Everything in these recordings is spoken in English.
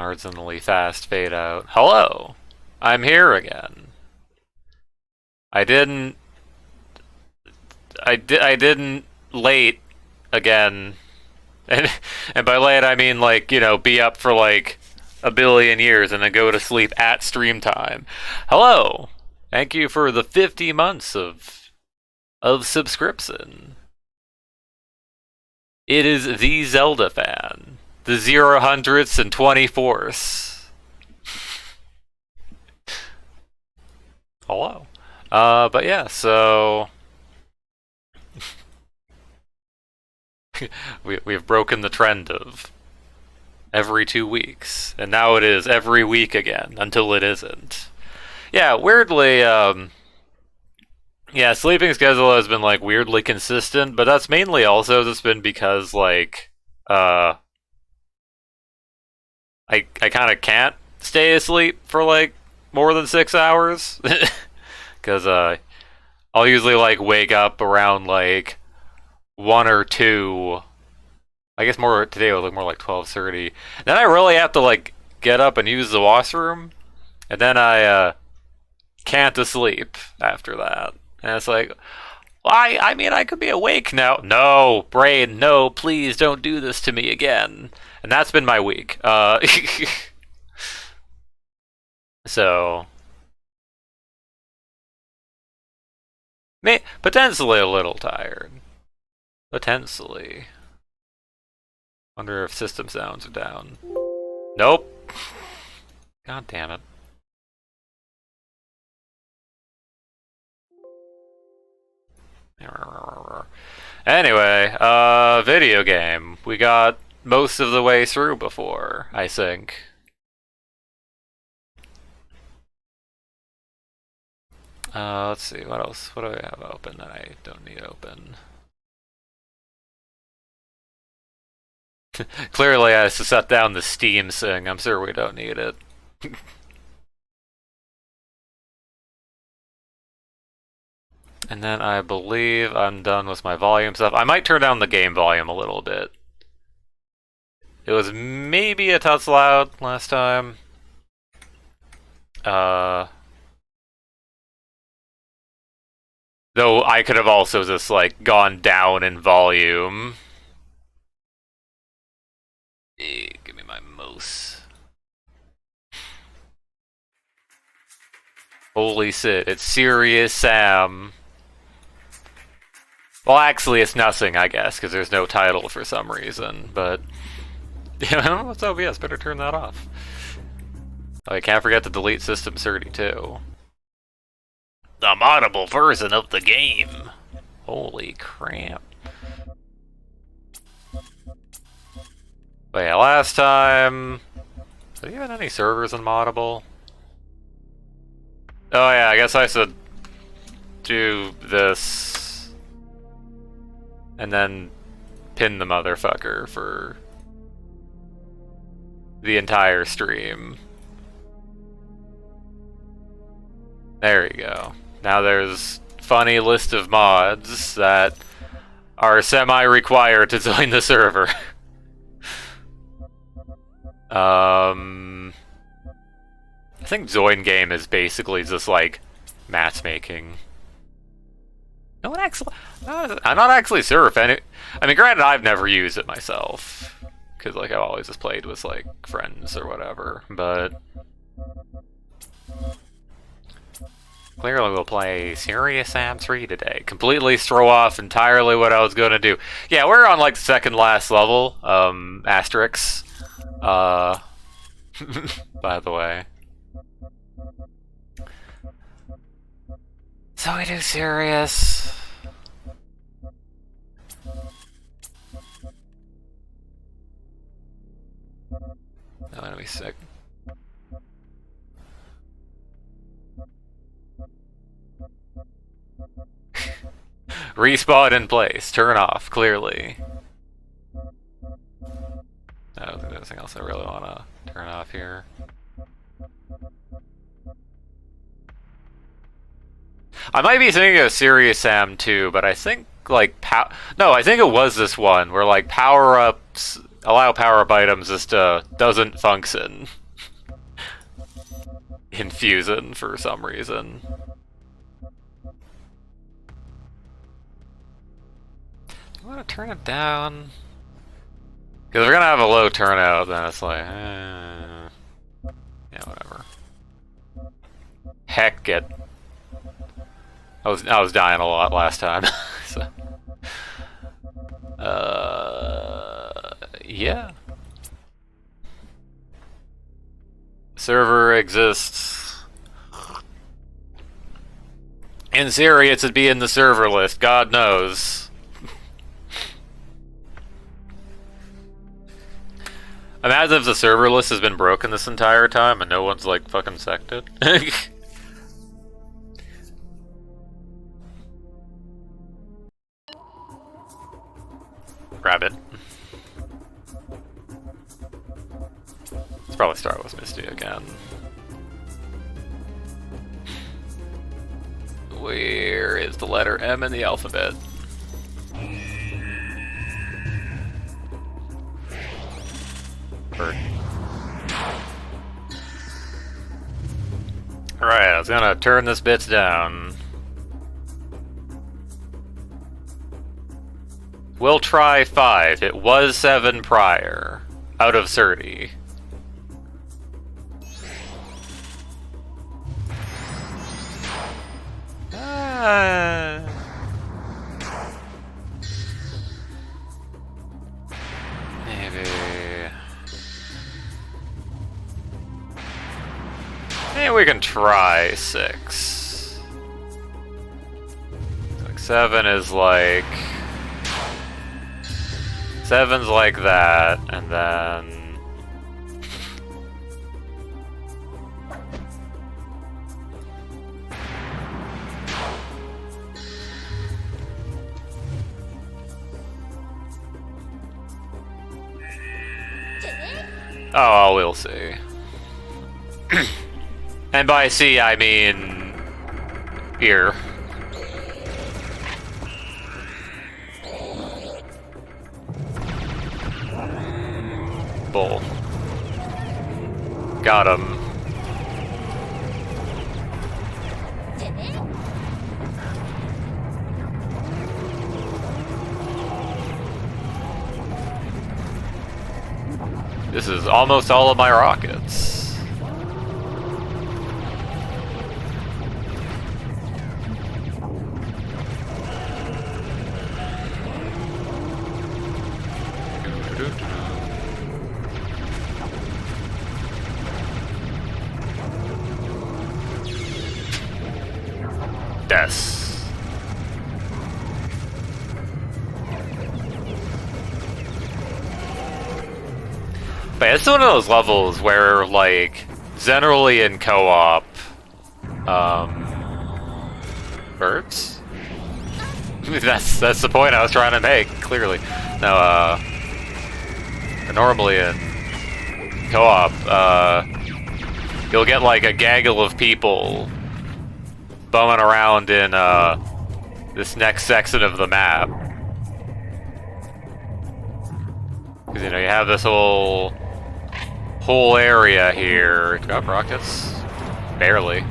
Marginally fast fade out. Hello! I'm here again. I didn't... I didn't late again. And by late I mean like, you know, be up for like a billion years and then go to sleep at stream time. Hello! Thank you for the 50 months of subscription. It is the Zelda fan. The 024th. Hello. But yeah, so we've broken the trend of every 2 weeks, and now it is every week again until it isn't. Yeah, weirdly, yeah, sleeping schedule has been like weirdly consistent, but that's mainly also just been because like I kind of can't stay asleep for like more than 6 hours because I'll usually like wake up around like 1 or 2. I guess more today it was like more like 12:30. Then I really have to like get up and use the washroom, and then I can't sleep after that. And it's like, well, I mean, I could be awake now. No, brain, no, please don't do this to me again. And that's been my week. So, potentially a little tired. Potentially. Wonder if system sounds are down. Nope. God damn it. Anyway, video game. We got most of the way through before, I think. Let's see, what else? What do I have open that I don't need open? Clearly I have to set down the Steam thing. I'm sure we don't need it. And then I believe I'm done with my volume stuff. I might turn down the game volume a little bit. It was maybe a touch loud last time. Though I could have also just like gone down in volume. Give me my mouse. Holy shit, it's Serious Sam. Well, actually, it's nothing, I guess, because there's no title for some reason, but... Yeah, I don't know what's OBS, better turn that off. Oh, you can't forget to delete System 32. The moddable version of the game! Holy crap. But yeah, last time... Did you have any servers in moddable? Oh yeah, I guess I should do this. And then pin the motherfucker for the entire stream. There you go. Now there's funny list of mods that are semi-required to join the server. I think join game is basically just like matchmaking. No one actually. I'm not actually sure if any. I mean, granted, I've never used it myself because like I've always just played with like friends or whatever. But clearly, we'll play Serious Sam 3 today. Completely throw off entirely what I was gonna do. Yeah, we're on like the second last level. Asterix. By the way. So we do serious. No enemy sick. Respawn in place. Turn off, clearly. I don't think there's anything else I really want to turn off here. I might be thinking of Serious Sam 2, but I think like I think it was this one where like power-ups allow power-up items just doesn't function in Fusion for some reason. You want to turn it down? Because we're gonna have a low turnout, then it's like, yeah, whatever. Heck it. I was dying a lot last time. So. Yeah. Server exists. In theory, it should be in the server list. God knows. Imagine if the server list has been broken this entire time and no one's like fucking sected. Rabbit. Let's probably start with Misty again. Where is the letter M in the alphabet? Bird. Alright, I was gonna turn this bit down. We'll try 5. It was 7 prior. Out of 30. Maybe. Maybe we can try 6. Like 7 is like... 7's like that, and then... Oh, we'll see. And by see, I mean... here. Bull. Got him. This is almost all of my rockets. Yes. But it's one of those levels where, like, generally in co-op, birds? that's the point I was trying to make, clearly. No, normally in co-op, you'll get, like, a gaggle of people bumming around in, this next section of the map. Because, you know, you have this whole area here. Drop rockets? Barely.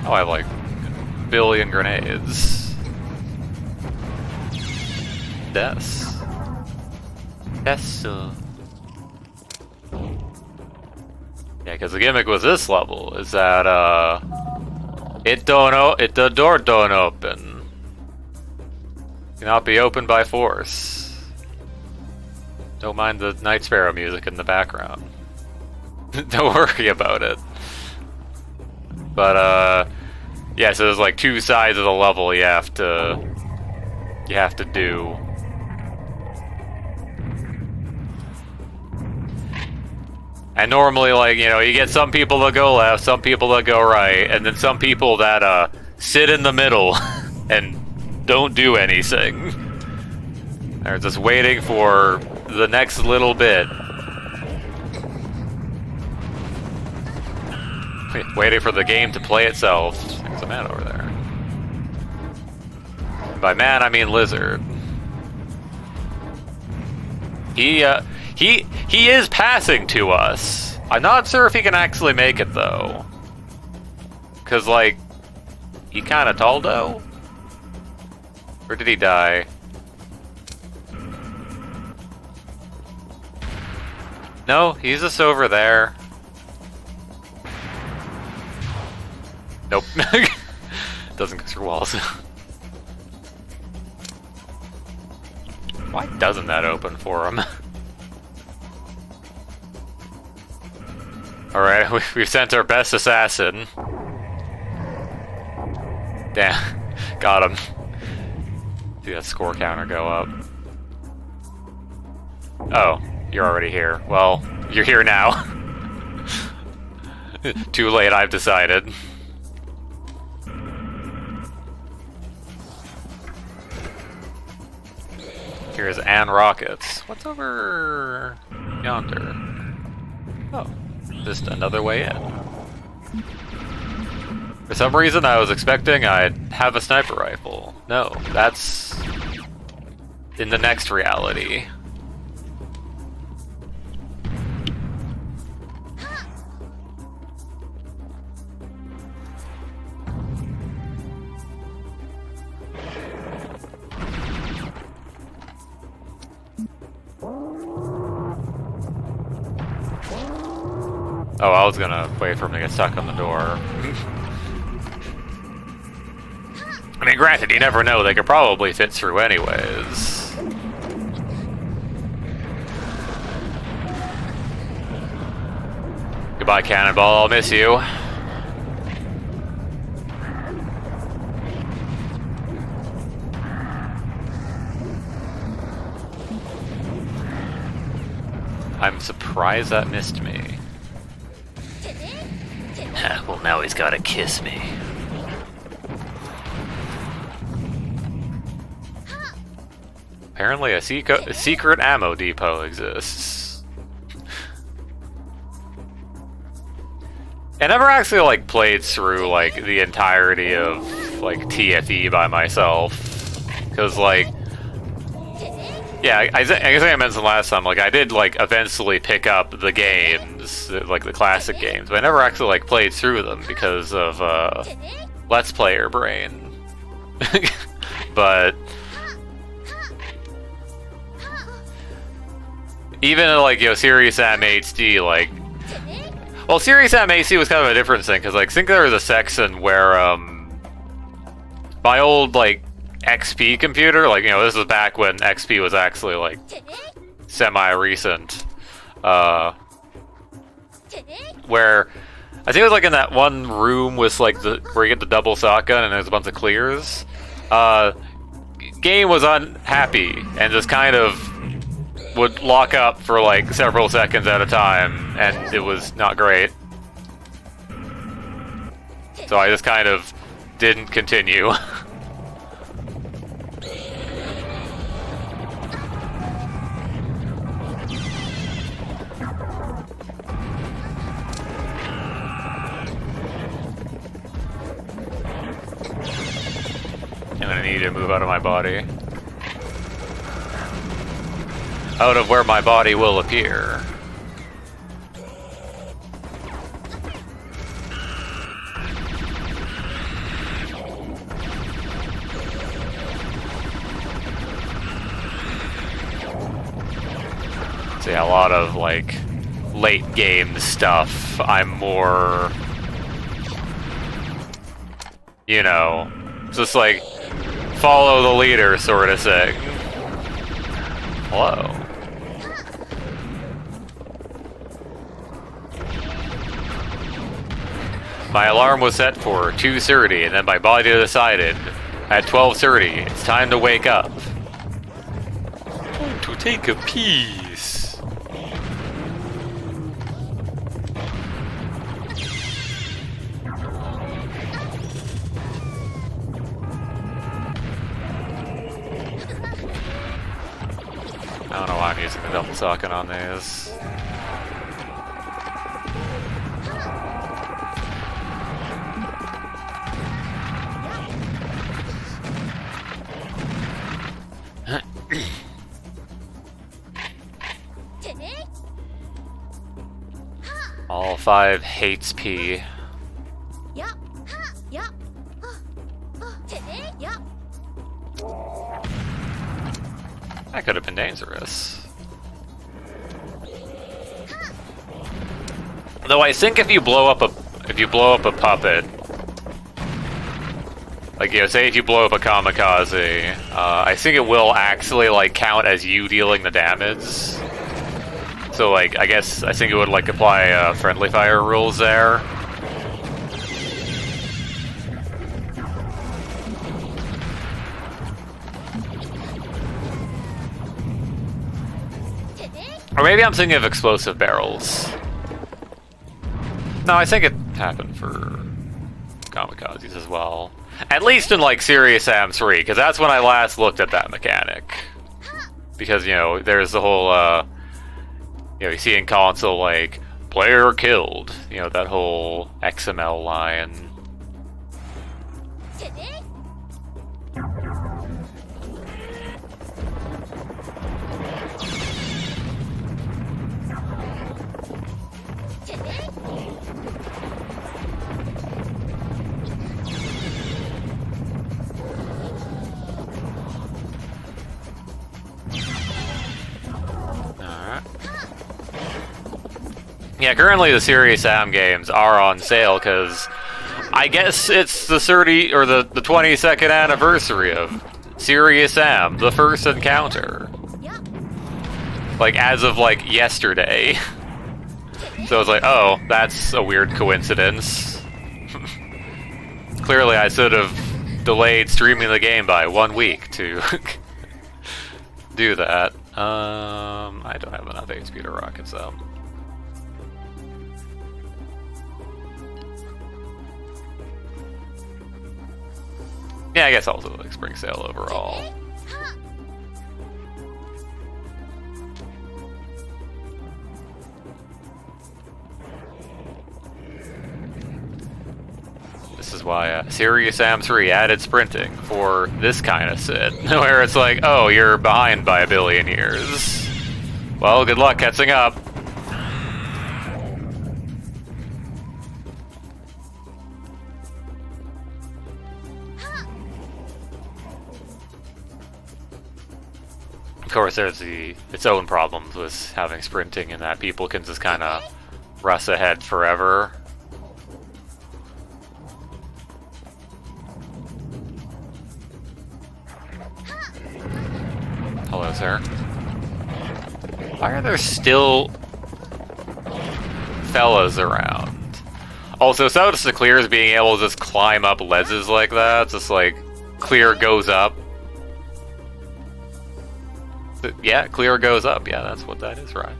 Oh, I have like a billion grenades. Yes. Yes. Yeah, because the gimmick with this level is that the door don't open. Cannot be opened by force. Don't mind the Night Sparrow music in the background. Don't worry about it. But yeah, so there's like 2 sides of the level you have to do. And normally, like, you know, you get some people that go left, some people that go right, and then some people that sit in the middle and don't do anything. They're just waiting for the next little bit. Waiting for the game to play itself. There's a man over there. By man, I mean lizard. He is passing to us. I'm not sure if he can actually make it though. Cause like, he kind of tall though. Or did he die? No, he's just over there. Nope. Doesn't go through walls. Why doesn't that open for him? Alright, we've sent our best assassin. Damn. Got him. See that score counter go up. Oh, you're already here. Well, you're here now. Too late, I've decided. Here's Ann Rockets. What's over yonder? Oh, just another way in. For some reason, I was expecting I'd have a sniper rifle. No, that's in the next reality. Oh, I was gonna wait for him to get stuck on the door. I mean, granted, you never know, they could probably fit through anyways. Goodbye, Cannonball, I'll miss you. I'm surprised that missed me. Well, now he's gotta kiss me. Apparently a secret ammo depot exists. I never actually, like, played through, like, the entirety of, like, TFE by myself. Because, like... Yeah, I think I mentioned last time, like, I did, like, eventually pick up the games, like, the classic games, but I never actually, like, played through them because of, Let's Player brain. But... even, like, you know, Serious Sam HD, like... Well, Serious Sam HD was kind of a different thing, because, like, I think there was a section where, my old, like, XP computer, like, you know, this was back when XP was actually, like, semi-recent, where, I think it was, like, in that one room with, like, where you get the double shotgun and there's a bunch of clears, game was unhappy, and just kind of would lock up for, like, several seconds at a time, and it was not great. So I just kind of didn't continue. I'm gonna need to move out of my body. Out of where my body will appear. See, a lot of, like, late game stuff, I'm more, you know, just like, follow the leader sort of thing. Hello. My alarm was set for 2:30, and then my body decided at 12:30 it's time to wake up. To take a piece. I don't know why I'm using the double socket on these. All 5 hates P. That could have been dangerous. Though I think if you blow up a puppet, like, you know, say if you blow up a kamikaze, I think it will actually like count as you dealing the damage. So like, I think it would like apply friendly fire rules there. Or maybe I'm thinking of explosive barrels. No, I think it happened for kamikazes as well. At least in like Serious Sam 3, because that's when I last looked at that mechanic. Because, you know, there's the whole, you know, you see in console like, player killed. You know, that whole XML line. Yeah, currently the Serious Sam games are on sale because I guess it's the 30 or the 22nd anniversary of Serious Sam, the first encounter. Like as of like yesterday. So I was like, oh, that's a weird coincidence. Clearly I should have delayed streaming the game by 1 week to do that. I don't have enough HP to rockets though. Yeah, I guess also like spring sale overall. This is why Serious Sam 3 added sprinting for this kind of sit, where it's like, oh, you're behind by a billion years. Well, good luck catching up. Of course, there's its own problems with having sprinting in that people can just kind of rush ahead forever. Hello, sir. Why are there still fellas around? Also, so just the clear is being able to just climb up ledges like that, just like clear goes up. Yeah, clear goes up. Yeah, that's what that is, right?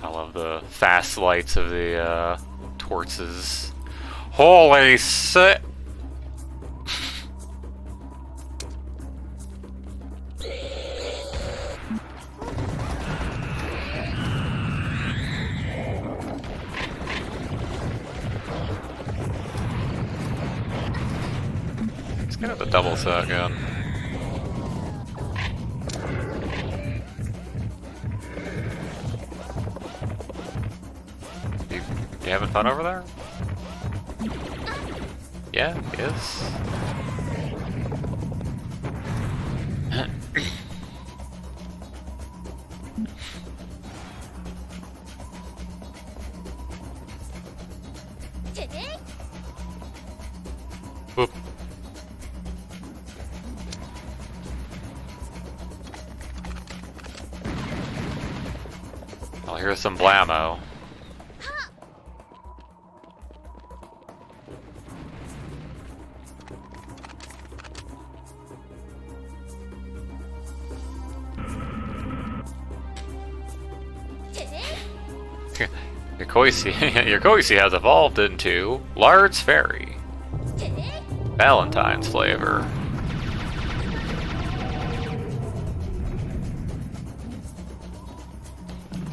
I love the fast lights of the torches. Holy shit! Let's get the double shotgun. You having fun over there? Yeah, yes. Whoop. Well, here's some blammo. Your Koisi has evolved into Large Fairy. Valentine's flavor.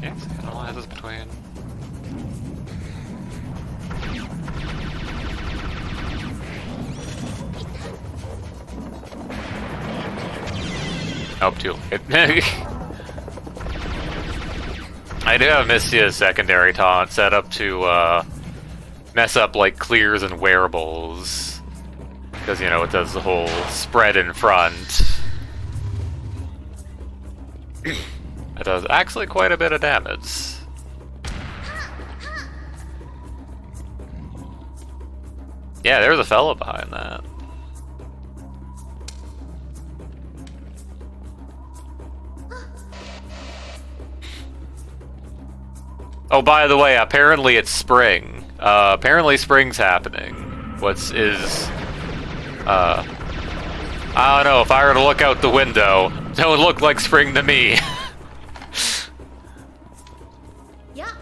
Yes, analyzes between Oh, too late. I do have Mystia's secondary taunt set up to mess up like clears and wearables. Because, you know, it does the whole spread in front. It does actually quite a bit of damage. Yeah, there's a fella behind that. Oh, by the way, apparently it's spring. Apparently spring's happening. I don't know, if I were to look out the window, it would look like spring to me. Yeah.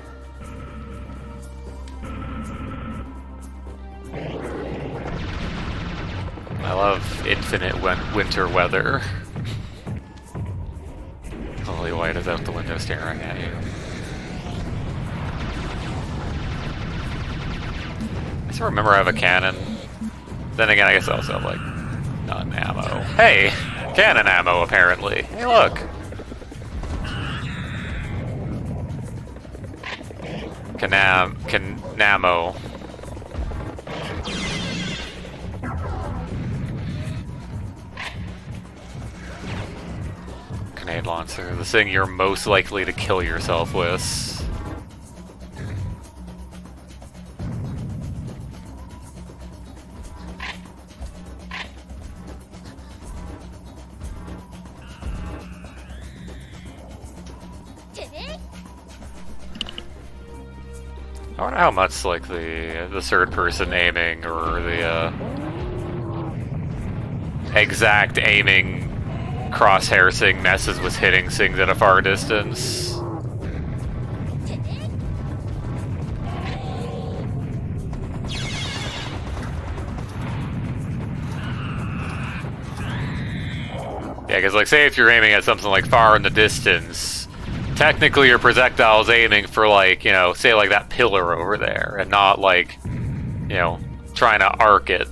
I love infinite winter weather. Lily White is out the window staring at you. I still remember I have a cannon. Then again, I guess I also have, like, none ammo. Hey! Cannon ammo, apparently. Hey, look! Canamo. Grenade launcher, the thing you're most likely to kill yourself with. I wonder how much, like, the third-person aiming or the exact aiming crosshair thing messes with hitting things at a far distance. Yeah, because, like, say if you're aiming at something, like, far in the distance, technically your projectile's aiming for, like, you know, say, like, that pillar over there, and not, like, you know, trying to arc it.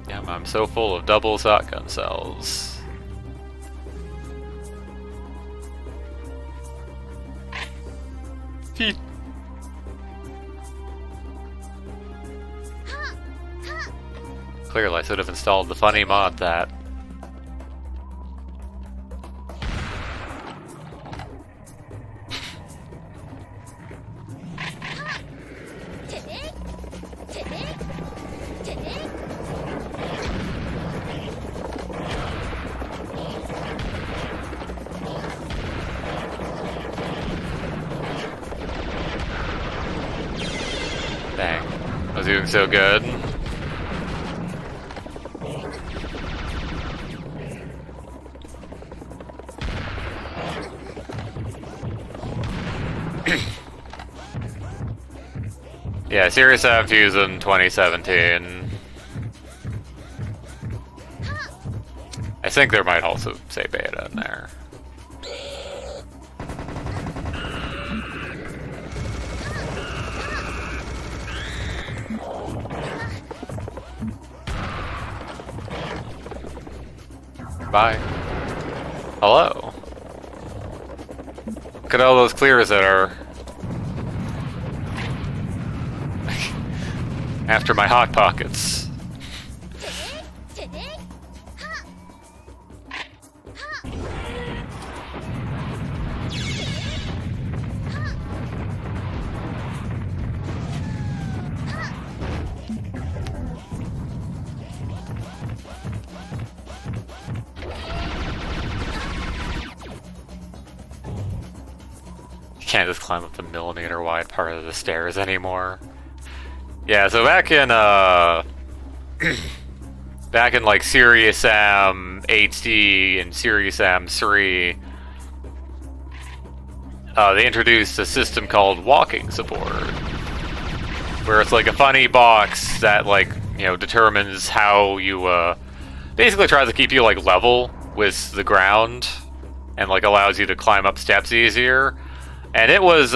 Damn, I'm so full of double shotgun cells. Feet. Clearly, I should have installed the funny mod that. Dang, I was doing so good. Yeah, Serious Sam Fusion 2017. I think there might also say beta in there. Bye. Hello. Look at all those clears that are after my hot pockets. You can't just climb up the millimeter wide part of the stairs anymore. Yeah, so back in like Serious Sam HD and Serious Sam 3, they introduced a system called walking support, where it's like a funny box that, like, you know, determines how you basically tries to keep you, like, level with the ground and, like, allows you to climb up steps easier. And it was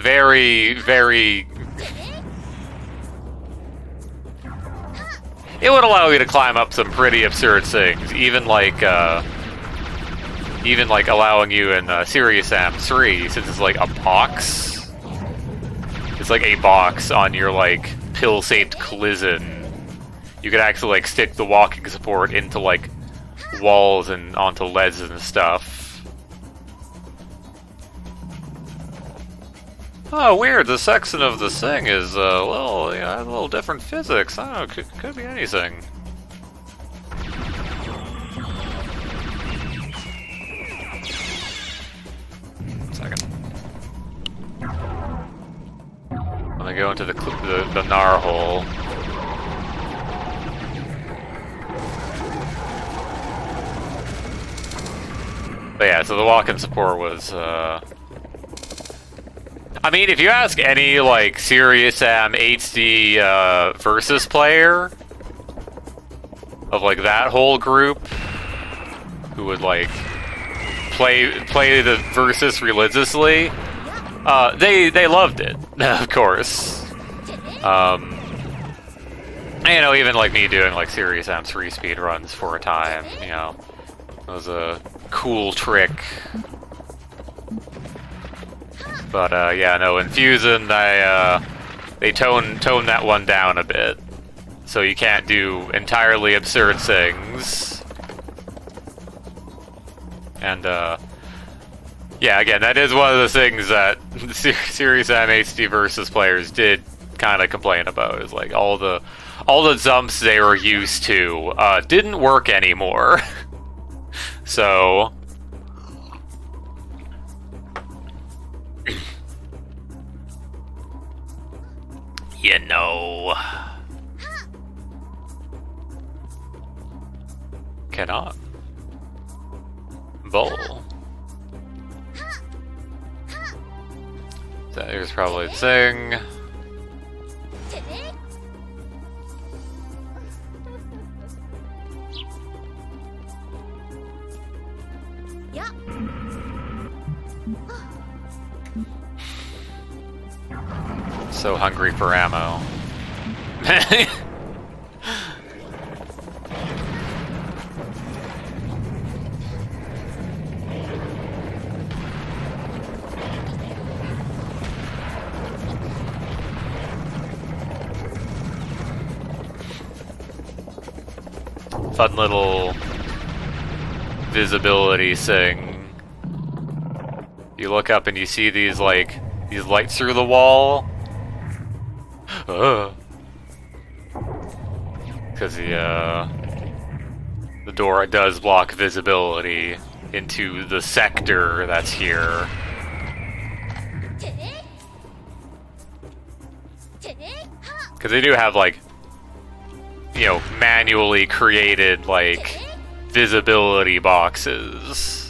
very, very... It would allow you to climb up some pretty absurd things, even like allowing you in Serious Sam 3, since it's like a box. It's like a box on your like pill-shaped collision. You could actually like stick the walking support into like walls and onto leads and stuff. Oh, weird. The section of the thing is a little different physics. I don't know. Could be anything. Second. I'm gonna go into the Nar hole. But yeah, so the walk-in support was I mean, if you ask any, like, Serious Sam HD Versus player of, like, that whole group who would, like, play the Versus religiously, they loved it, of course. You know, even, like, me doing, like, Serious Sam 3 speedruns for a time, you know, it was a cool trick. But yeah, no, in Fusion, they tone that one down a bit, so you can't do entirely absurd things. And yeah, again, that is one of the things that Serious Sam HD Versus players did kind of complain about. Is like all the jumps they were used to didn't work anymore. So. You know. Cannot. Bowl. That here's probably the thing. So hungry for ammo. Fun little visibility thing. You look up and you see these like these lights through the wall. Because the door does block visibility into the sector that's here. Because they do have like, you know, manually created like visibility boxes.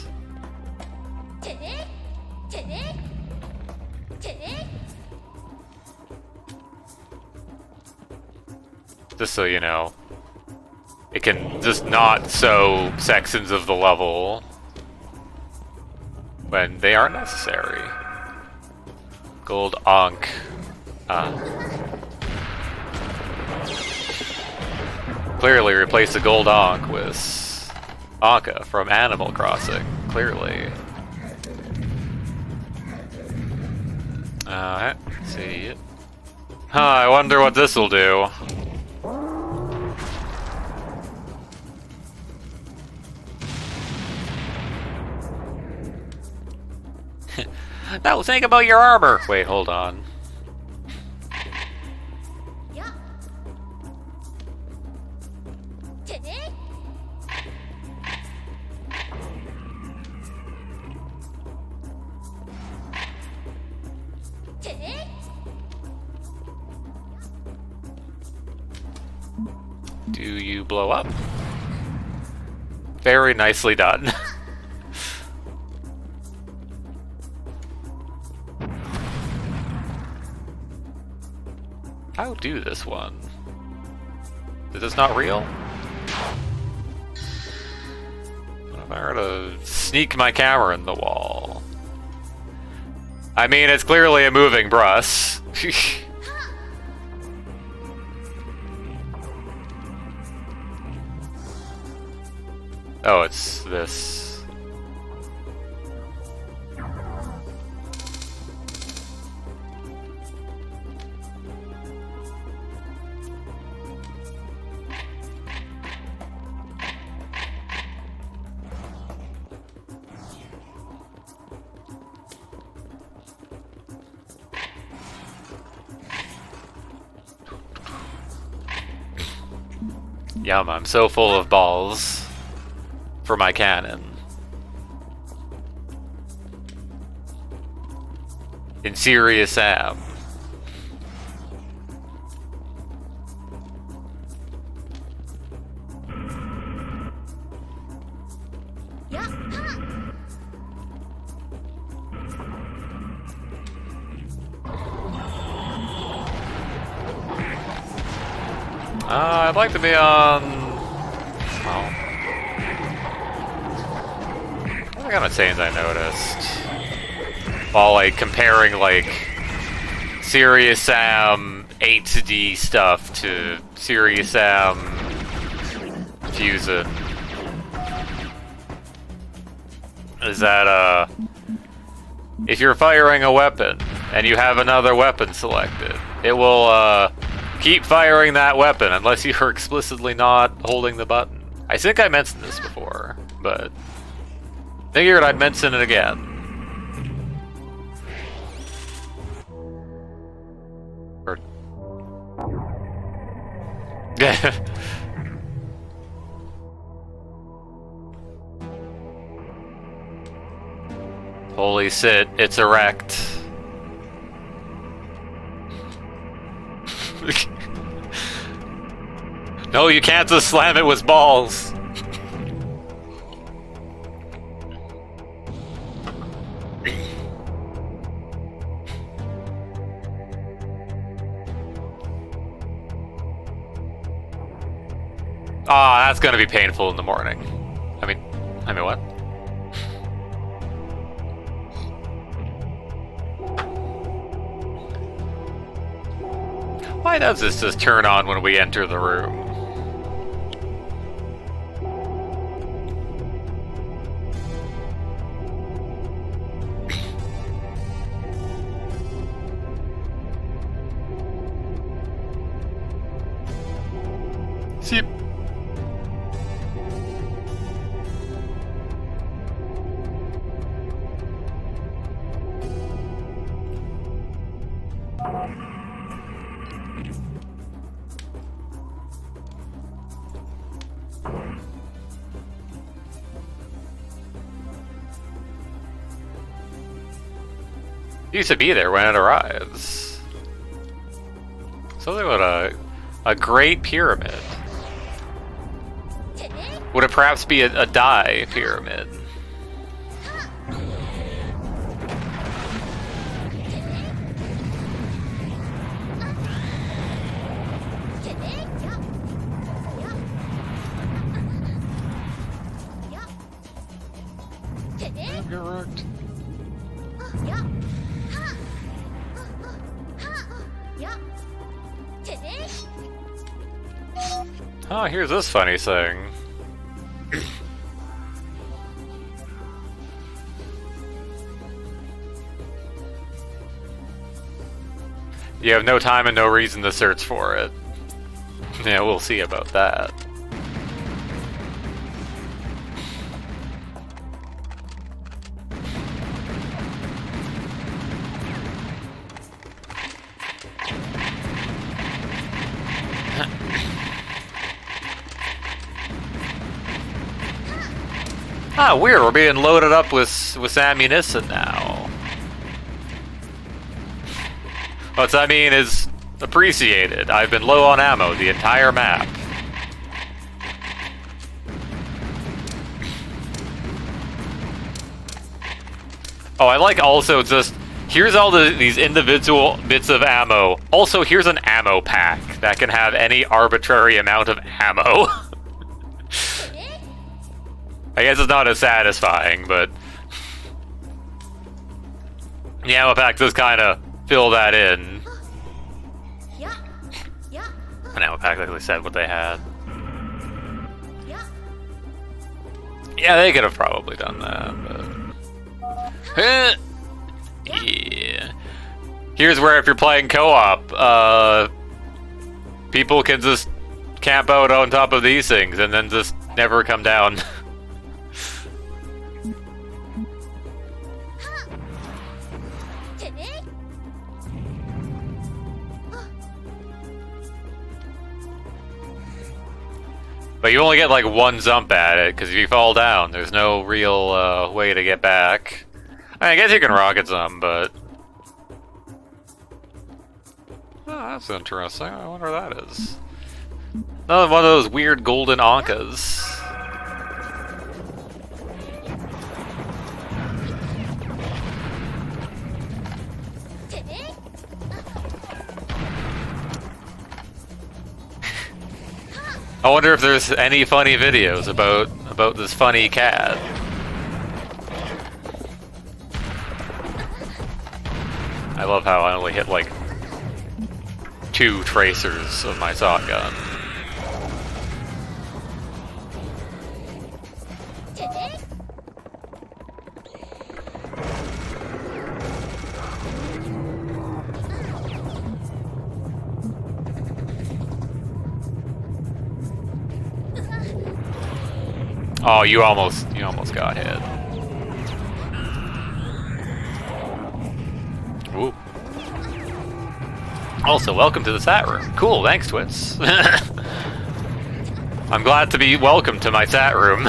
Just so you know, it can just not show sections of the level when they aren't necessary. Gold Ankh. Clearly replace the Gold Ankh with Anka from Animal Crossing. Clearly. Alright, see it. Huh, I wonder what this'll do. Now think about your armor! Wait, hold on. Do you blow up? Very nicely done. How do this one? Is this not real? What if I were to sneak my camera in the wall? I mean, it's clearly a moving bus. Oh, it's this. Yum, I'm so full of balls for my cannon. In Serious Sam. I'd like to be on... Well... What kind of change I noticed? While, like, comparing, like, Serious Sam 8D stuff to Serious Sam Fusion. Is that, if you're firing a weapon, and you have another weapon selected, it will, keep firing that weapon unless you're explicitly not holding the button. I think I mentioned this before, but figured I'd mention it again. Holy shit, it's erect. No, you can't just slam it with balls. Ah, that's gonna be painful in the morning. I mean what? Why does this just turn on when we enter the room? See. Used to be there when it arrives. Something about a great pyramid. Would it perhaps be a die pyramid? Oh, here's this funny thing. You have no time and no reason to search for it. Yeah, we'll see about that. Ah, weird, we're being loaded up with ammunition now. What I mean is appreciated. I've been low on ammo the entire map. Oh, I like also just, here's all these individual bits of ammo. Also, here's an ammo pack that can have any arbitrary amount of ammo. I guess it's not as satisfying, but... The ammo pack does kind of fill that in. An ammo pack, like they said what they had. Yeah, they could have probably done that, but... yeah. Here's where if you're playing co-op, people can just camp out on top of these things and then just never come down. But you only get like one jump at it, because if you fall down, there's no real way to get back. I guess you can rocket some, but... oh, that's interesting. I wonder what that is. Another one of those weird golden ankas. I wonder if there's any funny videos about this funny cat. I love how I only hit like 2 tracers of my shotgun. Oh, you almost got hit. Ooh. Also, welcome to the chat room. Cool, thanks, Twits. I'm glad to be welcome to my chat room.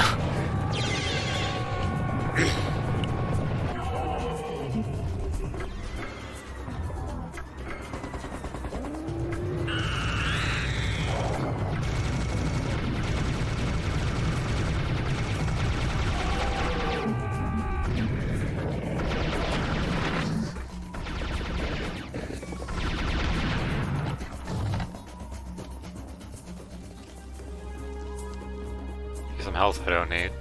Some health I don't need.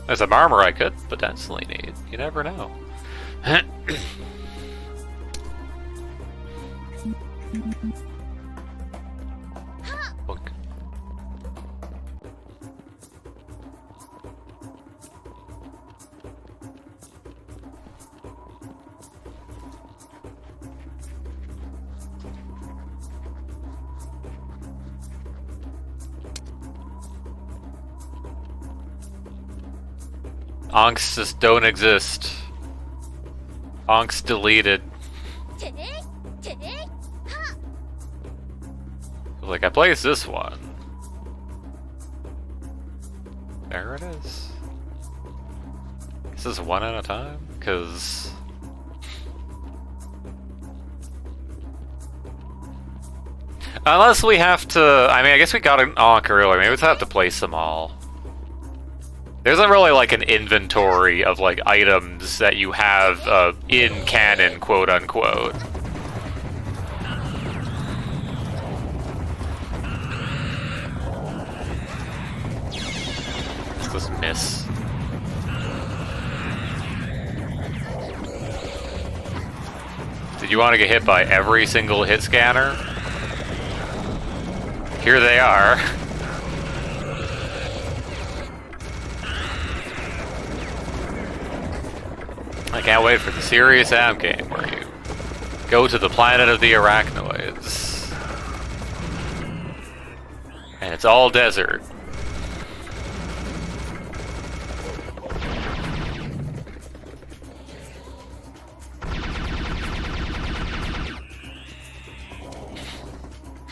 There's some armor I could potentially need. You never know. Look. Onks just don't exist. Onks deleted. Like, I placed this one. There it is. This is one at a time? Because... unless we have to... I mean, I guess we got an Onk earlier. Maybe we have to place them all. There isn't really like an inventory of like items that you have in canon, quote unquote. Let's just miss. Did you want to get hit by every single hit scanner? Here they are. I can't wait for the Serious Am game where you go to the planet of the arachnoids. And it's all desert.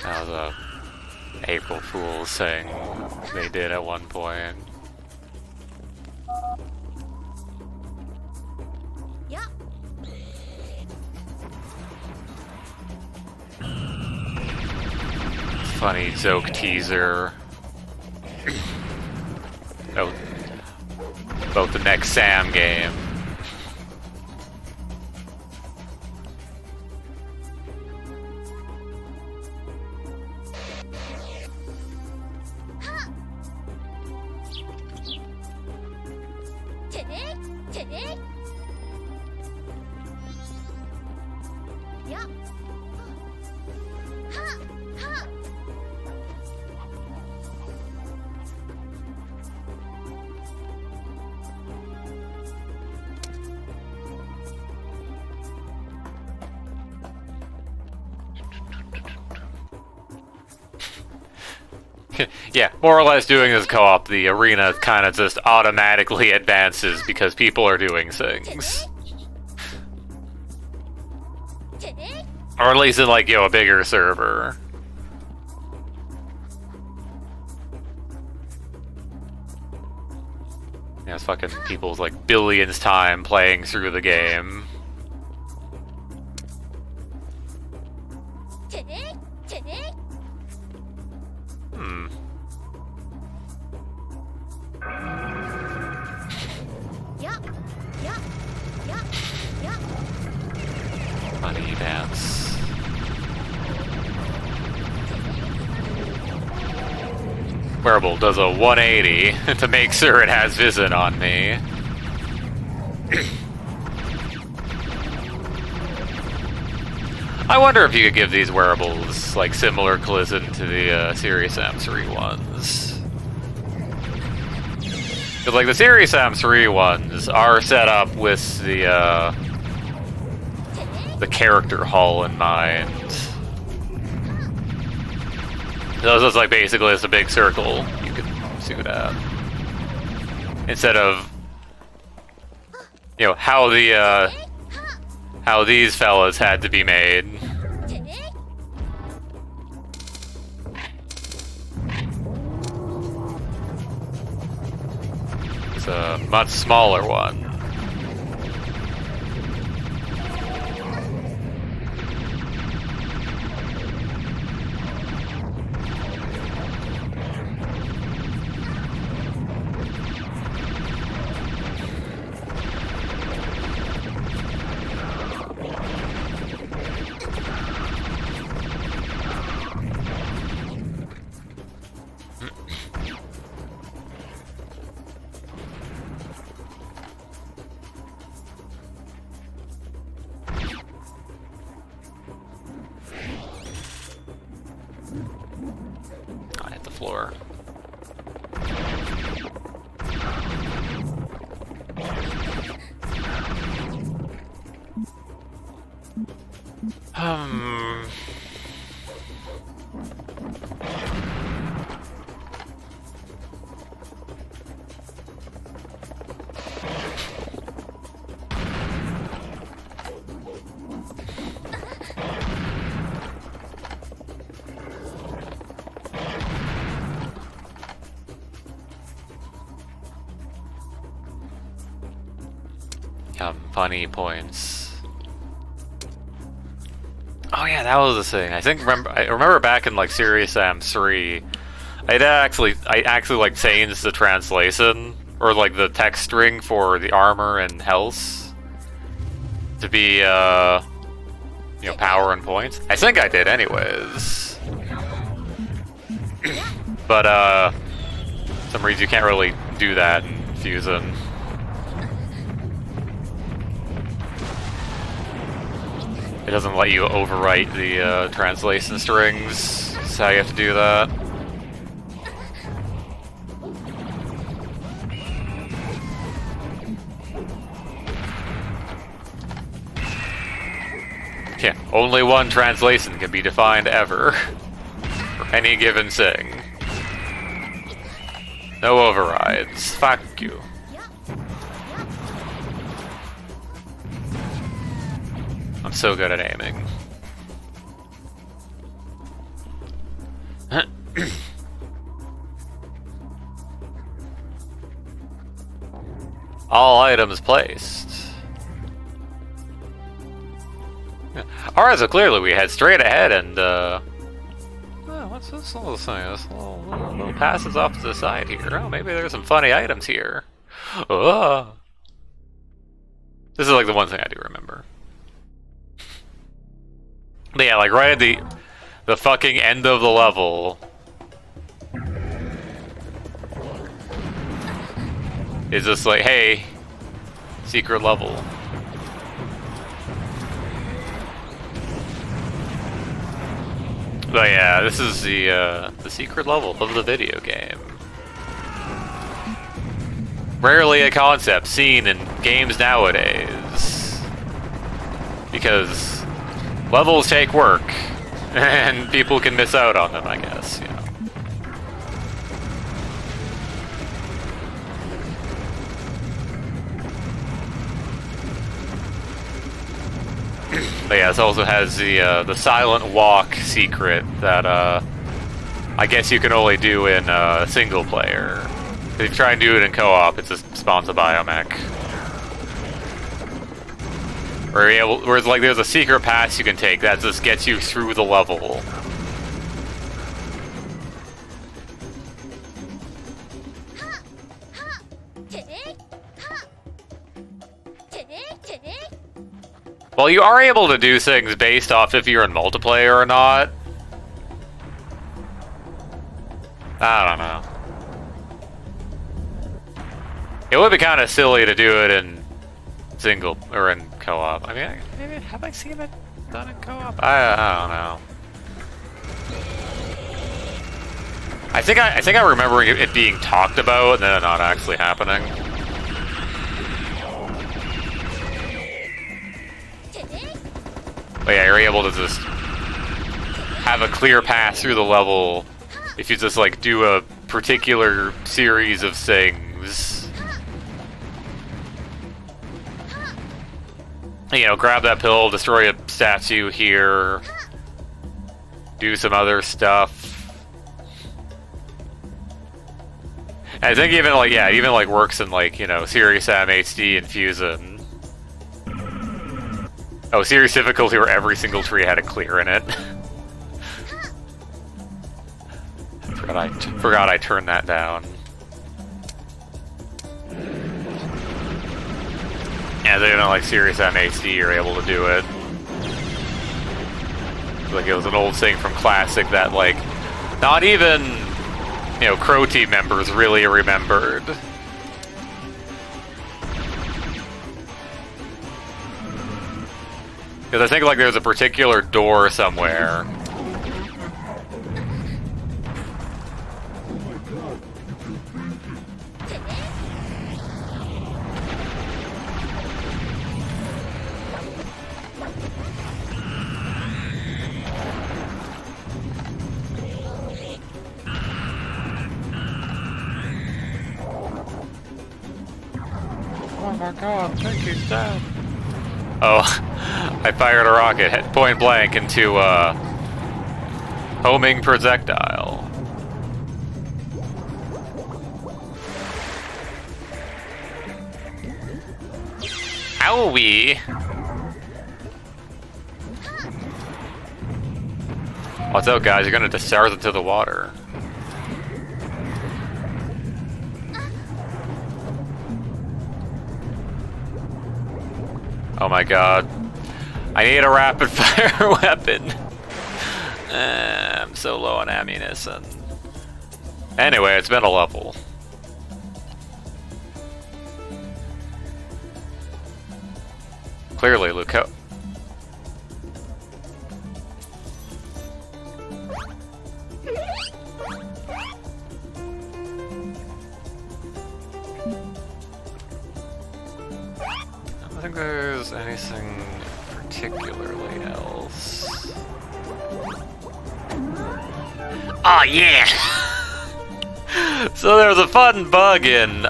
That was a April Fool's thing they did at one point. Funny joke teaser about the next Sam game. Yeah, more or less doing this co-op, the arena kind of just automatically advances because people are doing things. Or at least in, like, a bigger server. Yeah, it's fucking people's, like, billions time playing through the game. Money dance. Wearable does a 180 to make sure it has vision on me. I wonder if you could give these wearables like similar collision to the Sirius M3 ones. Because like the Sirius M3 ones are set up with the character hull in mind. So it's like basically it's a big circle you can shoot at. Instead of how these fellas had to be made. It's a much smaller one. Floor. Funny points. Oh yeah, that was the thing. I remember back in like Sirius M3, I actually like changed the translation or like the text string for the armor and health to be power and points. I think I did anyways. But for some reason you can't really do that in Fusion. It doesn't let you overwrite the translation strings. That's how you have to do that. Yeah, only one translation can be defined ever for any given thing. No overrides. Fuck you. I'm so good at aiming. All items placed. Alright, so clearly we head straight ahead and, oh, what's this little thing? This little passes off to the side here. Oh, maybe there's some funny items here. Oh. This is like the one thing I do remember. But yeah, like right at the fucking end of the level is just like, hey, secret level. But yeah, this is the secret level of the video game. Rarely a concept seen in games nowadays. Because levels take work, and people can miss out on them, I guess, you know. But yeah, this also has the silent walk secret that I guess you can only do in single player. If you try and do it in co-op, it just spawns a biomech. Whereas like there's a secret pass you can take that just gets you through the level. Well, you are able to do things based off if you're in multiplayer or not. I don't know. It would be kind of silly to do it in single or in co-op. I mean, maybe have I seen it done in co-op? I don't know. I think I remember it being talked about and then not actually happening. But yeah, you're able to just have a clear path through the level if you just like do a particular series of things. You know, grab that pill, destroy a statue here, do some other stuff. And I think even like, yeah, it even like works in like, you know, Serious Sam HD and Fusion. Oh, serious difficulty where every single tree had a clear in it. Forgot I turned that down. Yeah, they don't like Serious Sam HD, you're able to do it. Like it was an old thing from Classic that like not even, you know, Crow Team members really remembered. Because I think like there's a particular door somewhere. Oh my god, Pinky's dead. Oh, I fired a rocket point blank into homing projectile. Owie! Watch out, guys, you're gonna discharge into the water. Oh my god. I need a rapid fire weapon. I'm so low on ammunition. Anyway, it's been a level. Clearly, Luco. I don't think there's anything particularly else. Oh yeah! So there's a fun bug in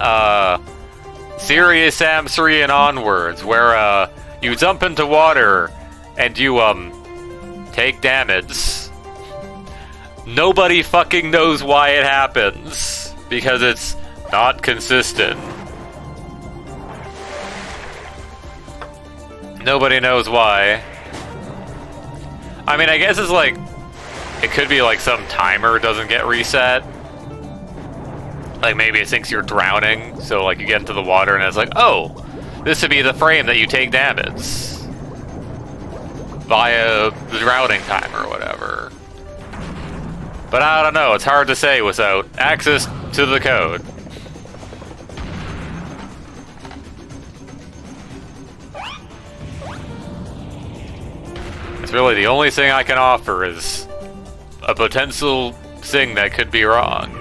Serious Sam 3 and onwards where you jump into water and you take damage. Nobody fucking knows why it happens because it's not consistent. Nobody knows why. I mean, I guess it's like, it could be like some timer doesn't get reset. Like maybe it thinks you're drowning, so like you get into the water and it's like, oh, this would be the frame that you take damage. Via the drowning timer or whatever. But I don't know, it's hard to say without access to the code. It's really the only thing I can offer is a potential thing that could be wrong.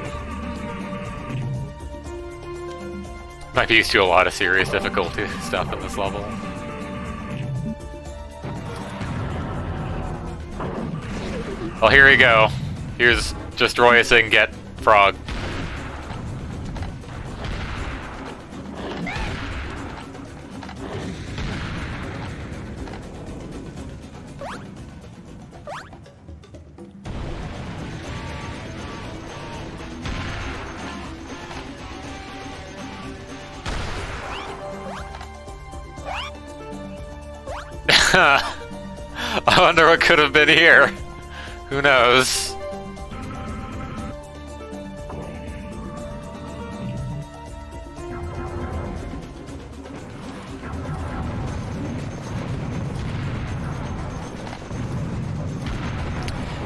Might be used to a lot of serious difficulty stuff in this level. Well, here we go. Here's destroy a thing, get frog. I wonder what could have been here. Who knows?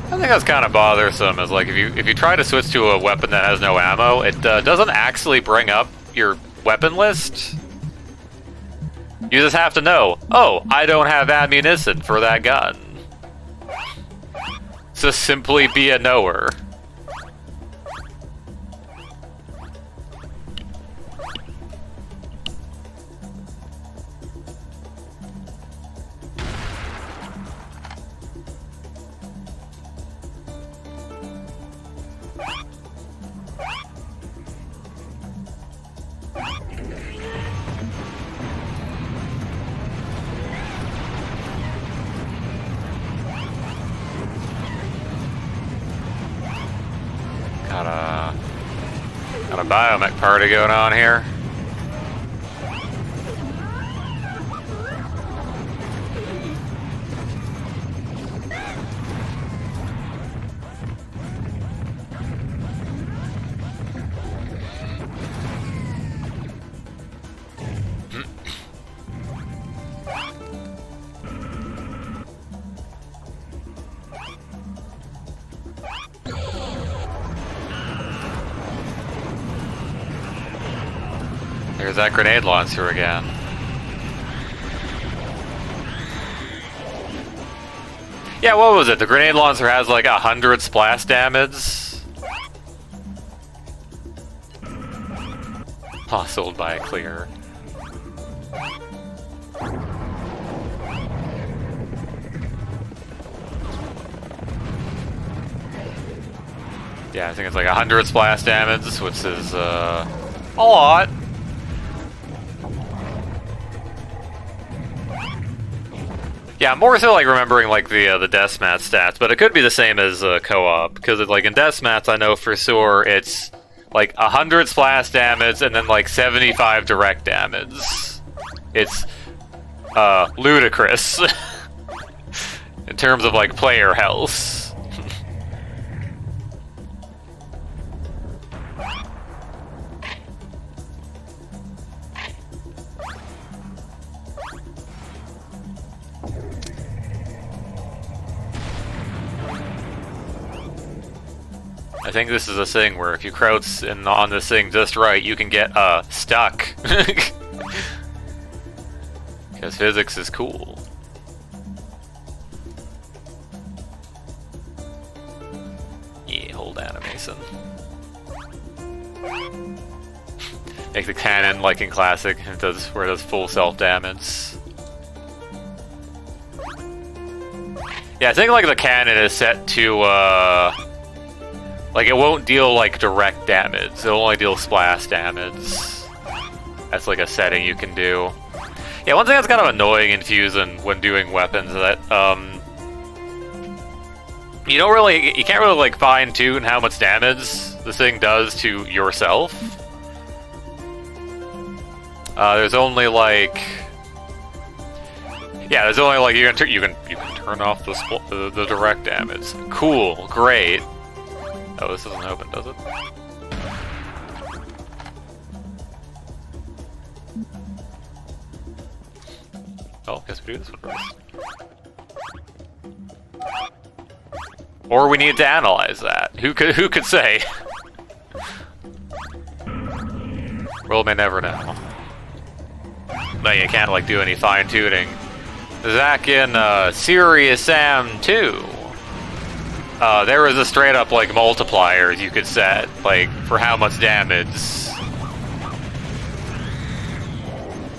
I think that's kind of bothersome. Is like if you try to switch to a weapon that has no ammo, it doesn't actually bring up your weapon list. You just have to know, oh, I don't have ammunition for that gun. So simply be a knower. Got a biomech party going on here. There's that grenade launcher again. Yeah, what was it? The grenade launcher has like 100 splash damage. Sold by a clear. Yeah, I think it's like 100 splash damage, which is a lot. Yeah, more so like remembering like the deathmatch stats, but it could be the same as co-op because like in deathmatch, I know for sure it's like 100 splash damage and then like 75 direct damage. It's ludicrous in terms of like player health. I think this is a thing where if you crouch on this thing just right, you can get stuck. Because physics is cool. Yeah, hold animation. Make the cannon like in Classic, where it does full self-damage. Yeah, I think like the cannon is set to like, it won't deal, like, direct damage. It'll only deal splash damage. That's, like, a setting you can do. Yeah, one thing that's kind of annoying in Fusion when doing weapons is that, you can't really, like, fine-tune how much damage this thing does to yourself. There's only, like... Yeah, there's only, like, you can turn off the direct damage. Cool, great. Oh, this doesn't open, does it? Oh, guess we do this one first. Or we need to analyze that. Who could say? World may never know. But you can't like do any fine tuning. Zack in Serious Sam 2. there was a straight up like multiplier you could set, like for how much damage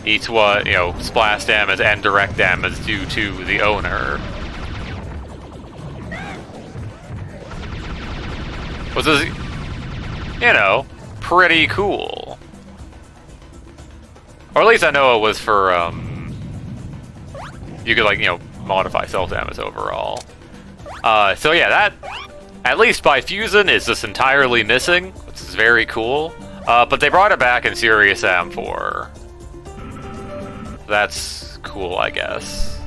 each one, you know, splash damage and direct damage due to the owner. Which is, you know, pretty cool. Or at least I know it was for, you could, like, you know, modify self-damage overall. So yeah, that, at least by Fusion, is just entirely missing, which is very cool. But they brought it back in Serious Sam 4. That's cool, I guess.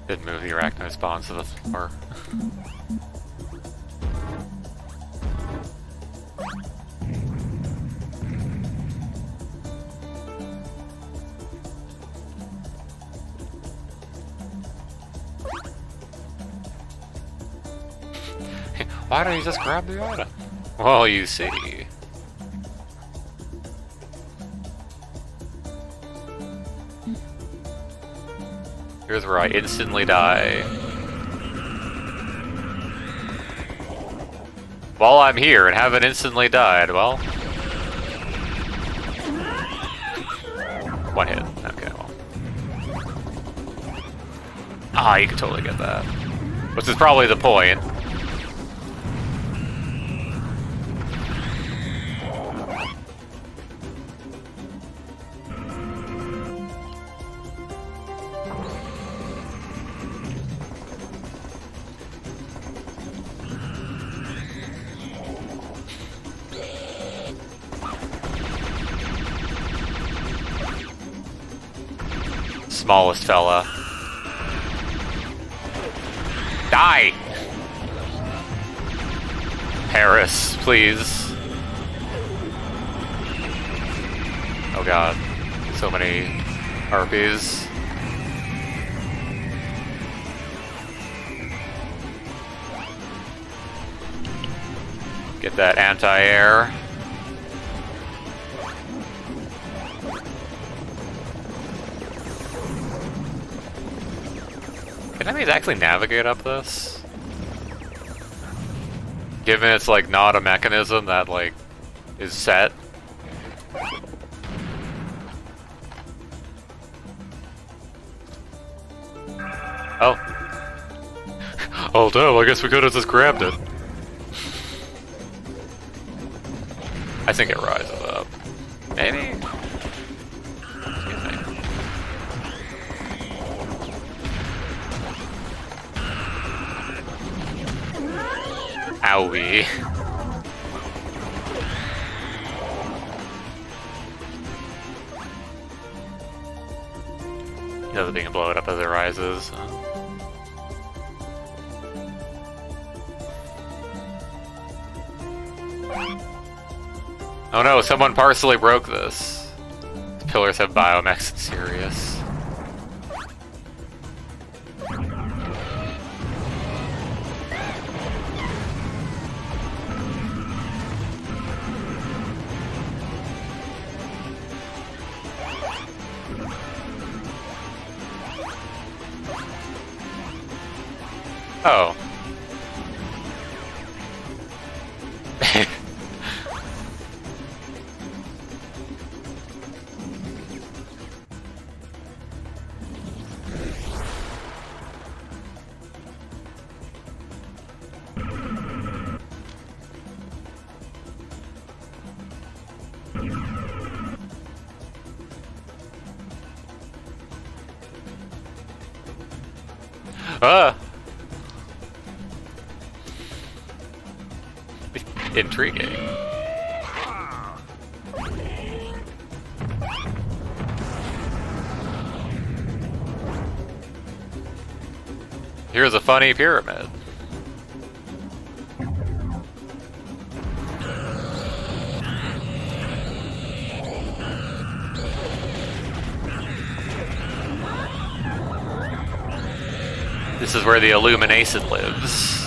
Didn't move the arachnoid spawns to the floor. Why don't you just grab the item? Well, you see. Here's where I instantly die. While I'm here and haven't instantly died, well... One hit. Okay, well. Ah, you can totally get that. Which is probably the point. Smallest fella. Die! Paris, please. Oh god. So many harpies. Get that anti-air. Can enemies actually navigate up this? Given it's like not a mechanism that like is set. Oh. Oh damn, I guess we could have just grabbed it. I think it rises up. Maybe? Owie. He doesn't think blow it up as it rises. Oh no, someone partially broke this. The pillars have biomechs and serious. Oh. Intriguing. Here's a funny pyramid. This is where the Illumination lives.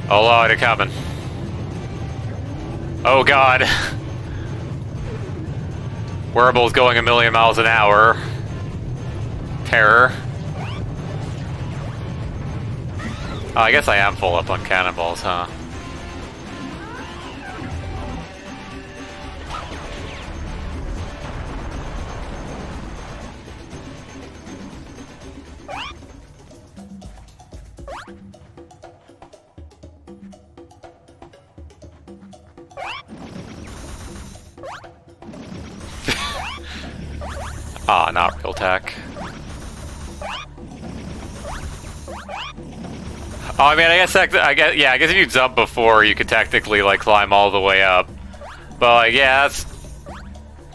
Oh Lord, they're coming. Oh God. Wearable's going 1,000,000 miles an hour. Terror. Oh, I guess I am full up on cannonballs, huh? Ah, not real tech. Oh, I mean, I guess if you jump before, you could technically like climb all the way up. But like, yeah, that's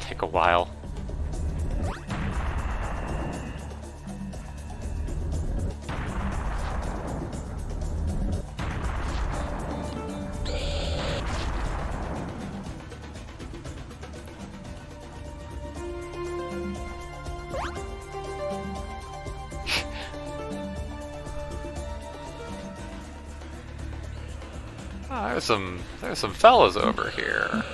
take a while. Oh, there's some fellas over here.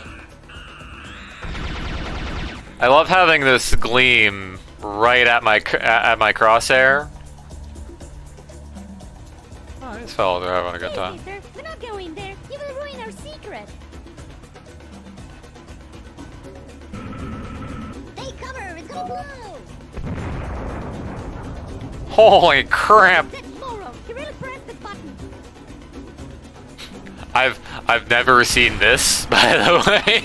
I love having this gleam right at my crosshair. Oh, these fellas are having a good time. Hey, we're not going there. You will ruin our secret. Hey, cover! It's gonna blow. Holy crap! That's Moro. He really pressed the button. I've never seen this, by the way.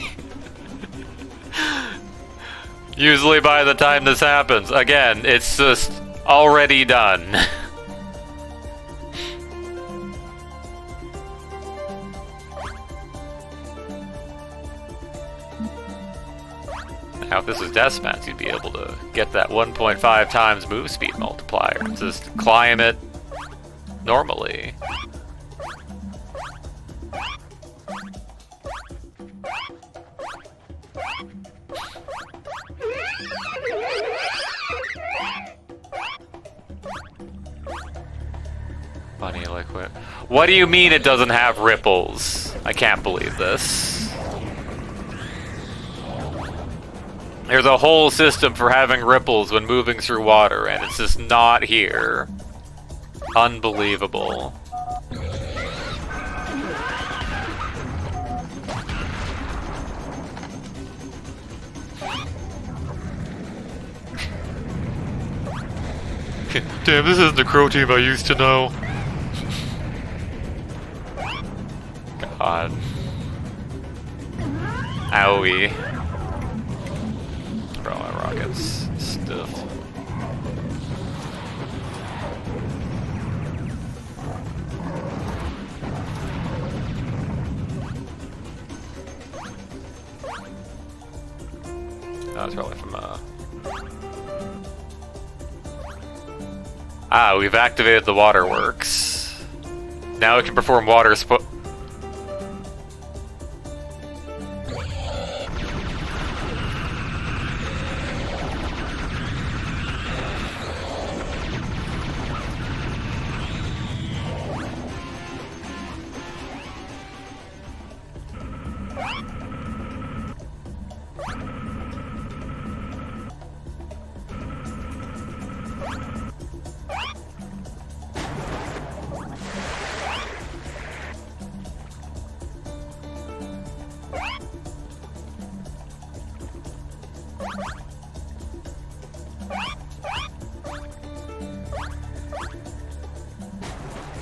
Usually by the time this happens, again, it's just already done. Now if this was Deathmatch, you'd be able to get that 1.5 times move speed multiplier. Just climb it normally. Bunny liquid. What do you mean it doesn't have ripples? I can't believe this. There's a whole system for having ripples when moving through water, and it's just not here. Unbelievable. Damn, this isn't the Crow team I used to know. God. Owie. Bro, my rocket's stiff. That's probably from Ah, we've activated the waterworks. Now we can perform water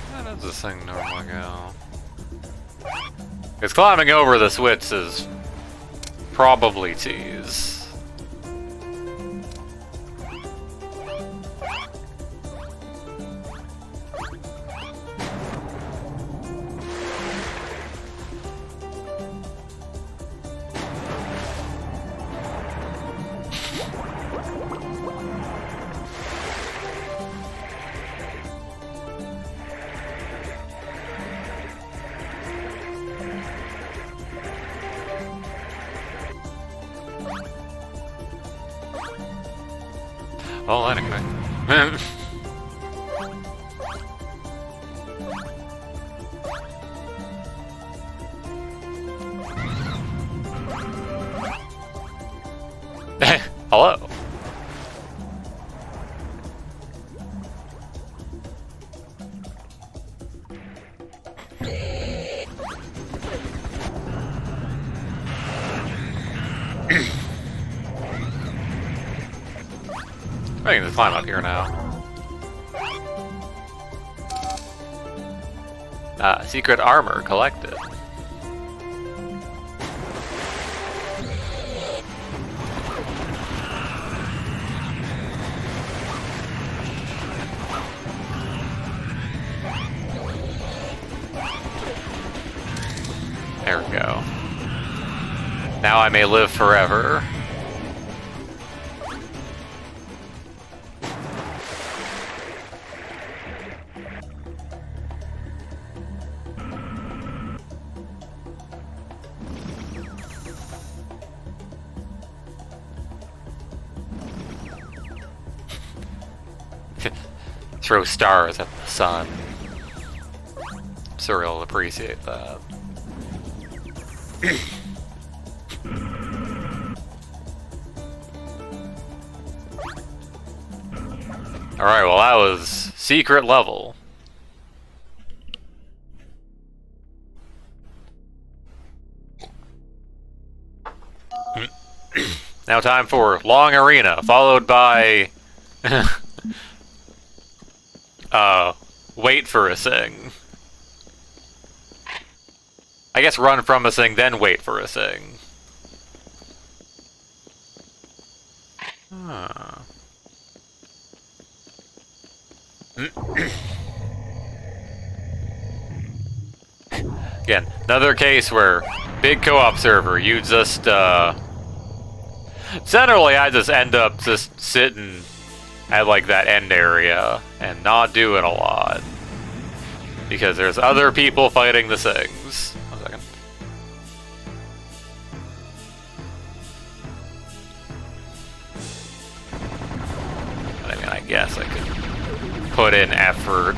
How does this thing normally go? Because climbing over the switch is probably tease. Well, anyway. Hello. I can just climb up here now. Secret armor collected. There we go. Now I may live forever. Throw stars at the sun. Surreal will appreciate that. Alright, well that was secret level. Now time for long arena, followed by wait for a sing. I guess run from a sing, then wait for a sing. Huh. Again, another case where big co-op server, you just, generally I just end up just sitting at like that end area and not doing a lot. Because there's other people fighting the Sings. 1 second. I mean, I guess I could put in effort.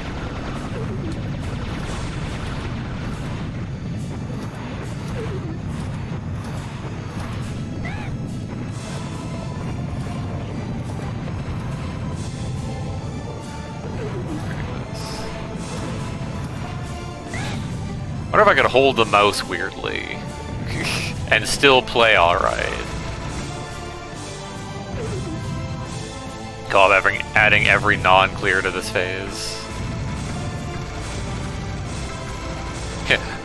I wonder if I could hold the mouse weirdly and still play alright. Call adding every non-clear to this phase.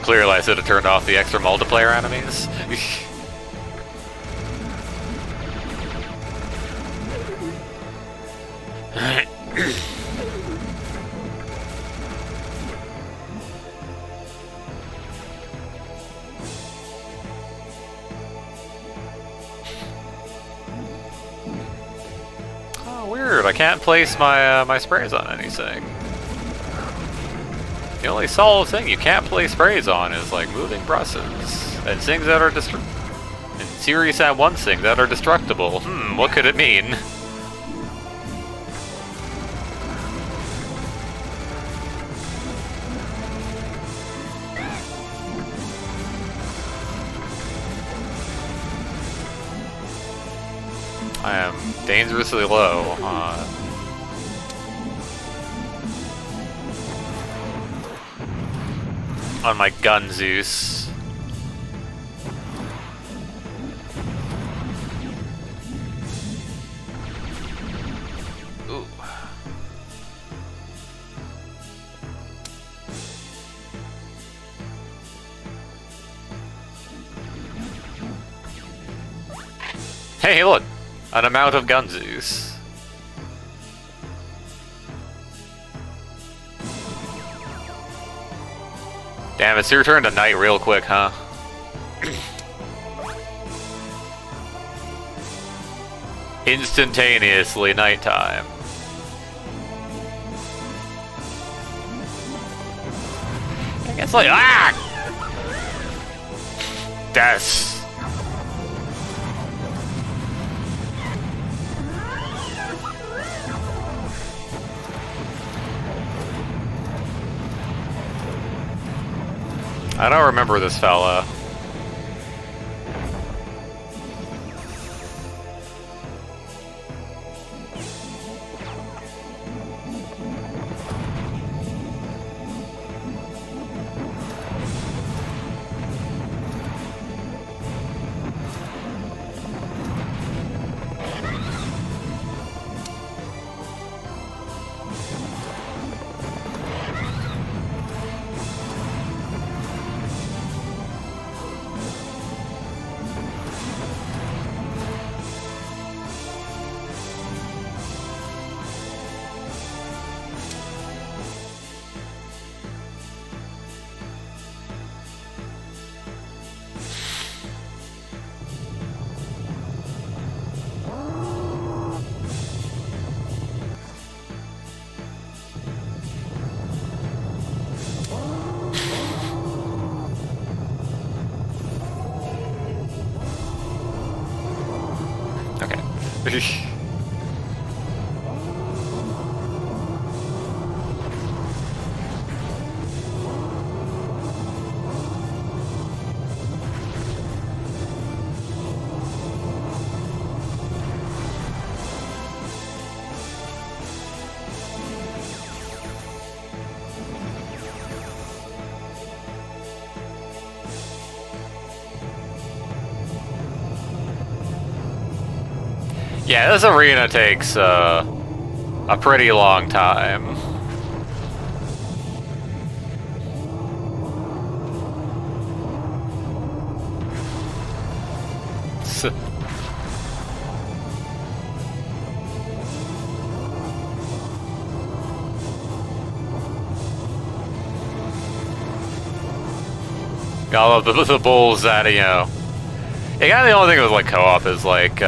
Clearly I should have turned off the extra multiplayer enemies. Weird, I can't place my my sprays on anything. The only solid thing you can't place sprays on is like moving brushes and things that are and Series M1 things that are destructible. What could it mean? I am dangerously low on my gun Zeus. Ooh. Hey, look! An amount of gun Zeus. Damn, it's your turn to night real quick, huh? Instantaneously nighttime. It's like, Death. I don't remember this fella. Okay. Yeah, this arena takes a pretty long time. All of the bulls that, you know... Yeah, kind of the only thing with, like, co-op is, like,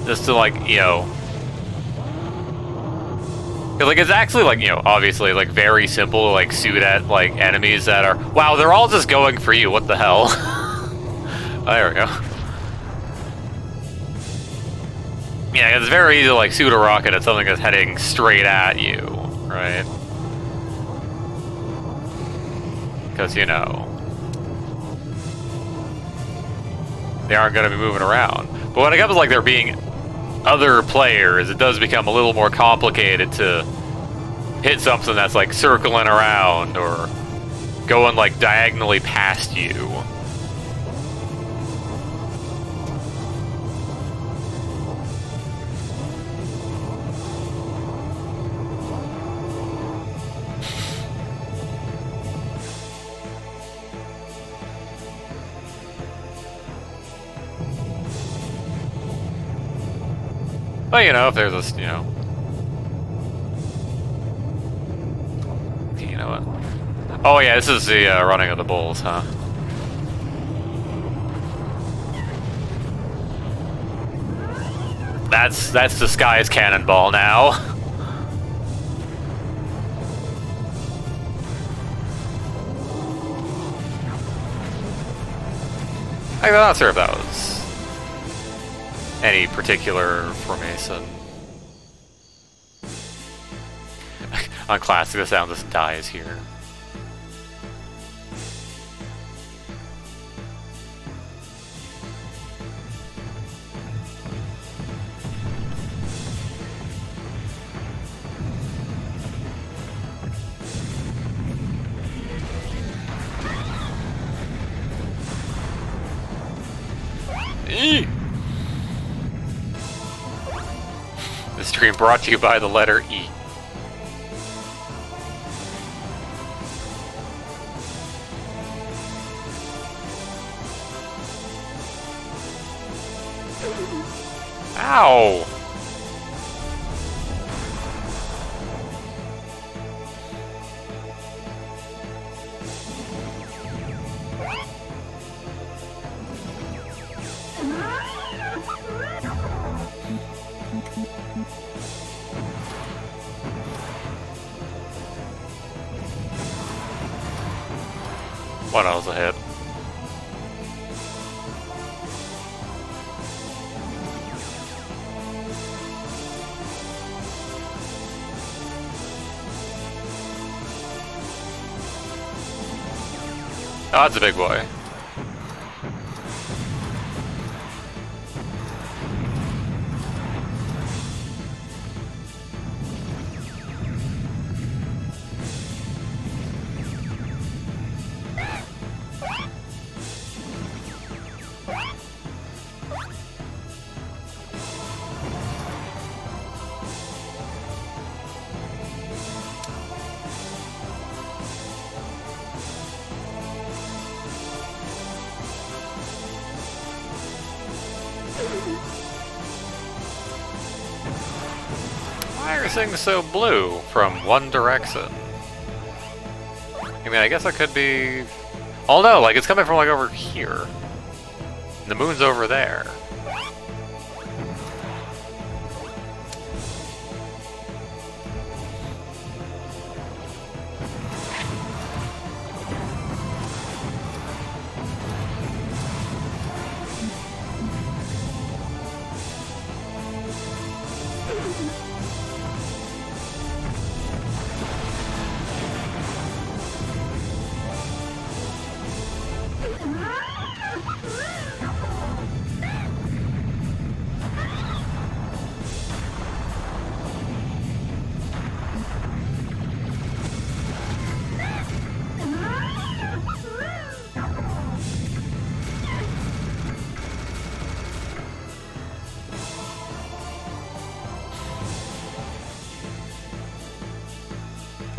just to, like, you know... Cause, like, it's actually, like, you know, obviously, like, very simple to, like, shoot at, like, enemies that are... Wow, they're all just going for you, what the hell? Oh, there we go. Yeah, it's very easy to, like, shoot a rocket at something that's heading straight at you, right? Because, you know... They aren't going to be moving around. But when it comes to, like, there being other players, it does become a little more complicated to hit something that's, like, circling around or going, like, diagonally past you. But, you know, if there's this, you know... You know what? Oh, yeah, this is the running of the bulls, huh? That's the sky's cannonball now. I'm not sure if that was any particular formation. On classic, the sound just dies here. Eee! This stream brought to you by the letter E. Ow! What else a hit? Oh, it's a big boy. Why are things so blue from one direction? I mean, I guess it could be... Oh no, like it's coming from like over here. The moon's over there.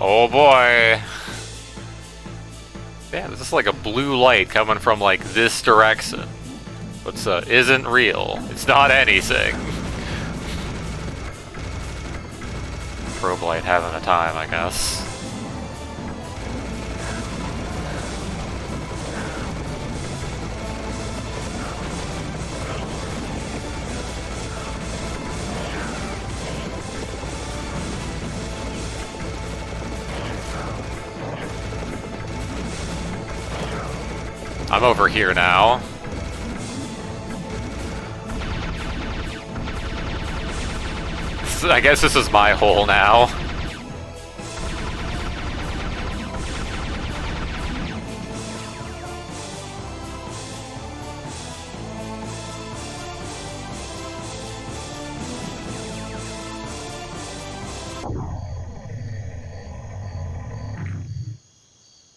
Oh boy. Yeah, this is like a blue light coming from like this direction. What's isn't real. It's not anything. Probe light having a time, I guess. I'm over here now. I guess this is my hole now.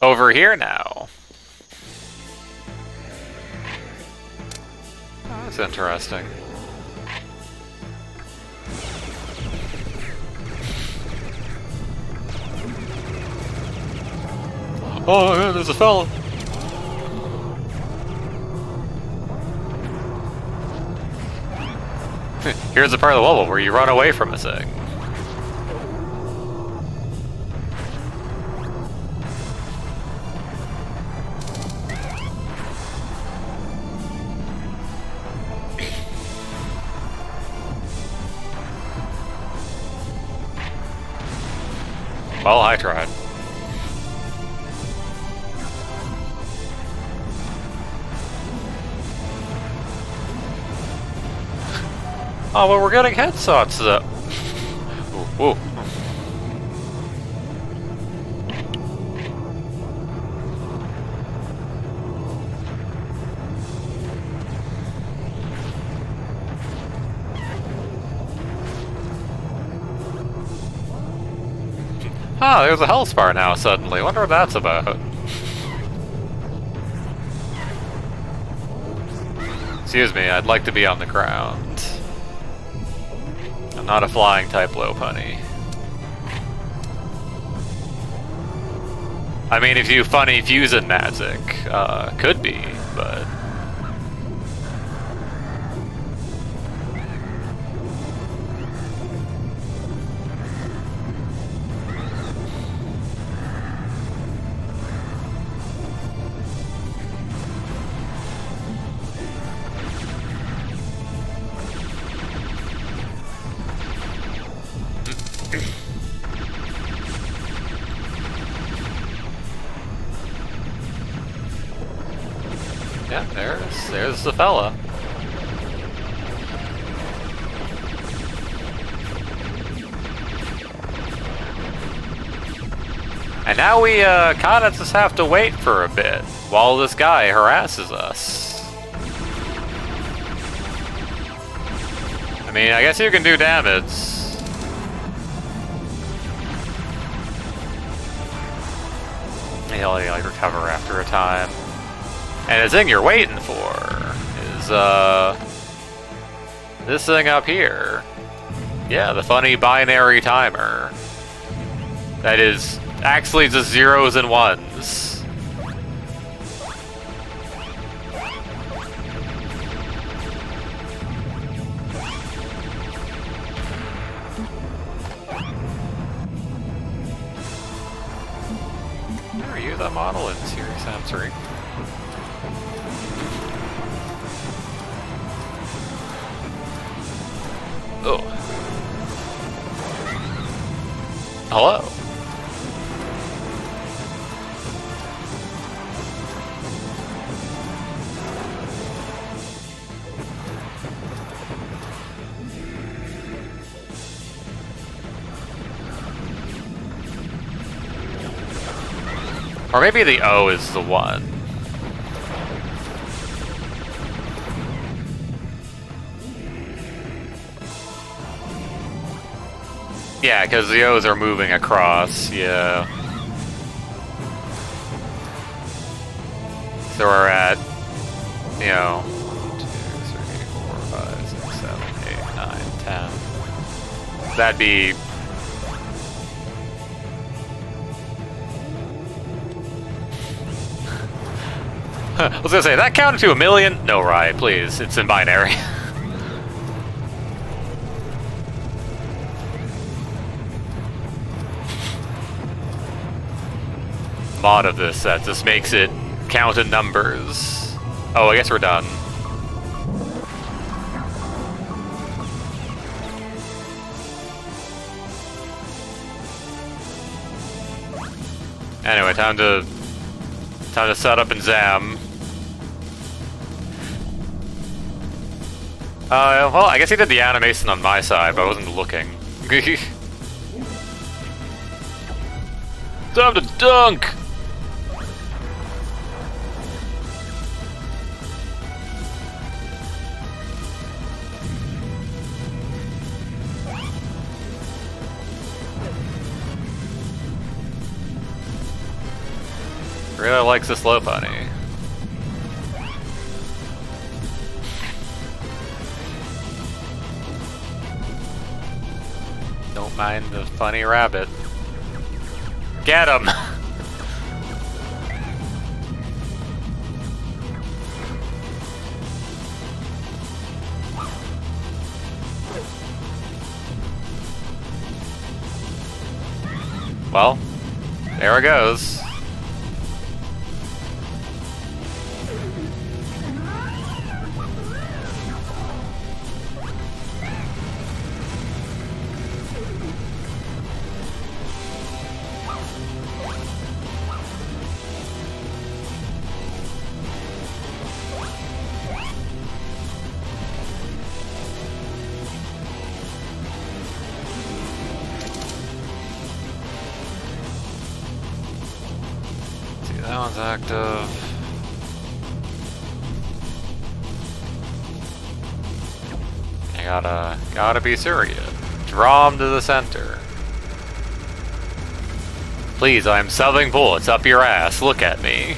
Over here now. Oh, that's interesting. Oh, yeah, there's a fella. Here's the part of the level where you run away from a thing. Well, I tried. Oh, well, we're getting headshots though. Ooh, ooh. Ah, there's a health bar now suddenly. Wonder what that's about. Excuse me, I'd like to be on the ground. I'm not a flying type low punny. I mean, if you funny fusion magic, could be, but... Yeah, there's the fella. And now we kind of just have to wait for a bit while this guy harasses us. I mean, I guess you can do damage. He'll like recover after a time. And the thing you're waiting for is this thing up here. Yeah, the funny binary timer. That is actually just zeros and ones. Never use that model in Series Sensory. Oh. Hello. Or maybe the O is the one. Yeah, because the O's are moving across, yeah. So we're at, you know, 1, 2, 3, 4, 5, 6, 7, 8, 9, 10. That'd be... I was gonna say, that counted to 1,000,000? No, right, please. It's in binary. Mod of this that just makes it count in numbers. Oh, I guess we're done. Anyway, time to set up and zam. Well, I guess he did the animation on my side, but I wasn't looking. Time to dunk! Really likes the slow bunny. Don't mind the funny rabbit. Get him! Well, there it goes. That one's active. I gotta be serious. Draw him to the center. Please, I'm subbing bullets up your ass. Look at me.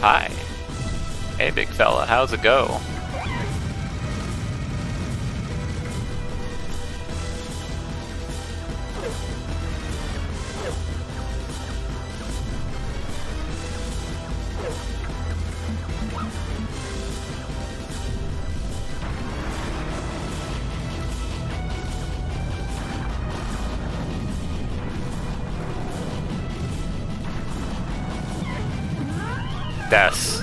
Hi. Hey, big fella, how's it go? Yes.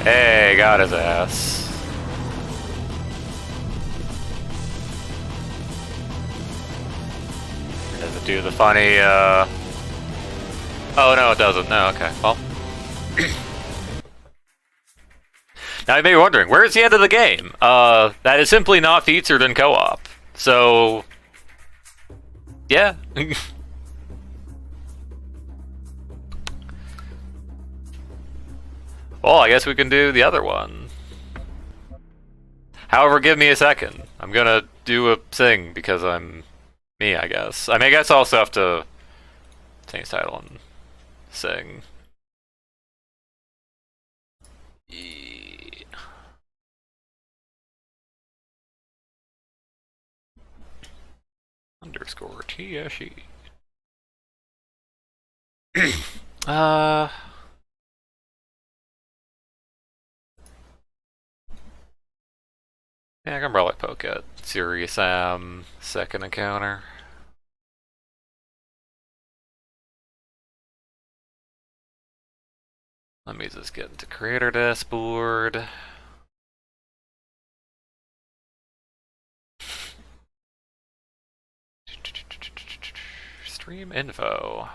Hey, got his ass. do the funny, Oh, no, it doesn't. No, okay. Well. Now you may be wondering, where's the end of the game? That is simply not featured in co-op. So... yeah. Well, I guess we can do the other one. However, give me a second. I'm gonna do a thing because I'm me, I guess. I mean, I guess I also have to change title and sing. Underscore TSE. Yeah, I can probably poke at Serious Sam second encounter. Let me just get into creator dashboard. Stream info.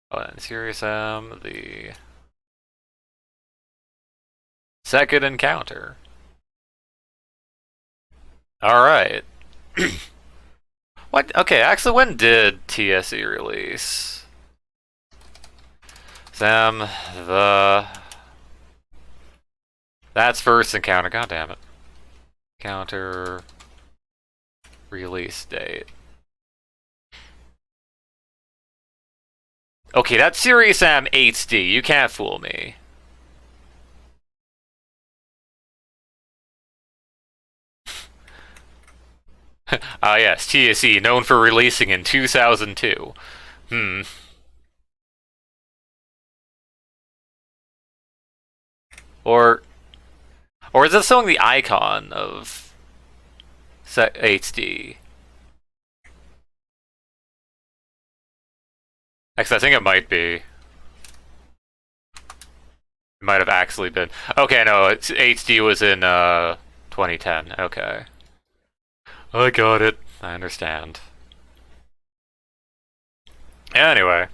Oh, and Serious Sam, the second encounter. Alright. What? Okay, actually, when did TSE release? Sam, that's first encounter. God damn it. Encounter release date. Okay, that's Serious Sam HD. You can't fool me. Ah yes, TSE, known for releasing in 2002. Or is this showing the icon of HD? Actually, I think it might be. It might have actually been. Okay, no, HD was in 2010. Okay. I got it. I understand. Anyway.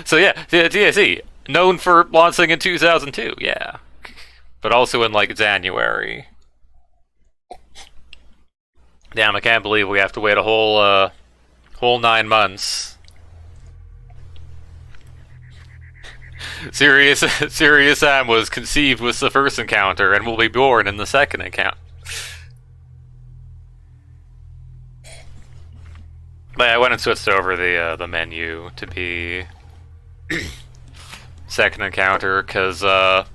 So yeah, TSE, known for launching in 2002, yeah. But also in, like, January. Damn, I can't believe we have to wait a whole 9 months. Serious Sam was conceived with the first encounter and will be born in the second encounter. But I went and switched over the menu to be second encounter because I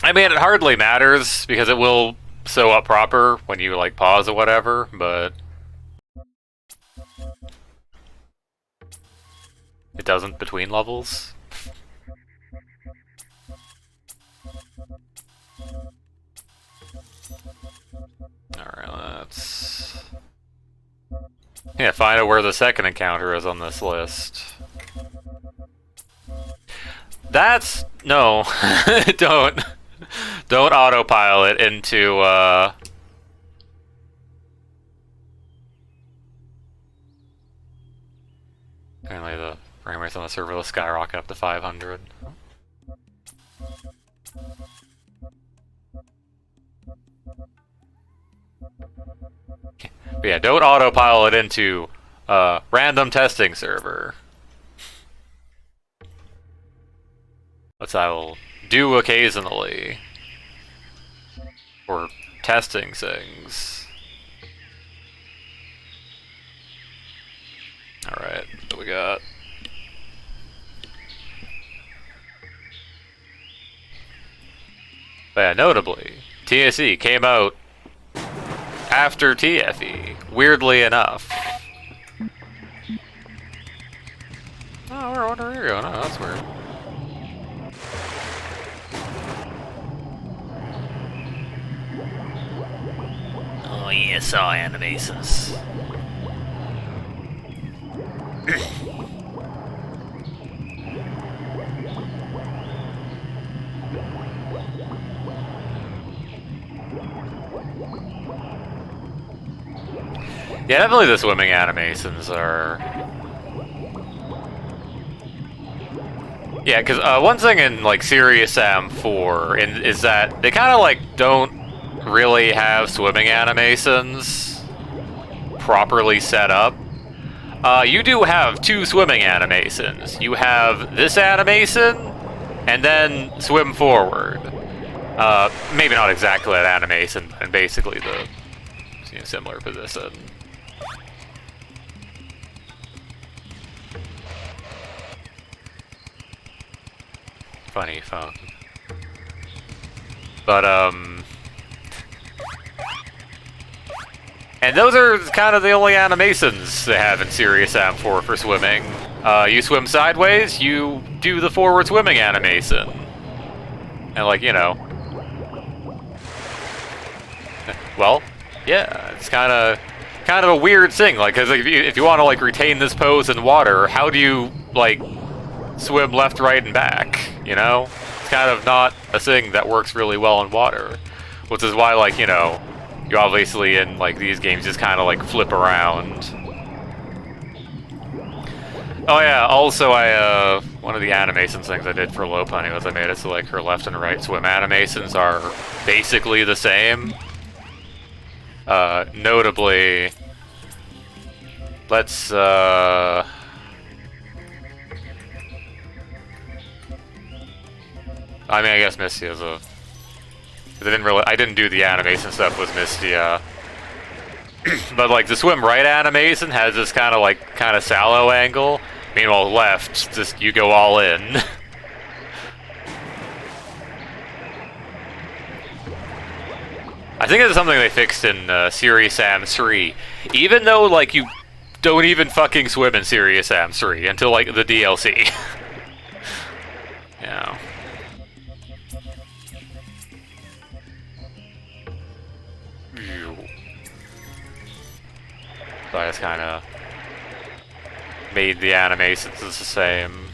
mean, it hardly matters because it will show up proper when you, like, pause or whatever, but it doesn't between levels. Alright, let's... yeah, find out where the second encounter is on this list. That's... no. Don't autopilot into, apparently the frame rates on the server will skyrocket up to 500. But yeah, don't autopilot into random testing server. Which I will do occasionally. For testing things. Alright, what we got? But yeah, notably, TSE came out after TFE, weirdly enough. Oh, where are you going? Oh, that's weird. Oh, yeah, saw animations. Yeah, definitely the swimming animations are... Yeah, because one thing in, like, Serious Sam 4 is that they kind of, like, don't really have swimming animations properly set up. You do have two swimming animations. You have this animation, and then swim forward. Maybe not exactly that animation, and basically the similar position. Funny phone. But, and those are kind of the only animations they have in Serious Sam 4 for swimming. You swim sideways, you do the forward swimming animation. And, like, you know. Well, yeah, it's kind of a weird thing. Like, because if you want to, like, retain this pose in water, how do you, like, swim left, right, and back, you know? It's kind of not a thing that works really well in water. Which is why, like, you know, you obviously in, like, these games just kind of, like, flip around. Oh yeah, also one of the animation things I did for Low Punny was I made it so, like, her left and right swim animations are basically the same. Notably, let's, I mean, I guess Misty is a... I didn't do the animation stuff with Misty, but, like, the swim right animation has this kind of shallow angle. Meanwhile, left, just, you go all in. I think it's something they fixed in, Serious Sam 3. Even though, like, you don't even fucking swim in Serious Sam 3 until, like, the DLC. Yeah. So I just kind of made the animations the same.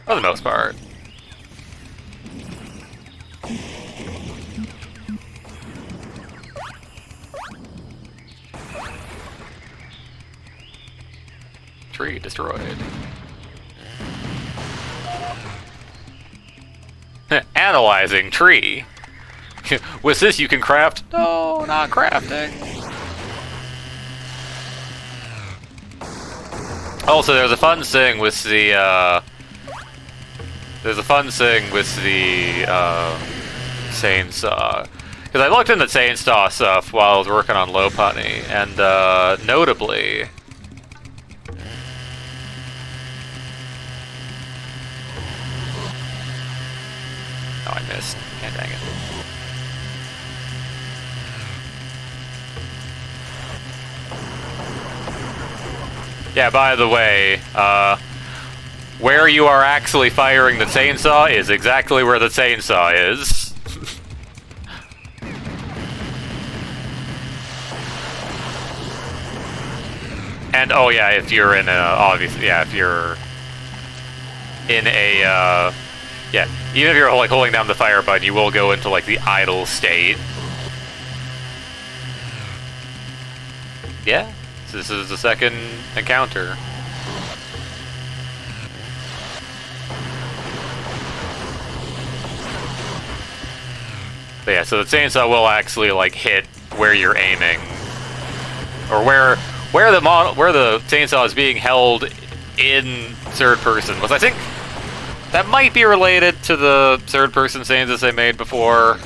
For the most part. Tree destroyed. Analyzing tree. With this you can craft... No, not crafting. Also, there's a fun thing with the, chainsaw. Because I looked into chainsaw stuff while I was working on Low Punny, and, notably... Oh, I missed. Yeah, dang it. Yeah, by the way, where you are actually firing the chainsaw is exactly where the chainsaw is. And, oh yeah, if you're in a, obviously, yeah, if you're in a, yeah, even if you're, like, holding down the fire button, you will go into, like, the idle state. Yeah. This is the second encounter. But yeah, so the chainsaw will actually, like, hit where you're aiming, or where the chainsaw is being held in third person. Which I think that might be related to the third person chainsaws I made before.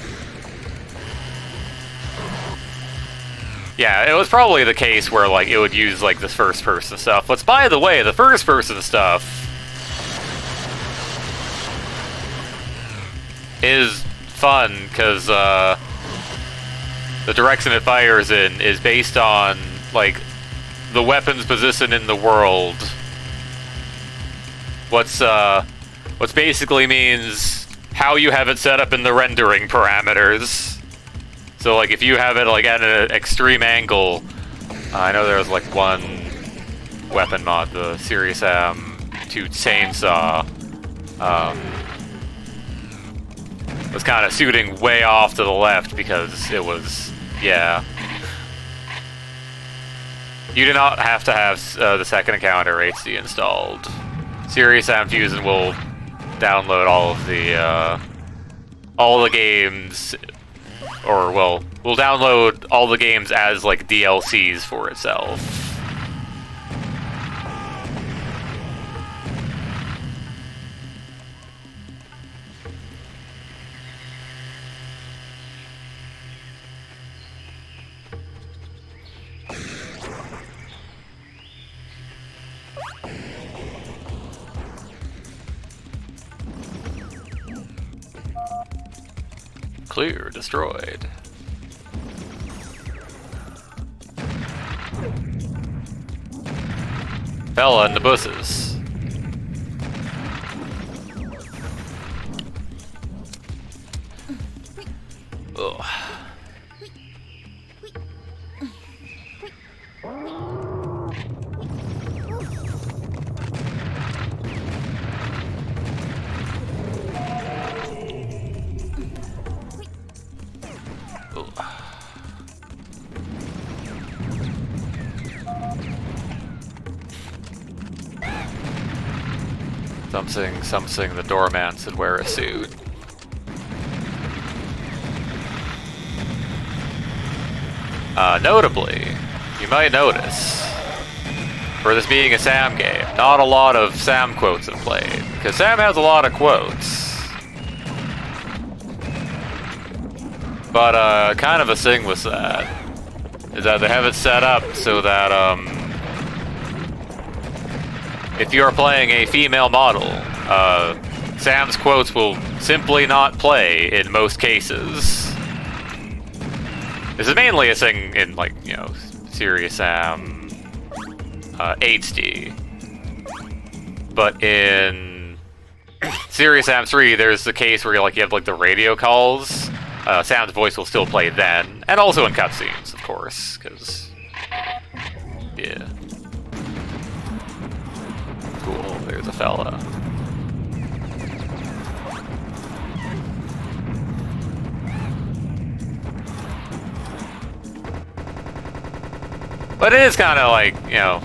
Yeah, it was probably the case where, like, it would use, like, this first-person stuff. But, by the way, the first-person stuff is fun, because, the direction it fires in is based on, like, the weapon's position in the world. What's basically means how you have it set up in the rendering parameters. So, like, if you have it, like, at an extreme angle, I know there was like one weapon mod, the Serious Am 2 Chainsaw, was kind of shooting way off to the left because it was, yeah. You do not have to have the second account or HD installed. Serious Am Fusion will download all the games, or well, we'll download all the games as like DLCs for itself. Clear, destroyed. Fella in the bushes. Ugh. Something the doorman should wear a suit. Notably, you might notice, for this being a Sam game, not a lot of Sam quotes have played, because Sam has a lot of quotes. But kind of a thing with that is that they have it set up so that if you are playing a female model, Sam's quotes will simply not play in most cases. This is mainly a thing in, like, you know, Serious Sam HD. But in Serious Sam 3, there's the case where you have like the radio calls. Sam's voice will still play then, and also in cutscenes, of course, because yeah. Cool, there's a fella. But it is kind of like, you know,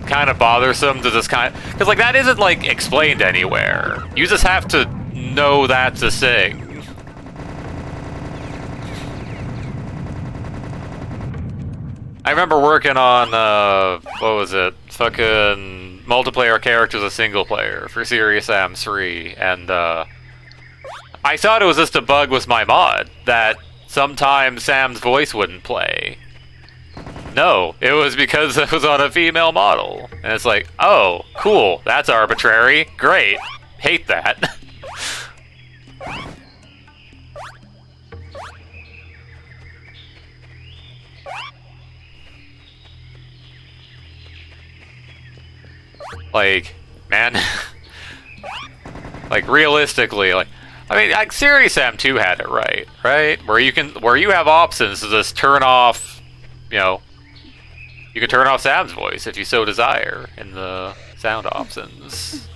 kind of bothersome to just because like that isn't like explained anywhere. You just have to know that's a thing. I remember working on, what was it? Fucking multiplayer characters as single player for Serious Sam 3, and, I thought it was just a bug with my mod, that sometimes Sam's voice wouldn't play. No, it was because it was on a female model. And it's like, oh, cool, that's arbitrary, great, hate that. Like, man, like realistically, like, I mean, like Serious Sam 2 had it right? Where you have options to just turn off, you know, you can turn off Sam's voice if you so desire in the sound options.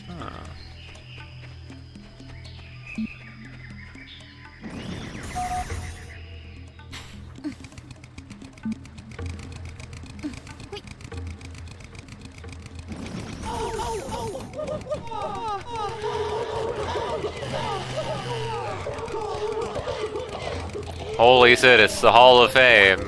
Huh. Holy shit, it's the Hall of Fame.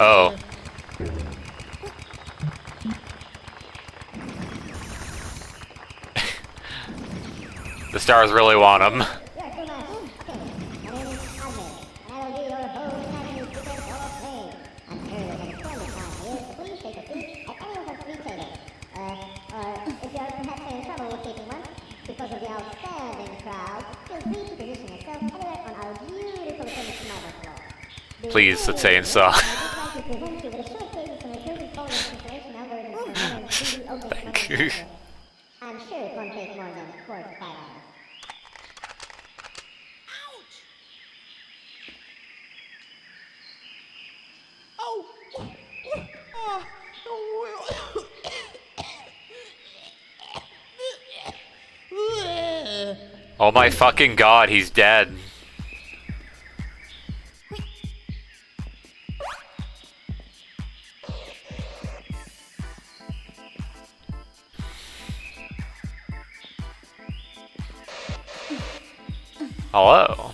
Oh. The stars really want him. Because of the outstanding crowd, feel free to position yourself anywhere on our Please, let's say saw. Thank you. I'm sure it won't take more than 4 to 5 hours. Oh my fucking god, he's dead. Hello.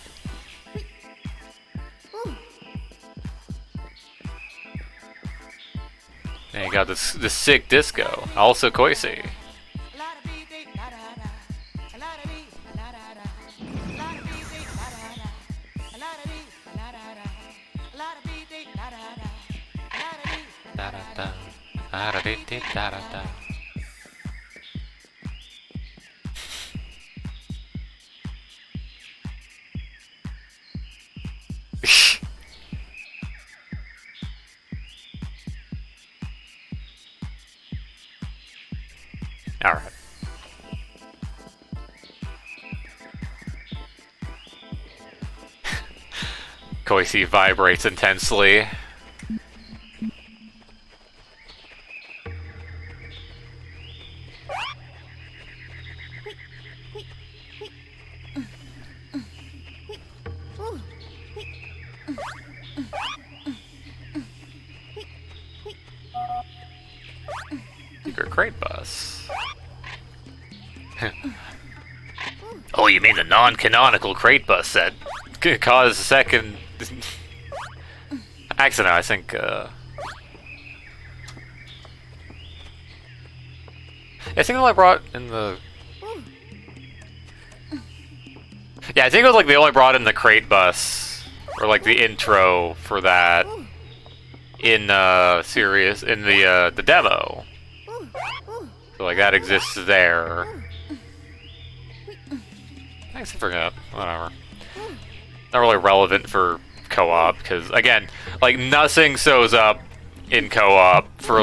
And you got this sick disco. Also Koisi. Alright. Koisi vibrates intensely. Secret crate bus. Oh, you mean the non-canonical crate bus that caused a second accident, I think, I think I brought in the... Yeah, I think it was like they only brought in the crate bus, or like the intro for that in, the demo. So like that exists there. I forgot. Whatever. Not really relevant for co-op, because again, like nothing shows up in co-op for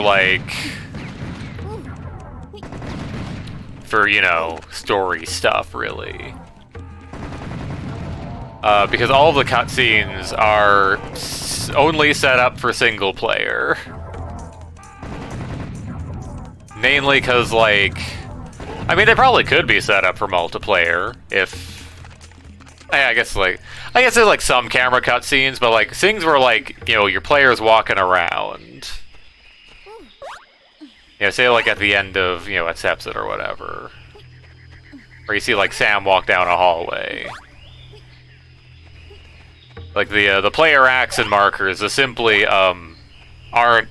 you know, story stuff really. Because all of the cutscenes are only set up for single player. Mainly because, like, I mean, they probably could be set up for multiplayer if. I guess there's like some camera cutscenes, but like things where like, you know, your player's walking around. You know, say like at the end of, you know, a Sepsit or whatever, or you see like Sam walk down a hallway. Like the player action markers is simply aren't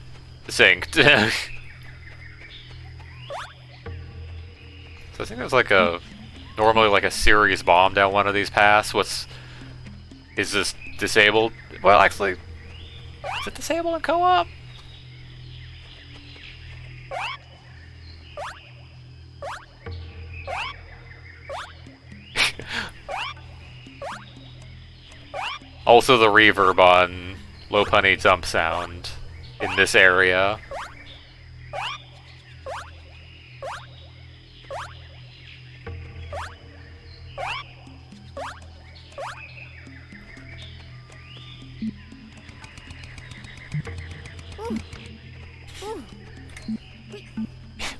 synced. So I think there's like normally like a series bomb down one of these paths. Is this disabled? Well, actually, is it disabled in co-op? Also the reverb on low punny jump sound in this area.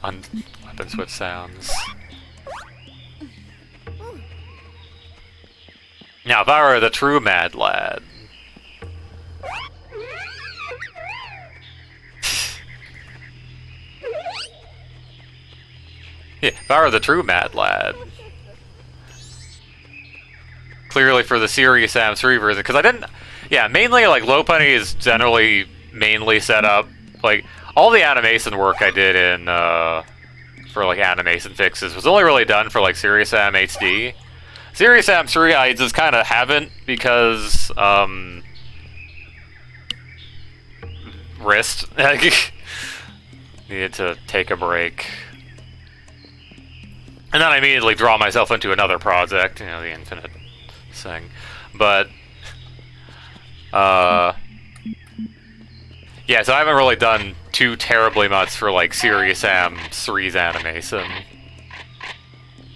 On weapon switch sounds. Now, if I were the true mad lad. Yeah, if I were the true mad lad. Clearly for the Serious Sam 3 version, because I didn't. Yeah, mainly like low punny is generally mainly set up. Like all the animation work I did in for like animation fixes was only really done for like Serious Sam HD. Serious Sam 3 I just kind of haven't because wrist. Needed to take a break. And then I immediately draw myself into another project, you know, the Infinite thing. But Yeah, so I haven't really done too terribly much for, like, Serious Sam 3's animation.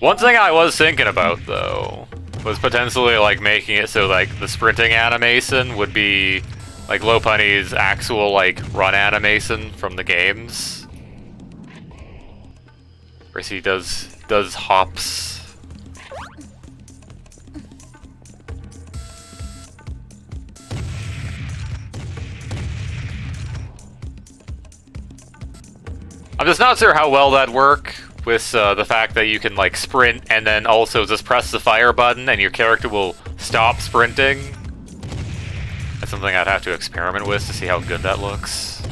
One thing I was thinking about, though, was potentially, like, making it so, like, the sprinting animation would be, like, Lopunny's actual, like, run animation from the games. Where he does hops. I'm just not sure how well that'd work with the fact that you can like sprint and then also just press the fire button and your character will stop sprinting. That's something I'd have to experiment with to see how good that looks.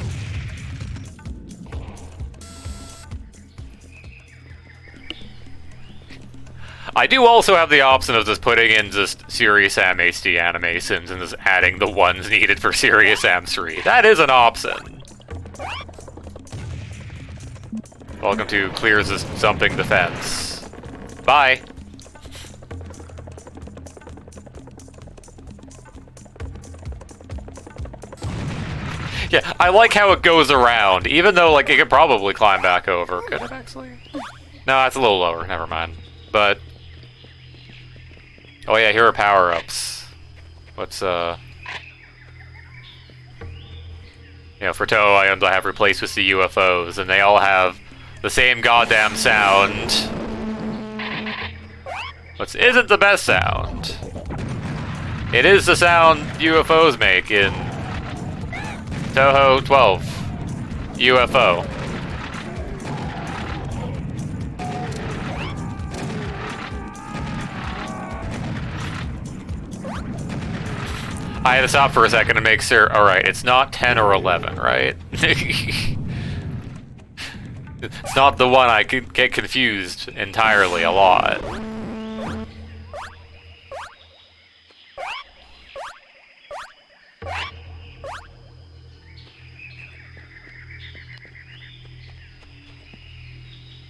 I do also have the option of just putting in just Serious Sam HD animations and just adding the ones needed for Serious Sam 3. That is an option. Welcome to Clear's Jumping Defense. Bye! Yeah, I like how it goes around, even though, like, it could probably climb back over. Could it, actually? No, that's a little lower, never mind. But... oh yeah, here are power-ups. What's, You know, for Toa items I have replaced with the UFOs, and they all have the same goddamn sound. Which isn't the best sound. It is the sound UFOs make in Toho 12 UFO. I had to stop for a second to make sure. Alright, it's not 10 or 11, right? It's not the one I could get confused entirely a lot.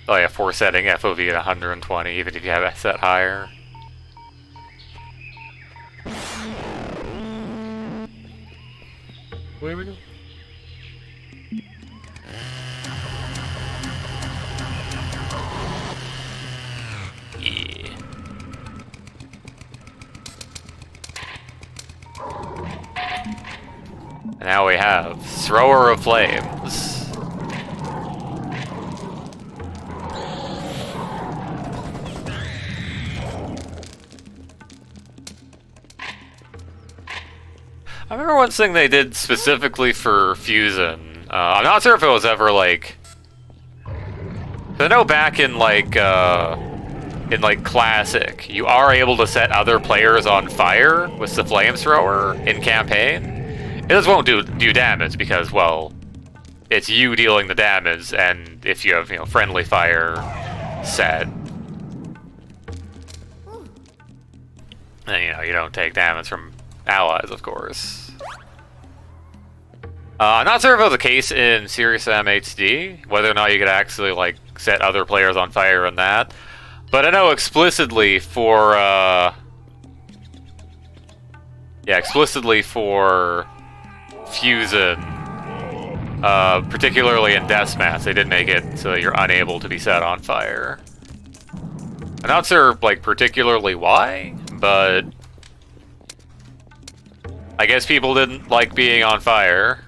Oh yeah, for setting FOV at 120, even if you have it set higher. Where we go? Yeah. And now we have Thrower of Flames. I remember one thing they did specifically for Fusion. I'm not sure if it was ever like... I know back in like Classic, you are able to set other players on fire with the flamethrower in campaign. It just won't do damage because, well, it's you dealing the damage, and if you have, you know, friendly fire set, then, you know, you don't take damage from allies, of course. I'm not sure if it was the case in Serious Sam HD, whether or not you could actually, like, set other players on fire in that. But I know explicitly for, explicitly for Fusion, particularly in Deathmatch, they did make it so you're unable to be set on fire. I'm not sure, like, particularly why, but I guess people didn't like being on fire.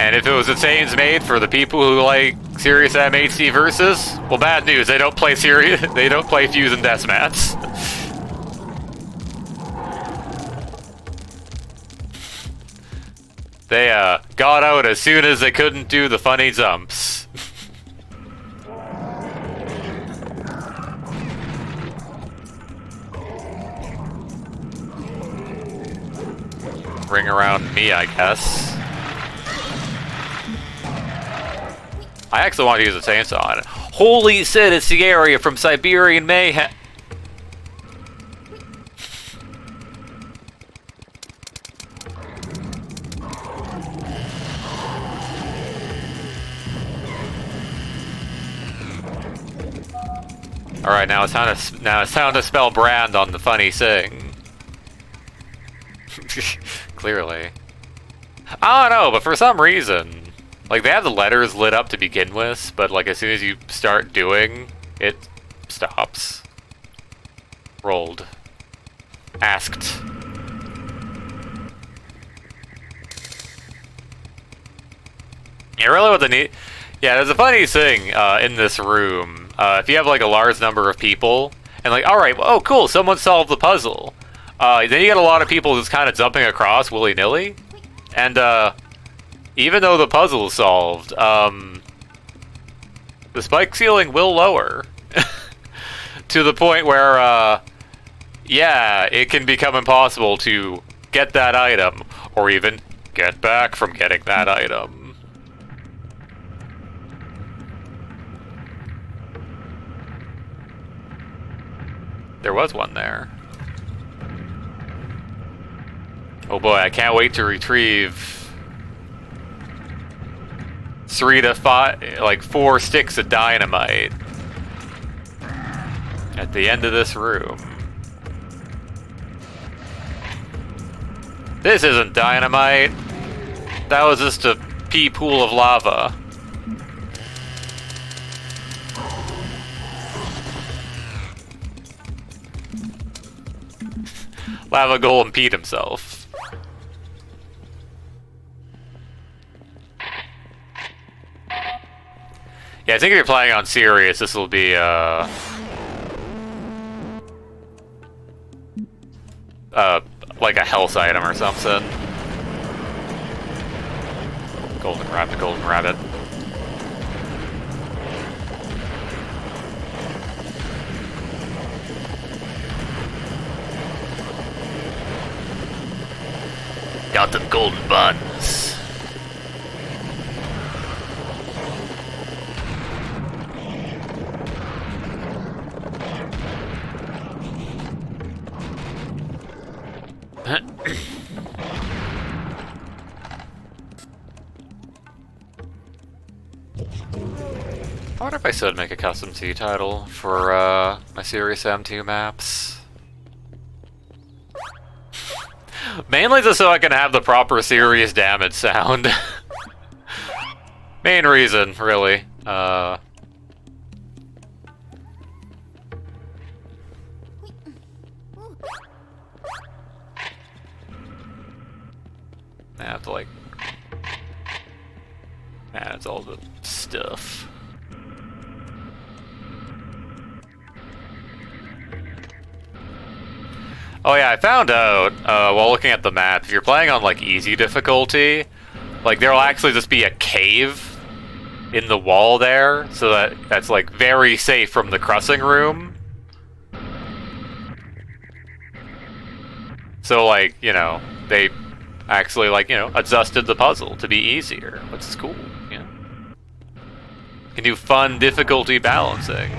And if it was a change made for the people who like Serious Sam HD versus, well, bad news. They don't play they don't play Fusion Deathmatch. They got out as soon as they couldn't do the funny jumps. Ring around me, I guess. I actually want to use a chainsaw on it. Holy shit, it's the area from Siberian Mayhem. All right, now it's time to spell brand on the funny thing. Clearly. I don't know, but for some reason, like they have the letters lit up to begin with, but like as soon as you start doing, it stops. Rolled. Asked. Yeah, really what the need. Yeah, there's a funny thing in this room. If you have like a large number of people, and like, all right, well, oh cool, someone solved the puzzle. Then you get a lot of people just kind of jumping across willy-nilly, and even though the puzzle is solved, the spike ceiling will lower to the point where, yeah, it can become impossible to get that item, or even get back from getting that item. There was one there. Oh boy, I can't wait to retrieve 3 to 5, like 4 sticks of dynamite at the end of this room. This isn't dynamite. That was just a pea pool of lava. Lava Golem peed himself. Yeah, I think if you're playing on serious, this will be, like a health item or something. Golden rabbit. Got them golden buns. I wonder if I should make a custom T title for my Series M2 maps. Mainly just so I can have the proper serious damage sound. Main reason, really. I have to like manage all the stuff. Oh yeah, I found out while looking at the map, if you're playing on like easy difficulty, like there'll actually just be a cave in the wall there, so that's like very safe from the crushing room. So like, you know, they actually like, you know, adjusted the puzzle to be easier, which is cool, you know. You can do fun difficulty balancing.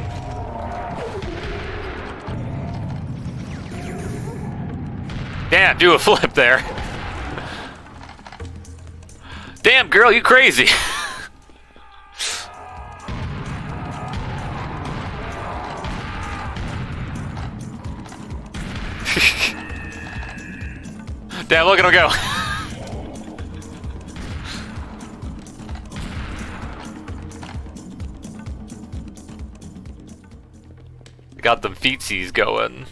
Damn, do a flip there. Damn, girl, you crazy. Damn, look at him go. Got them feetsies going.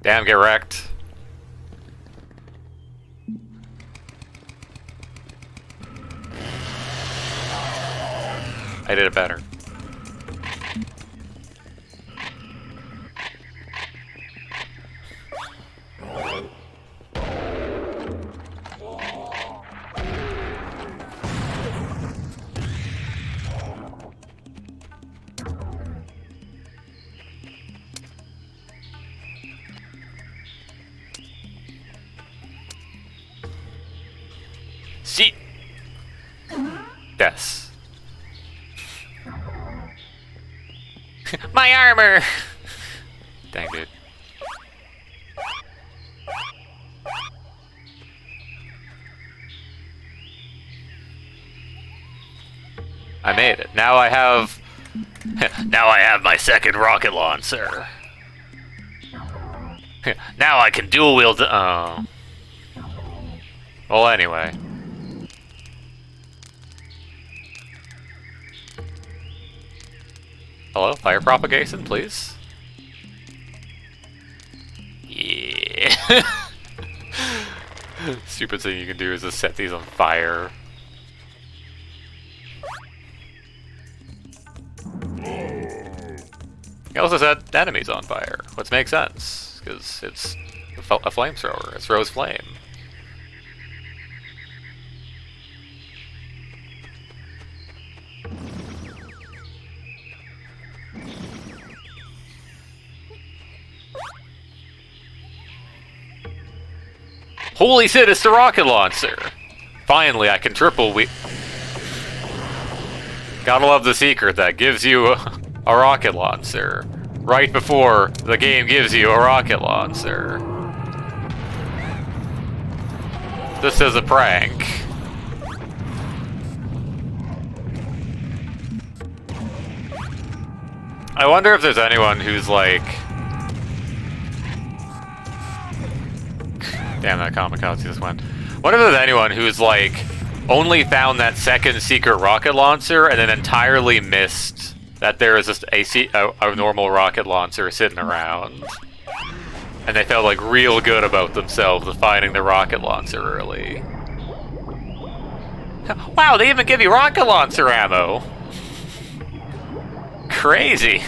Damn, get wrecked. I did it better. See. Yes. My armor! Dang, dude. I made it. Now I have... now I have my second rocket launcher. Now I can dual wield... Oh. Well, anyway. Hello? Fire propagation, please? Yeah. Stupid thing you can do is just set these on fire. You also set enemies on fire, which makes sense, because it's a flamethrower. It's Rose Flame. Holy shit, it's the rocket launcher! Finally, I can triple Gotta love the secret that gives you a rocket launcher. Right before the game gives you a rocket launcher. This is a prank. I wonder if there's anyone who's like... Damn, that kamikaze just went. Wonder if there's anyone who's like only found that second secret rocket launcher and then entirely missed that there is just a normal rocket launcher sitting around. And they felt like real good about themselves of finding the rocket launcher early. Wow, they even give you rocket launcher ammo! Crazy!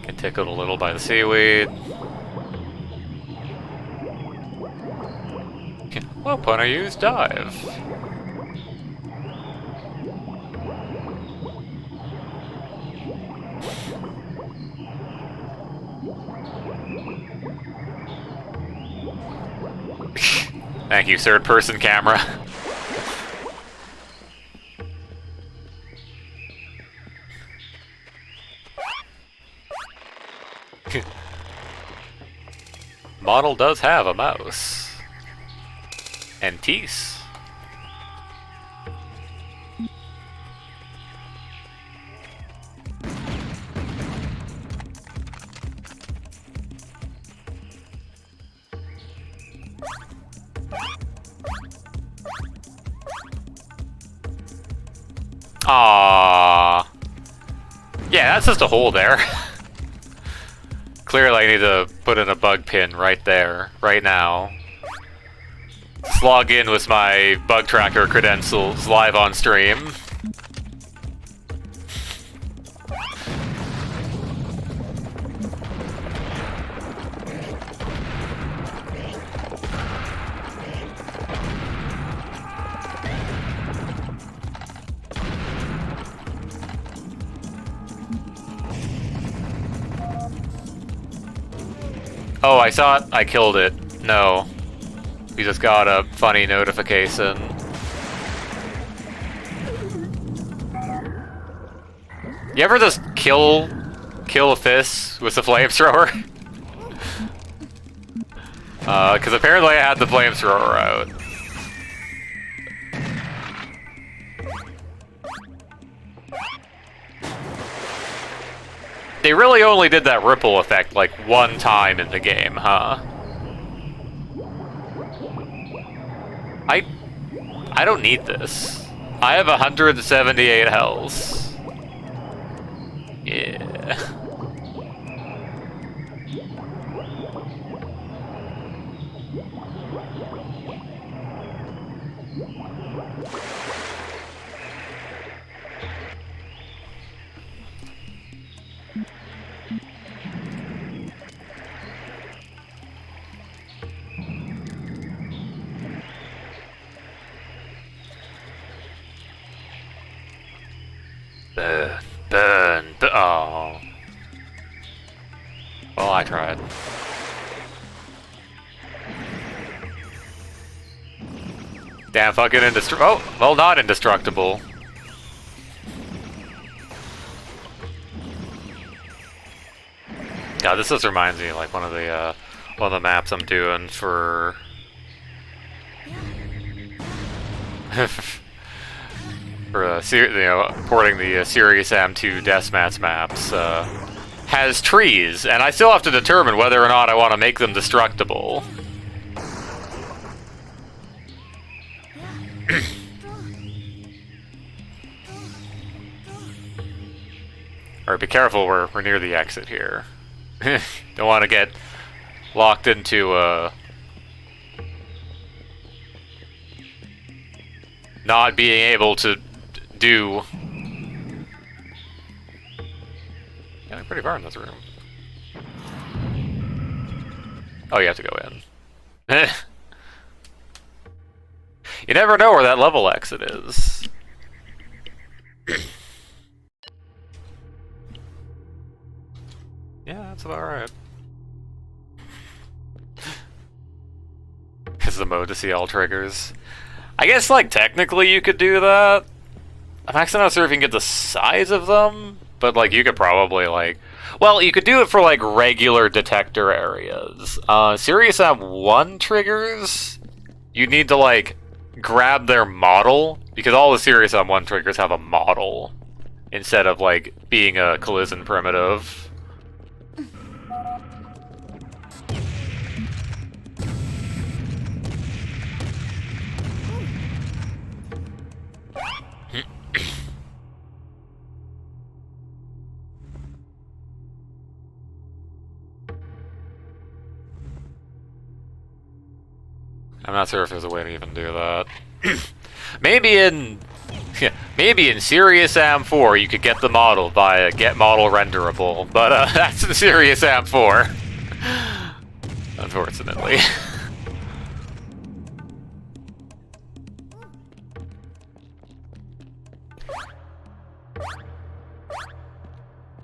Get tickled a little by the seaweed. What point I use dive? Thank you, third-person camera. Model does have a mouse. And teeth. Aww. Yeah, that's just a hole there. Clearly I need to put in a bug pin right there, right now. Let's log in with my bug tracker credentials live on stream. Oh, I saw it. I killed it. No. We just got a funny notification. You ever just kill a fish with a flamethrower? Because apparently I had the flamethrower out. They really only did that ripple effect like one time in the game, huh? I don't need this. I have 178 health. Yeah. Burn. Oh. Well, I tried. Damn, fucking indestructible. Oh, well, not indestructible. God, this just reminds me of like one of the maps I'm doing for for porting the Serious Am2 Deathmatch maps, has trees, and I still have to determine whether or not I want to make them destructible. Alright, be careful, we're near the exit here. Don't want to get locked into not being able to do. Getting pretty far in this room. Oh, you have to go in. You never know where that level exit is. Yeah, that's about right. Is the mode to see all triggers? I guess, like, technically you could do that. I'm actually not sure if you can get the size of them, but, like, you could probably, like... Well, you could do it for, like, regular detector areas. Serious Am1 triggers, you need to, like, grab their model, because all the Serious Am1 triggers have a model, instead of, like, being a collision primitive. I'm not sure if there's a way to even do that. Maybe in Serious Am4 you could get the model via get model renderable, but that's in Serious Am4. Unfortunately.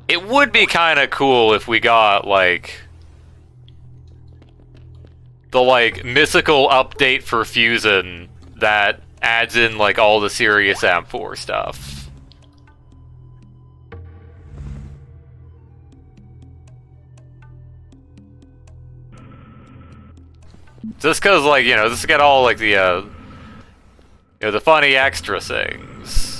It would be kind of cool if we got, like, the, like, mythical update for Fusion that adds in, like, all the Serious Am4 stuff. Just cause, like, you know, just to get all, like, the, the funny extra things.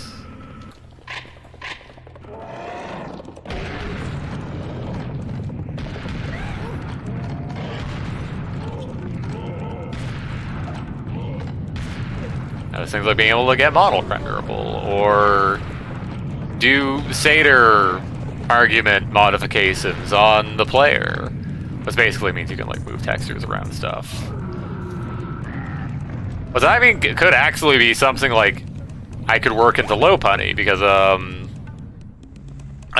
Things like being able to get model renderable, or do Seder argument modifications on the player. Which basically means you can, like, move textures around and stuff. But that, I mean, could actually be something, like, I could work into low punny, because a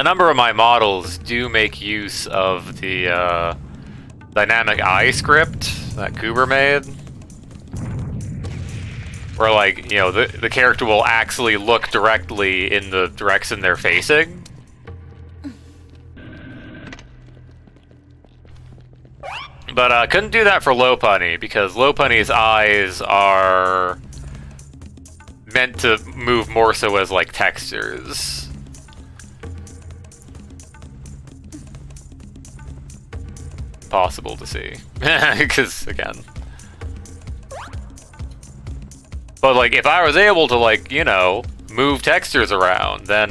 number of my models do make use of the dynamic eye script that Kuber made. Where, like, you know, the character will actually look directly in the direction they're facing. But couldn't do that for low punny, because low punny's eyes are meant to move more so as, like, textures. Possible to see. Because, again... But, like, if I was able to, like, you know, move textures around, then,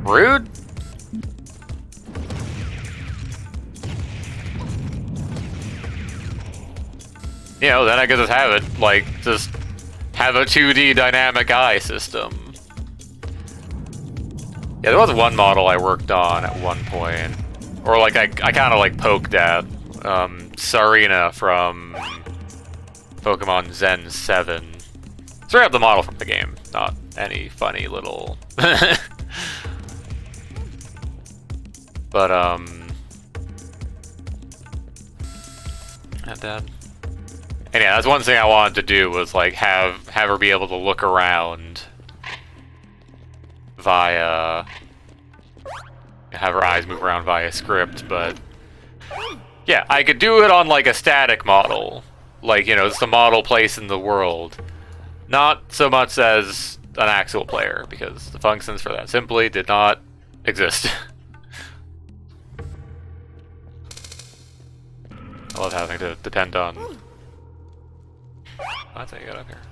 rude? You know, then I could just have it, like, just have a 2D dynamic eye system. Yeah, there was one model I worked on at one point. Or, like, I kind of, like, poked at, Sarina from... Pokemon Zen 7. Straight up the model from the game, not any funny little... But, not dead. And yeah, that's one thing I wanted to do, was, like, have her be able to look around via... have her eyes move around via script, but... Yeah, I could do it on, like, a static model. Like, you know, it's the model place in the world. Not so much as an actual player, because the functions for that simply did not exist. I love having to depend on... That's how you get up here.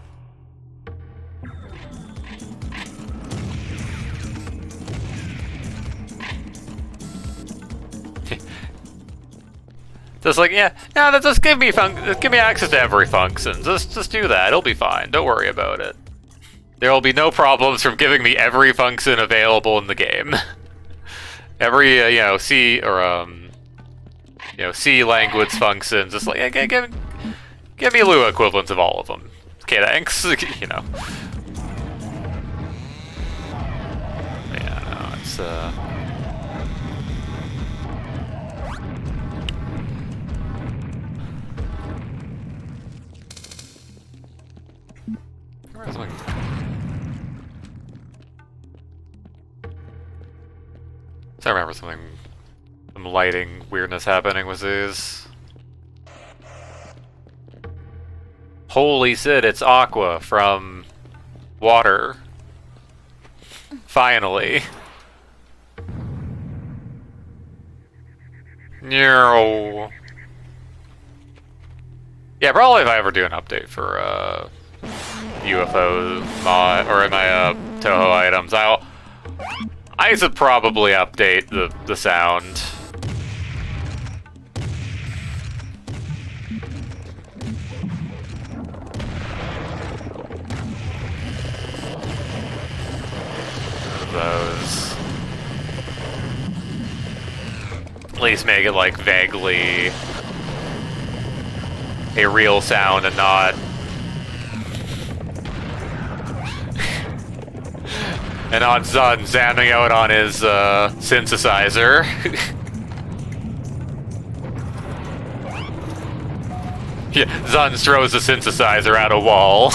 Just like, yeah, no, just give me access to every function. Just do that. It'll be fine. Don't worry about it. There will be no problems from giving me every function available in the game. Every C or C language function. Just like, yeah, give me Lua equivalents of all of them. Okay, thanks. Yeah, no, it's Where's my... So I remember some lighting weirdness happening with these. Holy shit, it's Aqua from Water. Finally. No. Yeah, probably if I ever do an update for UFO mod or my Toho items, I should probably update the sound. Those. At least make it like vaguely a real sound and not Zun zamming out on his synthesizer. Yeah, Zun throws the synthesizer at a wall.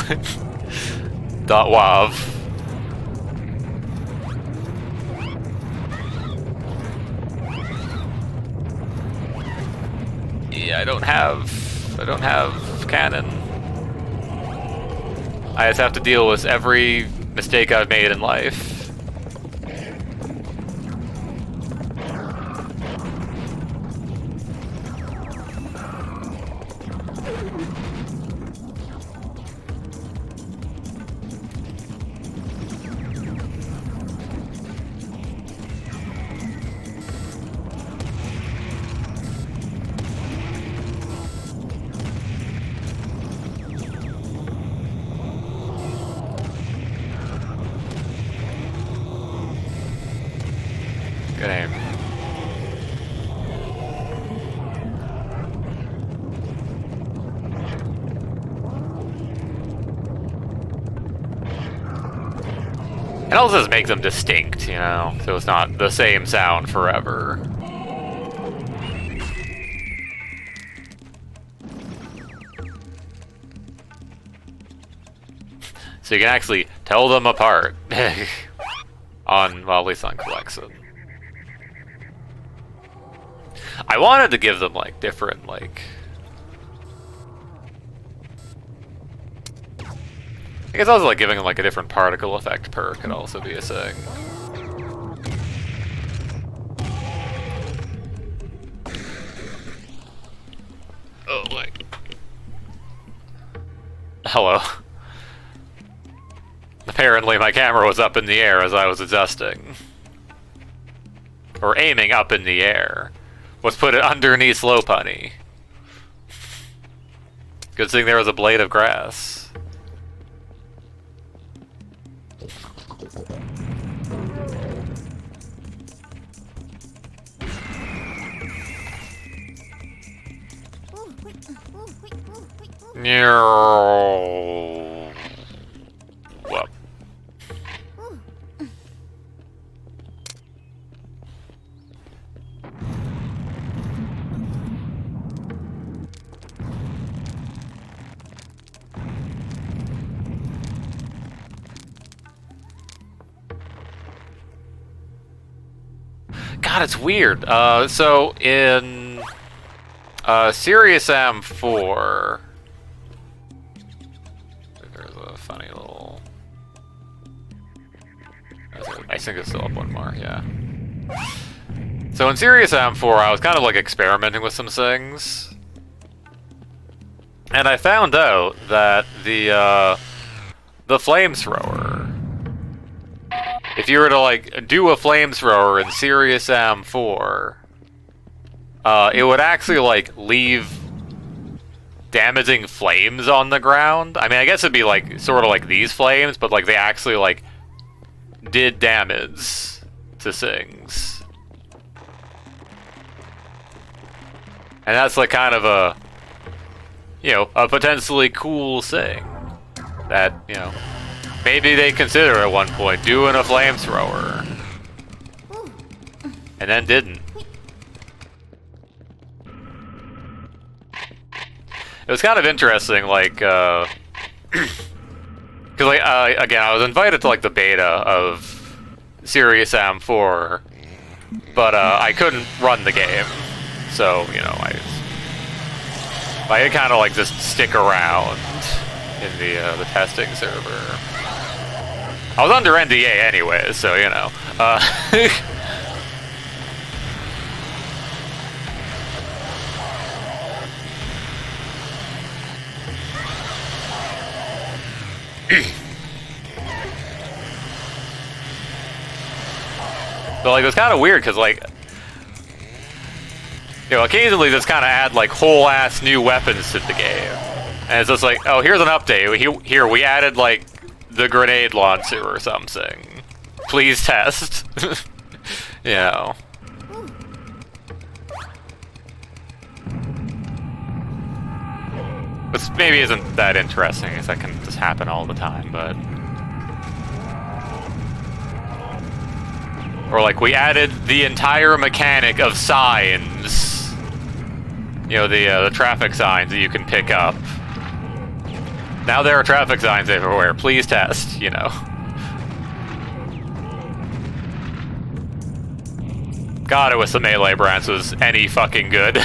.wav. Yeah, I don't have cannon. I just have to deal with every mistake I've made in life. Good aim. It also does make them distinct, so it's not the same sound forever. So you can actually tell them apart. Well, at least on Collection. I wanted to give them, like, different, like... I guess also, like, giving them, like, a different particle effect perk could also be a thing. Oh, like... Hello. Apparently my camera was up in the air as I was adjusting. Or aiming up in the air. Let's put it underneath Slow Punny. Good thing there was a blade of grass. No. Well. God, it's weird. So in Serious Am 4, there's a funny little. I think it's still up one more, yeah. So in Serious Am 4, I was kind of like experimenting with some things, and I found out that the flamethrower. If you were to, like, do a flamethrower in Serious Am 4, it would actually like leave damaging flames on the ground. I mean, I guess it'd be like sort of like these flames, but like they actually like did damage to things. And that's like kind of a, you know, a potentially cool thing that, you know, maybe they consider at one point doing a flamethrower. And then didn't. It was kind of interesting, like, because, like, again, I was invited to, like, the beta of Serious Sam 4, but, I couldn't run the game, so, you know, I had kind of, like, just stick around in the testing server. I was under NDA anyway, so, you know, but like it was kind of weird because like, you know, occasionally just kind of add like whole ass new weapons to the game, and it's just like, oh, here's an update. Here we added like the grenade launcher or something. Please test. You know. Which maybe isn't that interesting, because that can just happen all the time, but... Or like, we added the entire mechanic of signs. You know, the traffic signs that you can pick up. Now there are traffic signs everywhere, please test, you know. God, I wish the melee branch was any fucking good.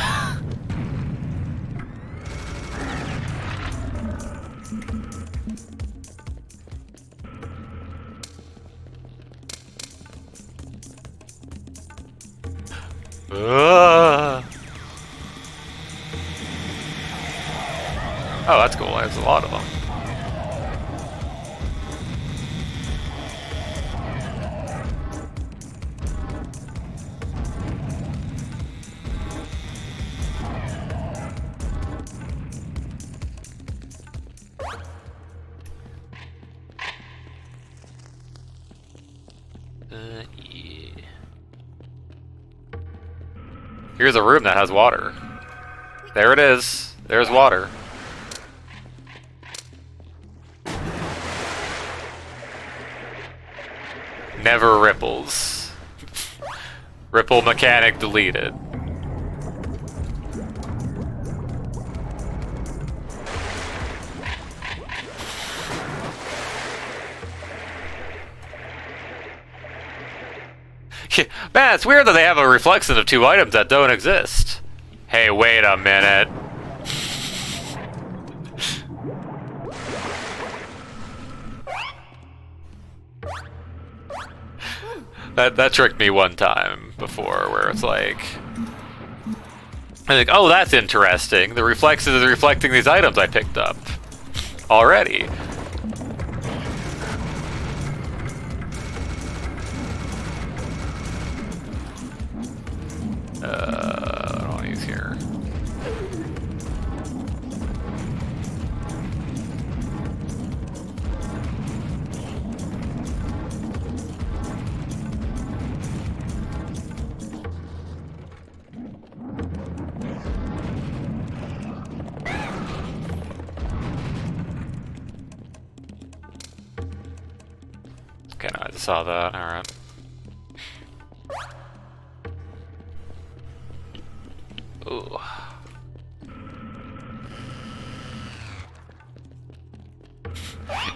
Oh, that's cool. There's a lot of them. Yeah. Here's a room that has water. There it is. There's water. Never ripples. Ripple mechanic deleted. Man, it's weird that they have a reflection of two items that don't exist. Hey, wait a minute. That tricked me one time before, where it's like... I think, oh, that's interesting. The reflection is reflecting these items I picked up. Already. I don't want to use here. Okay, no, I just saw that. Alright. Ooh.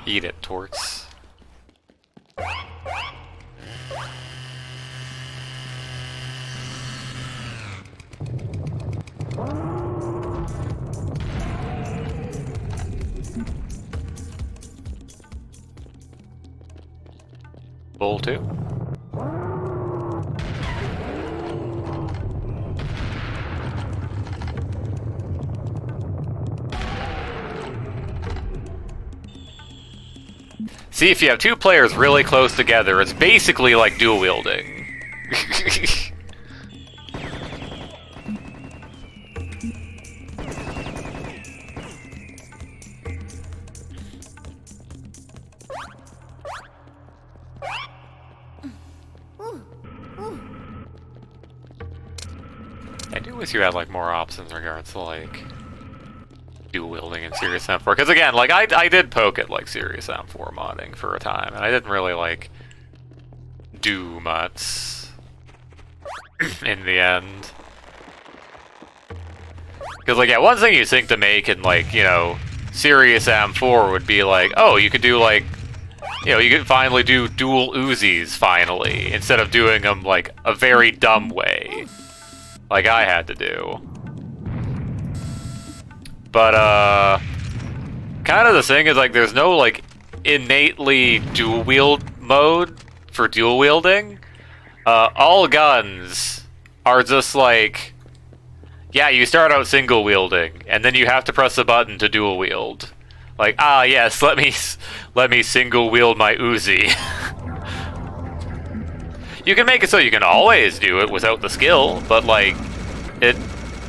Eat it, torts. Bowl 2. See, if you have two players really close together, it's basically like dual wielding. wish you had like more options in regards to like dual wielding in Serious M4. Because again, like I did poke at like Serious M4 modding for a time, and I didn't really like do much in the end. Because like, yeah, one thing you think to make in like, you know, Serious M4 would be like, oh, you could do like, you know, you could finally do dual Uzis finally, instead of doing them like a very dumb way, like I had to do. But kind of the thing is like, there's no like innately dual wield mode for dual wielding. All guns are just like, yeah, you start out single wielding, and then you have to press a button to dual wield. Like, ah, yes, let me single wield my Uzi. You can make it so you can always do it without the skill, but like, it,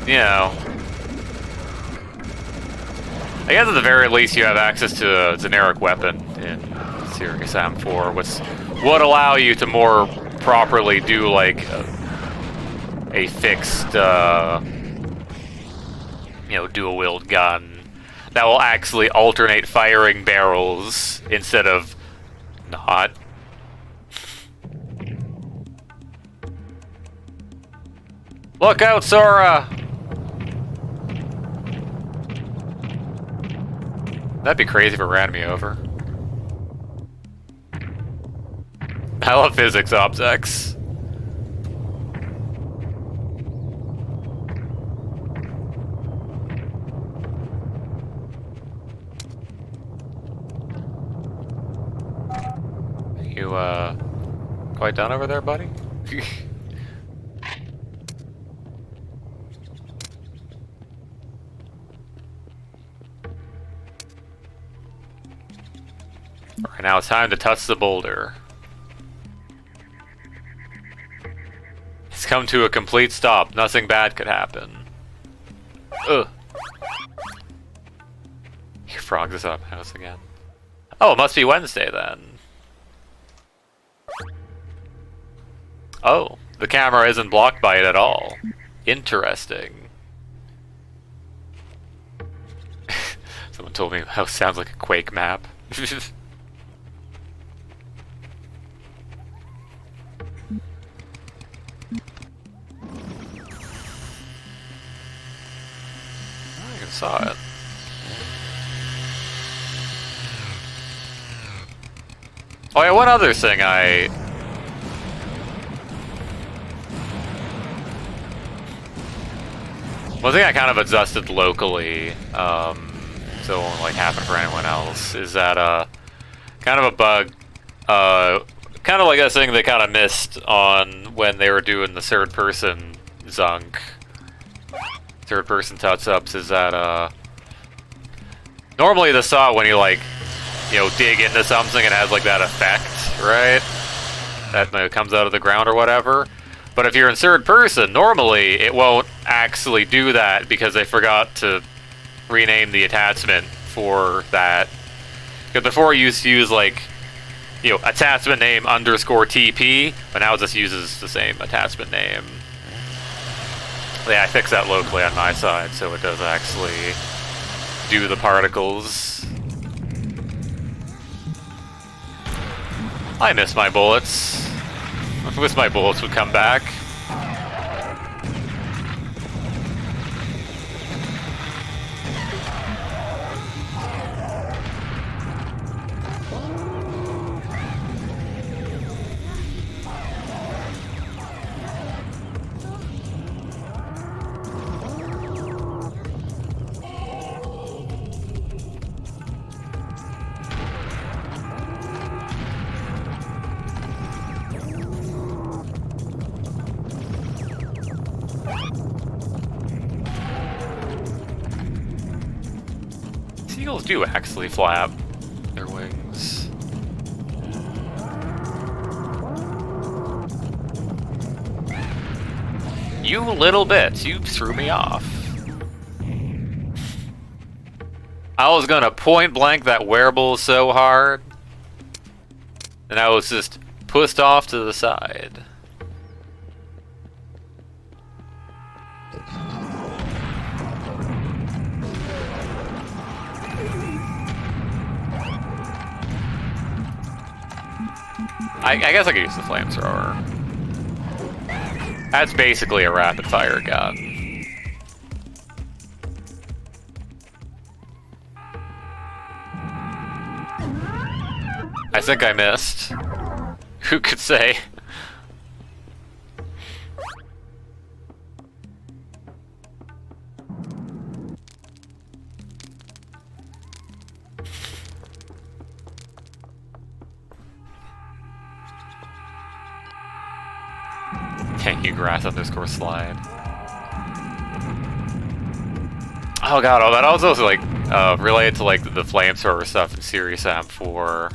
you know. I guess at the very least you have access to a generic weapon in Serious M4, which would allow you to more properly do like a fixed, you know, dual wield gun that will actually alternate firing barrels instead of not. Look out, Sora! That'd be crazy if it ran me over. I love physics objects. You, quite done over there, buddy? Alright, now it's time to touch the boulder. It's come to a complete stop. Nothing bad could happen. Ugh. Your frog is up house again. Oh, it must be Wednesday then. Oh, the camera isn't blocked by it at all. Interesting. Someone told me how it sounds like a Quake map. I saw it. Oh yeah, one other thing one thing I kind of adjusted locally, so it won't like happen for anyone else, is that kind of a bug, kind of like a thing they kind of missed on when they were doing the third-person Zunk, third-person touch-ups, is that normally the saw when you like, you know, dig into something and it has like that effect, right? That you know, comes out of the ground or whatever. But if you're in third person, normally it won't actually do that because they forgot to rename the attachment for that. Because before it used to use like, you know, attachment name underscore TP, but now it just uses the same attachment name. Yeah, I fixed that locally on my side, so it does actually do the particles. I miss my bullets. I wish my bullets would come back. Seagulls do actually flap their wings. You little bit, you threw me off. I was gonna point blank that wearable so hard, and I was just pushed off to the side. I guess I could use the flamethrower. That's basically a rapid fire gun. I think I missed. Who could say? Thank you, grass_slide. Oh god, oh, that also is like related to like the flamethrower stuff in Serious Am 4.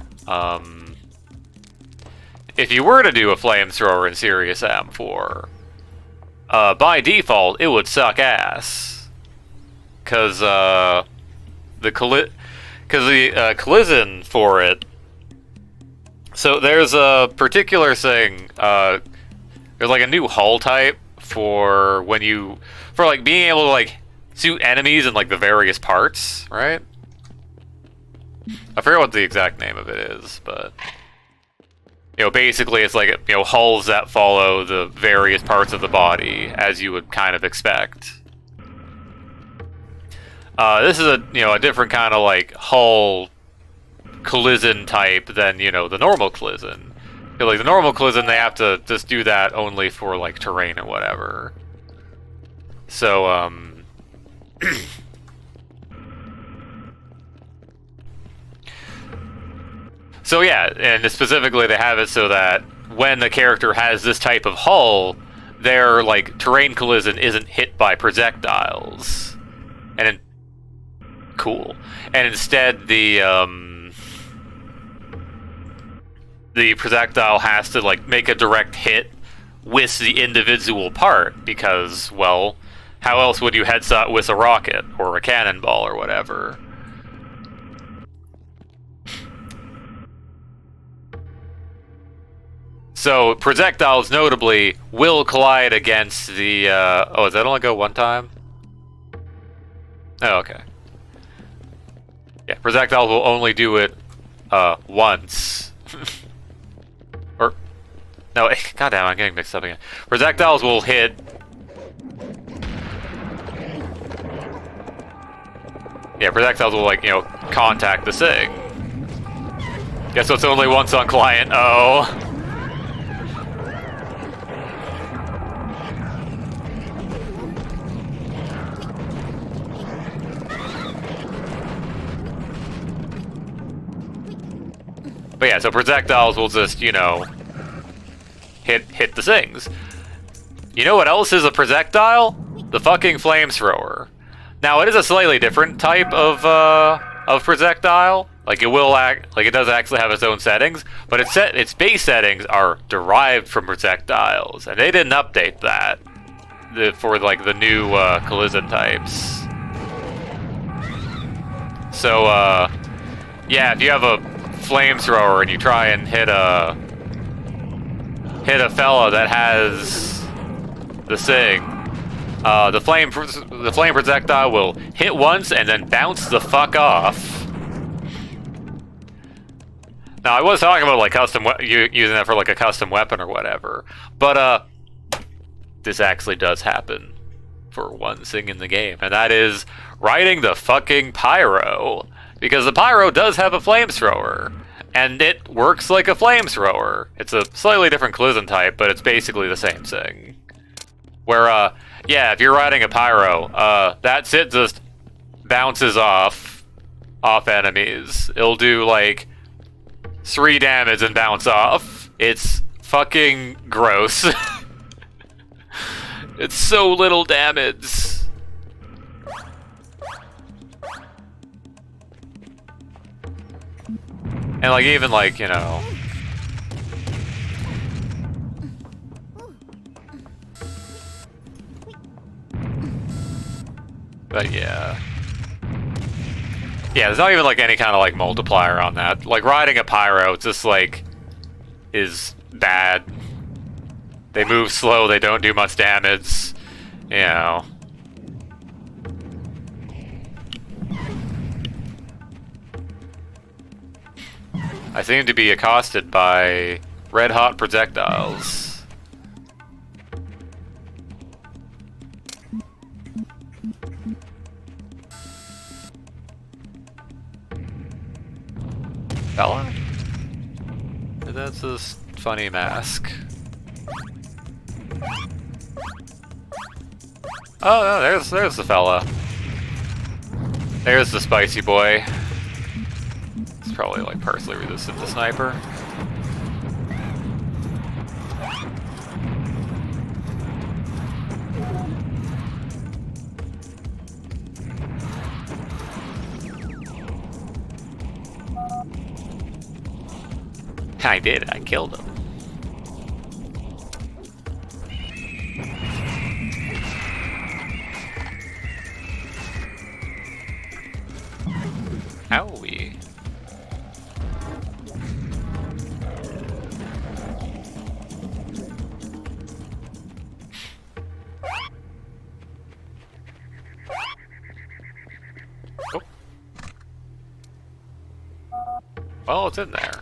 If you were to do a flamethrower in Serious Am 4, by default it would suck ass, cause the collision for it. So there's a particular thing. There's like a new hull type for when you, for like being able to like shoot enemies in like the various parts, right? I forget what the exact name of it is, but you know, basically it's like, you know, hulls that follow the various parts of the body as you would kind of expect. This is a, you know, a different kind of like hull collision type than, you know, the normal collision. Like the normal collision, they have to just do that only for like terrain or whatever. So so yeah, and specifically they have it so that when the character has this type of hull, their like terrain collision isn't hit by projectiles, and cool. And instead the projectile has to like make a direct hit with the individual part, because, well, how else would you headshot with a rocket or a cannonball or whatever? So projectiles notably will collide against the oh, does that only go one time? Oh, okay. Yeah, projectiles will only do it once. Or no, goddamn, I'm getting mixed up again. Projectiles will hit. Yeah, projectiles will, like, you know, contact the thing. Guess it's only once on client. Oh. But yeah, so projectiles will just, you know, hit the things. You know what else is a projectile? The fucking flamethrower. Now, it is a slightly different type of projectile. Like, it will act, like, it does actually have its own settings, but its base settings are derived from projectiles, and they didn't update that for like the new collision types. So, yeah, if you have a flamethrower and you try and hit a fella that has the thing, the flame projectile will hit once and then bounce the fuck off. Now, I was talking about like using that for like a custom weapon or whatever, but this actually does happen for one thing in the game, and that is riding the fucking pyro. Because the pyro does have a flamethrower, and it works like a flamethrower. It's a slightly different collision type, but it's basically the same thing. Where, yeah, if you're riding a pyro, that shit just bounces off enemies. It'll do, like, 3 damage and bounce off. It's fucking gross. It's so little damage. And, like, even, like, you know... But, yeah. Yeah, there's not even, like, any kind of, like, multiplier on that. Like, riding a pyro, it's just, like, is bad. They move slow, they don't do much damage. You know... I seem to be accosted by Red hot projectiles. Fella? That's this funny mask. Oh no, there's the fella. There's the spicy boy. It's probably like partially resistant to sniper. I did it, I killed him. Owie. Oh. Well, it's in there.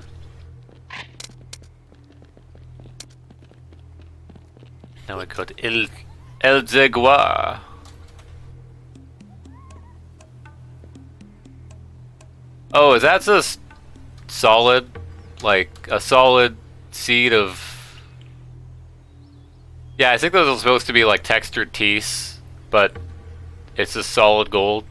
Now we go to El Jaguar. Oh, is that just solid? Like, a solid seed of... Yeah, I think those are supposed to be like textured teeth, but it's just solid gold.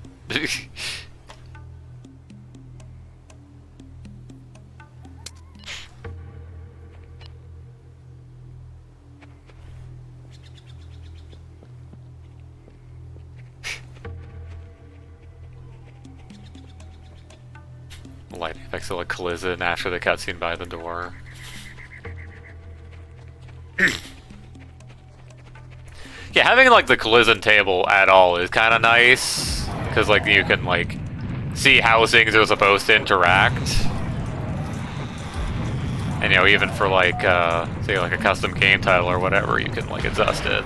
Light effects of like collision after the cutscene by the door. Yeah, having like the collision table at all is kind of nice because like you can like see how things are supposed to interact, and you know, even for like say like a custom game title or whatever, you can like adjust it.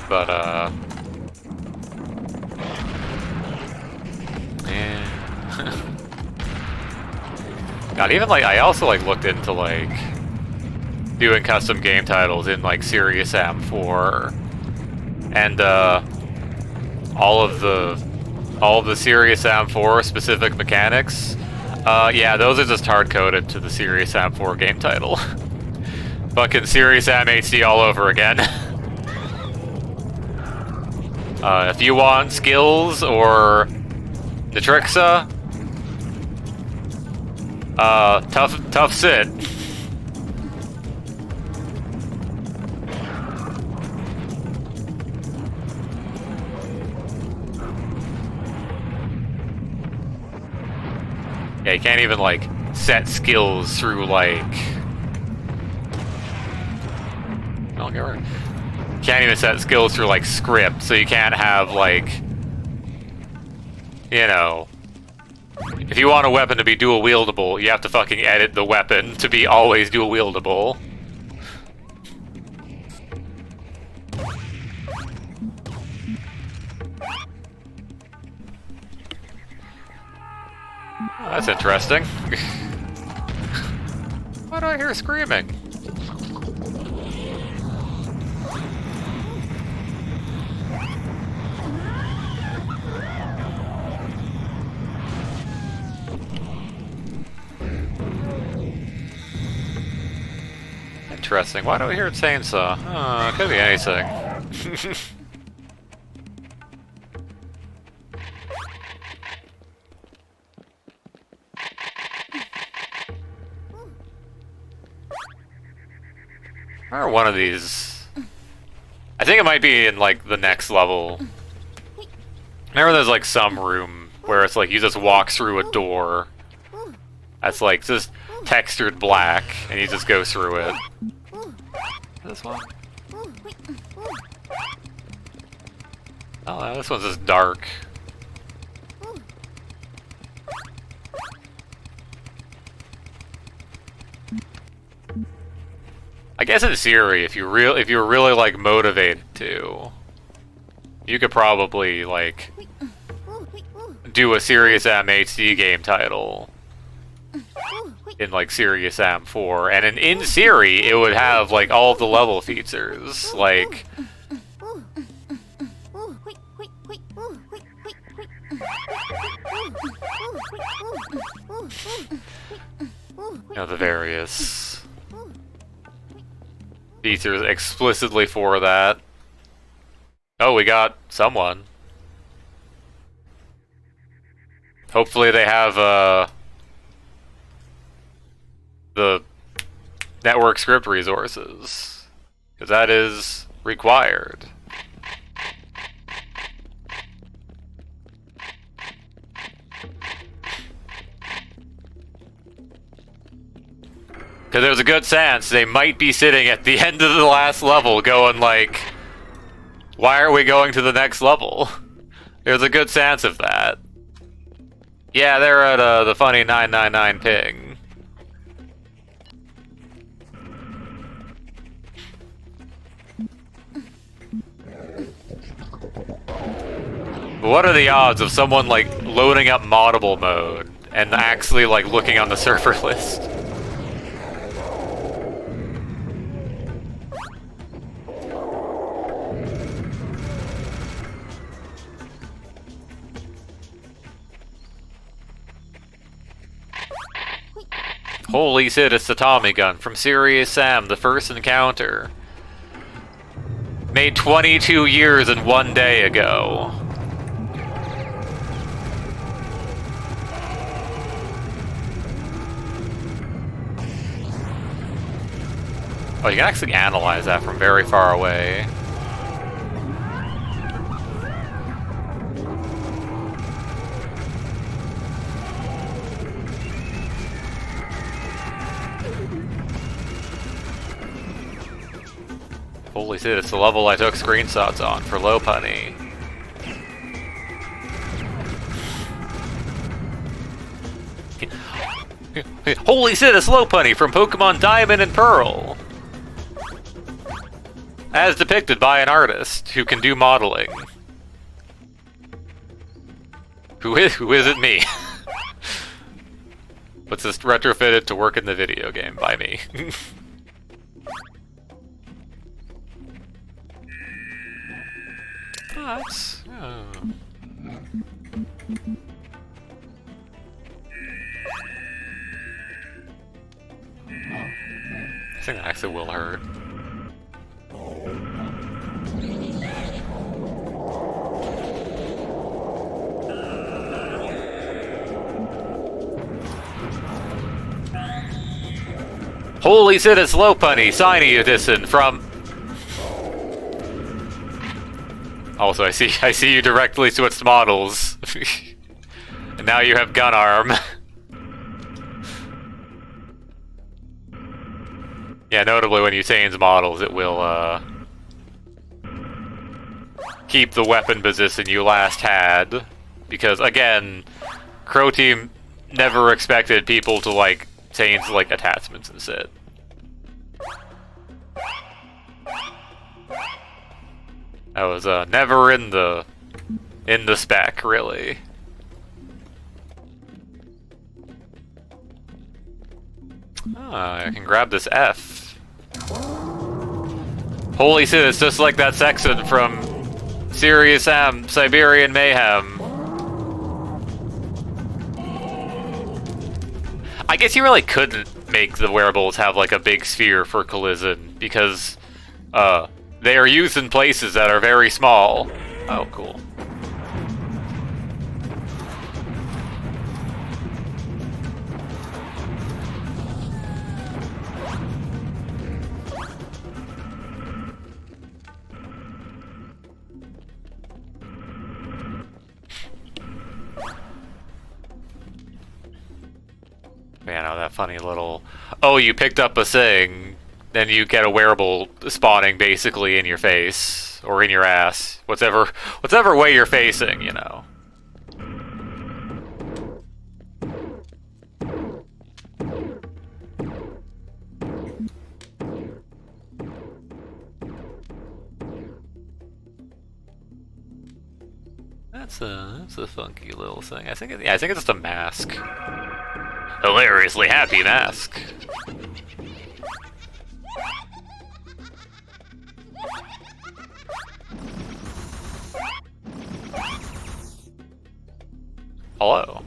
But God, even like I also like looked into like doing custom game titles in like Serious Sam 4, and all of the Serious Sam 4 specific mechanics. Yeah, those are just hard coded to the Serious Sam 4 game title. Fucking Serious Sam HD all over again. If you want skills or Nitrixa, tough sit. Yeah, you can't even like set skills through like. Oh, get right. Can't even set skills through like script, so you can't have like, you know, if you want a weapon to be dual wieldable, you have to fucking edit the weapon to be always dual wieldable. Oh, that's interesting. Why do I hear screaming? Interesting. Why do I hear a chainsaw? Oh, it could be anything. Or one of these. I think it might be in like the next level. Remember there's like some room where it's like you just walk through a door that's like just textured black and you just go through it. This one? Oh, this one's just dark. I guess in theory, if you're really like motivated to, you could probably like do a Serious M HD game title in like Serious Sam 4, and in Siri it would have like all of the level features, like the various features explicitly for that. Oh, we got someone. Hopefully they have the network script resources, because that is required. Because there's a good chance they might be sitting at the end of the last level going like, why are we going to the next level? There's a good chance of that. Yeah, they're at the funny 999 ping. What are the odds of someone like loading up moddable mode and actually like looking on the server list? Holy shit, it's the Tommy gun from Serious Sam, the first encounter. Made 22 years and 1 day ago. Oh, you can actually analyze that from very far away. Holy shit, it's the level I took screenshots on for Low Punny. Holy shit, it's Low Punny from Pokemon Diamond and Pearl! As depicted by an artist who can do modeling. Who isn't me? But just retrofitted to work in the video game by me. That's... Oh. I think that actually will hurt. Holy shit, it's Low Punny, Shiny Edition from... Also, I see you directly switched models. And now you have gun arm. Yeah, notably when you change models, it will, keep the weapon position you last had. Because, again, Crow Team never expected people to, like, change, like, attachments and shit. That was, never in the spec, really. Oh, I can grab this F. Holy shit, it's just like that section from Serious Sam, Siberian Mayhem. I guess you really couldn't make the wearables have like a big sphere for collision, because, they are used in places that are very small. Oh, cool. Man, oh, that funny little... Oh, you picked up a thing, then you get a wearable spawning basically in your face, or in your ass. Whatever way you're facing, you know. That's a funky little thing. I think it's just a mask. Hilariously happy mask. Hello.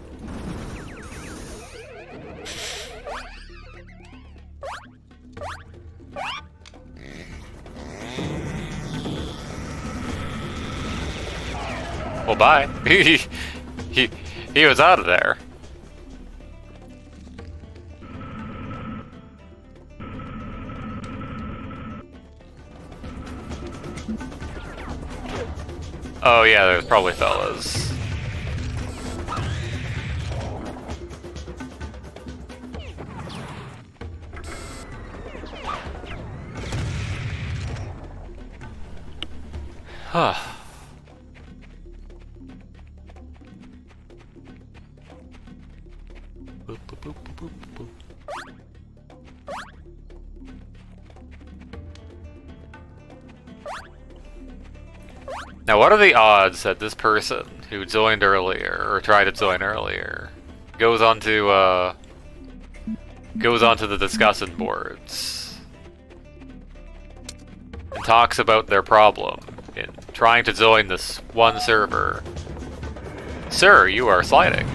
Well, bye. He was out of there. Oh yeah, there's probably fellas. Huh. Boop, boop, boop, boop, boop. Now, what are the odds that this person who joined earlier, or tried to join earlier, goes onto the discussion boards and talks about their problem in trying to join this one server? Sir, you are sliding.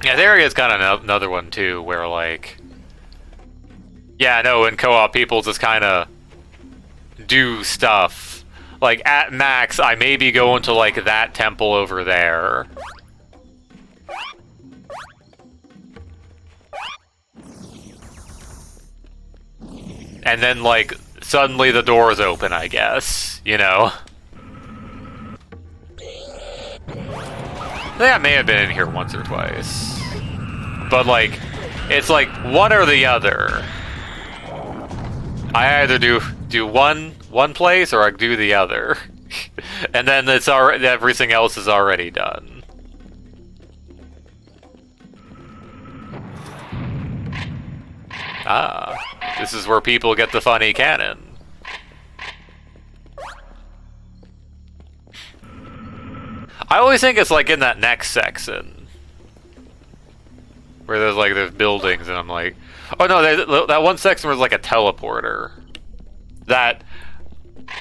Yeah, there is kind of another one too, where like, yeah, no, in co-op people just kind of do stuff. Like at max, I maybe go into like that temple over there. And then like suddenly the doors open, I guess, you know? I think I may have been in here once or twice. But like, it's like one or the other. I either do one place or I do the other. And then it's already, everything else is already done. Ah, this is where people get the funny cannon. I always think it's like in that next section where there's buildings, and I'm like, oh no, that one section was like a teleporter that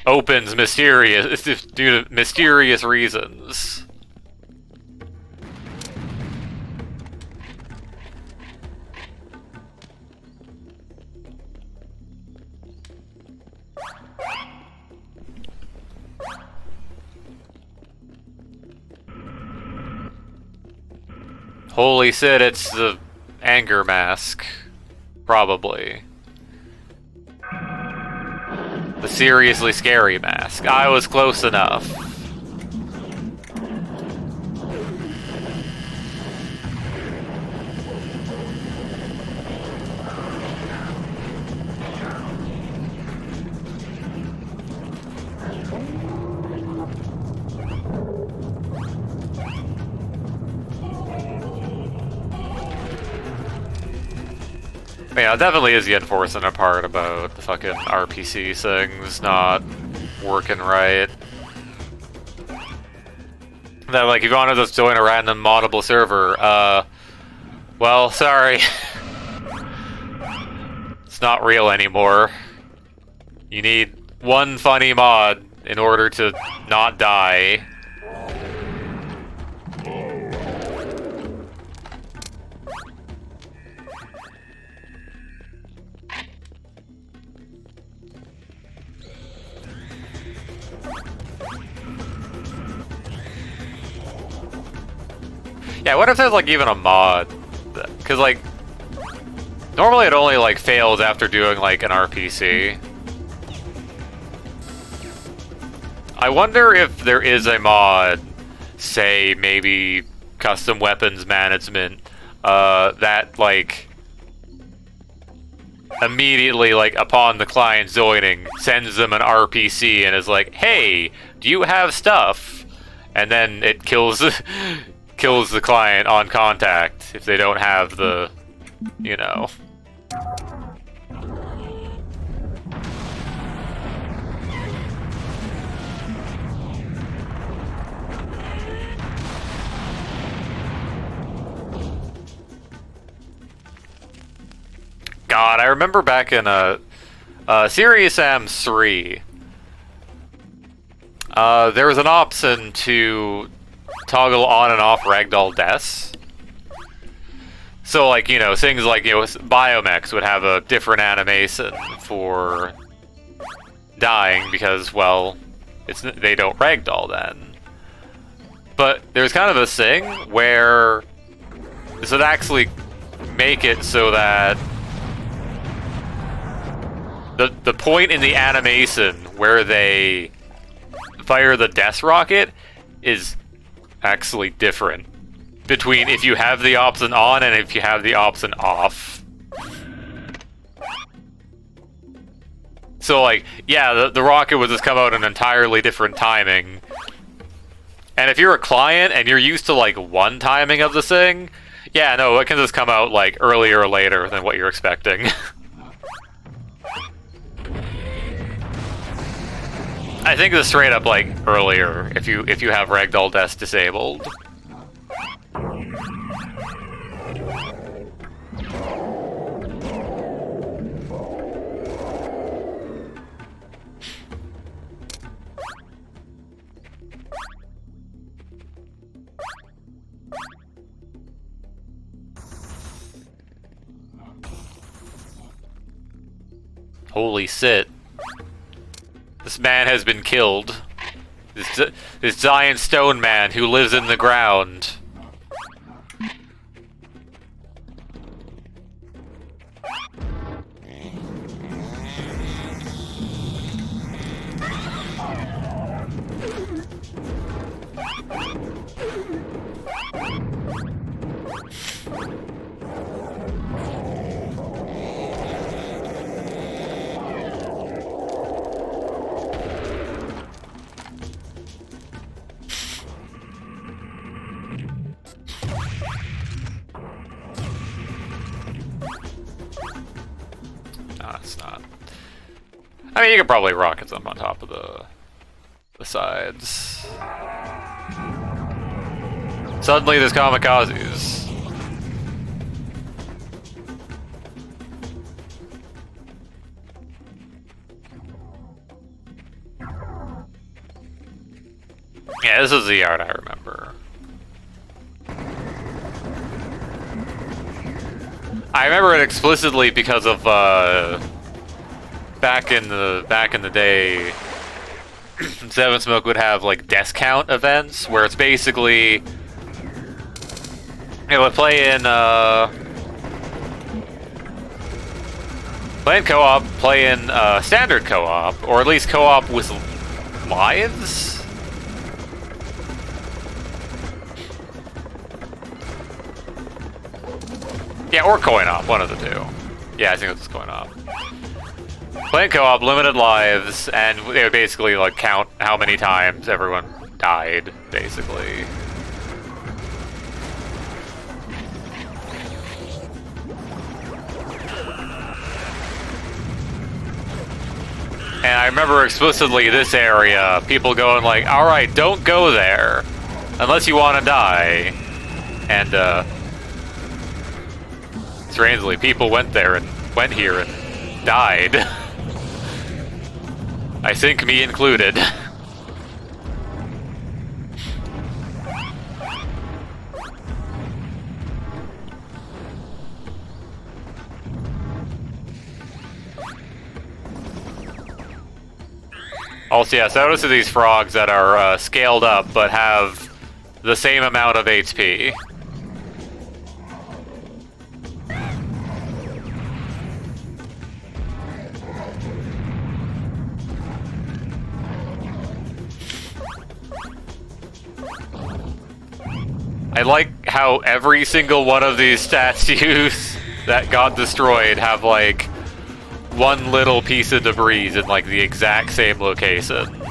opens due to mysterious reasons. Holy shit, it's the anger mask. Probably. The seriously scary mask. I was close enough. Yeah, it definitely is the unfortunate part about the fucking RPC things not working right. That, like, if you want to just join a random moddable server, well, sorry. It's not real anymore. You need one funny mod in order to not die. Yeah, what if there's like even a mod? Because like, normally it only like fails after doing like an RPC. I wonder if there is a mod, say maybe custom weapons management, that like immediately like upon the client joining sends them an RPC and is like, hey, do you have stuff? And then it kills kills the client on contact if they don't have the, you know. God, I remember back in Serious Sam 3, there was an option to toggle on and off ragdoll deaths. So, like, you know, things like, you know, Biomechs would have a different animation for dying because, well, they don't ragdoll then. But there's kind of a thing where this would actually make it so that the point in the animation where they fire the death rocket is actually different between if you have the option on and if you have the option off. So, like, yeah, the rocket would just come out an entirely different timing. And if you're a client and you're used to, like, one timing of the thing, yeah, no, it can just come out, like, earlier or later than what you're expecting. I think it's straight up, like, earlier if you have ragdoll deaths disabled. Holy shit. This man has been killed. This giant stone man who lives in the ground. No, it's not. I mean, you could probably rocket them on top of the sides. Suddenly there's kamikazes. Yeah, this is the yard I remember. I remember it explicitly because of back in the day, Seven Smoke would have like death count events where it's basically it would play in co-op, play in standard co-op, or at least co-op with lives. Yeah, or coin-op, one of the two. Yeah, I think it's coin-op. Playing co-op, limited lives, and they would basically like count how many times everyone died, basically. And I remember explicitly this area, people going like, alright, don't go there, unless you want to die. And, strangely, people went there and went here and died. I think me included. Also, yes, notice these frogs that are scaled up but have the same amount of HP. I like how every single one of these statues that got destroyed have like one little piece of debris in like the exact same location.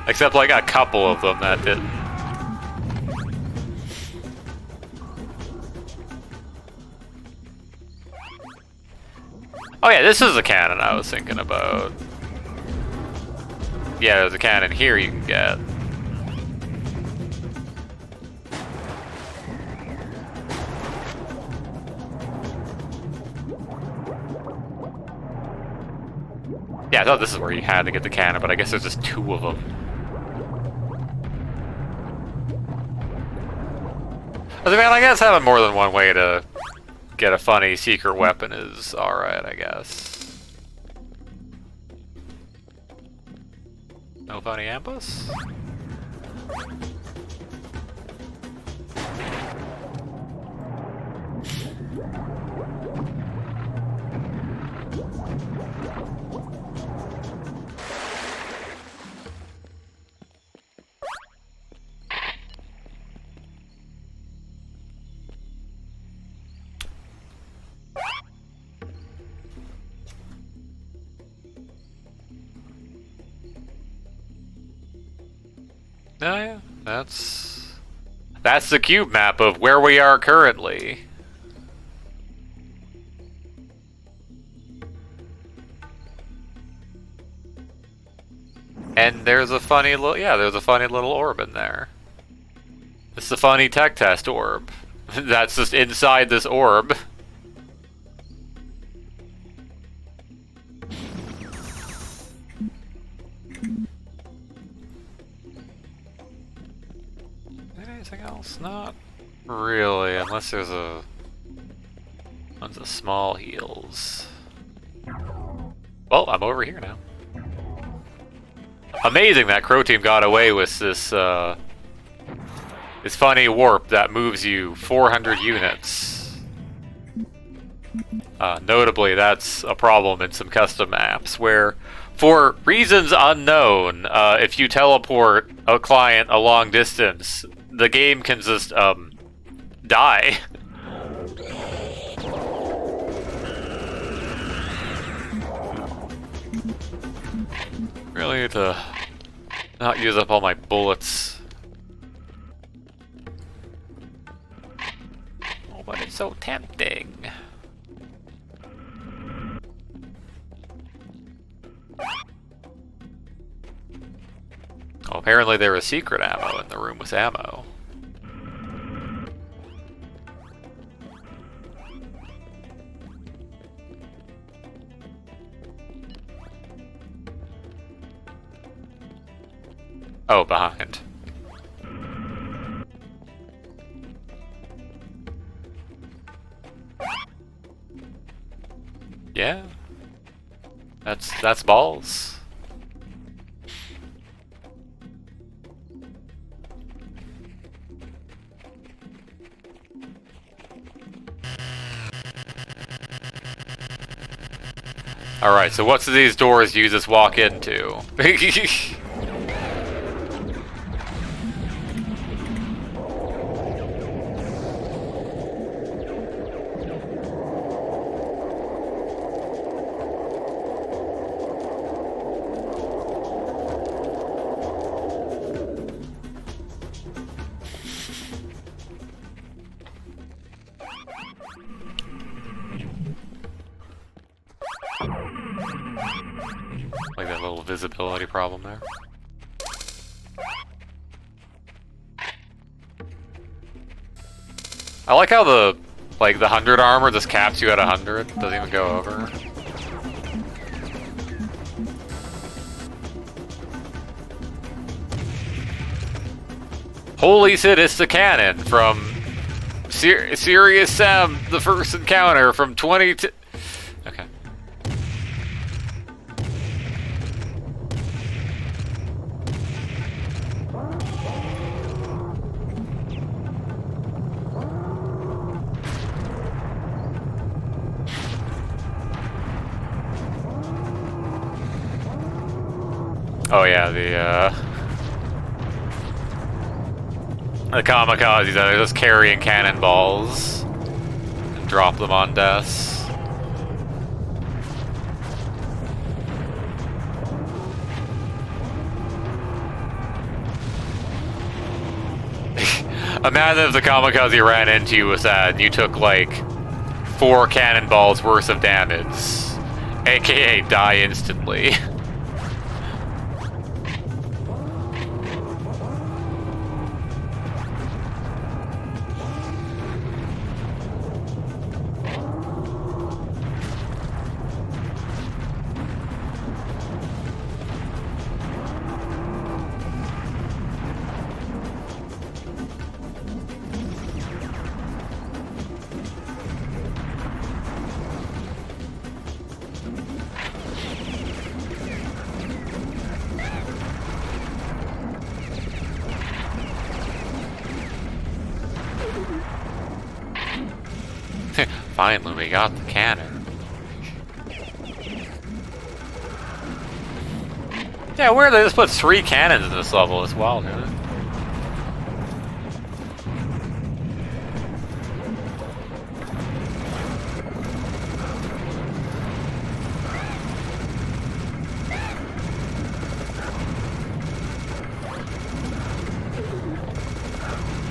Except like a couple of them that didn't. Oh yeah, this is a cannon I was thinking about. Yeah, there's a cannon here you can get. Yeah, I thought this is where you had to get the cannon, but I guess there's just two of them. I mean, I guess having more than one way to get a funny secret weapon is alright, I guess. No funny ambush? Oh yeah, that's the cube map of where we are currently. And there's a funny little, yeah, there's a funny little orb in there. It's the funny tech test orb. That's just inside this orb. Anything else? Not really, unless there's a bunch of small heals. Well, I'm over here now. Amazing that Crow Team got away with this, this funny warp that moves you 400 units. Notably, that's a problem in some custom apps where, for reasons unknown, if you teleport a client a long distance, the game can just, die. Really need to not use up all my bullets. Oh, but it's so tempting. Oh, apparently there was secret ammo in the room with ammo. Oh, behind. Yeah. That's balls. Alright, so what's these doors you just walk into? Like that little visibility problem there. I like how the 100 armor just caps you at 100, doesn't even go over. Holy shit, it's the cannon from Serious Sam, the first encounter from 20. Okay. Oh yeah, the kamikazes, they're just carrying cannonballs and drop them on deaths. Imagine if the kamikaze ran into you with that and you took like 4 cannonballs worth of damage, aka die instantly. Finally, we got the cannon. Yeah, where they just put 3 cannons in this level as well, dude.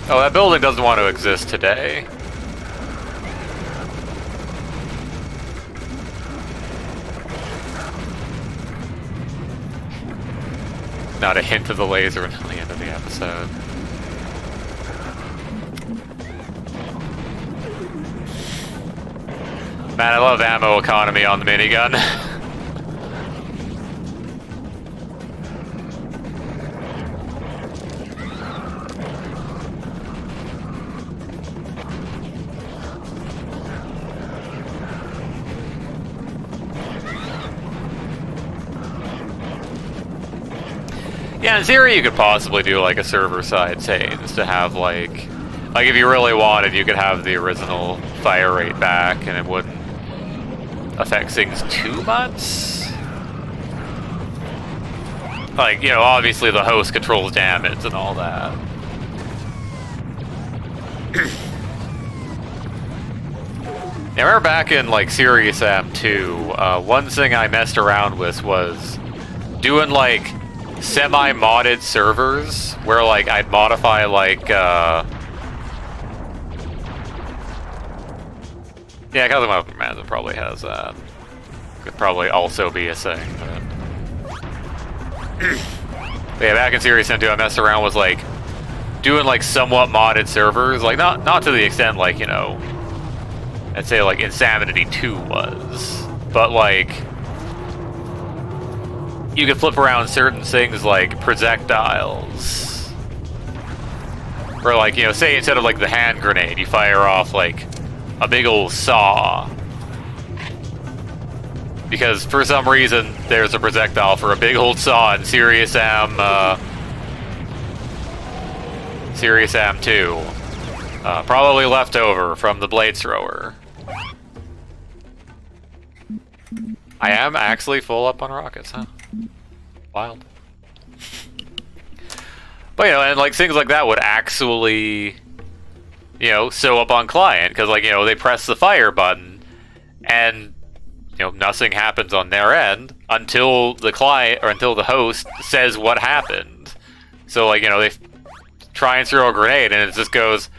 Oh, that building doesn't want to exist today. Not a hint of the laser until the end of the episode. Man, I love ammo economy on the minigun. Yeah, in theory you could possibly do like a server-side saves to have like if you really wanted, you could have the original fire rate back and it wouldn't affect things too much. Like, you know, obviously the host controls damage and all that. I remember back in like Serious Am 2, one thing I messed around with was doing like semi-modded servers where like I'd modify like yeah, Kazuma Command probably has that. Could probably also be a thing, but yeah, back in Serious Sam 2 I messed around with like doing like somewhat modded servers, like not to the extent like, you know, I'd say like Insanity 2 was, but like you could flip around certain things like projectiles. Or like, you know, say instead of like the hand grenade, you fire off like a big old saw. Because for some reason, there's a projectile for a big old saw in Serious Am 2. Probably left over from the blade thrower. I am actually full up on rockets, huh? Wild. But, you know, and like things like that would actually, you know, sew up on client, because like, you know, they press the fire button and, you know, nothing happens on their end until the client or until the host says what happened. So like, you know, they try and throw a grenade and it just goes,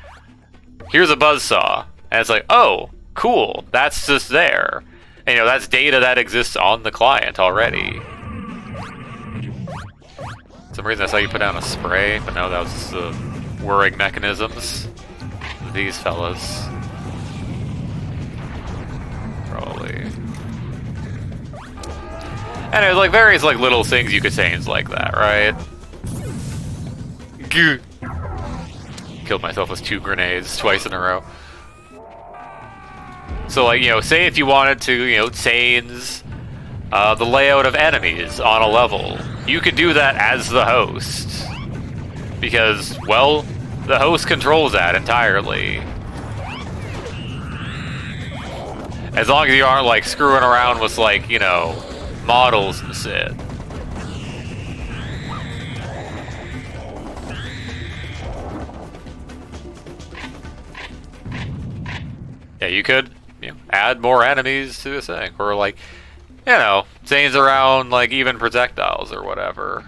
here's a buzzsaw, and it's like, oh, cool, that's just there. And, you know, that's data that exists on the client already. For some reason I saw you put down a spray, but no, that was the whirring mechanisms. These fellas. Probably. And there's like various like little things you could change like that, right? Gah. Killed myself with 2 grenades twice in a row. So like, you know, say if you wanted to, you know, change the layout of enemies on a level, you could do that as the host. Because, well, the host controls that entirely. As long as you aren't like screwing around with like, you know, models and shit. Yeah, you could, you know, add more enemies to this thing, or like, you know, change around like even projectiles or whatever.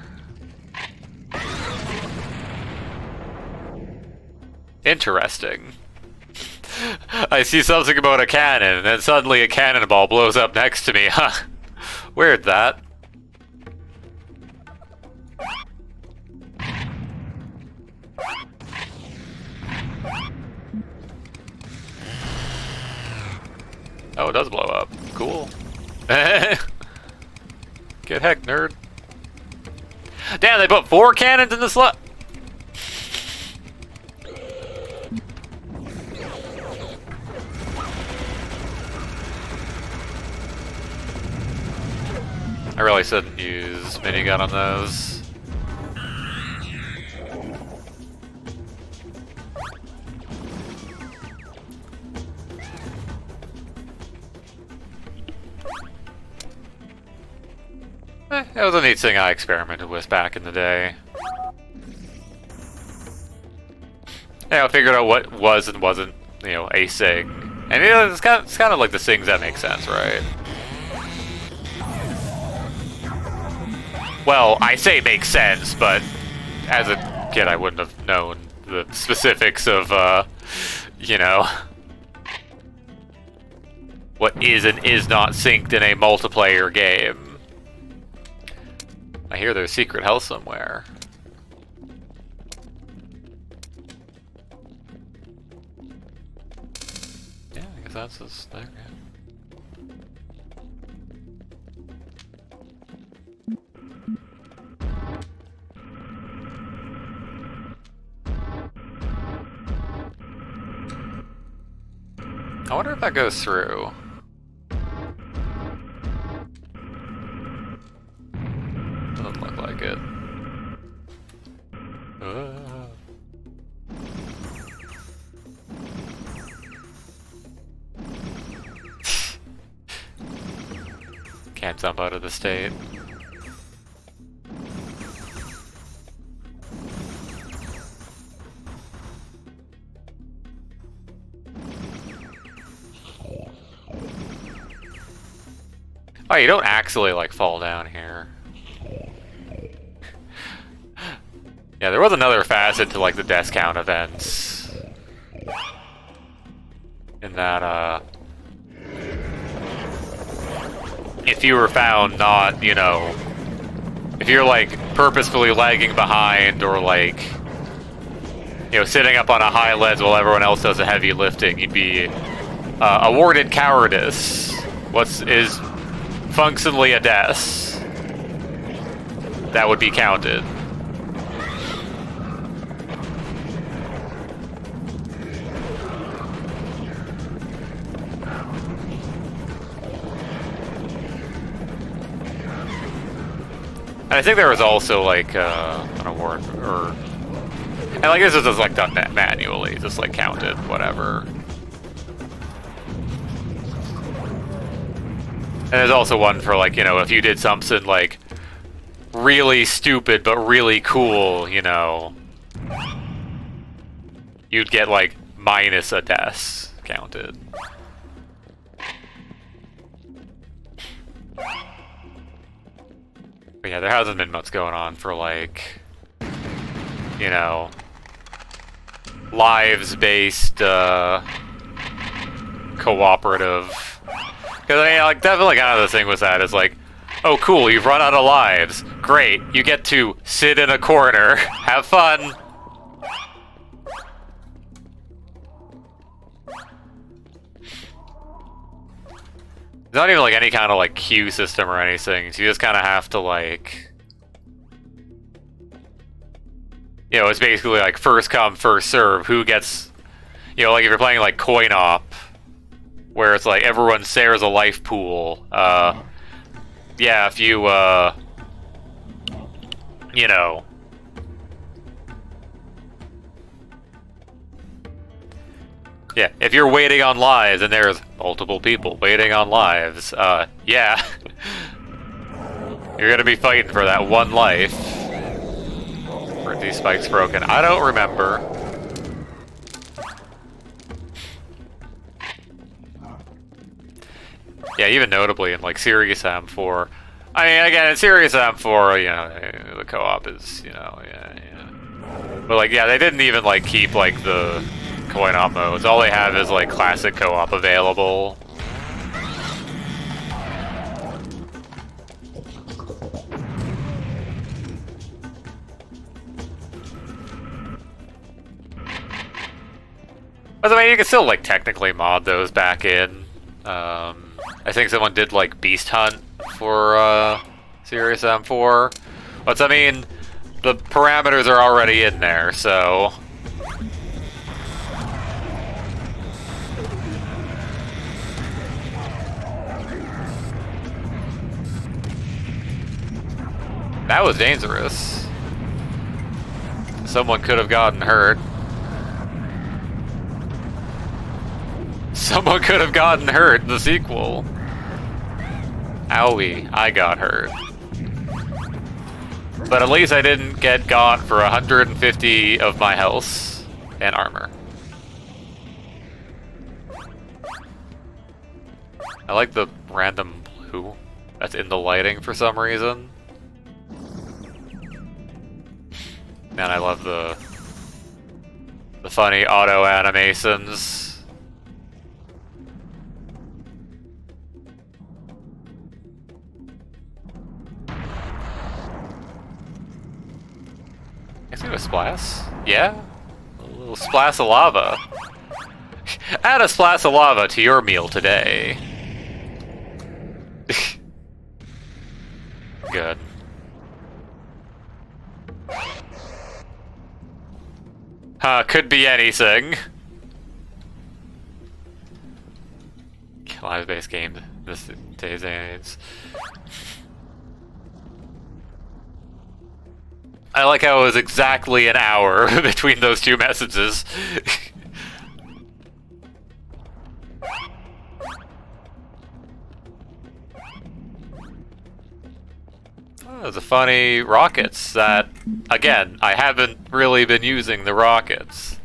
Interesting. I see something about a cannon, and then suddenly a cannonball blows up next to me. Huh. Weird that. Oh, it does blow up. Cool. Get heck, nerd. Damn, they put 4 cannons in the slot. I really shouldn't use minigun on those. It was a neat thing I experimented with back in the day. Yeah, I figured out what was and wasn't, you know, a SIG. And it's kind of like the things that make sense, right? Well, I say make sense, but as a kid I wouldn't have known the specifics of, you know, what is and is not synced in a multiplayer game. I hear there's secret health somewhere. Yeah, I guess that's just there, I wonder if that goes through. Doesn't look like it. Can't jump out of the state. Oh, you don't actually, like, fall down here. Yeah, there was another facet to, like, the death count events. In that, if you were found not, you know... If you're, like, purposefully lagging behind or, like... You know, sitting up on a high ledge while everyone else does the heavy lifting, you'd be awarded cowardice. Is functionally a death. That would be counted. And I think there was also like an award, or and like this is just like done manually, just like counted, whatever. And there's also one for, like, you know, if you did something, like, really stupid but really cool, you know, you'd get, like, minus a death counted. But yeah, there hasn't been much going on for, like, you know, lives-based, cooperative. Because, I mean, like, definitely kind of the thing with that is like, oh, cool, you've run out of lives. Great, you get to sit in a corner. Have fun. There's not even, like, any kind of, like, queue system or anything. So you just kind of have to, like... You know, it's basically, like, first come, first serve. Who gets... You know, like, if you're playing, like, coin op, where it's like everyone shares a life pool. Yeah, if you, you know. Yeah, if you're waiting on lives and there's multiple people waiting on lives, yeah. You're gonna be fighting for that one life. Were these spikes broken? I don't remember. Yeah, even notably in, like, Serious M4. I mean, again, in Serious M4, you know, the co-op is, you know, yeah. But like, yeah, they didn't even like keep like the coin-op modes. All they have is like classic co-op available. By the way, you can still like technically mod those back in. I think someone did like Beast Hunt for Serious M4. But I mean, the parameters are already in there, so that was dangerous. Someone could have gotten hurt. Someone could have gotten hurt in the sequel. Owie, I got hurt. But at least I didn't get got for 150 of my health and armor. I like the random blue that's in the lighting for some reason. Man, I love the funny auto animations. I see a splash. Yeah? A little splash of lava. Add a splash of lava to your meal today. Good. Could be anything. Live-based game this days and age. I like how it was exactly an hour between those two messages. Those are funny rockets that, again, I haven't really been using the rockets.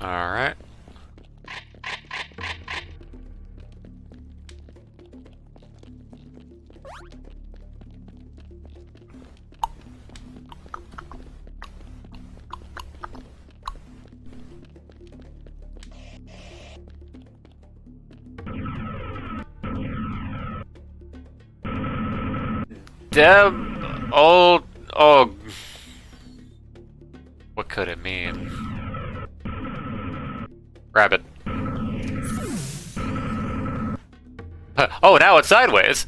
Alright. Deb, oh, what could it mean? Rabbit. Oh, now it's sideways.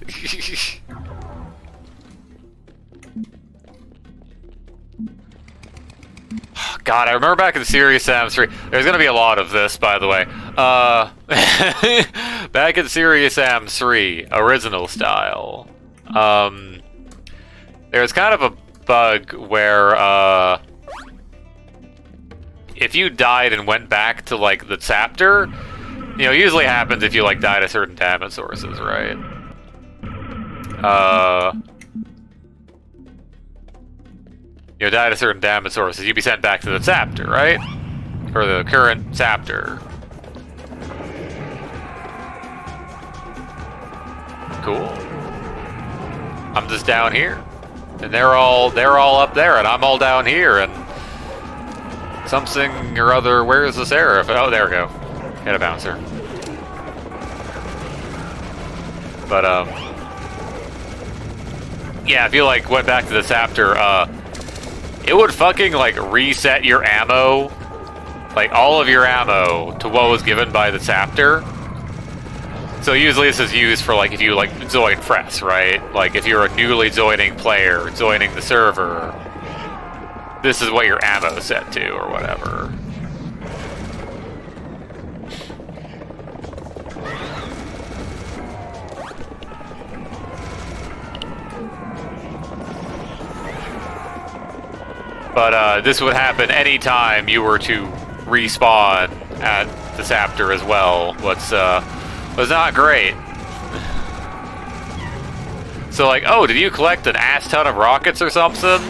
God, I remember back in Serious Sam 3. There's gonna be a lot of this, by the way. Back in Serious Sam 3, original style. There's kind of a bug where, if you died and went back to, like, the chapter, you know, usually happens if you, like, die to certain damage sources, right? You know, die to certain damage sources, you'd be sent back to the chapter, right? Or the current chapter. Cool. I'm just down here. And they're all up there, and I'm all down here, and something or other, where's the Seraph? Oh, there we go. Hit a bouncer. But, yeah, if you, like, went back to the chapter, it would fucking, like, reset your ammo, like, all of your ammo to what was given by the chapter. So usually this is used for, like, if you, like, join fresh, right? Like, if you're a newly joining player, joining the server, this is what your ammo is set to, or whatever. But this would happen anytime you were to respawn at the chapter as well, was not great. So like, oh, did you collect an ass ton of rockets or something?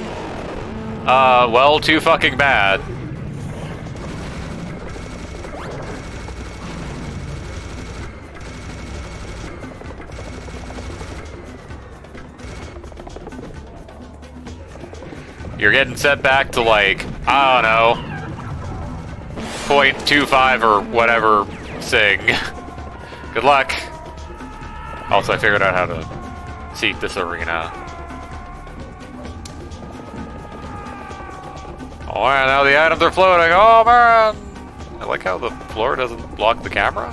Well, too fucking bad. You're getting set back to like, I don't know, 0.25 or whatever sing. Good luck. Also, I figured out how to seat this arena. Oh man, now the items are floating. Oh man! I like how the floor doesn't block the camera.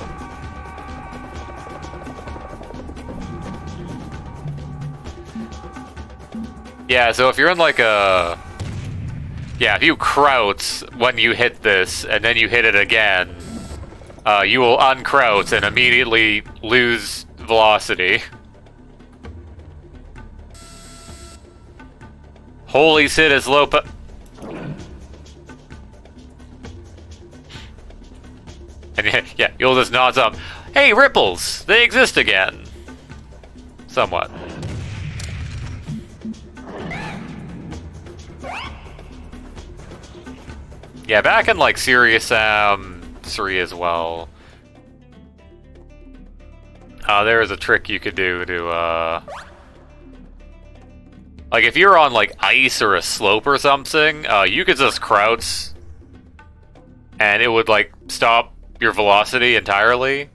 Yeah, so if you're in like a... Yeah, if you crouch when you hit this, and then you hit it again, you will uncrouch and immediately lose velocity. Holy shit, is low And yeah, you'll just nod up. Hey, ripples! They exist again. Somewhat. Yeah, back in like Serious Sam 3 as well. There is a trick you could do to like if you're on like ice or a slope or something, you could just crouch and it would like stop your velocity entirely.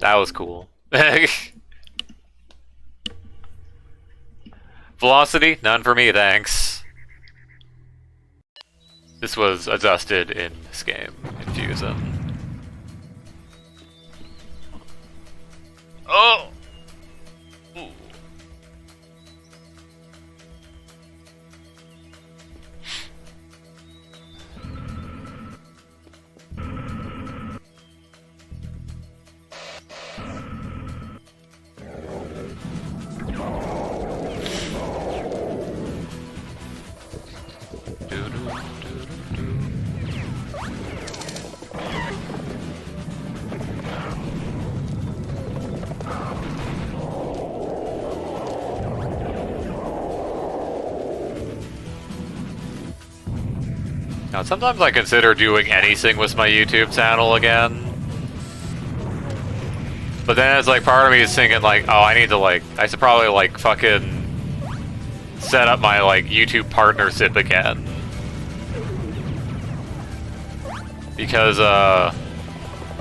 That was cool. Velocity? None for me, thanks. This was adjusted in this game, confusing. Oh! Ooh. Now, sometimes I consider doing anything with my YouTube channel again. But then it's like part of me is thinking like, oh, I need to like, I should probably like fucking set up my like YouTube partnership again. Because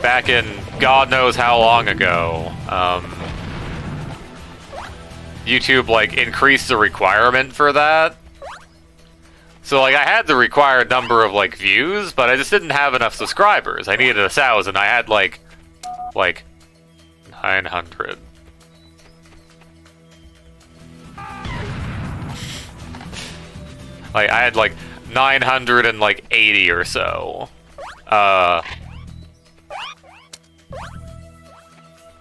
back in God knows how long ago, YouTube like increased the requirement for that. So like I had the required number of like views, but I just didn't have enough subscribers. I needed 1,000. I had like 900. Like I had like 980 or so.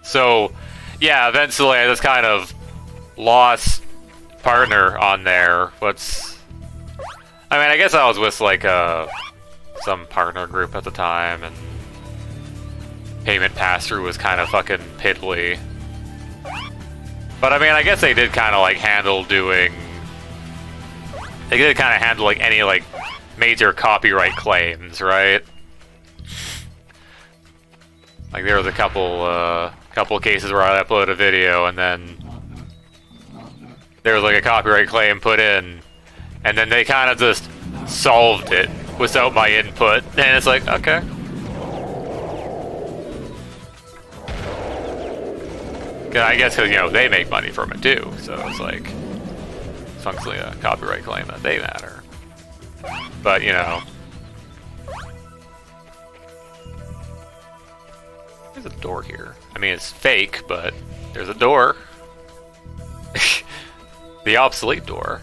So yeah, eventually I just kind of lost partner on there. I mean, I guess I was with like some partner group at the time, and payment pass-through was kind of fucking piddly. But I mean, I guess they did kind of like handle doing. They did kind of handle like any like major copyright claims, right? Like there was a couple cases where I uploaded a video and then there was like a copyright claim put in. And then they kind of just solved it without my input. And it's like, okay. I guess because, you know, they make money from it too. So it's like, it's functionally a copyright claim that they matter. But, you know. There's a door here. I mean, it's fake, but there's a door. The obsolete door.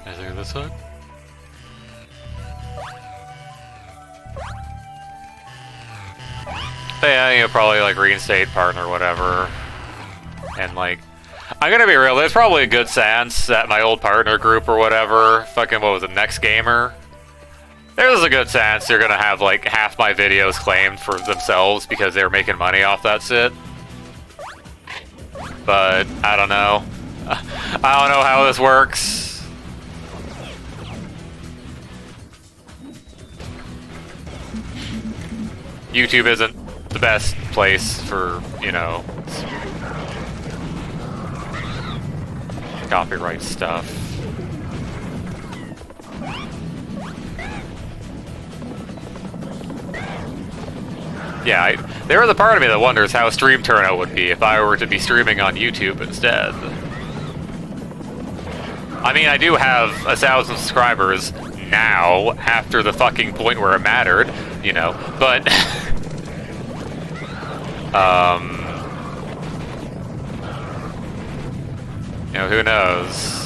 Anything this side? But yeah, you know, probably like reinstate partner or whatever. And like, I'm gonna be real, there's probably a good chance that my old partner group or whatever, fucking what was it, Next Gamer? There's a good chance they're gonna have like half my videos claimed for themselves because they were making money off that shit. But I don't know. I don't know how this works. YouTube isn't the best place for, you know, copyright stuff. Yeah, there is a part of me that wonders how stream turnout would be if I were to be streaming on YouTube instead. I mean, I do have 1,000 subscribers now, after the fucking point where it mattered, you know, but... you know, who knows?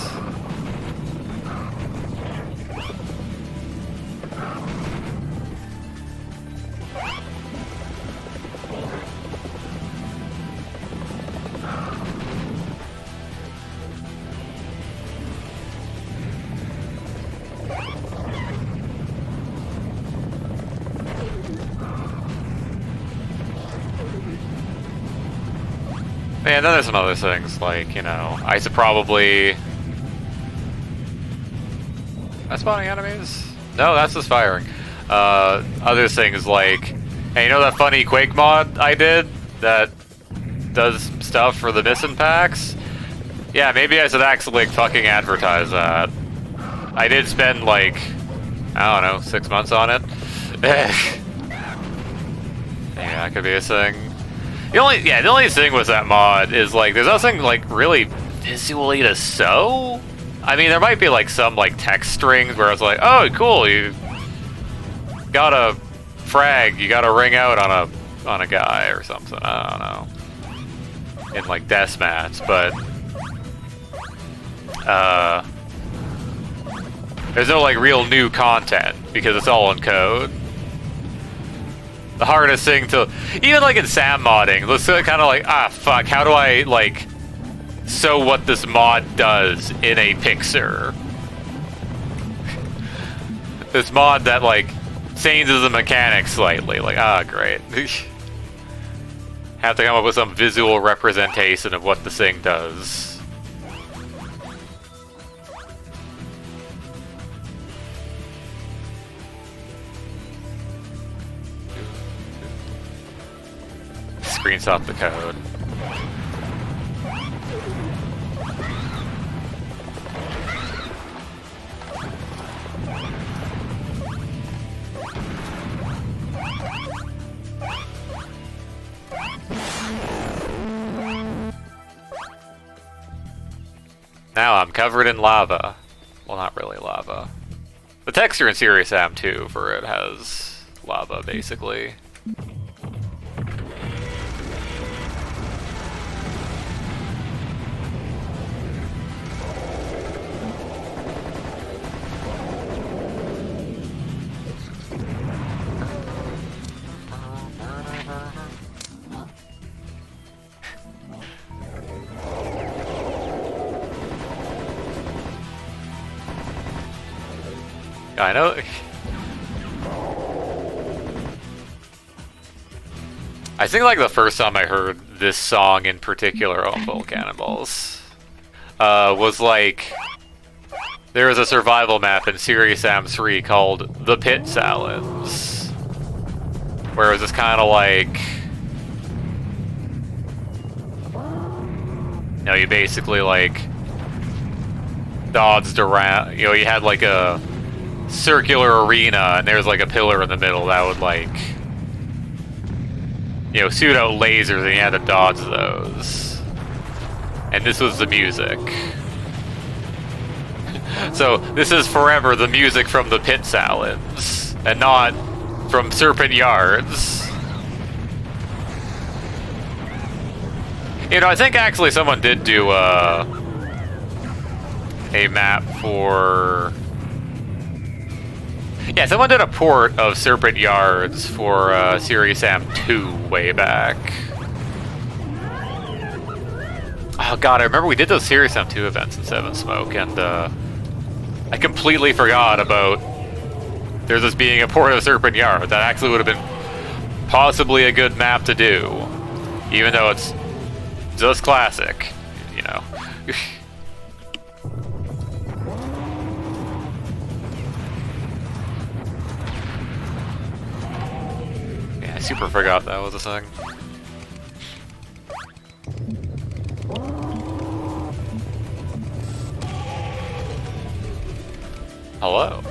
Man, then there's some other things, like, you know, I should probably... Am I spawning enemies? No, that's just firing. Other things like, hey, you know that funny Quake mod I did that does stuff for the missing packs? Yeah, maybe I should actually fucking advertise that. I did spend like, I don't know, 6 months on it. Yeah, that could be a thing. The only thing with that mod is like there's nothing like really visually to show. I mean, there might be like some like text strings where it's like, oh, cool, you got a frag, you got a ring out on a guy or something. I don't know. In like deathmatch, but there's no like real new content because it's all in code. The hardest thing to, even like in SAM modding, let's kind of like, fuck, how do I like show what this mod does in a picture? This mod that like changes the mechanics slightly, like, great. Have to come up with some visual representation of what this thing does. Screenshot the code. Now I'm covered in lava. Well, not really lava. The texture in Serious Sam 2 for it has lava, basically. I know. I think like the first time I heard this song in particular, oh, full cannonballs, was like there was a survival map in Serious Sam 3 called The Pit Salads, where it was just kind of like, you know, you basically like dodged around, you know, you had like a circular arena and there's like a pillar in the middle that would like, you know, shoot out lasers and you had to dodge those. And this was the music. So this is forever the music from the Pit Salads and not from Serpent Yards. You know, I think actually someone did do a map for... Yeah, someone did a port of Serpent Yards for Serious Sam 2 way back. Oh god, I remember we did those Serious M2 events in Seven Smoke, and I completely forgot about there just being a Port of Serpent Yard. That actually would have been possibly a good map to do, even though it's just classic, you know. Yeah, I super forgot that was a thing. Hello.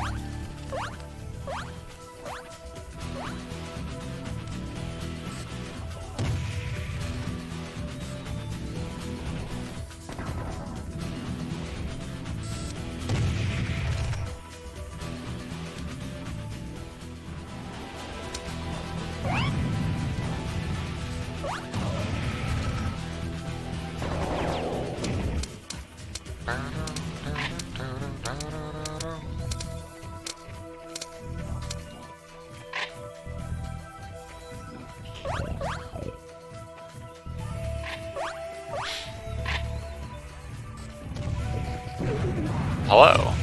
Hello.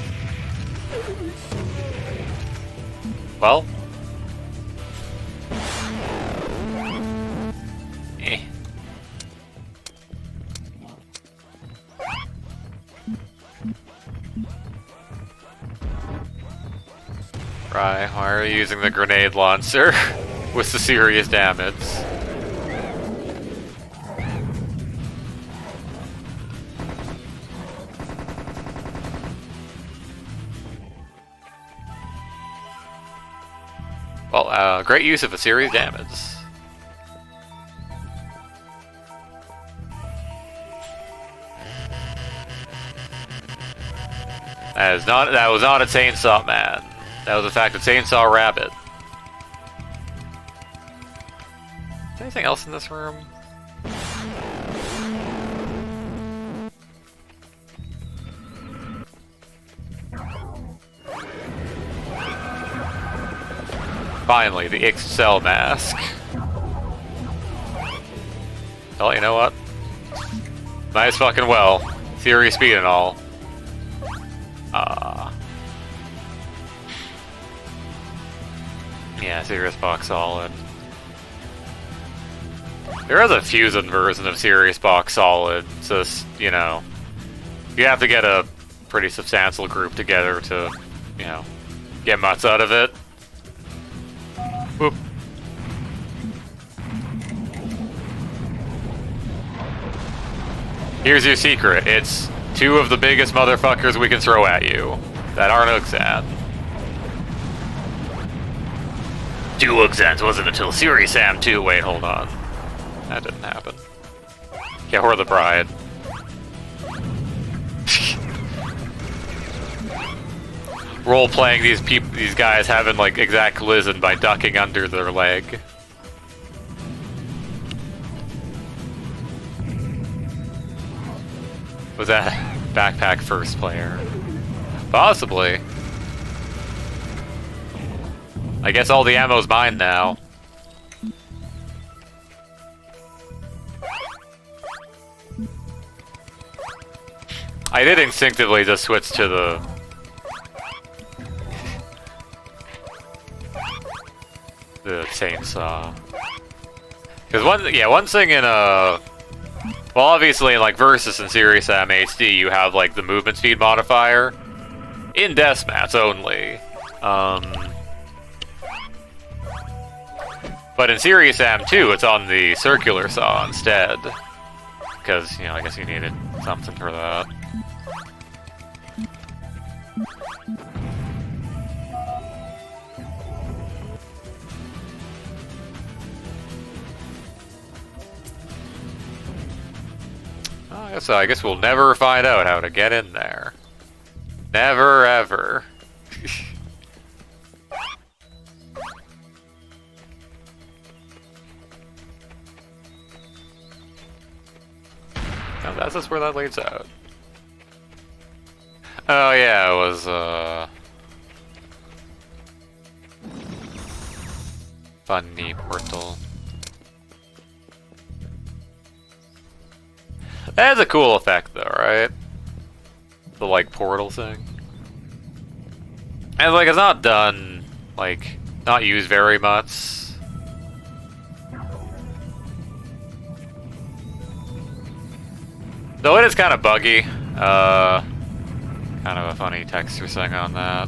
Well. Eh. Right, why are you using the grenade launcher with the serious damage? Well, great use of a serious damage. That was not a chainsaw man. That was in fact a chainsaw rabbit. Is there anything else in this room? Finally, the Excel mask. Well, you know what? Nice fucking well. Theory speed and all. Yeah, Serious Box Solid. There is a Fusion version of Serious Box Solid. It's just, you know, you have to get a pretty substantial group together to, you know, get much out of it. Whoop. Here's your secret. It's two of the biggest motherfuckers we can throw at you that aren't Uxan. Two Uxans wasn't until Serious Sam 2. Wait, hold on. That didn't happen. Yeah, or the bride. Role playing these guys having like exact collision by ducking under their leg. Was that backpack first player? Possibly. I guess all the ammo's mine now. I did instinctively just switch to the chainsaw. Because one thing in well, obviously in like Versus and Serious Sam HD, you have like the movement speed modifier in deathmatch only. But in Serious Sam 2, it's on the circular saw instead. Because, you know, I guess you needed something for that. So I guess we'll never find out how to get in there. Never ever. Oh, that's just where that leads out. Oh yeah, it was funny portal. That's a cool effect though, right? The like portal thing. And like it's not done, like, not used very much. Though it is kind of buggy. Kind of a funny texture thing on that.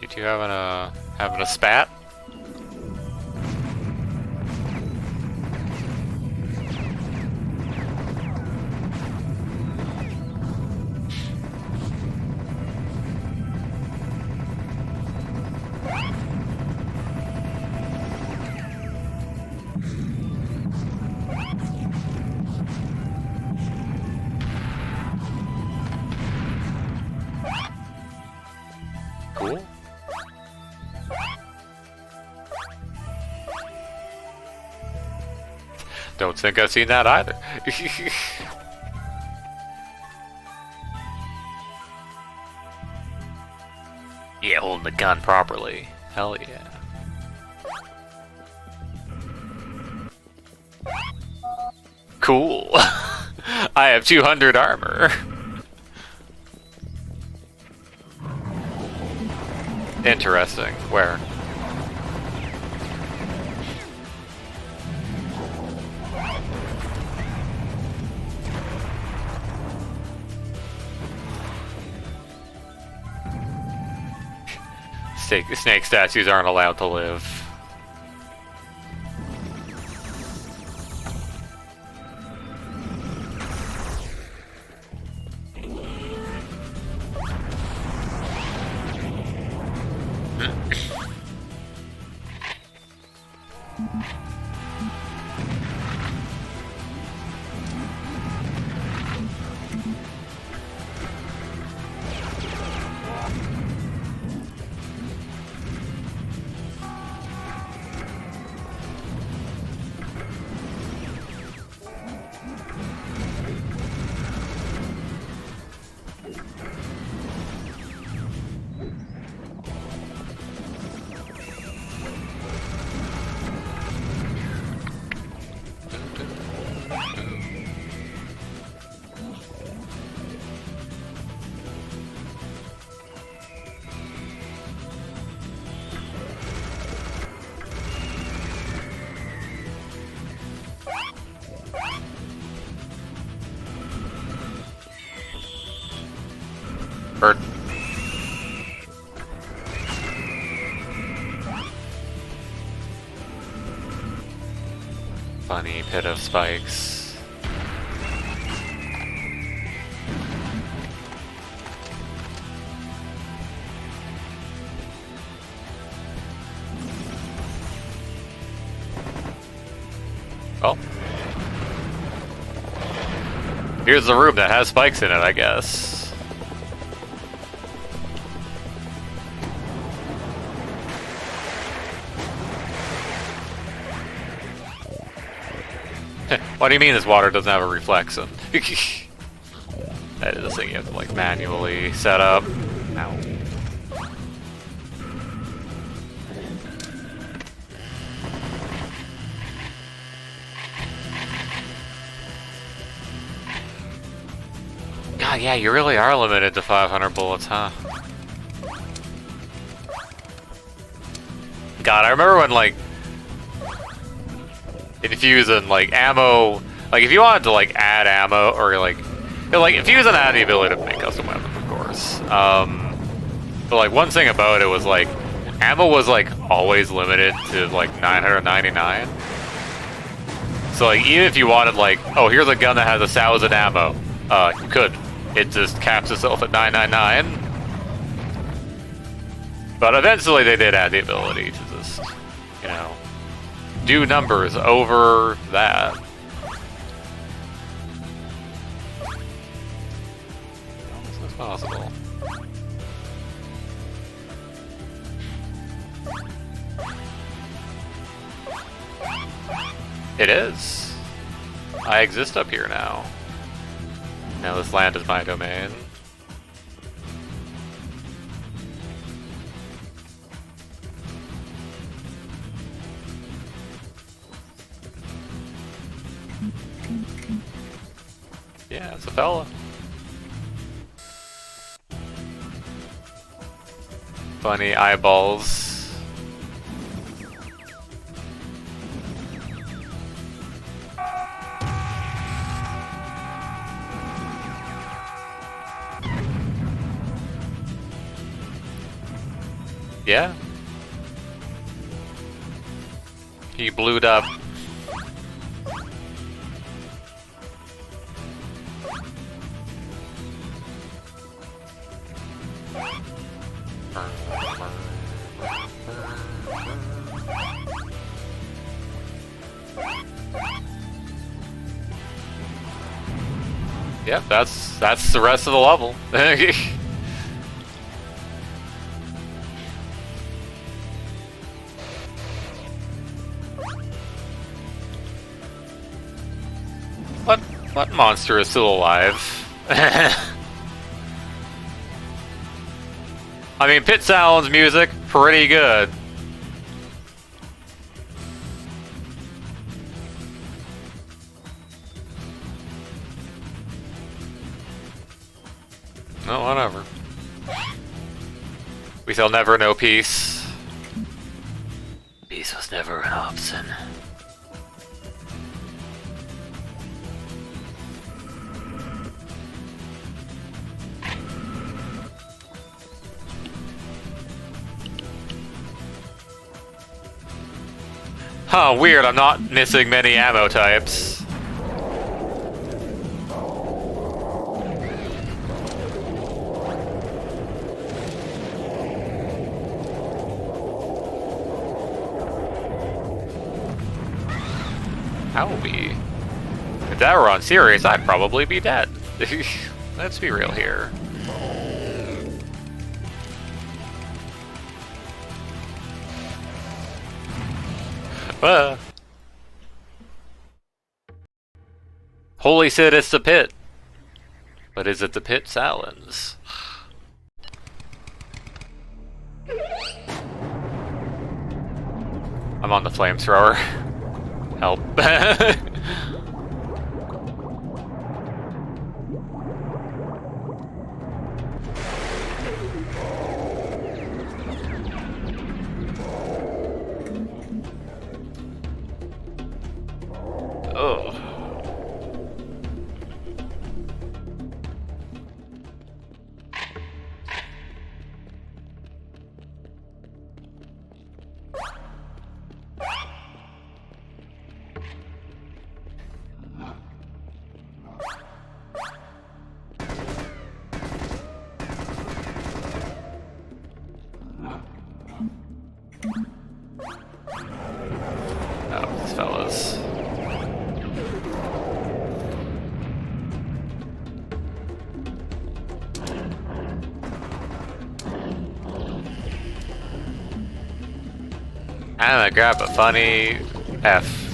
You two having a spat? Cool. Don't think I've seen that either. Yeah, holding the gun properly. Hell yeah. Cool. I have 200 armor. Interesting. Where? Snake statues aren't allowed to live. Bird. Funny pit of spikes. Oh. Here's the room that has spikes in it, I guess. What do you mean this water doesn't have a reflection? That is a thing you have to like manually set up. Ow. God, yeah, you really are limited to 500 bullets, huh? God, I remember when like infusing like ammo, like if you wanted to like add ammo or like infusing had the ability to make custom weapons, of course. But like one thing about it was like ammo was like always limited to like 999. So like even if you wanted like, oh, here's a gun that has 1,000 ammo, you could. It just caps itself at 999. But eventually they did add the ability to just, you know, do numbers over that. How is this possible? It is. I exist up here now. Now this land is my domain. Yeah, it's a fella. Funny eyeballs. Yeah. He blued up. Yep, that's the rest of the level. What monster is still alive? I mean, Pit Sound's music, pretty good. No, whatever. We shall never know peace. Peace was never an option. Huh, weird, I'm not missing many ammo types. Owie. If that were on serious, I'd probably be dead. Let's be real here. Holy Sid, it's the pit. But is it the pit Salins? I'm on the flamethrower. Help. Ugh. Oh, these fellas. I'm gonna grab a funny F.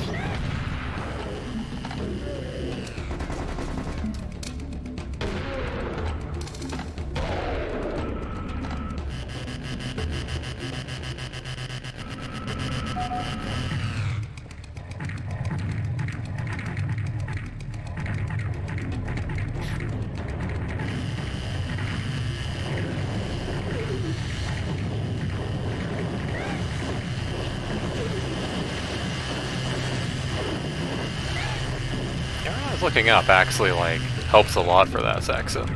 Looking up actually, like, helps a lot for that section.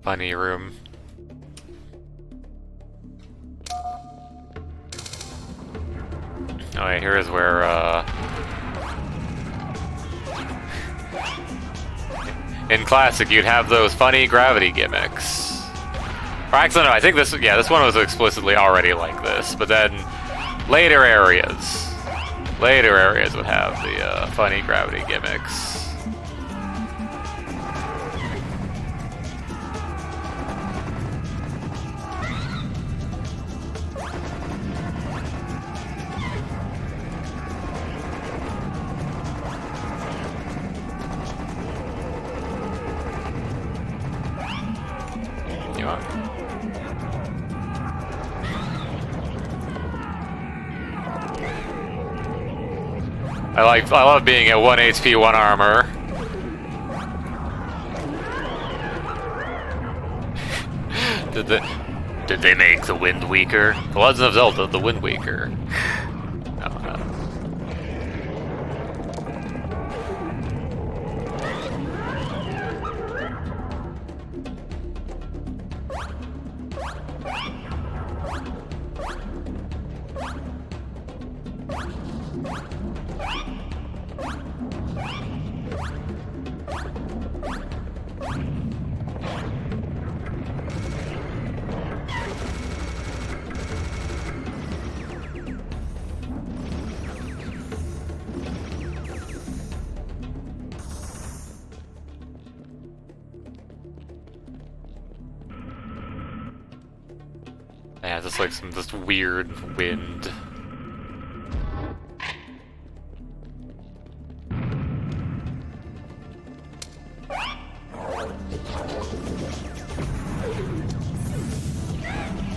Funny room. Oh, yeah, here is where, in Classic, you'd have those funny gravity gimmicks. Or actually, no, I think this one was explicitly already like this, but then later areas would have the funny gravity gimmicks. You want? I love being at 1 HP, 1 armor. Did they make the wind weaker? The Legend of Zelda, the wind weaker. No, no. Yeah, just like this weird wind.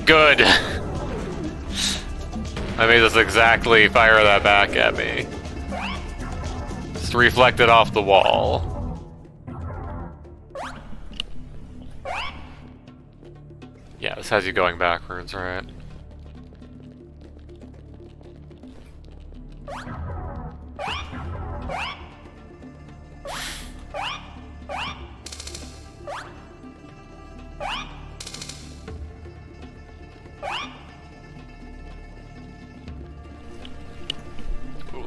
Good! I made this exactly fire that back at me. Just reflect it off the wall. Yeah, this has you going backwards, right? Ooh.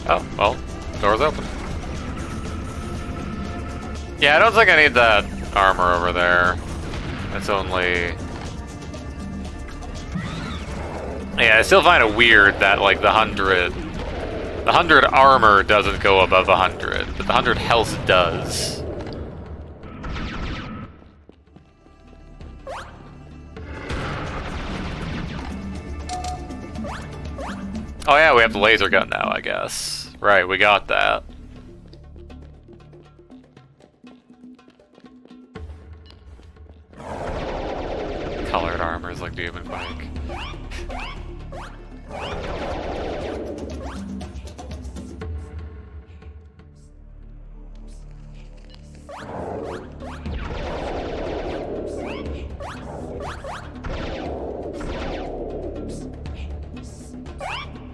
Oh, well, door's open. Yeah, I don't think I need that armor over there. It's only... Yeah, I still find it weird that, like, the 100 armor doesn't go above 100, but the 100 health does. Oh yeah, we have the laser gun now, I guess. Right, we got that. Colored armor is like Doom and Mike.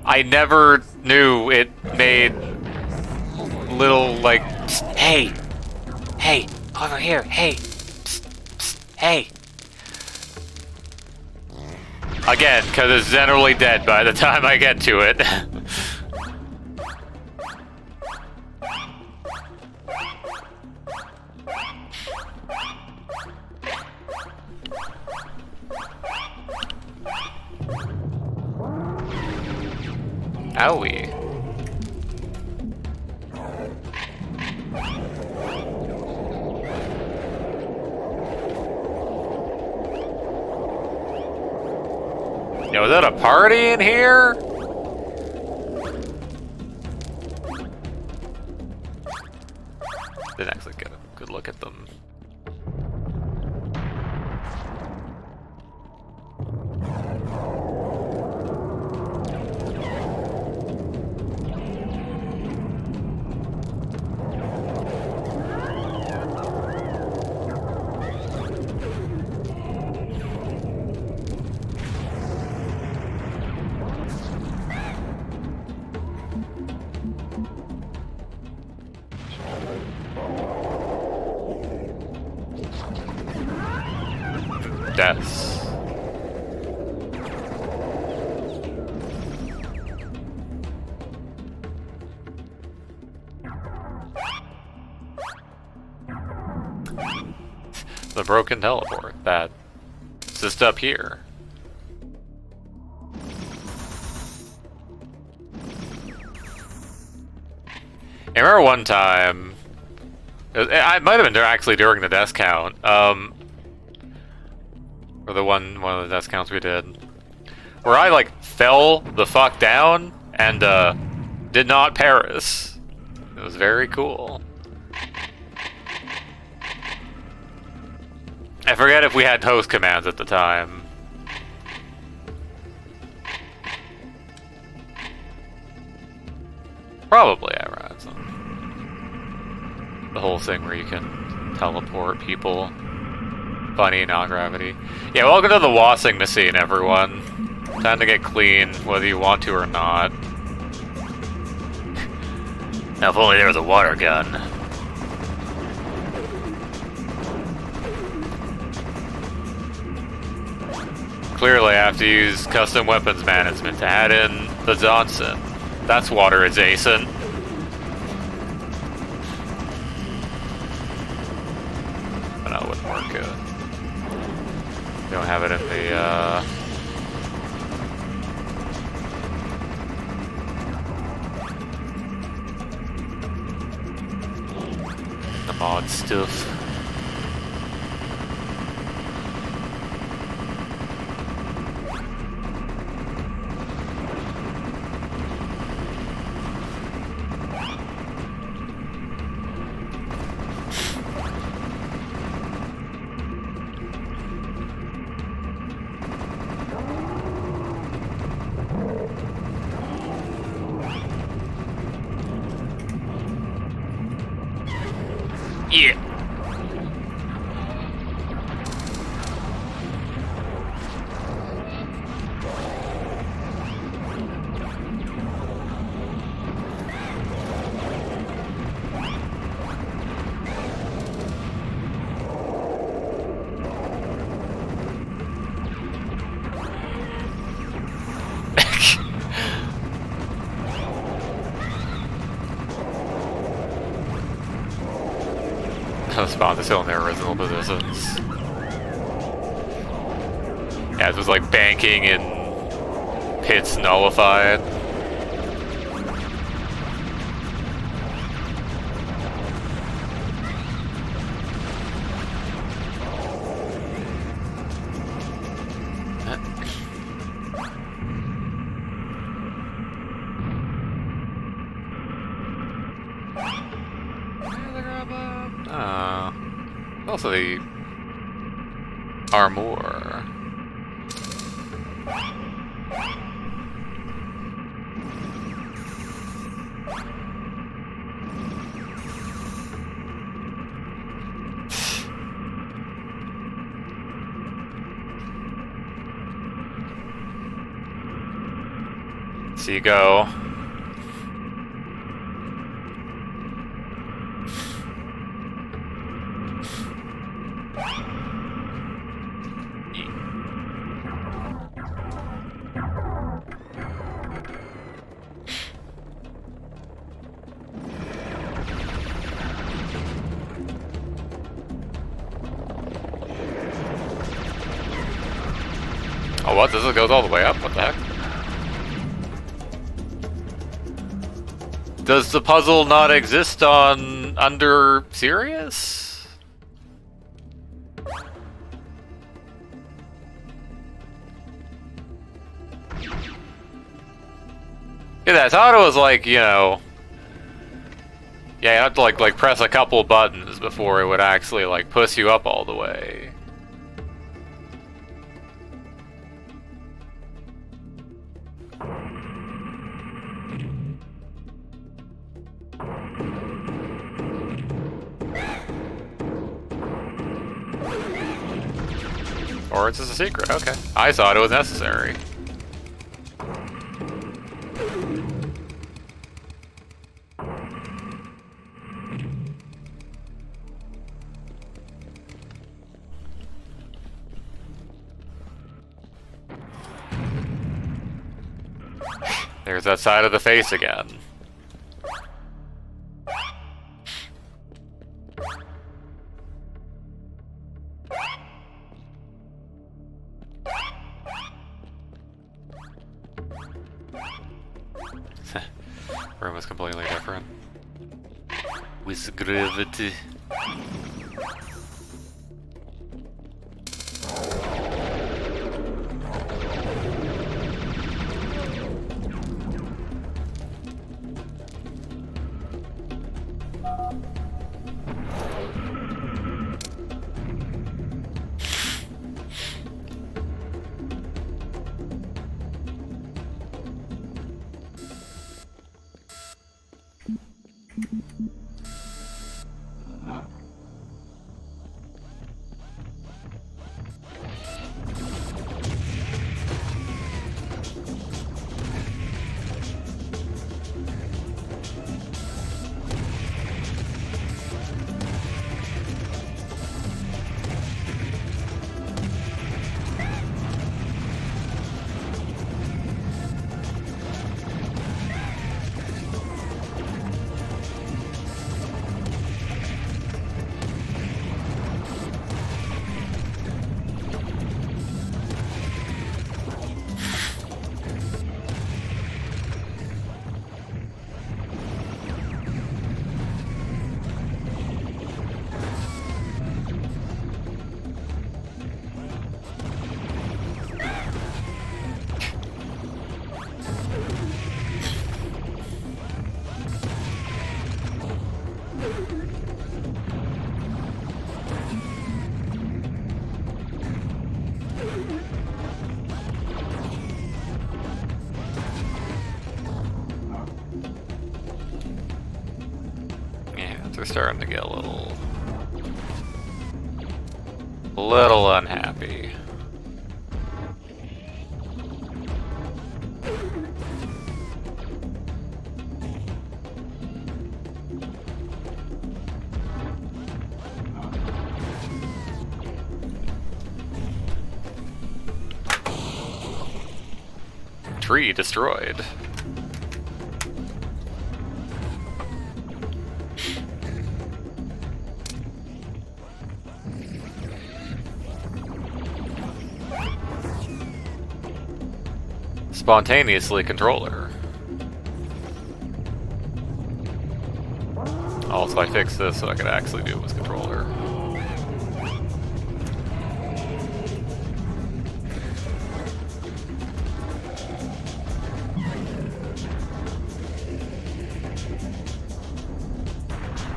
I never knew it made little, like, psst, hey, hey, over here, hey, psst, psst, hey. Again, because it's generally dead by the time I get to it. Owie. Yo, is that a party in here? Didn't actually get a good look at them. deaths. The broken teleport. Bad. It's just up here. I remember one time, it might have been actually during the death count, or one of the death counts we did, where I like fell the fuck down and did not perish. It was very cool. I forget if we had host commands at the time. Probably I read some. The whole thing where you can teleport people. Funny, not gravity. Yeah, welcome to the Wassing machine, everyone. Time to get clean, whether you want to or not. Now, if only there was a water gun. Clearly, I have to use custom weapons management to add in the Johnson. That's water adjacent. But that wouldn't work good. We don't have it in the mod stuff. Yeah. Spawn is still in their original positions. Yeah, it was like banking and pits nullified. Also the armor. So you go. Oh, what? This goes all the way up? What the heck? Does the puzzle not exist on under Sirius? Yeah, I thought it was like, you know, yeah, you have to like press a couple buttons before it would actually like push you up all the way. Or it's just a secret, okay. I thought it was necessary. There's that side of the face again. Room is completely different. With gravity. They're starting to get a little unhappy. Tree destroyed. Spontaneously controller. Also, I fixed this so I could actually do it with controller.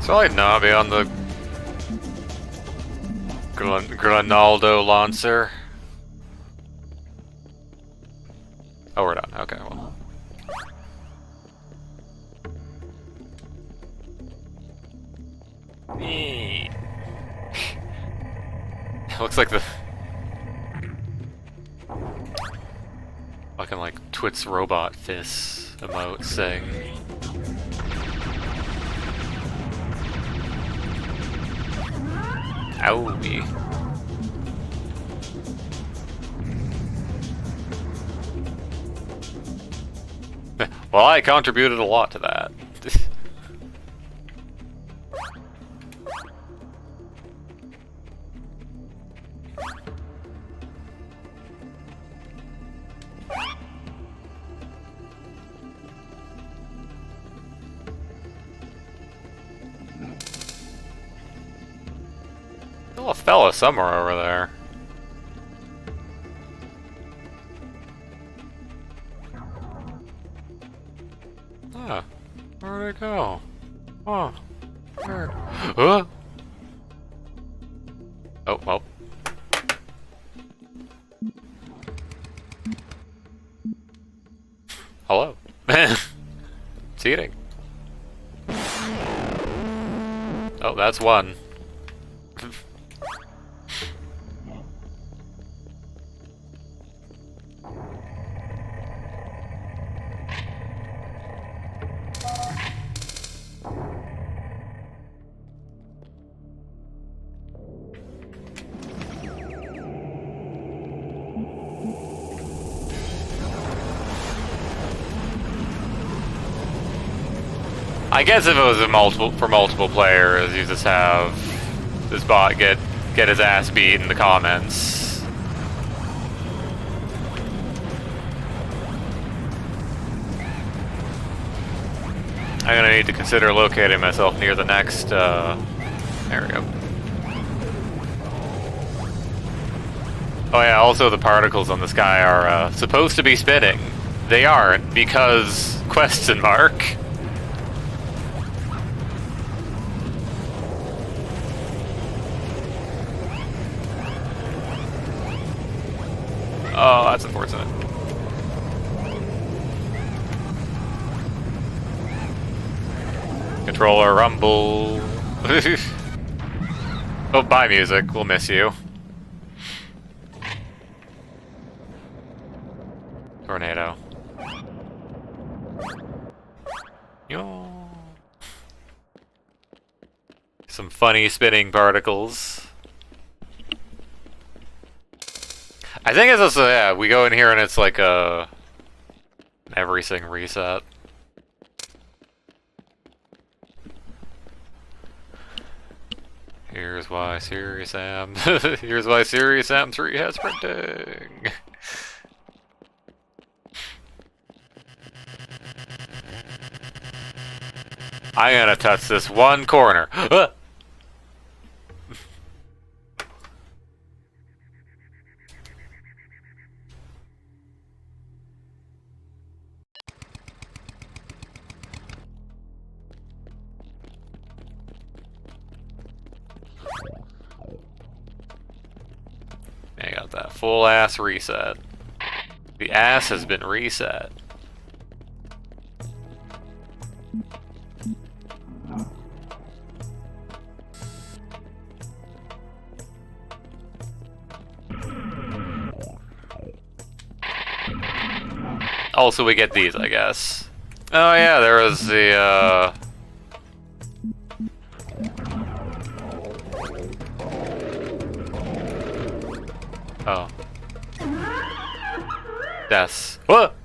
So I'd not be on the Granaldo Lancer. Oh, we're done. Okay, well. Looks like the fucking like Twit's robot fist emote saying. Owie. Well, I contributed a lot to that. Still a fella somewhere over there. Huh. Where'd it go? Huh. Where? Huh? Oh, well. Hello. It's eating. Oh, that's one. I guess if it was for multiple players, you just have this bot get his ass beat in the comments. I'm gonna need to consider locating myself near the next, there we go. Oh yeah, also the particles on the sky are, supposed to be spinning. They aren't, because... question mark. Oh, that's unfortunate. Controller rumble. Oh, bye music. We'll miss you. Tornado. Yo. Some funny spinning particles. I think it's also, yeah, we go in here and it's like a everything reset. Here's why Serious Sam. Here's why Serious Sam 3 has printing. I'm gonna touch this one corner. I got that full ass reset. The ass has been reset. Also, we get these, I guess. Oh yeah, there was the, oh. Deaths. What?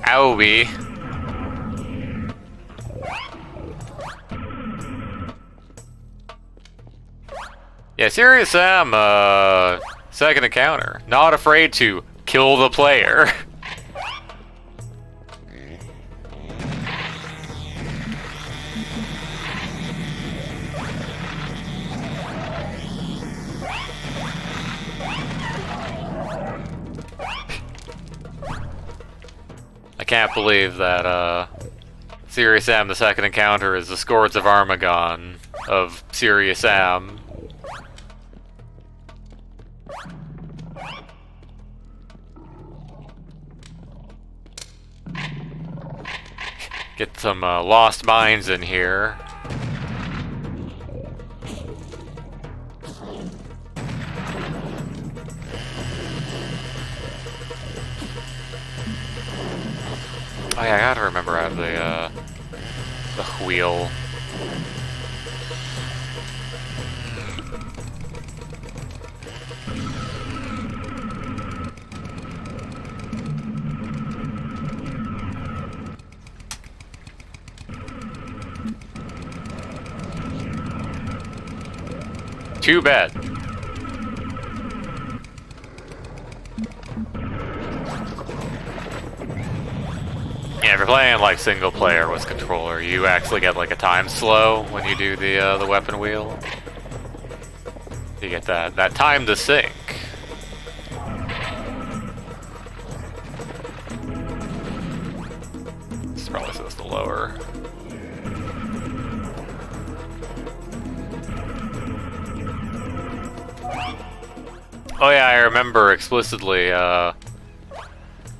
Owie. Yeah, Serious Sam, second encounter. Not afraid to kill the player. I can't believe that, Serious Sam the second encounter is the Scourge of Armagon of Serious Sam. Get some lost mines in here. Oh yeah, I gotta remember I have the wheel. Too bad. Yeah, if you're playing like single player with controller, you actually get like a time slow when you do the weapon wheel. You get that time to sync. This is probably supposed to lower. Oh yeah, I remember explicitly, there's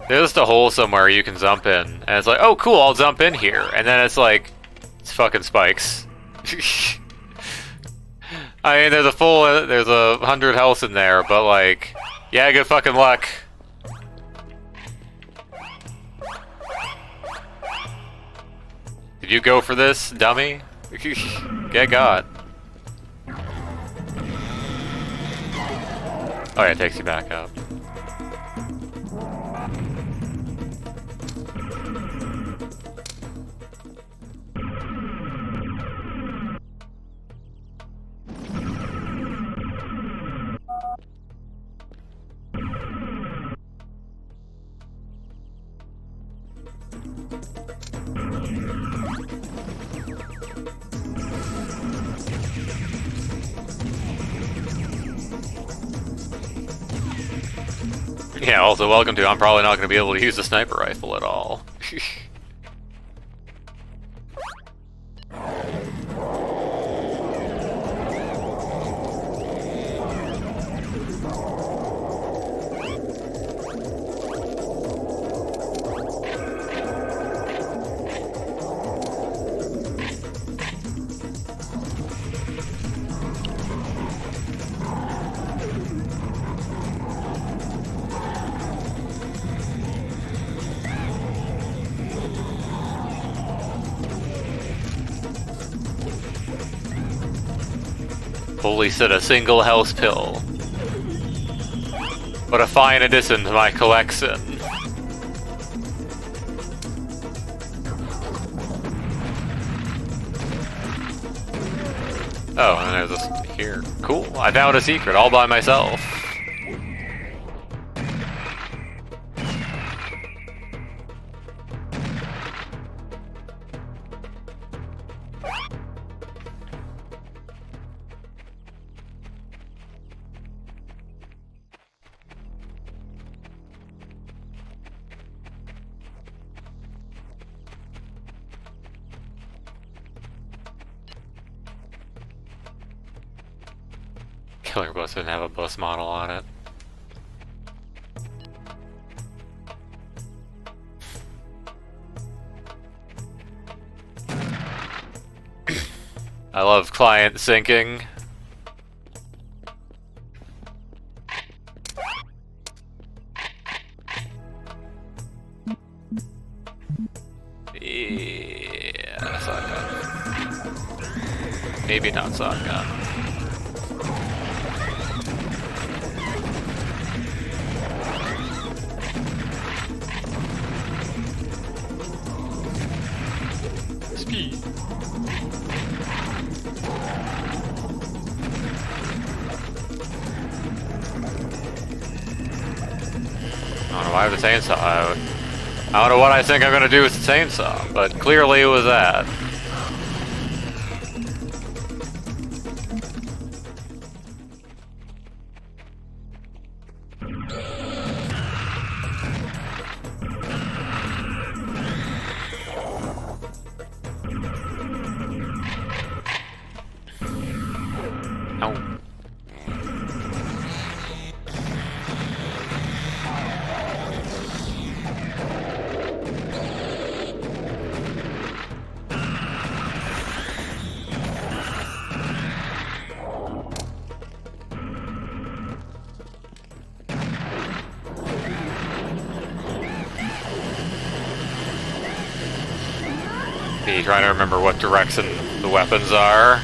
just a hole somewhere you can jump in, and it's like, oh cool, I'll jump in here, and then it's like, it's fucking spikes. I mean, there's 100 health in there, but like, yeah, good fucking luck. Did you go for this, dummy? Get got. Oh yeah, it takes you back up. Yeah, also welcome to, I'm probably not going to be able to use the sniper rifle at all. Holy said a single health pill. What a fine addition to my collection. Oh, and there's this here. Cool. I found a secret all by myself. Killer Bus didn't have a bus model on it. I love client syncing. Yeah, shotgun. Maybe not shotgun. Speed. I don't know why I have the chainsaw out. I don't know what I think I'm gonna do with the chainsaw, but clearly it was that. Ow. Me trying to remember what direction the weapons are.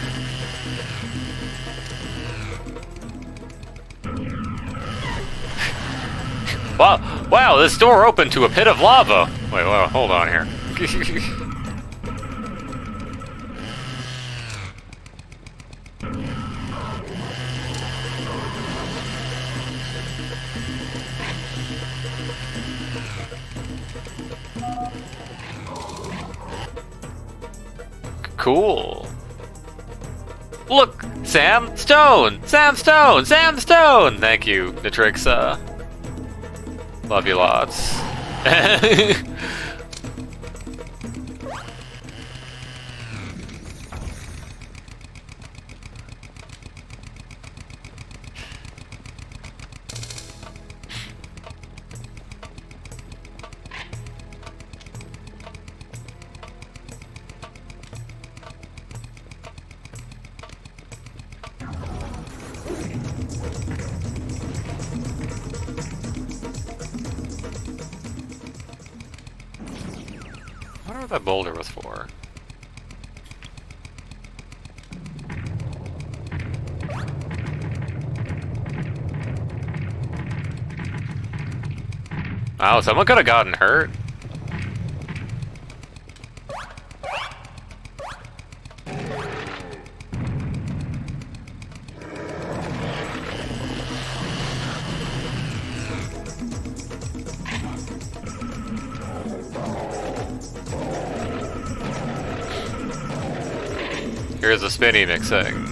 Wow, this door opened to a pit of lava. Wait, hold on here. Cool. Look, Sam Stone! Sam Stone! Sam Stone! Thank you, Nitrixa. Love you lots. I wonder what that boulder was for. Wow, someone could have gotten hurt. Here's a spinny mixing.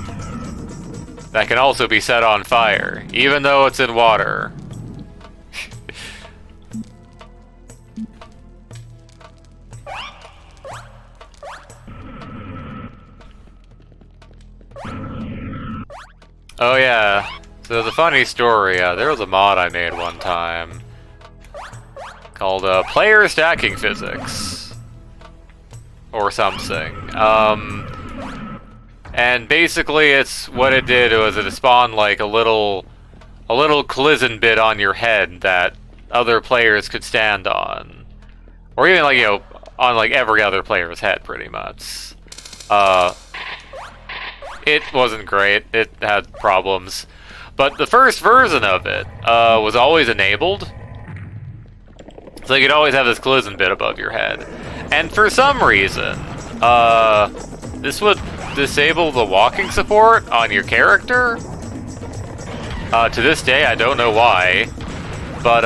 That can also be set on fire, even though it's in water. Oh yeah, so there's a funny story. There was a mod I made one time called Player Stacking Physics or something. And basically, it's what it did was it spawned like a little collision bit on your head that other players could stand on, or even like on like every other player's head, pretty much. It wasn't great. It had problems. But the first version of it was always enabled. So you could always have this collision bit above your head. And for some reason, this would disable the walking support on your character. To this day, I don't know why. But,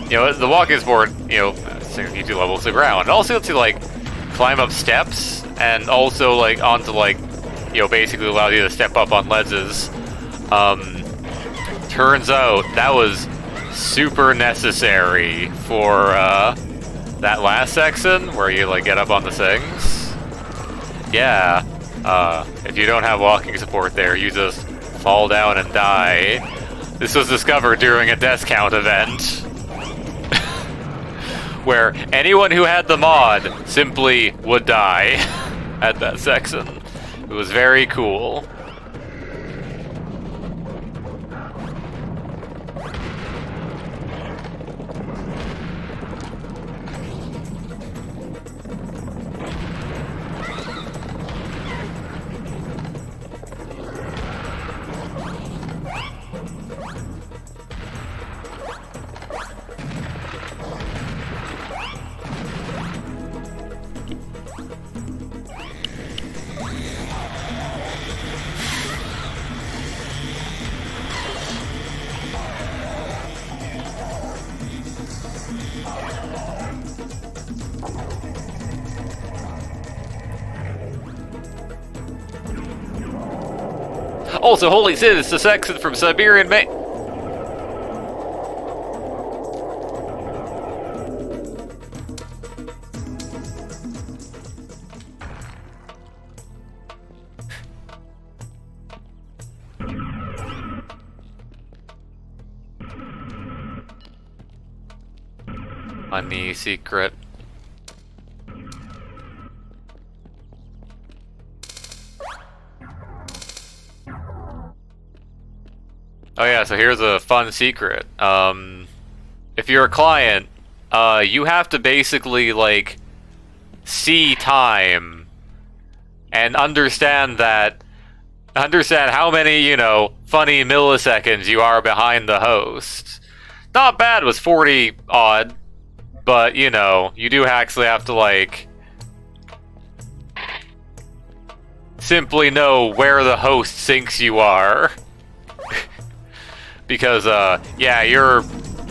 the walking support, sinks you 2 levels to the ground. It also lets you, like, climb up steps and also, like, onto, like, basically allows you to step up on ledges. Turns out that was super necessary for that last section where you like get up on the things. Yeah, if you don't have walking support there, you just fall down and die. This was discovered during a death count event where anyone who had the mod simply would die at that section. It was very cool. Also, holy shit, it's the section from Siberian May. Money secret. Oh yeah, so here's a fun secret. If you're a client, you have to basically, like, see time and understand how many, funny milliseconds you are behind the host. Not bad was 40 odd, but, you do actually have to, like, simply know where the host thinks you are. Because, yeah, you're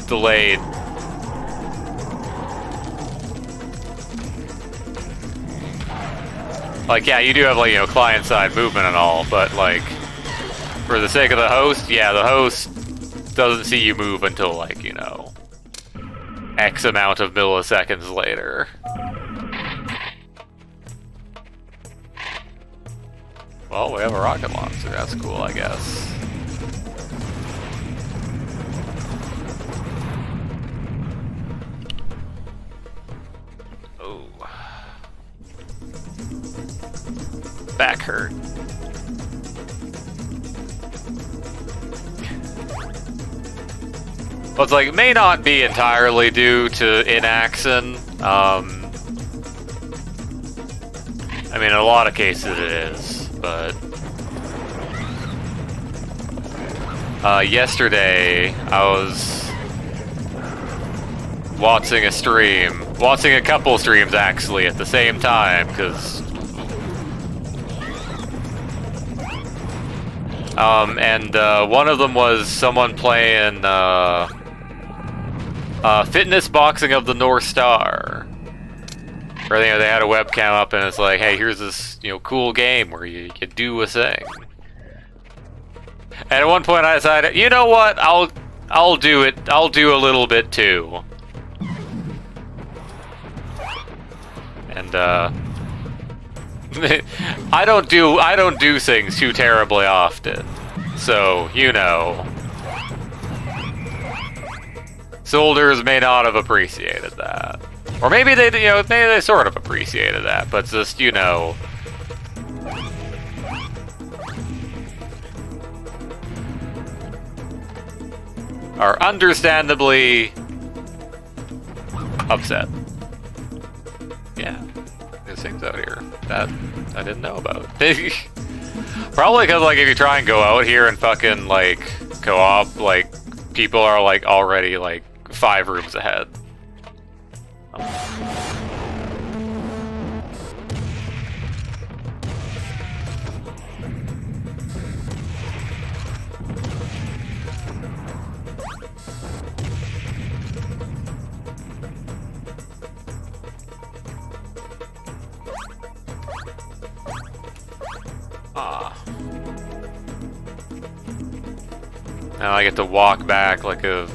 delayed. Like, yeah, you do have, like, client-side movement and all, but, like, for the sake of the host, yeah, the host doesn't see you move until, like, X amount of milliseconds later. Well, we have a rocket launcher, that's cool, I guess. Back hurt. Well, it's like, it may not be entirely due to inaction. I mean, in a lot of cases it is, but yesterday I was watching a stream. Watching a couple streams, actually, at the same time, because... and one of them was someone playing, Fitness Boxing of the North Star. Where they had a webcam up and it's like, hey, here's this, cool game where you do a thing. And at one point I decided, you know what, I'll do it. I'll do a little bit too. And I don't do things too terribly often. So, soldiers may not have appreciated that. Or maybe they sort of appreciated that, but just, are understandably upset. Yeah, there's things out here that I didn't know about. Probably because, if you try and go out here and fucking, co-op, people are, already, 5 rooms ahead. Now I get to walk back like a...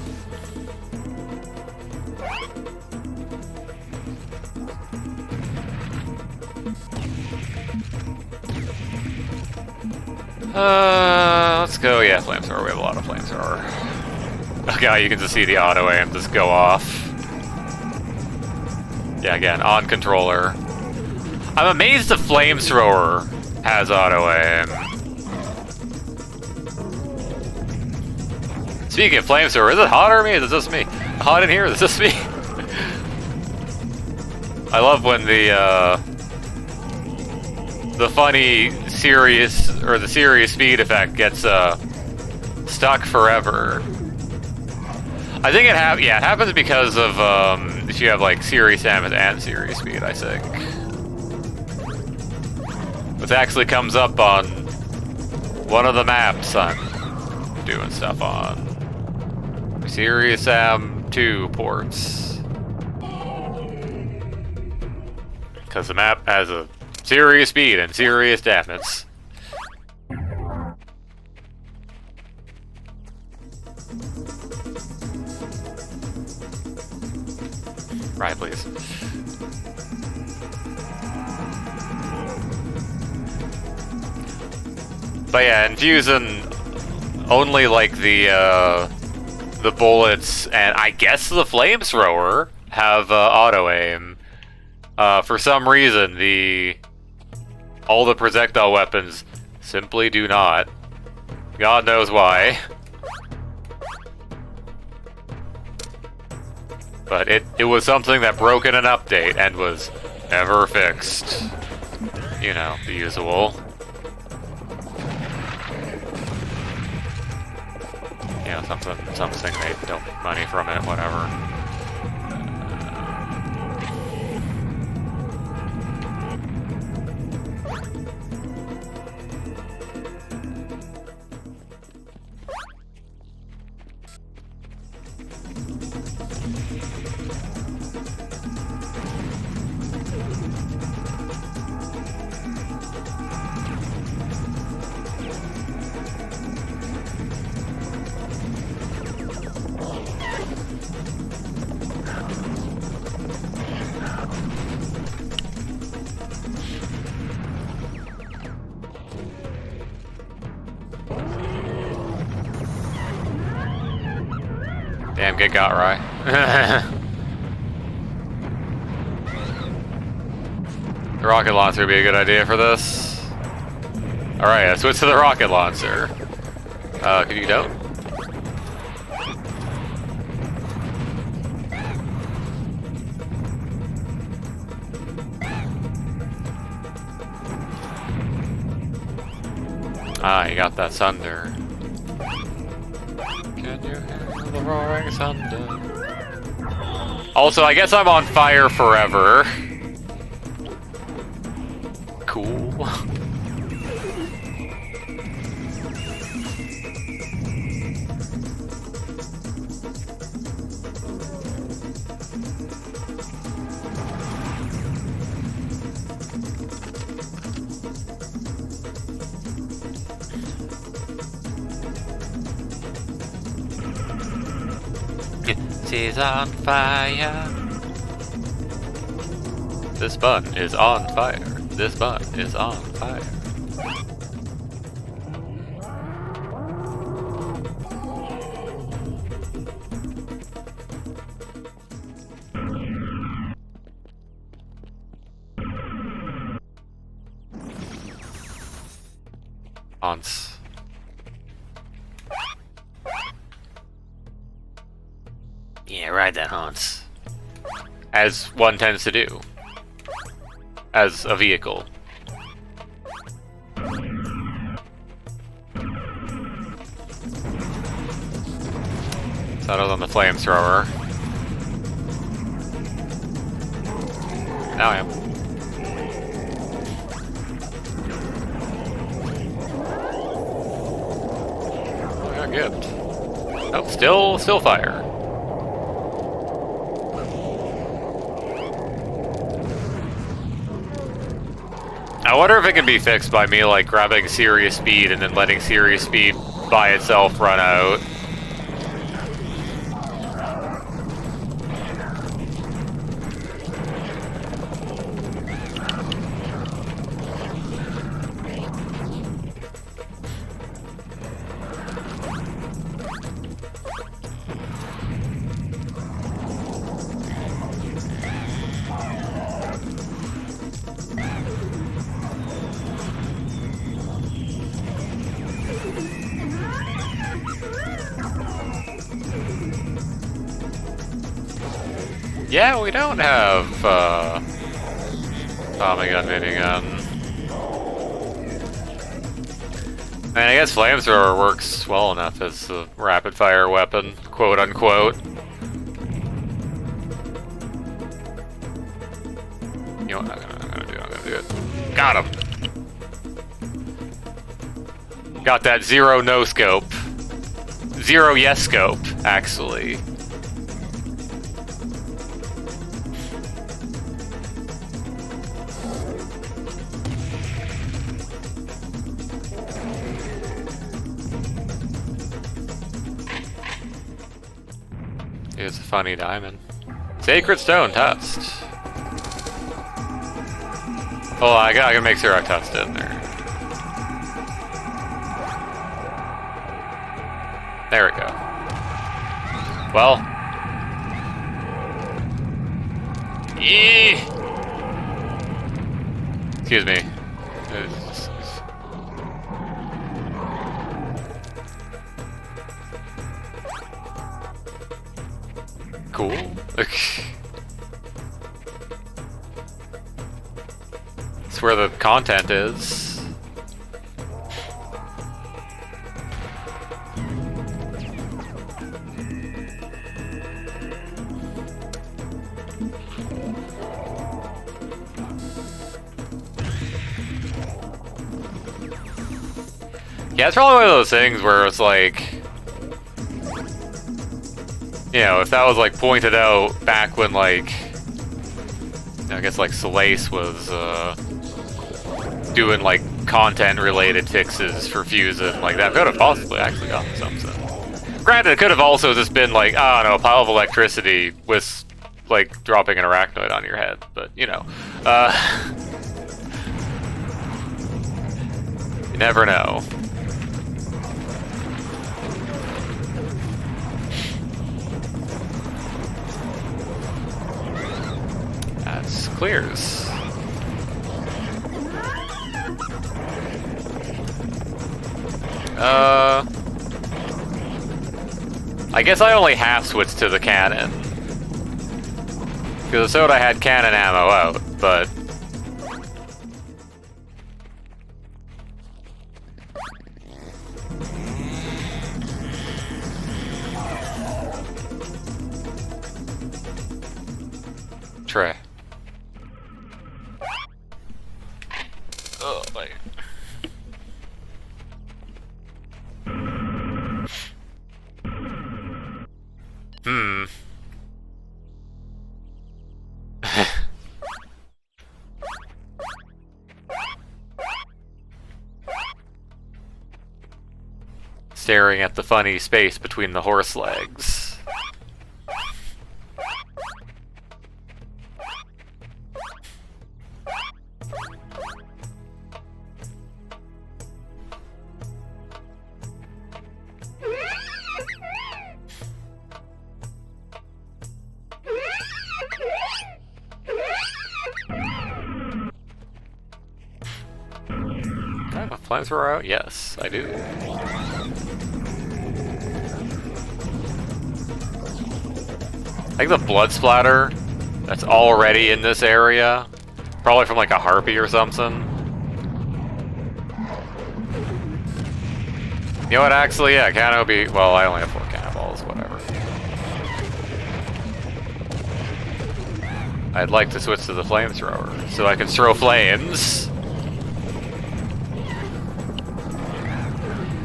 let's go. Yeah, flamethrower. We have a lot of flamethrower. Okay, you can just see the auto aim just go off. Yeah, again, on controller. I'm amazed the flamethrower has auto aim. Speaking of flamethrower, is it hot or me? Is it just me? Hot in here? Is it just me? I love when the funny serious speed effect gets stuck forever. I think it happens because of if you have serious damage and serious speed, I think. Which actually comes up on one of the maps I'm doing stuff on. Serious Am 2 ports. Because the map has a serious speed and serious damage. Right, please. But yeah, infusing only the bullets and I guess the flamethrower have auto aim. For some reason, all the projectile weapons simply do not. God knows why. But it was something that broke in an update and was never fixed. The usual. Something they don't make money from it, whatever. Damn, get got right. The rocket launcher would be a good idea for this. Alright, let's switch to the rocket launcher. Could you don't? Ah, you got that thunder. Can you hear the roaring thunder? Also, I guess I'm on fire forever. Cool. She's on fire. This bun is on fire. This bun is on fire. Haunts. Yeah, ride that, Haunts. As one tends to do. As a vehicle. Settled on the flamethrower. Now I am. Oh, I got gibbed. Nope, still fire. I wonder if it can be fixed by me, like, grabbing serious speed and then letting serious speed by itself run out. Yeah, we don't have, Tommy gun, minigun. I mean, I guess flamethrower works well enough as a rapid-fire weapon, quote-unquote. You know what, I'm gonna do it. Got him! Got that zero no-scope. Zero yes-scope, actually. It's a funny diamond. Sacred stone test. Oh, I gotta make sure I test it in there. There we go. Well. Excuse me. Cool. That's where the content is. Yeah, it's probably one of those things where it's like, you know, if that was like pointed out back when, like, I guess like Solace was doing like content related fixes for Fusion, like that could have possibly actually gotten something. Granted, it could have also just been like, I don't know, a pile of electricity with like dropping an arachnoid on your head, but you know, you never know. That's clears. I guess I only half switched to the cannon. Because the soda had cannon ammo out, but... Oh, wait. Hmm. Staring at the funny space between the horse legs. Oh, flamethrower out? Yes, I do. I think the blood splatter that's already in this area, probably from like a harpy or something. You know what, actually, yeah, Cano be... Well, I only have 4 cannonballs, whatever. I'd like to switch to the flamethrower, so I can throw flames.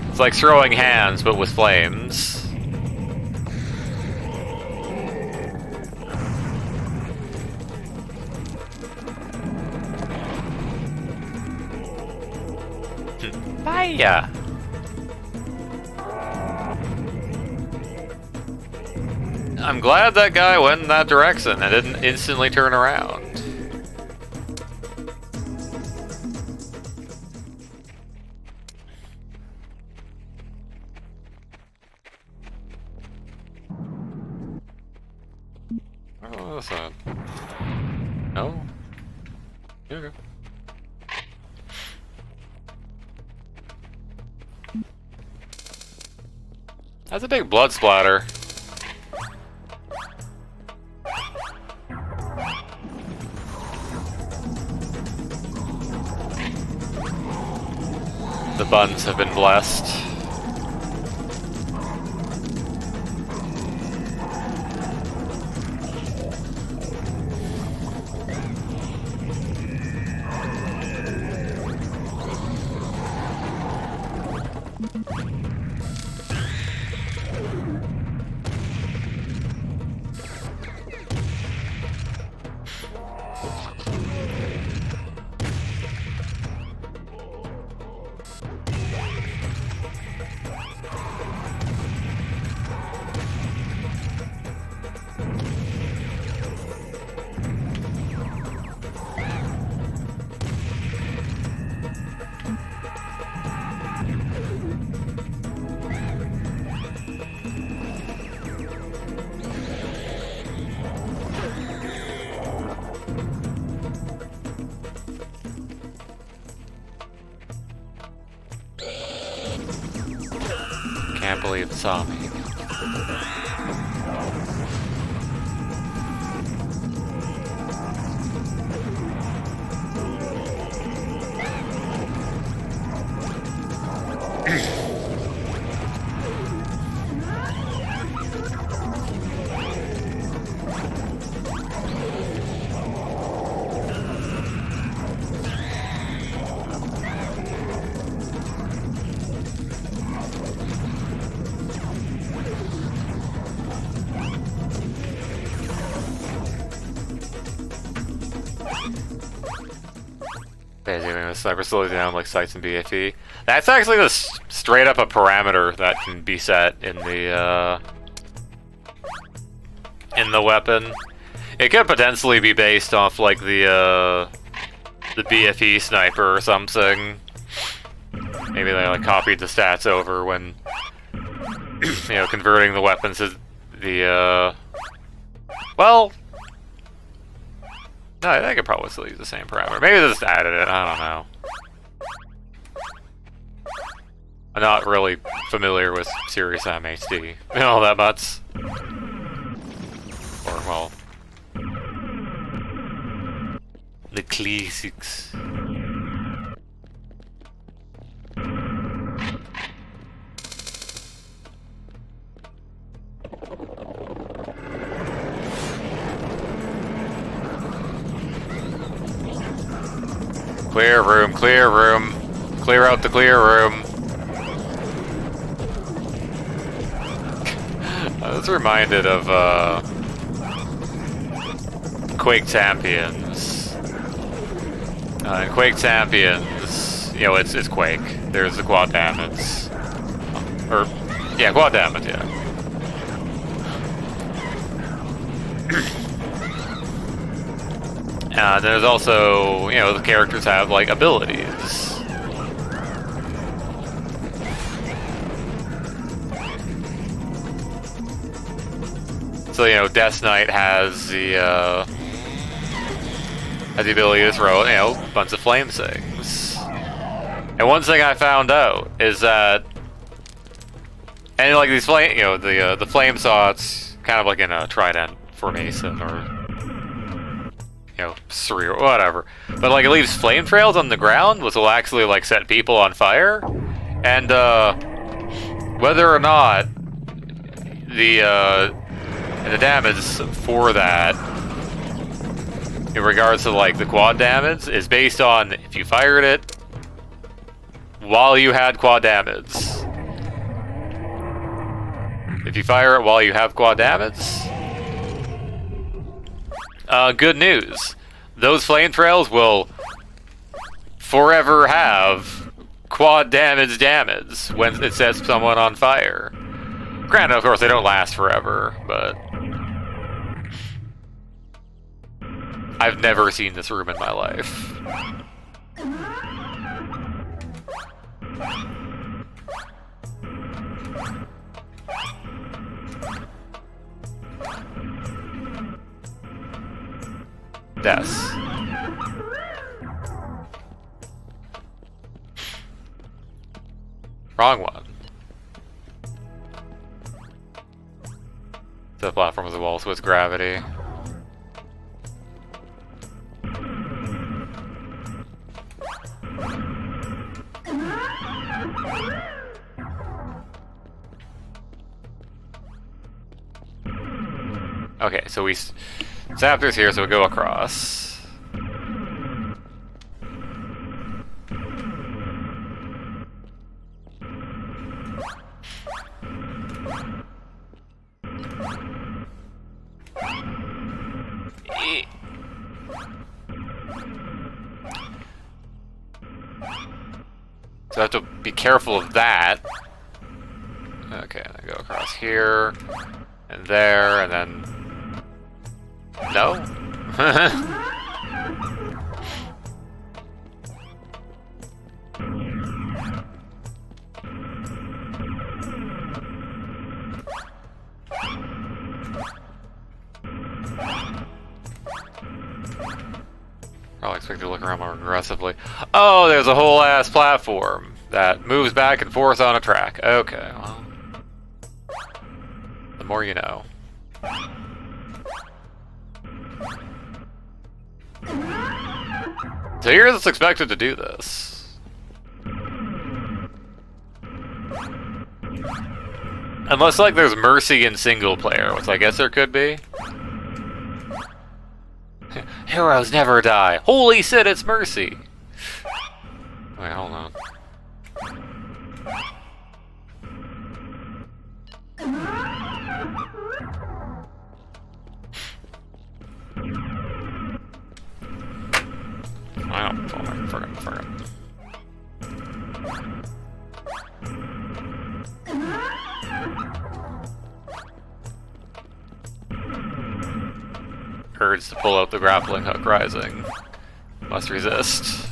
It's like throwing hands, but with flames. Hiya! I'm glad that guy went in that direction and didn't instantly turn around. Oh, what's that? No? Okay. That's a big blood splatter. The buns have been blessed. Can't believe it saw me. Basically, the sniper slows down like sights in BFE. That's actually just straight up a parameter that can be set in the weapon. It could potentially be based off like the BFE sniper or something. Maybe they like copied the stats over when you know converting the weapons to the well. No, I could probably still use the same parameter. Maybe they just added it, I don't know. I'm not really familiar with Serious MHD, you know, that much. Or, well... the classics. Clear room, clear room. Clear out the clear room. I was reminded of, Quake Champions. In Quake Champions, you know, it's Quake. There's the quad damage. Or, yeah, quad damage, yeah. There's also, you know, the characters have, like, abilities. So, you know, Death Knight has the ability to throw, you know, a bunch of flame things. And one thing I found out is that, and like these flame, you know, the flame swords, kind of like in a trident formation, or you know, three or whatever. But like it leaves flame trails on the ground, which will actually like set people on fire. And whether or not the damage for that, in regards to like the quad damage, is based on if you fired it while you had quad damage. If you fire it while you have quad damage, good news. Those flame trails will forever have quad damage when it sets someone on fire. Granted, of course, they don't last forever, but I've never seen this room in my life. Death. Wrong one. The platform is a wall, so it's gravity. Okay, so Zaptor's here, so we go across. So I have to be careful of that. Okay, I go across here, and there, and then... No? Probably expect to look around more aggressively. Oh, there's a whole ass platform that moves back and forth on a track. Okay, well, the more you know. So here's it's expected to do this. Unless, like, there's mercy in single player, which I guess there could be. Heroes never die. Holy shit, it's mercy! Wait, hold on. I don't forget. Urge to pull out the grappling hook rising. Must resist.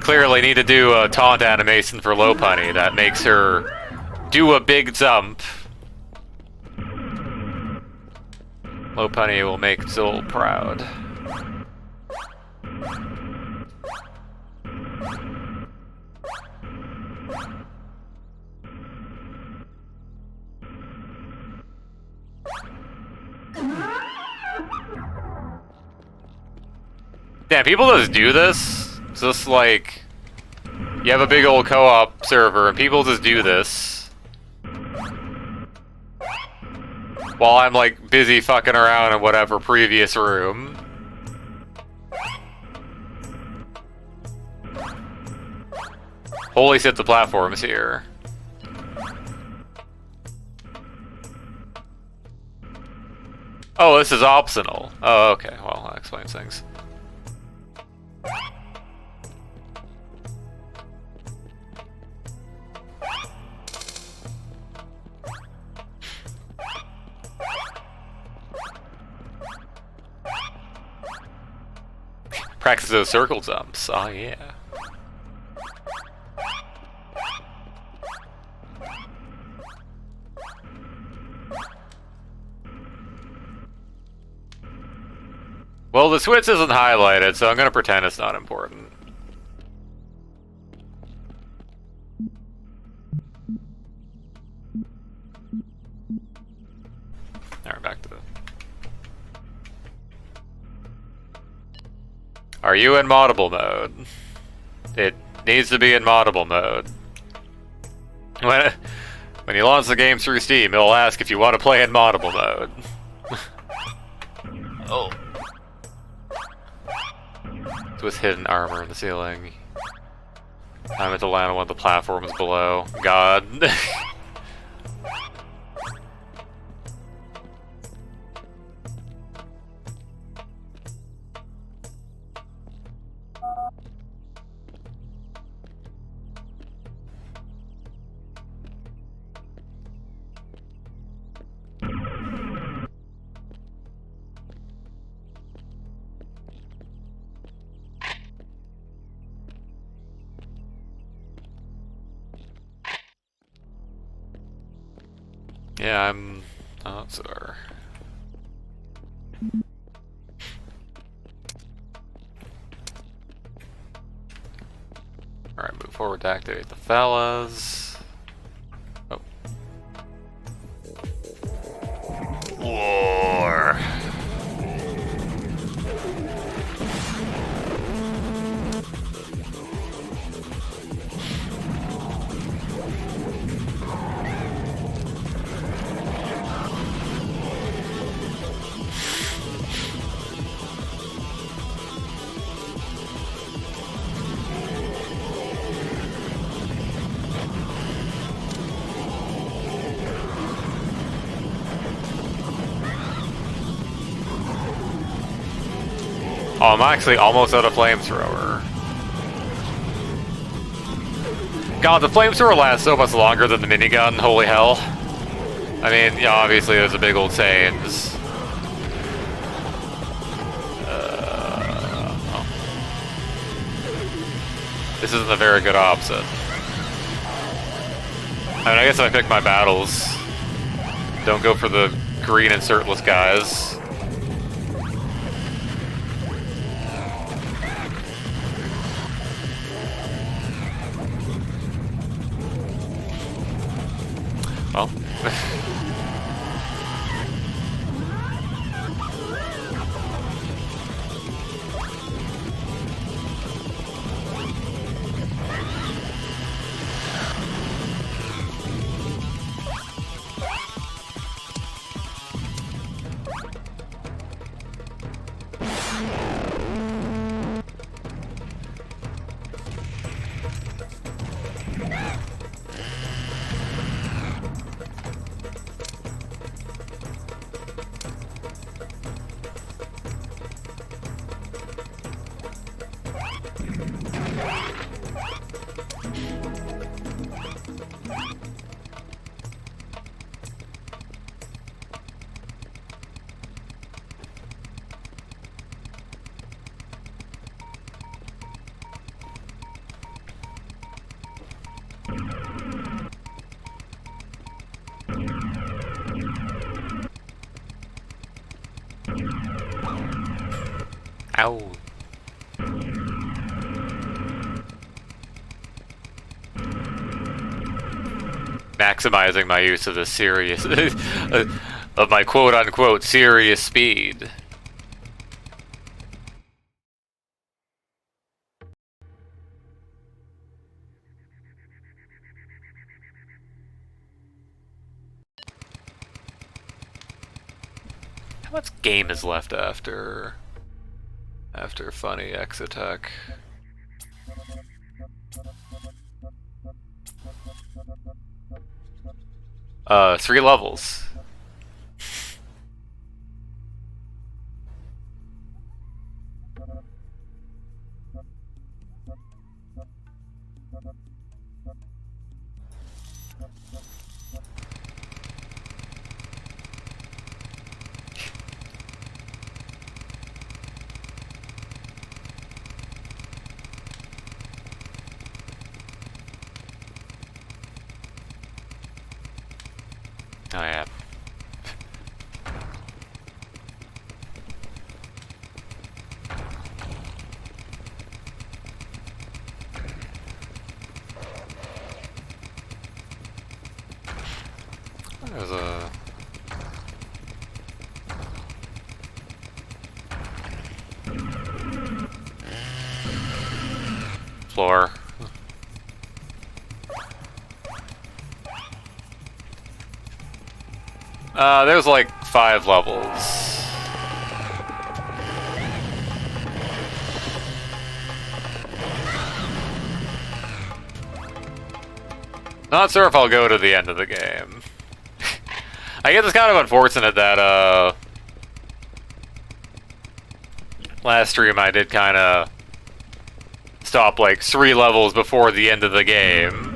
Clearly need to do a taunt animation for Lopunny that makes her do a big jump. Lopunny will make Zol proud. Damn, people just do this? It's just like, you have a big old co-op server and people just do this. while I'm like busy fucking around in whatever previous room. Holy shit, the platform's here. Oh, this is optional. Oh, okay. Well, that explains things. Practice those circle jumps. Oh, yeah. Well, the switch isn't highlighted, so I'm gonna pretend it's not important. Alright, back to the... Are you in moddable mode? It needs to be in moddable mode. When you launch the game through Steam, it'll ask if you want to play in moddable mode. Oh. With hidden armor in the ceiling. I'm at the land on one of the platforms below. God. Yeah, I'm... Oh, sorry. Alright, move forward to activate the fellas. Oh. War. Oh, I'm actually almost out of flamethrower. God, the flamethrower lasts so much longer than the minigun, holy hell. I mean, yeah, obviously there's a big old change. Oh. This isn't a very good option. I mean, I guess if I pick my battles, don't go for the green and shirtless guys. Well. Ow. Maximizing my use of the serious, of my quote-unquote serious speed. How much game is left after Funny X Attack? Three levels. Oh yeah. There's a floor. There's like 5 levels. Not sure if I'll go to the end of the game. I guess it's kind of unfortunate that, last stream I did kind of stop like 3 levels before the end of the game.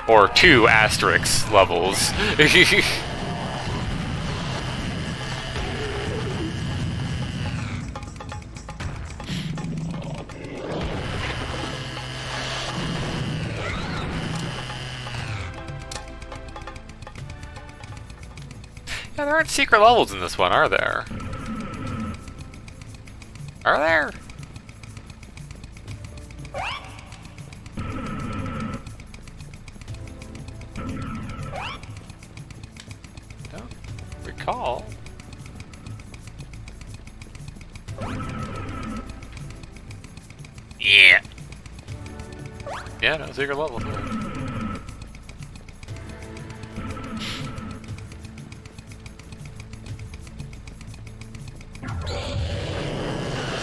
Or 2 asterisk levels. Yeah, there aren't secret levels in this one, are there? Are there? Don't recall. Yeah. Yeah, no secret levels.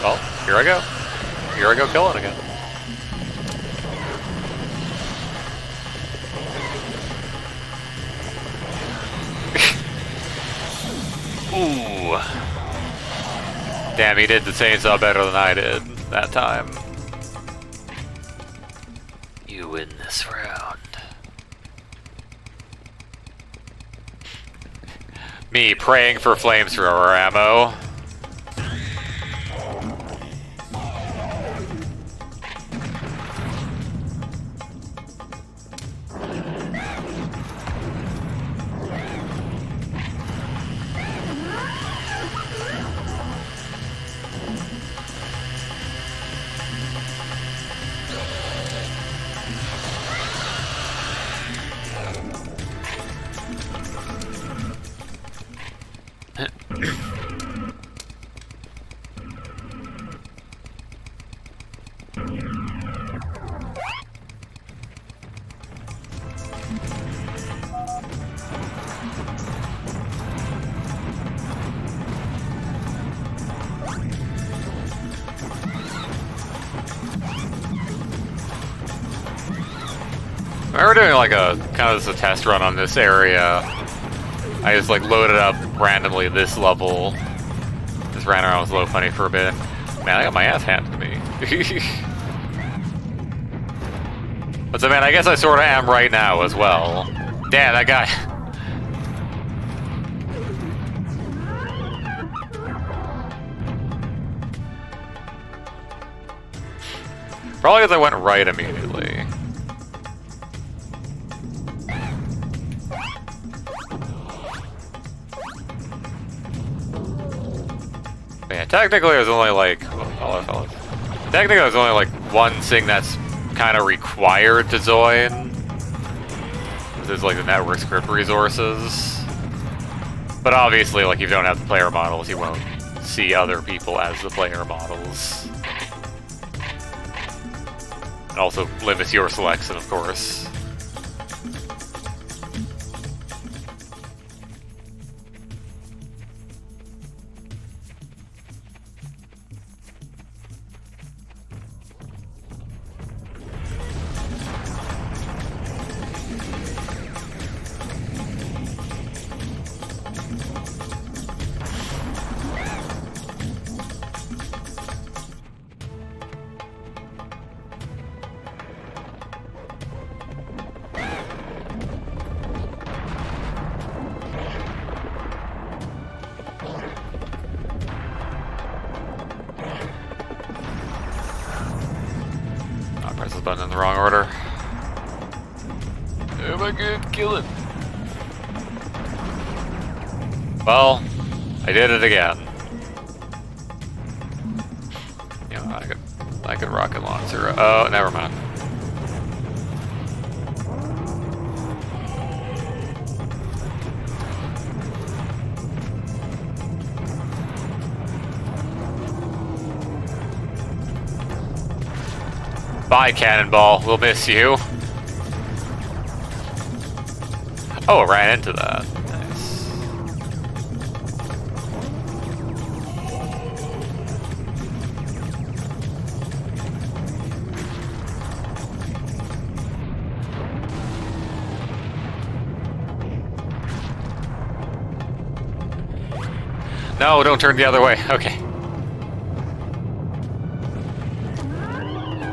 Well, here I go. Here I go killing again. Ooh. Damn, he did the chainsaw better than I did that time. You win this round. Me praying for flamethrower ammo. I remember doing like a kind of just a test run on this area. I just like loaded up randomly this level. Just ran around with low funny for a bit. Man, I got my ass handed to me. But so man, I guess I sort of am right now as well. Damn, that guy. Probably because I went right immediately. Yeah, technically there's only like, technically there's only like one thing that's kind of required to join. There's like the network script resources. But obviously, like if you don't have the player models, you won't see other people as the player models. It also limits your selection, of course. button in the wrong order. Oh my god, kill it. Well, I did it again. You know, I could rocket launcher. Oh, never mind. Bye, Cannonball. We'll miss you. Oh, I ran into that. Nice. No, don't turn the other way. Okay.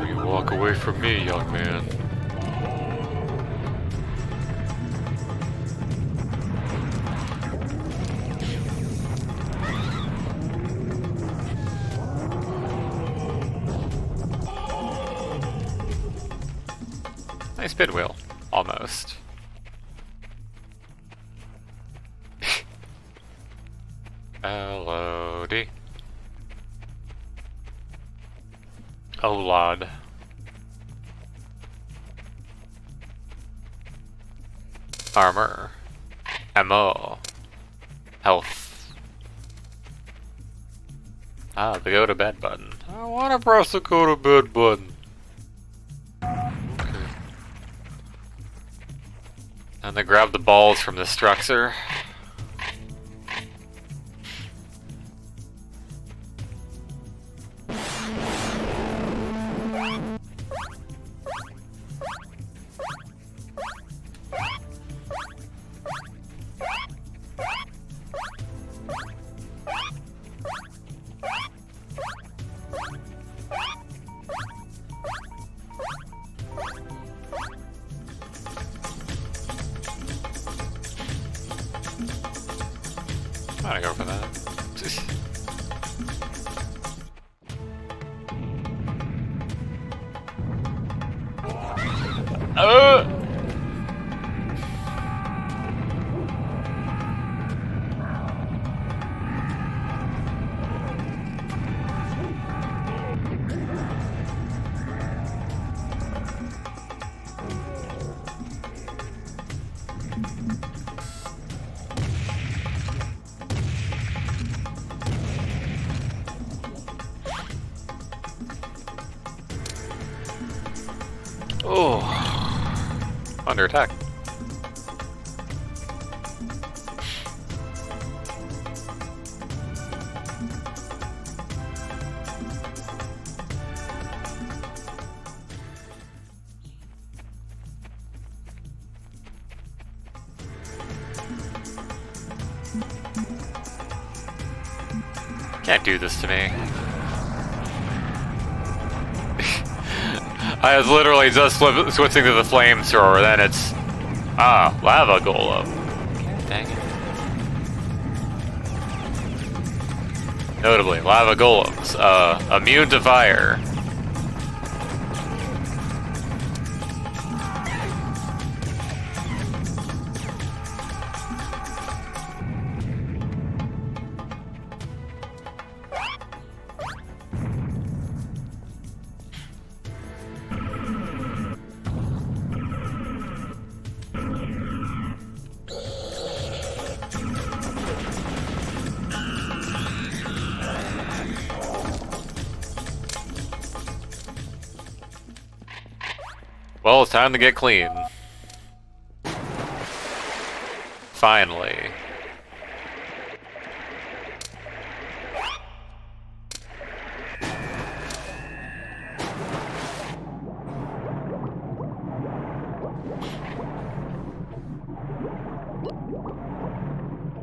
You walk away from me, young man. Nice spin wheel. Almost. LOD. Oh, Lord. Armor. Ammo. Health. Ah, the go to bed button. I wanna press the go to bed button. Okay. And then grab the balls from the structure. I'm gonna go for that. Oh, under attack. Can't do this to me. I was literally just switching to the flamethrower, then it's... Ah, lava golem. Dang it. Notably, lava golems, immune to fire. Well, it's time to get clean. Finally.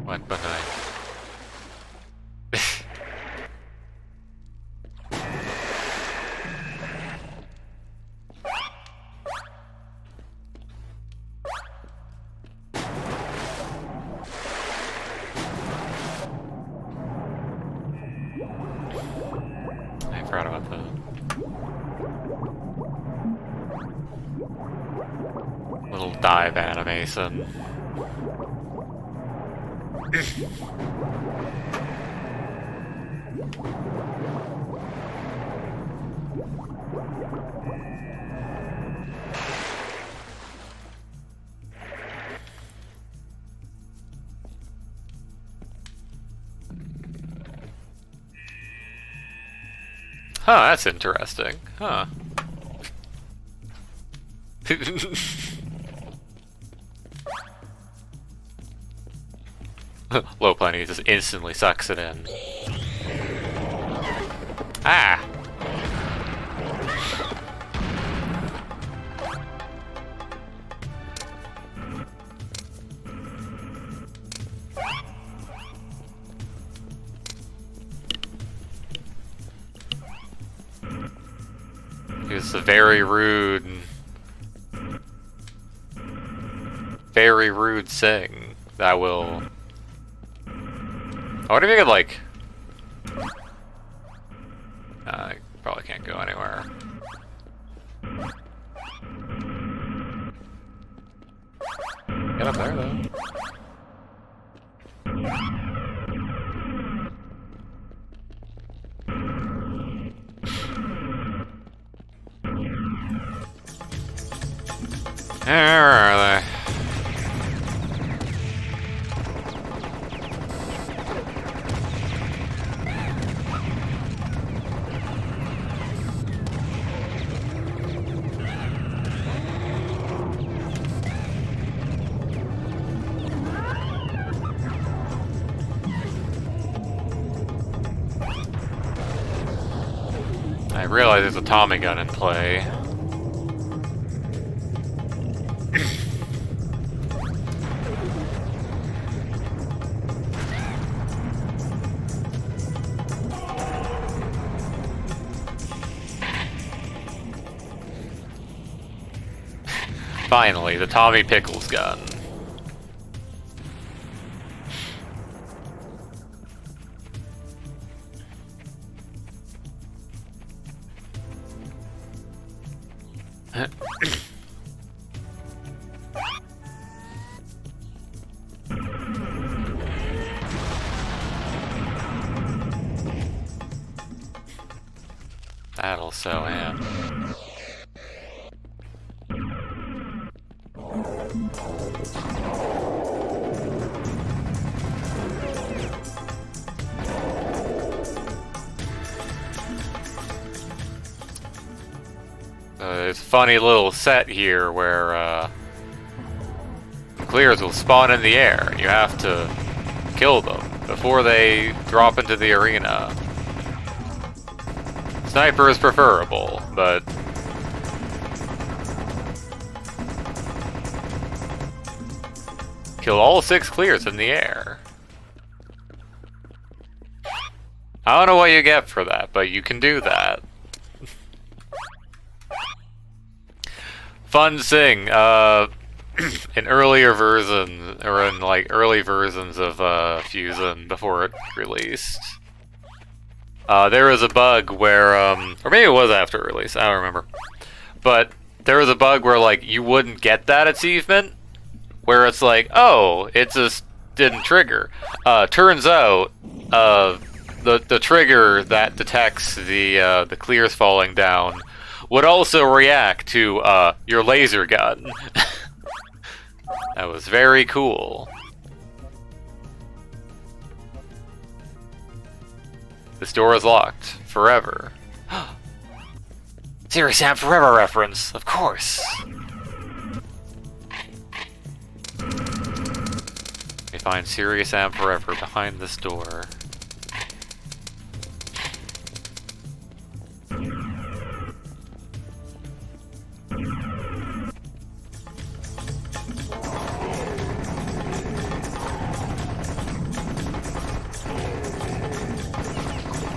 What behind? I forgot about that. Little dive animation. Huh, that's interesting. Huh. Low Plenty just instantly sucks it in. Ah! It's a very rude thing that will... I wonder if you could, like... I probably can't go anywhere. Get up there, though. Where are they? I realize there's a Tommy gun in play. Finally, the Tommy Pickles gun. That'll sew in. There's a funny little set here where clears will spawn in the air, and you have to kill them before they drop into the arena. Sniper is preferable, but kill all 6 clears in the air. I don't know what you get for that, but you can do that. Fun thing, in earlier versions, or in like early versions of Fusion before it released, there was a bug where, or maybe it was after release, I don't remember. But there was a bug where like you wouldn't get that achievement, where it's like, oh, it just didn't trigger. Turns out, the trigger that detects the clears falling down would also react to your laser gun. That was very cool. This door is locked forever. Serious Sam Forever reference, of course. We find Serious Sam Forever behind this door.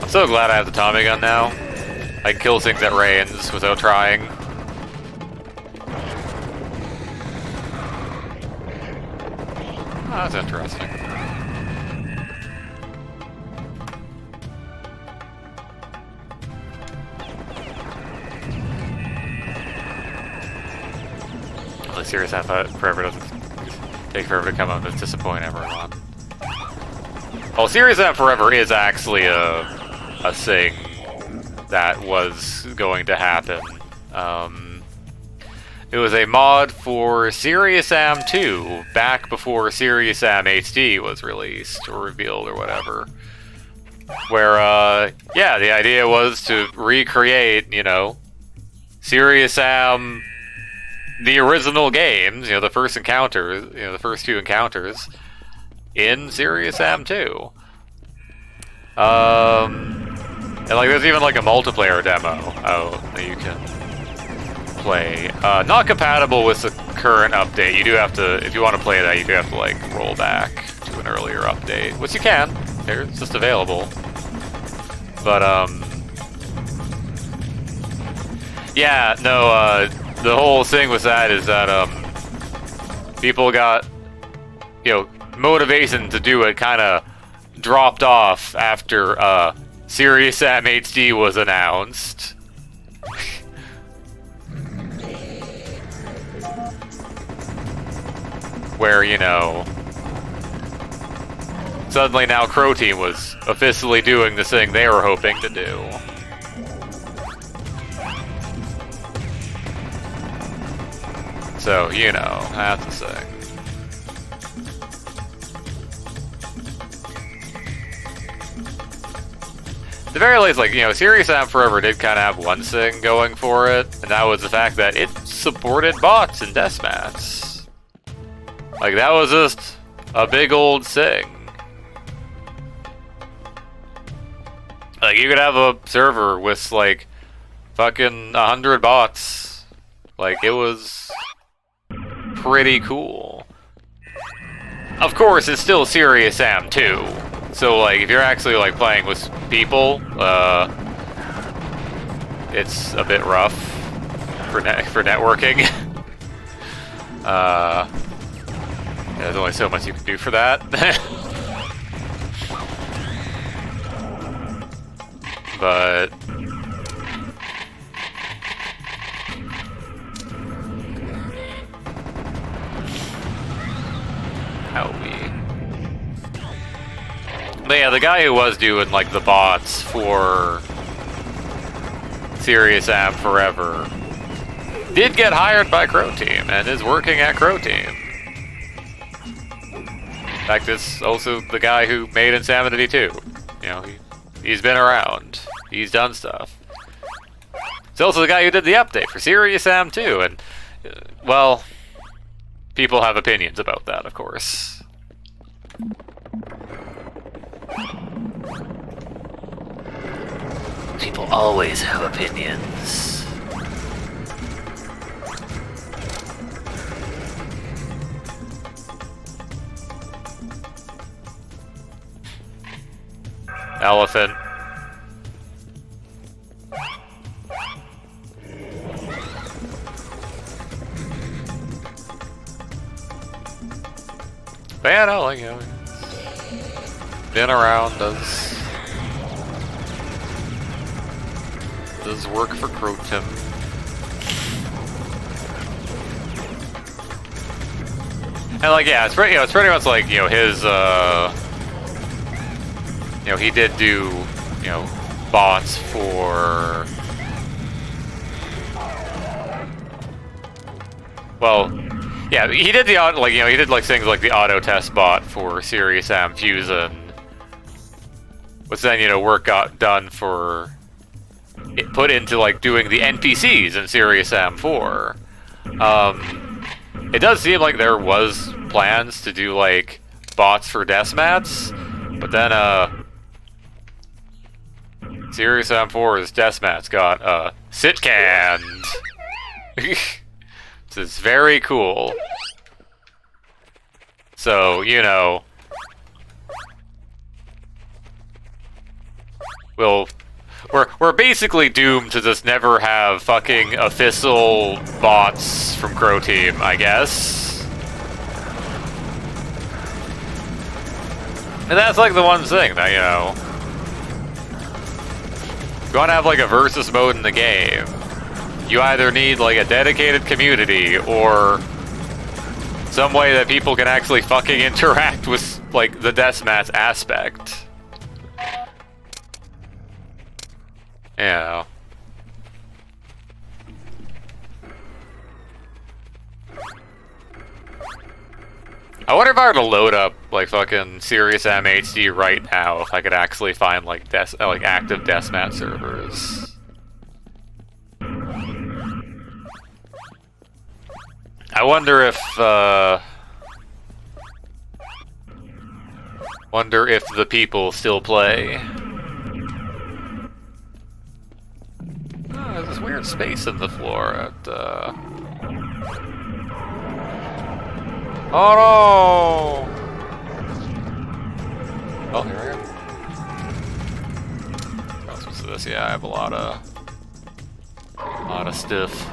I'm so glad I have the Tommy gun now. I can kill things at range without trying. Oh, that's interesting. Like Serious Sam Forever doesn't take forever to come out and disappoint everyone. Well, Serious Sam Forever is actually a thing that was going to happen. It was a mod for Serious Sam 2 back before Serious Sam HD was released or revealed or whatever. Where, yeah, the idea was to recreate, you know, Serious Sam, the original games, you know, the first encounters, you know, the first two encounters in Serious Sam 2. And like, there's even like a multiplayer demo that you can play. Not compatible with the current update. You do have to, if you want to play that, you do have to like roll back to an earlier update, which you can. It's just available. But yeah, no. The whole thing with that is that people got, you know, motivation to do it kind of dropped off after Serious Sam HD was announced. Where, you know, suddenly now Crow Team was officially doing the thing they were hoping to do. So, you know, that's the thing. At the very least, like, you know, Serious Sam Forever did kind of have one thing going for it, and that was the fact that it supported bots in deathmatch. Like, that was just a big old thing. Like, you could have a server with, like, fucking 100 bots. Like, it was pretty cool. Of course, it's still Serious Sam 2. So, like, if you're actually, like, playing with people, it's a bit rough for networking. Yeah, there's only so much you can do for that. But But yeah, the guy who was doing like the bots for Serious Sam Forever did get hired by Crow Team and is working at Crow Team. In fact, it's also the guy who made Insanity 2. You know, he's been around. He's done stuff. It's also the guy who did the update for Serious Sam 2, and, well, people have opinions about that, of course. People always have opinions. Elephant. But yeah, no, like, you know, been around, does work for Croton. And like, yeah, it's pretty, you know, it's pretty much like, you know, his, you know, he did do, you know, bots for, well, yeah, he did the like, you know, he did like things like the auto test bot for Serious Sam Fusion, which then, you know, work got done for it put into like doing the NPCs in Serious Sam 4. It does seem like there was plans to do like bots for deathmats, but then Serious Sam 4's deathmats got sit canned. This is very cool. So, you know, we're basically doomed to just never have fucking official bots from Crow Team, I guess. And that's like the one thing that, you know, if you want to have like a versus mode in the game, you either need like a dedicated community or Some way that people can actually fucking interact with, like, the deathmatch aspect. Yeah. I wonder if I were to load up, like, fucking Serious MHD right now, if I could actually find, like, active deathmatch servers. I wonder if the people still play. Oh, there's this weird space in the floor at, Oh no! Oh, here I go. What's this? Yeah, I have a lot of stuff.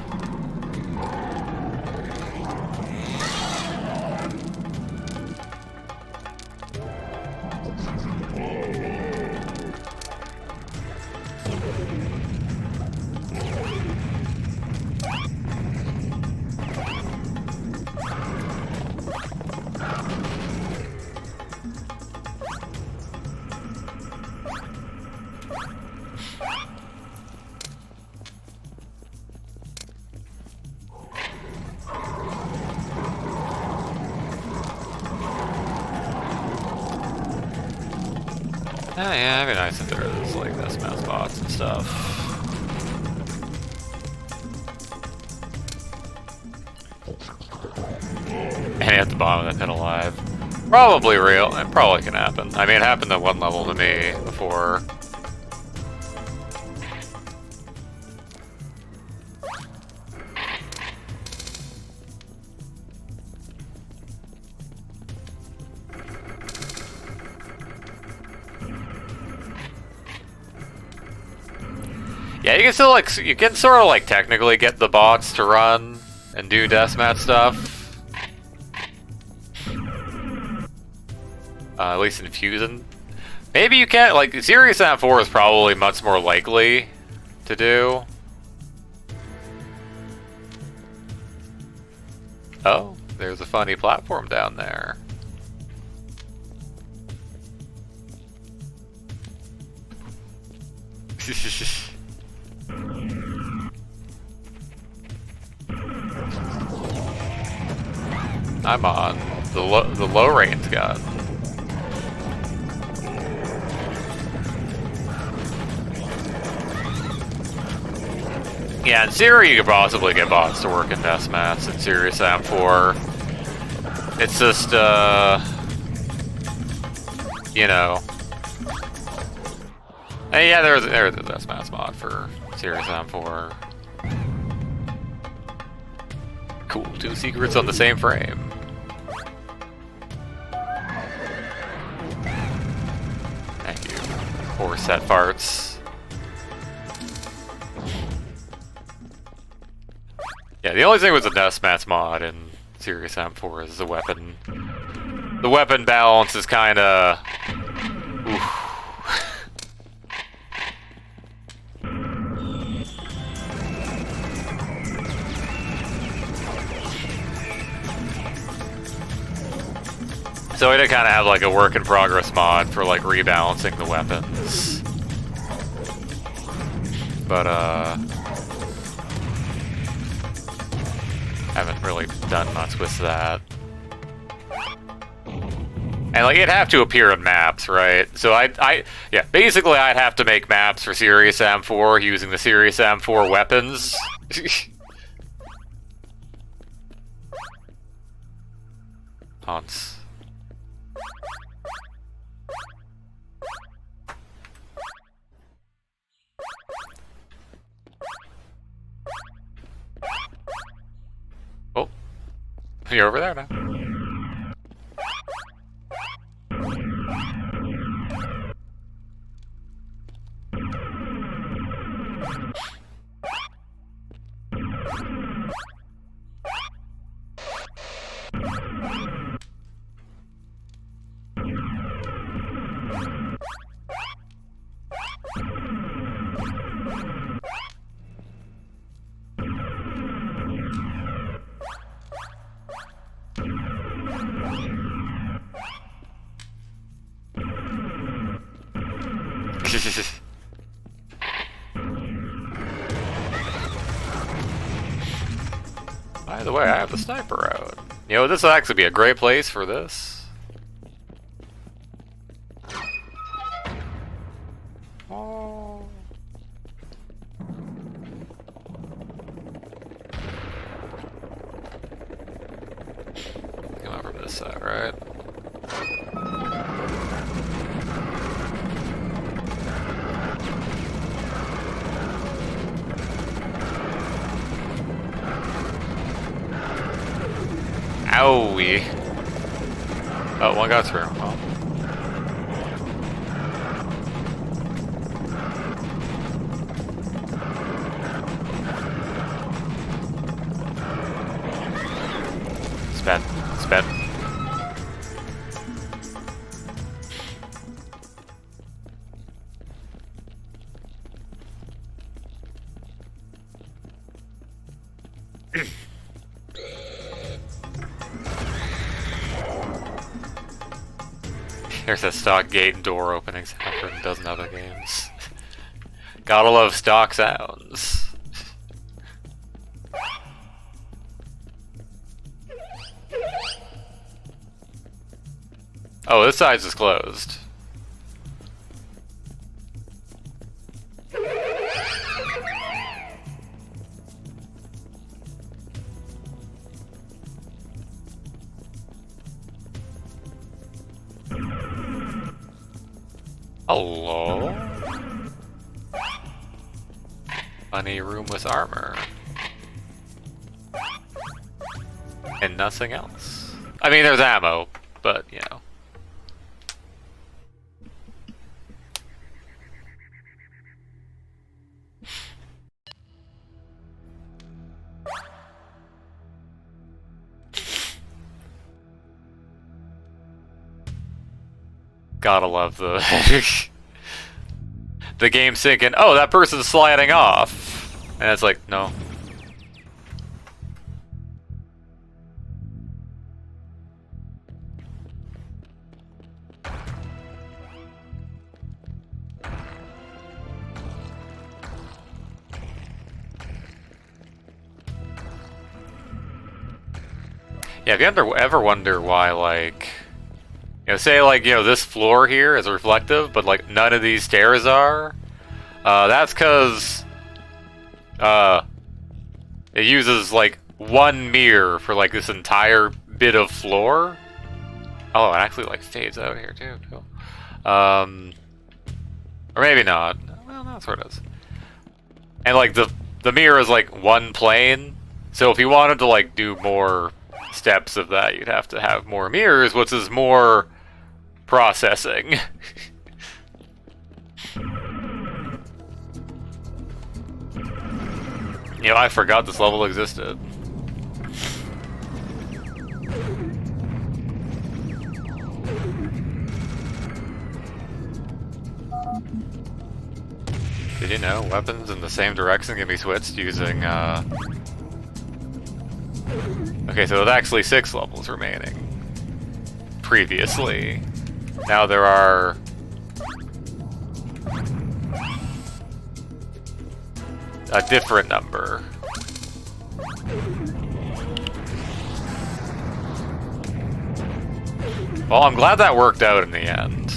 Oh yeah, it'd be nice if there was like deathmatch spots and stuff. And at the bottom of that pit alive. Probably real. It probably can happen. I mean, it happened at one level to me before. Yeah, you can still you can sort of like technically get the bots to run and do deathmatch stuff. At least in Fusion. Maybe you can't, like, Serious Sam 4 is probably much more likely to do. Oh, there's a funny platform down there. I'm on the low range gun. Yeah, in theory you could possibly get bots to work in deathmatch in Serious Sam 4. It's just, you know. Hey, yeah, there's a deathmatch mod for Serious Sam 4. Cool, 2 secrets on the same frame. Thank you. Poor set farts. Yeah, the only thing with the deathmatch mod in Serious Sam 4 is the weapon. The weapon balance is kinda... oof. So we did kind of have like a work in progress mod for like rebalancing the weapons. But haven't really done much with that. And like it'd have to appear in maps, right? So yeah, basically I'd have to make maps for Serious Sam 4 using the Serious Sam 4 weapons. Haunts. Oh, you're over there now. By the way, I have the sniper out. You know, this would actually be a great place for this. Oh. Come over this side, right? Owie. Oh, one got through. Well. Sped. Sped. There's a stock gate door opening sound for a dozen other games. Gotta love stock sounds. Oh, this side's just closed. Hello? Funny room with armor. And nothing else. I mean, there's ammo, but, you know. Gotta love the the game thinking, oh, that person's sliding off, and it's like, no. Yeah, if you ever wonder why, like, you know, say, like, you know, this floor here is reflective, but, like, none of these stairs are. That's because, it uses, like, one mirror for, like, this entire bit of floor. Oh, it actually, like, fades out here, too. Cool. Or maybe not. Well, no, that's where it is. And, like, the mirror is, like, one plane. So if you wanted to, like, do more steps of that, you'd have to have more mirrors, which is more processing. You know, I forgot this level existed. Did you know weapons in the same direction can be switched using, Okay, so there's actually 6 levels remaining. Previously. Now there are... a different number. Well, I'm glad that worked out in the end.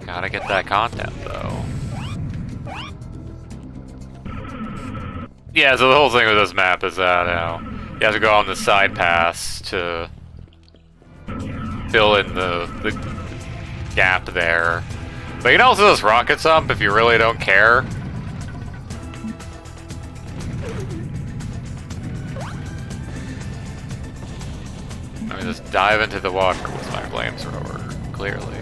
Gotta get that content, though. Yeah, so the whole thing with this map is that, you have to go on the side paths to fill in the gap there. But you can also just rocket jump if you really don't care. I mean, just dive into the water with my flamethrower, clearly.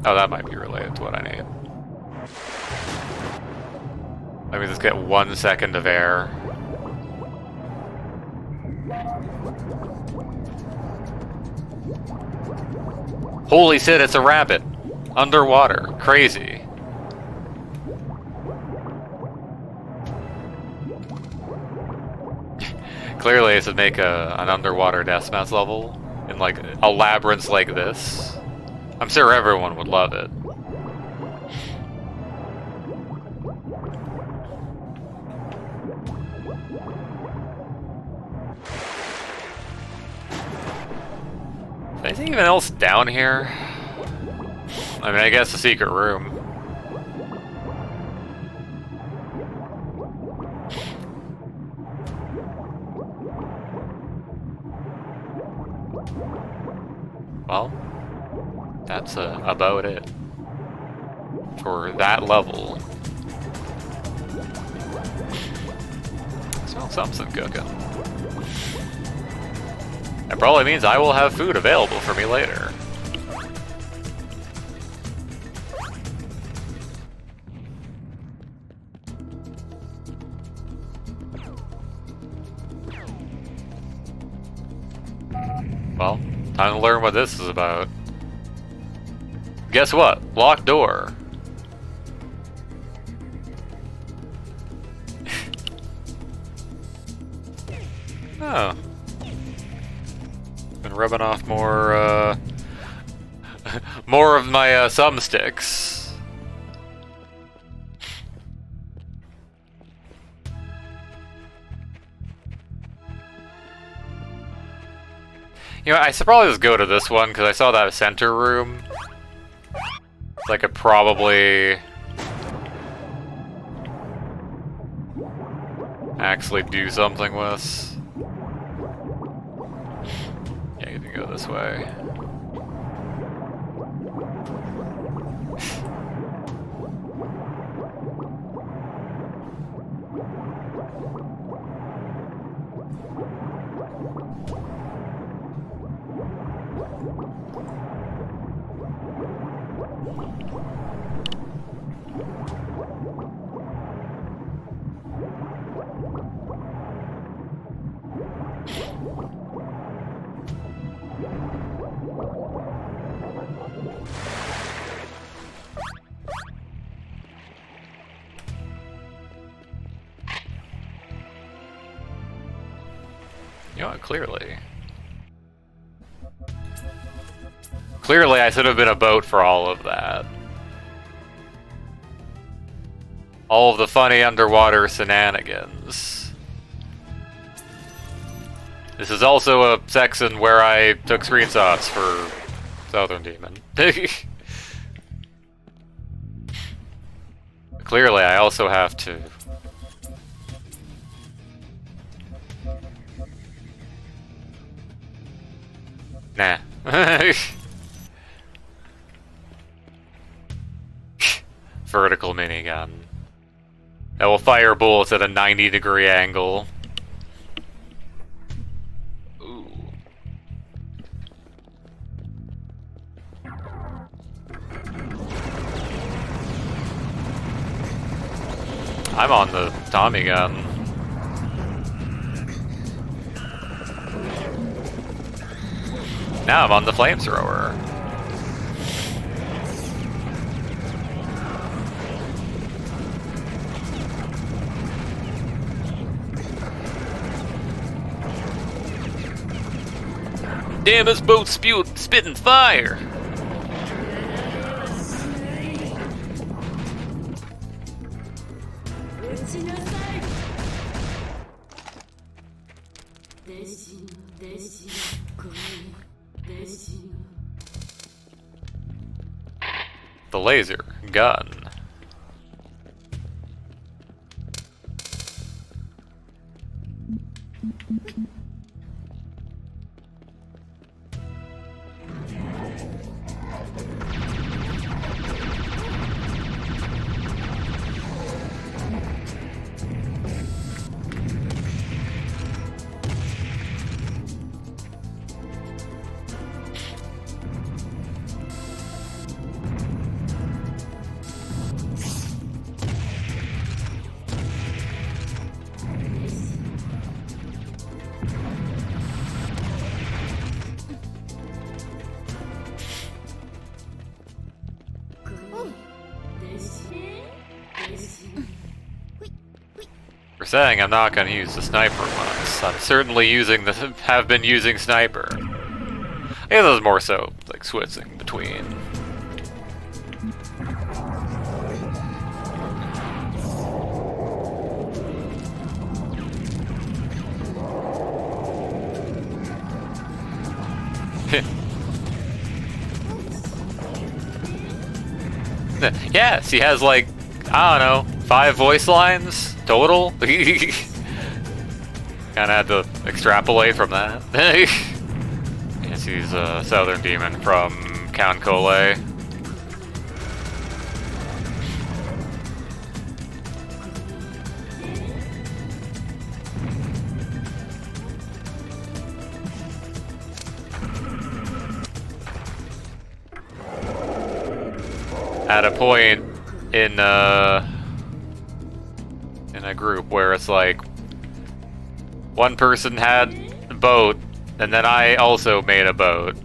Oh, that might be related to what I need. Let me just get 1 second of air. Holy shit, it's a rabbit! Underwater. Crazy. Clearly, this would make an underwater deathmatch level in like a labyrinth like this. I'm sure everyone would love it. Is anything even else down here? I mean, I guess the secret room. Well, that's about it for that level. Smells something cooking. That probably means I will have food available for me later. Well, time to learn what this is about. Guess what? Locked door. Oh. Been rubbing off more, more of my, thumbsticks. You know, I should probably just go to this one, because I saw that center room. I could probably actually do something with. Yeah, you can go this way. You know what, clearly. Clearly I should have been a boat for all of that. All of the funny underwater shenanigans. This is also a section where I took screenshots for Southern Demon. Clearly I also have to... Nah. Vertical minigun. That will fire bullets at a 90-degree angle. Ooh. I'm on the Tommy gun. Now I'm on the flamethrower. Damn, this boat's spitting fire! The laser gun. For saying I'm not going to use the sniper once. I'm certainly have been using sniper. I guess it was more so like switching between. Yes, he has like, I don't know, 5 voice lines total. Kinda had to extrapolate from that. Yes, he's a Southern Demon from Count Cole. At a point in a group where it's like one person had a boat and then I also made a boat.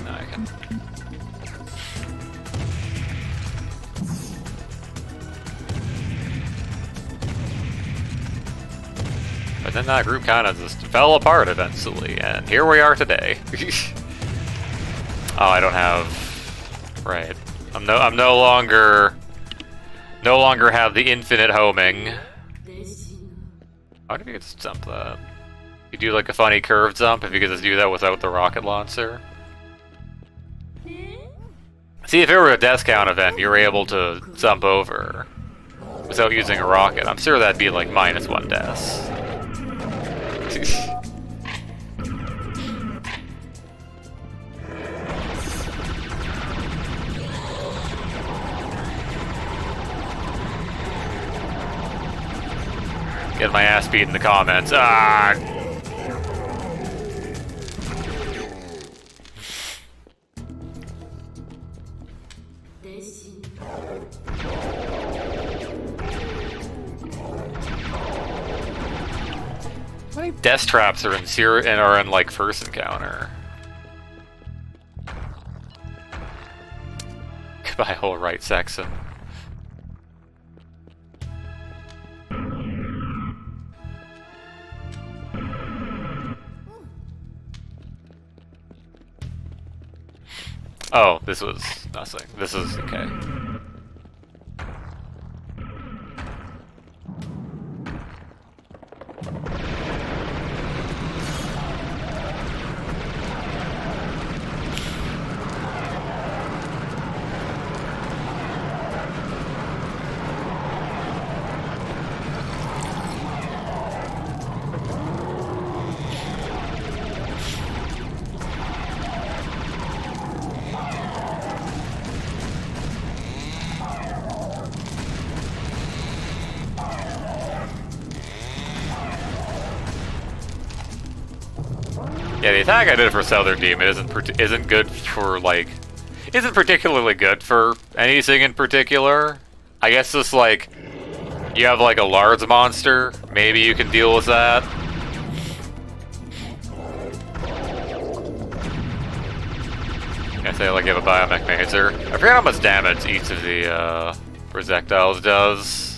Now I can. But then that group kind of just fell apart eventually, and here we are today. Oh, I don't have. Right. I'm no longer have the infinite homing. How do you just jump that? You do like a funny curve jump if you could just do that without the rocket launcher. See, if it were a death count event, you're able to jump over without using a rocket. I'm sure that'd be like -1 deaths. Get my ass beat in the comments. Ah! How many death traps are in like first encounter? Goodbye, whole right Saxon. Oh, this was nothing. This is okay. Yeah, the attack I did for Southern Demon isn't good for like, isn't particularly good for anything in particular. I guess just like, you have like a large monster, maybe you can deal with that. I say like you have a biomech major. I forget how much damage each of the projectiles does.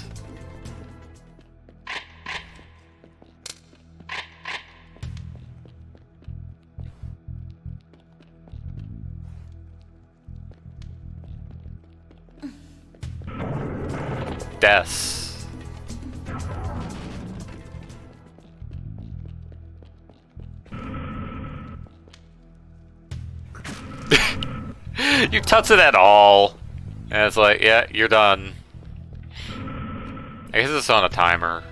Deaths. You touch it at all, and it's like, yeah, you're done. I guess it's on a timer.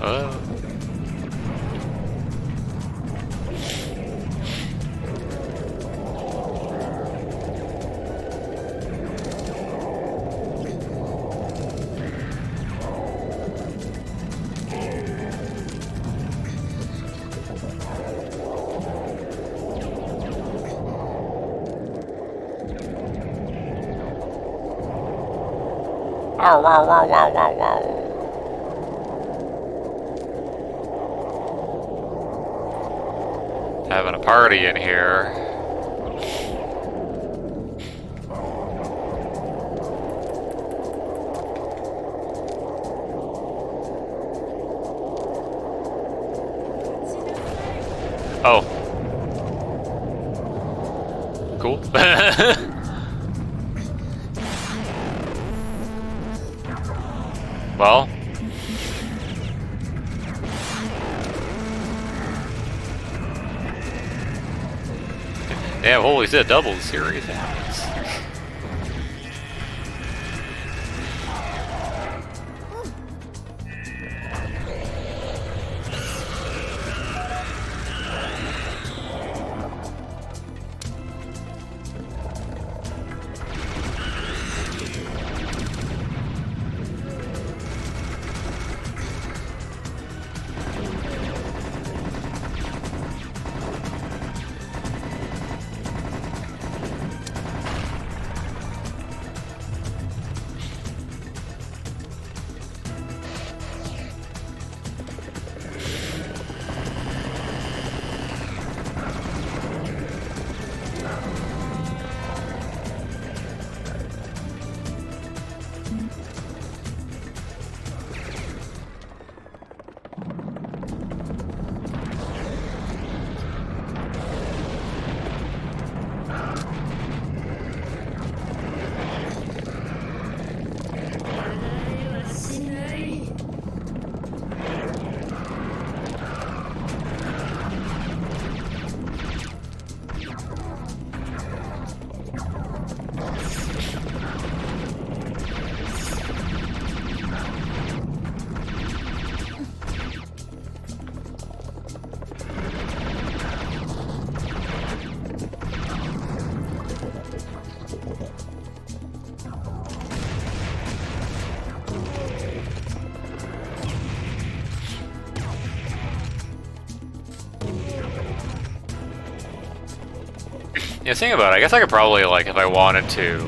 Uh. Ow, wow, wow, wow, wow, wow. Having a party in here. Oh. Cool. Well. Damn, holy shit, double series. Yeah, think about it. I guess I could probably, like, if I wanted to.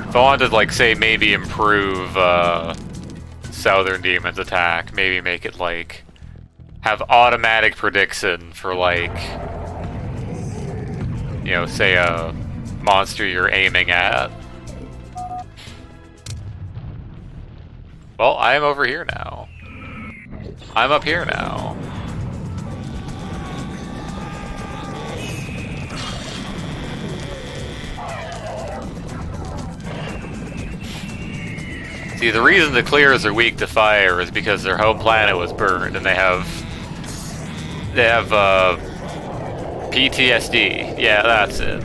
If I wanted to, like, say, maybe improve Southern Demon's attack, maybe make it, like, have automatic prediction for, like, you know, say a monster you're aiming at. Well, I am over here now. I'm up here now. See, the reason the clears are weak to fire is because their home planet was burned, and they have PTSD. Yeah, that's it.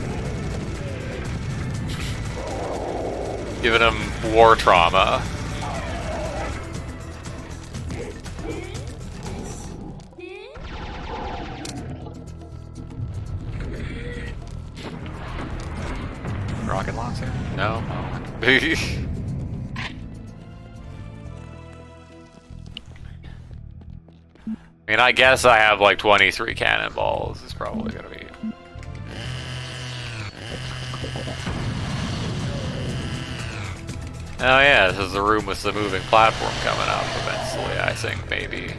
Giving them war trauma. Rocket launcher? No. I mean, I guess I have like 23 cannonballs. It's probably gonna be. Oh yeah, this is the room with the moving platform coming up eventually, I think, maybe.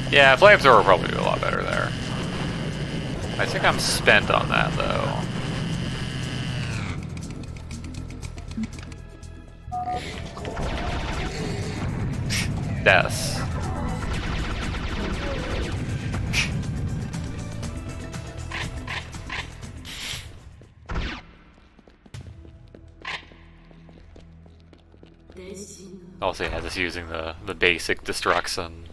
Yeah, flamethrower will probably do a lot better there. I think I'm spent on that, though. Death. Also, yeah, just using the basic destruction.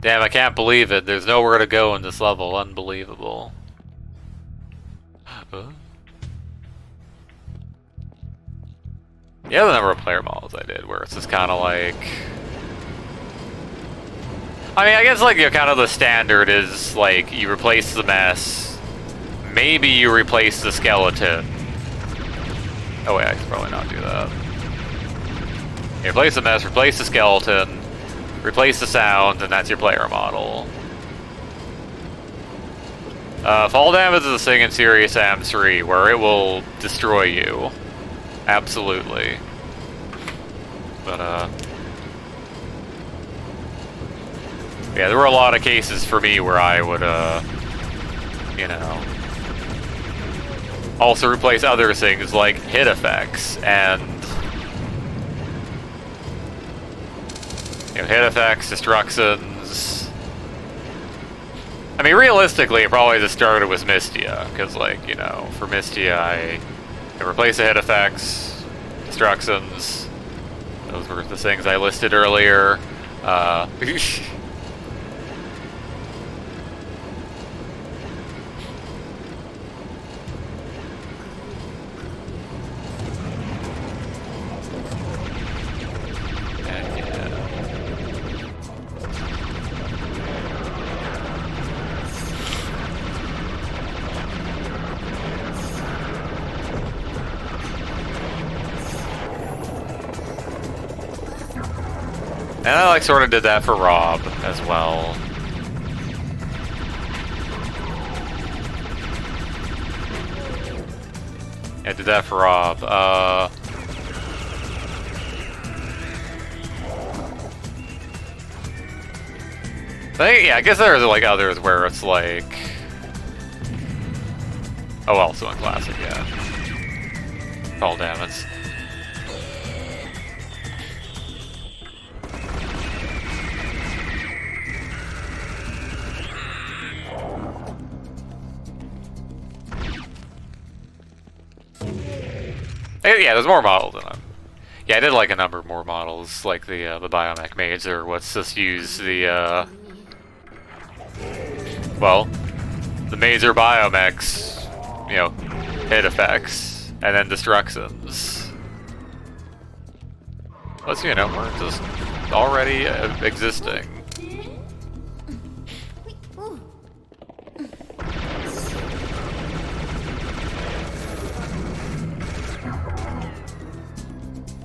Damn, I can't believe it. There's nowhere to go in this level. Unbelievable. Yeah, the number of player models I did, where it's just kind of like... I mean, I guess, like, you know, kind of the standard is, like, you replace the mess, maybe you replace the skeleton. Oh wait, I should probably not do that. You replace the mess, replace the skeleton, replace the sound, and that's your player model. Fall damage is a thing in Serious Sam 3, where it will destroy you. Absolutely. But, yeah, there were a lot of cases for me where I would, you know, also replace other things like hit effects and, you know, hit effects, destructions. I mean, realistically, it probably just started with Mystia, because, like, you know, for Mystia, I replace the hit effects, destructions. Those were the things I listed earlier. And I, like, sort of did that for Rob as well. Yeah, I did that for Rob. Yeah, I guess there's, like, others where it's like... Oh, also in Classic, yeah. Fall damage. Yeah, there's more models in them. Yeah, I did like a number of more models, like the Biomech Mage, or let's just use the, well, the Major Biomechs, you know, hit effects, and then destructions. Plus, you know, we're just already existing.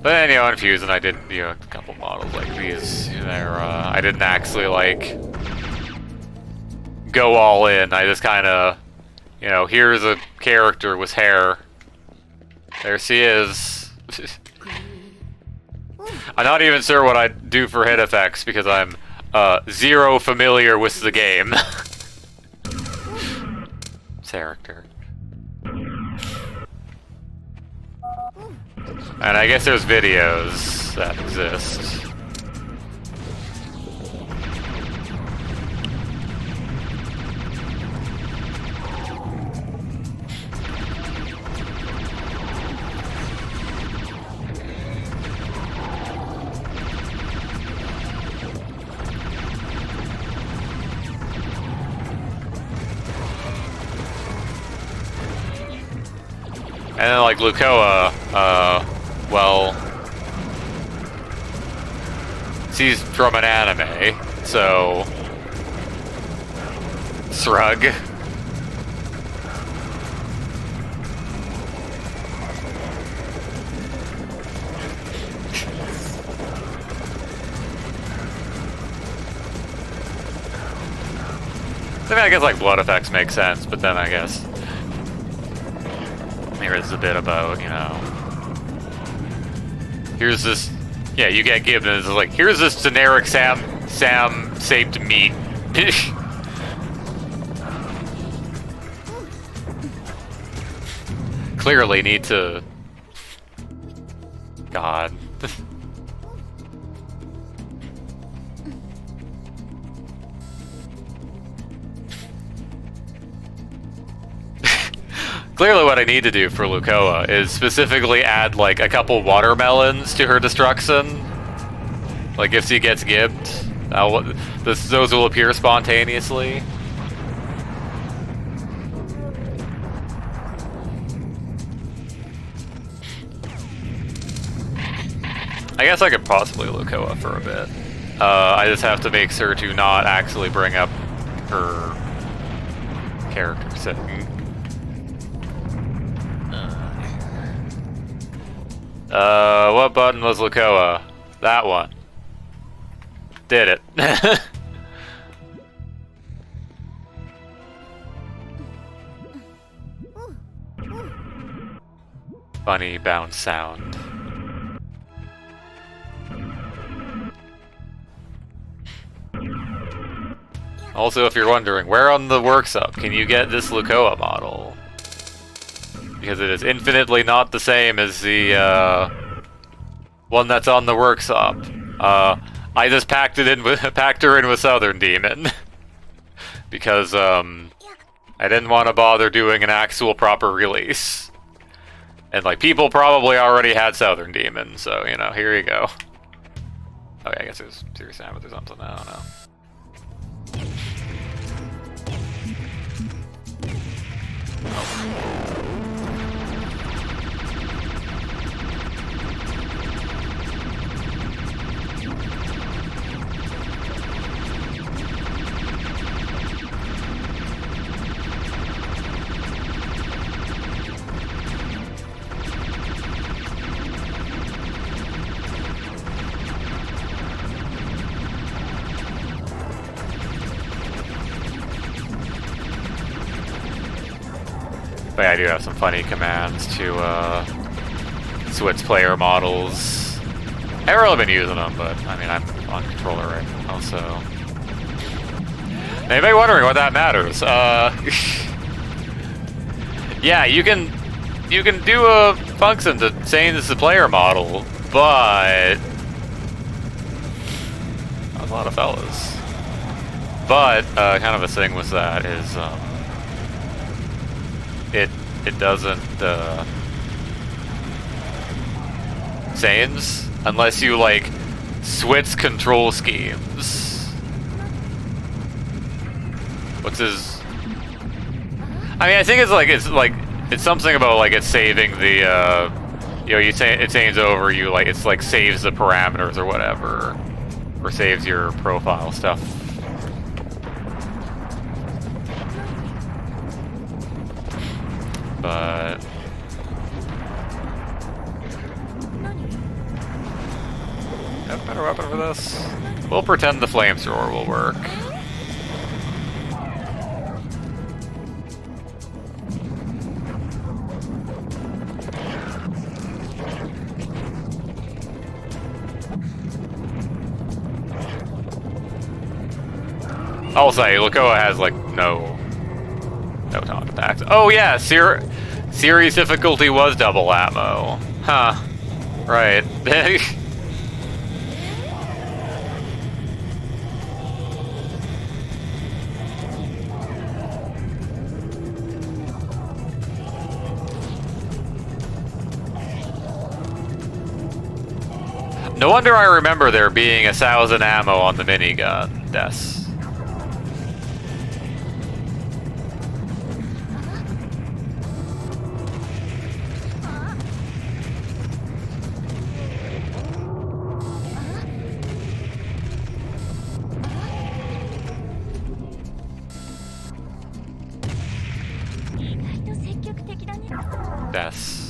But then, you know, in Fusion, I did, you know, a couple models like these. I didn't actually, like, go all in. I just kind of, you know, here's a character with hair. There she is. I'm not even sure what I'd do for hit effects because I'm zero familiar with the game. Character. And I guess there's videos that exist. And then, like, Lukoa, well, she's from an anime, so... Shrug. I mean, I guess, like, blood effects make sense, but then I guess... There is a bit about, you know... Here's this... Yeah, you get Gibbon, it's like, here's this generic Sam-shaped meat. Clearly need to... God. Clearly what I need to do for Lukoa is specifically add, like, a couple watermelons to her destruction. Like, if she gets gibbed. Those will appear spontaneously. I guess I could possibly Lukoa for a bit. I just have to make sure to not actually bring up her character setting. What button was Lukoa? That one. Did it. Funny bounce sound. Also, if you're wondering, where on the workshop can you get this Lukoa model? Because it is infinitely not the same as the one that's on the workshop. I just packed her in with Southern Demon because I didn't want to bother doing an actual proper release, and like people probably already had Southern Demon, so you know, here you go. Okay, I guess there's serious damage or something. I don't know. But yeah, I do have some funny commands to switch player models. I haven't really been using them, but I mean, I'm on controller right now, so. Now, you may be wondering what that matters. Yeah, you can do a function to change the player model, but that was a lot of fellas. But kind of a thing with that is it doesn't change unless you like switch control schemes, which is, I mean, I think it's something about like it's saving the you know, it changes over, you like, it's like saves the parameters or whatever, or saves your profile stuff. But have a better weapon for this? We'll pretend the flamethrower will work. I'll say, Lukoa has like no taunt attacks. Oh yeah, series difficulty was double ammo. Huh. Right. No wonder I remember there being 1,000 ammo on the minigun. Yes. Yes.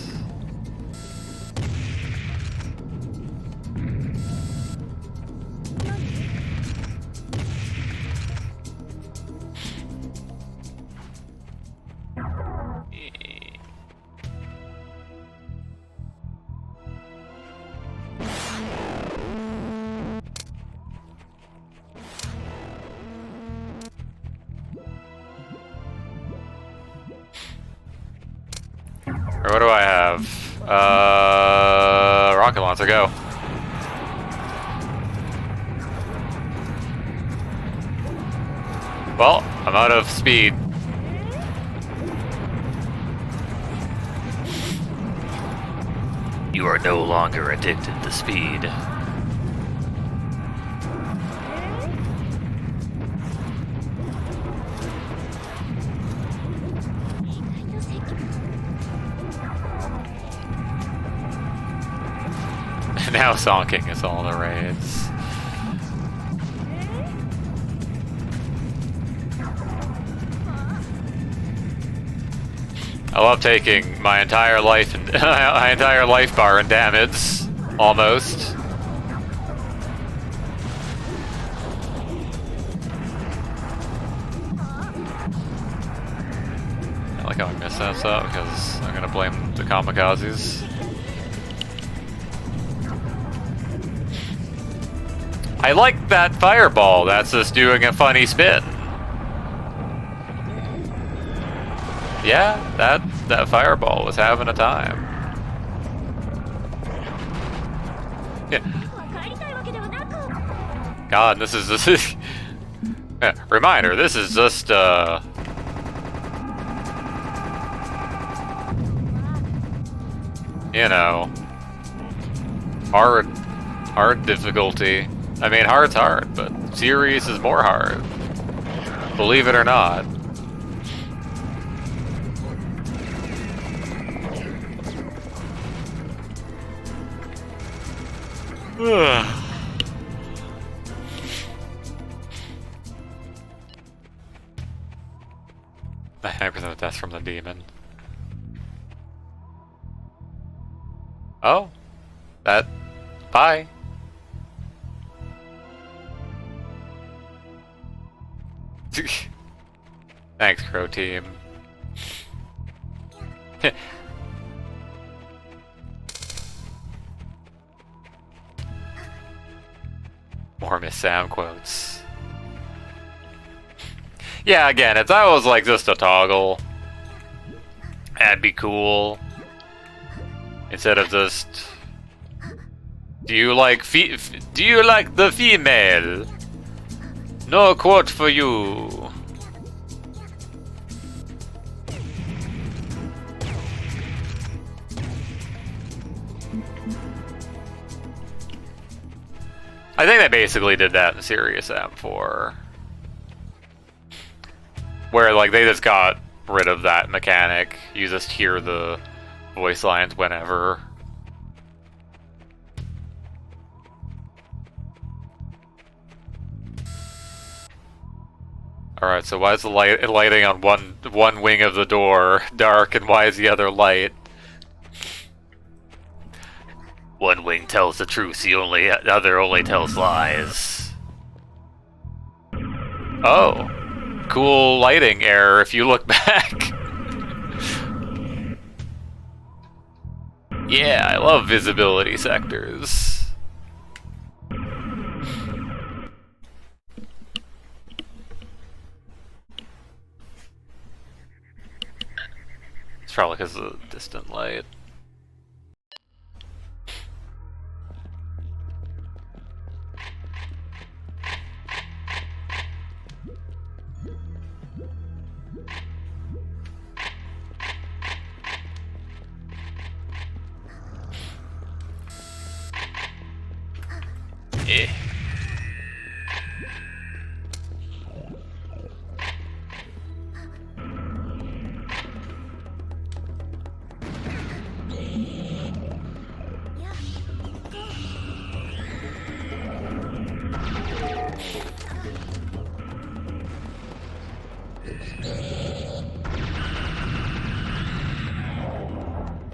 Or what do I have? Rocket launcher, go. Well, I'm out of speed. You are no longer addicted to speed. now sonking is all the raids. I love taking my entire life and my entire life bar and damage, almost. I like how I missed that stuff because I'm gonna blame the kamikazes. I like that fireball. That's just doing a funny spin. Yeah, that fireball was having a time. Yeah. God, this is just yeah, reminder. This is just you know, hard difficulty. I mean, hard's hard, but serious is more hard. Believe it or not. Ugh. 99% of deaths from the demon. Oh, that. Bye. Thanks, Crow Team. More Miss Sam quotes. Yeah, again, if that was like just a toggle, that'd be cool. Instead of just, do you like the female? No quote for you. I think they basically did that in Serious M4. Where, like, they just got rid of that mechanic. You just hear the voice lines whenever. Alright, so why is the lighting on one wing of the door dark, and why is the other light? One wing tells the truth, the other only tells lies. Oh. Cool lighting error if you look back. Yeah, I love visibility sectors. It's probably because of the distant light. Eh.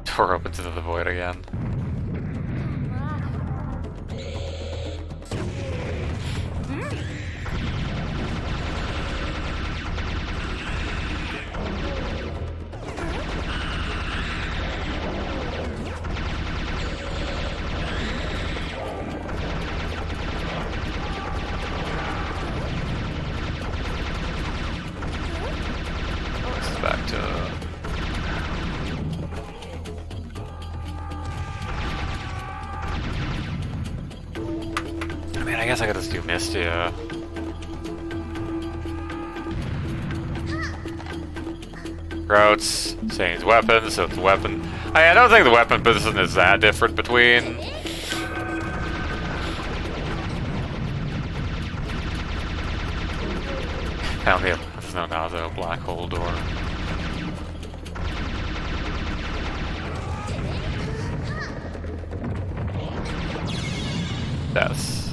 Door opens into the void again. Back to I mean, I guess I could just do Mystia. Routes, change weapons, so the weapon. I don't think the weapon position is that different between. Found the no Nazo black hole door. Yes.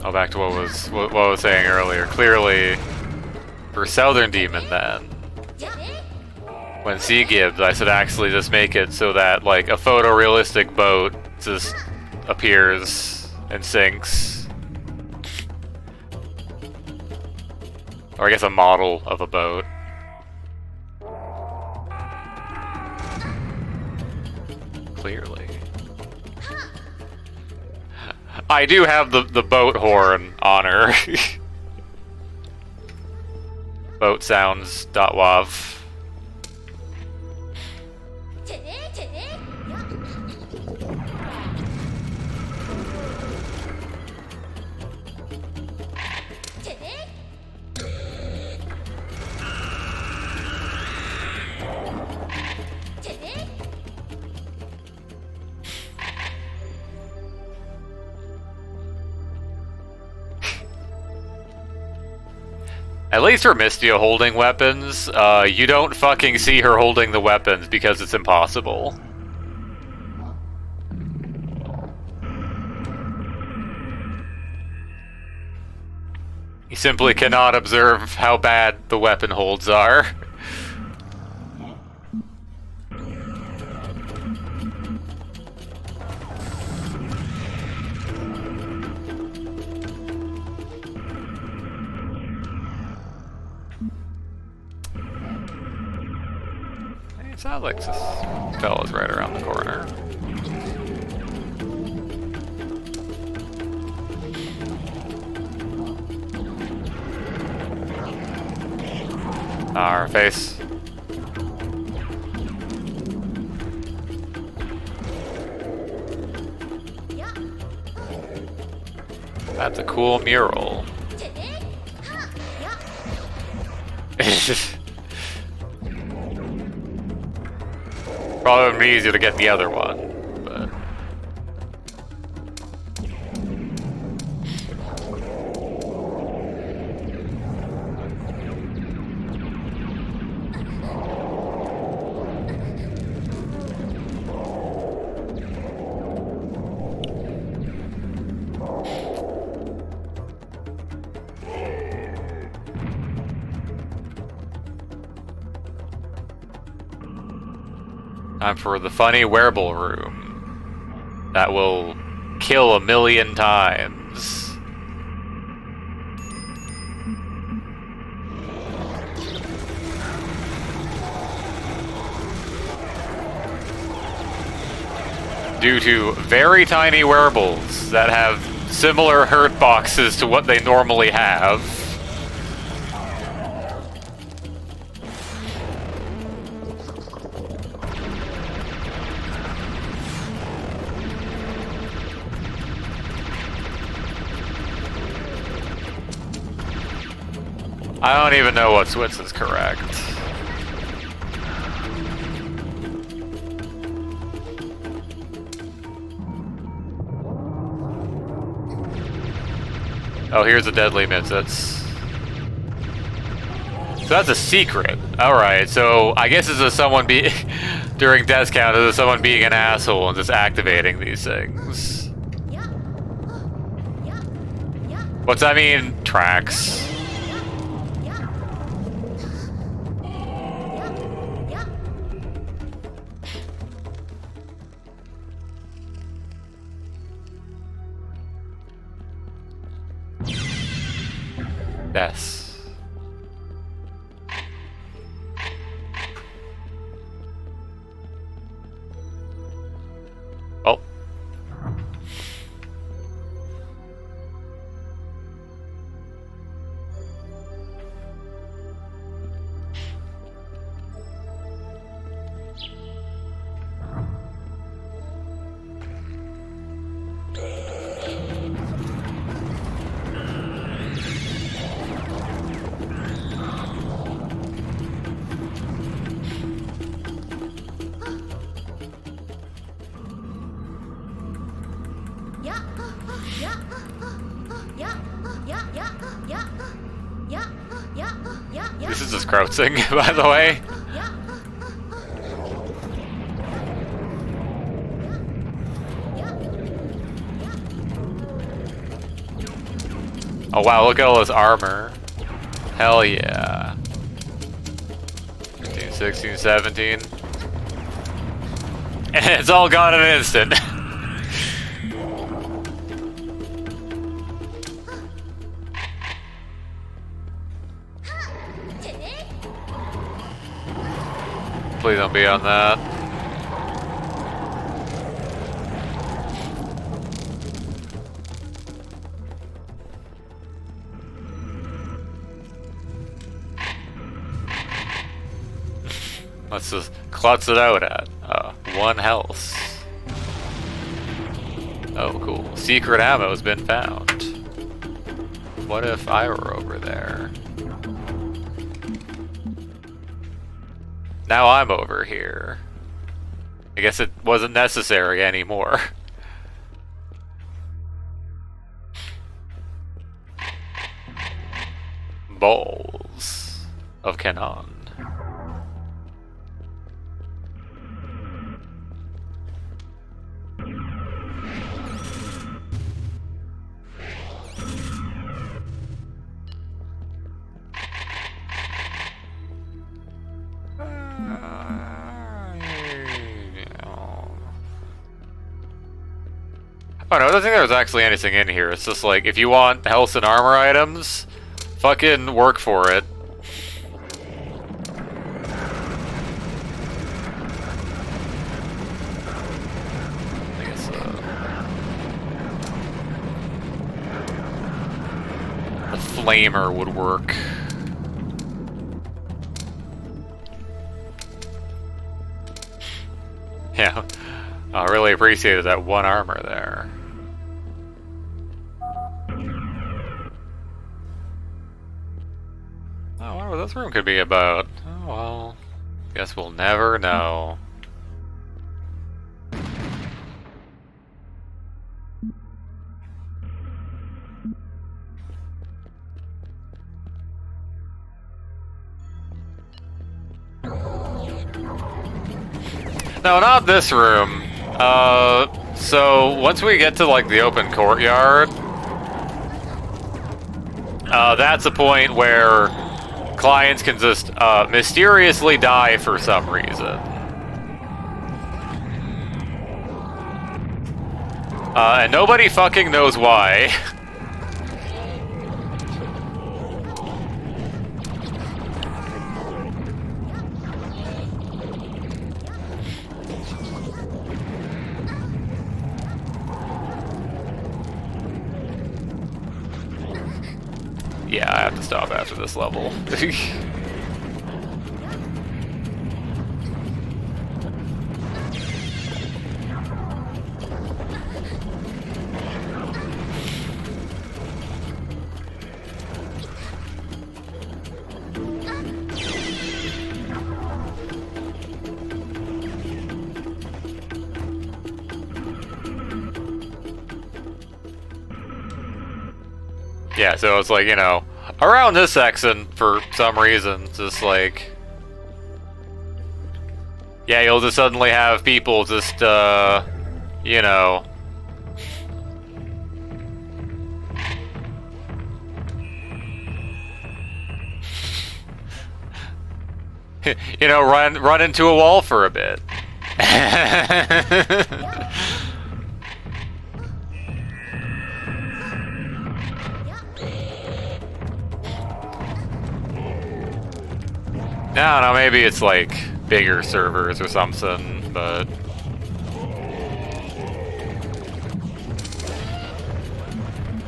Oh, back to what I was saying earlier. Clearly, for Southern Demon, then, when Sea Gibbs, I should actually just make it so that, like, a photorealistic boat just appears and sinks. Or I guess a model of a boat. Clearly. I do have the boat horn on her. Boat sounds.wav. At least for Mystia holding weapons, you don't fucking see her holding the weapons because it's impossible. You simply cannot observe how bad the weapon holds are. It sounds like this fella's right around the corner. Our face. That's a cool mural. Probably would be easier to get the other one, but... Time for the funny wearable room. That will kill 1,000,000 times. Due to very tiny wearables that have similar hurt boxes to what they normally have. I don't even know what Switz is correct. Oh, here's a deadly Mitzitz. So that's a secret. Alright, so I guess this is someone during death count, this is someone being an asshole and just activating these things. What's that mean? Tracks. Yes. Oh. This is just crouching, by the way. Oh wow, look at all this armor. Hell yeah. 15, 16, 17. And it's all gone in an instant. Please don't be on that. Let's just klutz it out at 1 health. Oh, cool. Secret ammo has been found. What if I were over there? Now I'm over here. I guess it wasn't necessary anymore. Balls of cannon. Oh no, I don't think there was actually anything in here. It's just like, if you want health and armor items, fucking work for it. I guess, the flamer would work. Yeah, I really appreciated that 1 armor there. Oh, I wonder what this room could be about. Oh well, guess we'll never know. No, not this room. So once we get to like the open courtyard, that's a point where clients can just mysteriously die for some reason. And nobody fucking knows why. Yeah, I have to stop after this level. Yeah, so it's like, you know, around this section, for some reason, just like... Yeah, you'll just suddenly have people just, you know... you know, run into a wall for a bit. I don't know, maybe it's like bigger servers or something, but...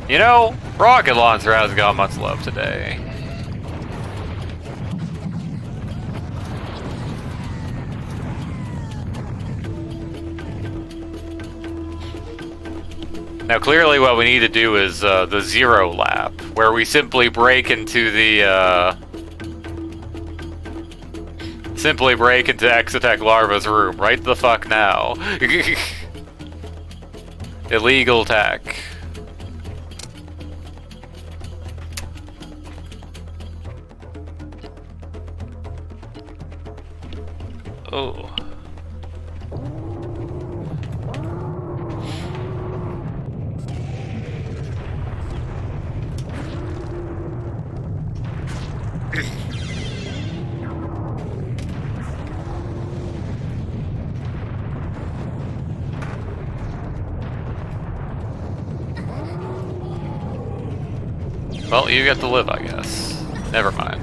You know, Rocket Launcher hasn't got much love today. Now clearly what we need to do is the 0 lap, where we simply break into the, simply break into Exotech Larva's room, right the fuck now. Illegal tech. Oh. Well, you get to live, I guess. Never mind.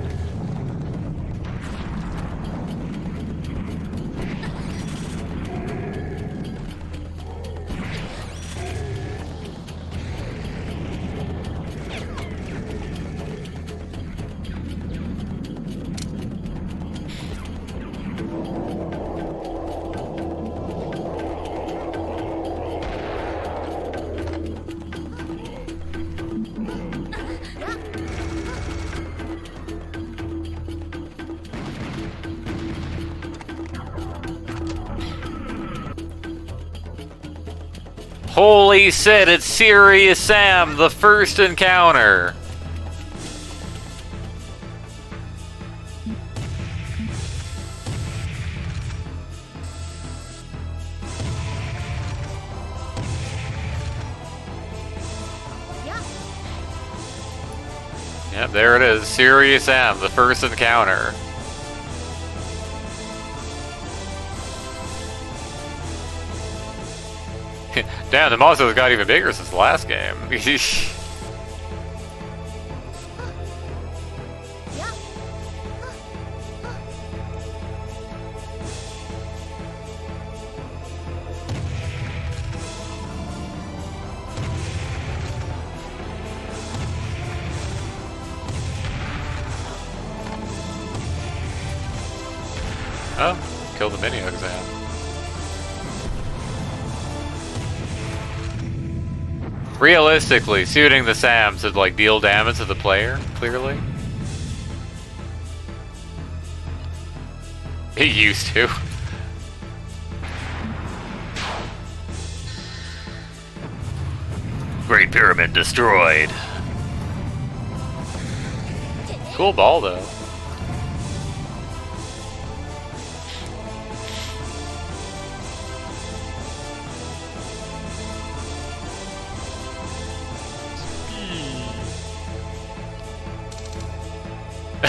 Holy shit, it's Serious Sam, the first encounter! Yep, there it is, Serious Sam, the first encounter. Damn, the monsters got even bigger since the last game. Oh, kill the mini exam. Realistically, shooting the SAMs would like deal damage to the player, clearly. He used to. Great Pyramid destroyed. Cool ball though.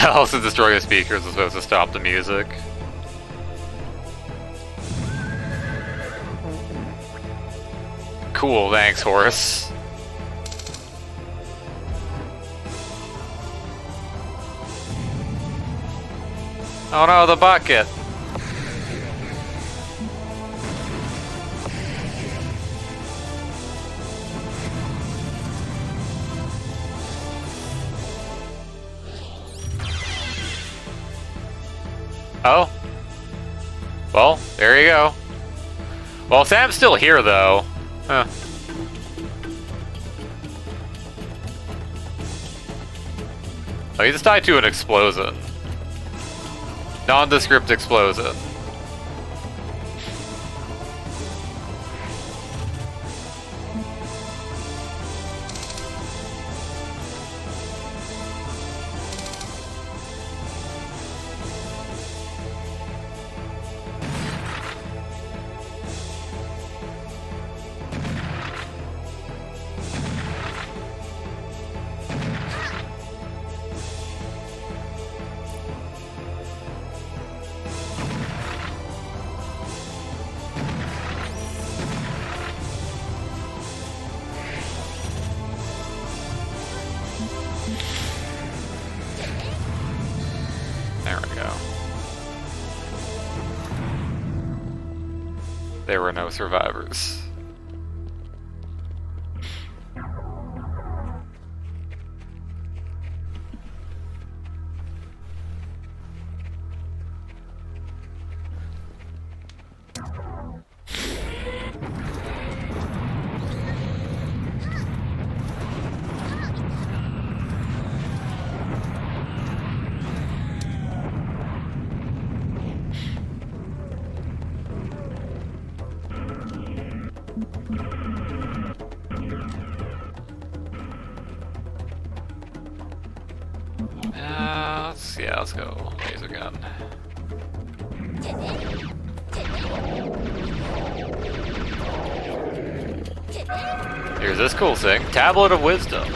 Also destroy the speakers is supposed to stop the music. Cool, thanks, Horace. Oh no, the bucket! Oh. Well, there you go. Well, Sam's still here, though. Huh. Oh, he just died to an explosion. Nondescript explosion. There we go. There were no survivors. Let's go laser gun. Here's this cool thing. Tablet of Wisdom.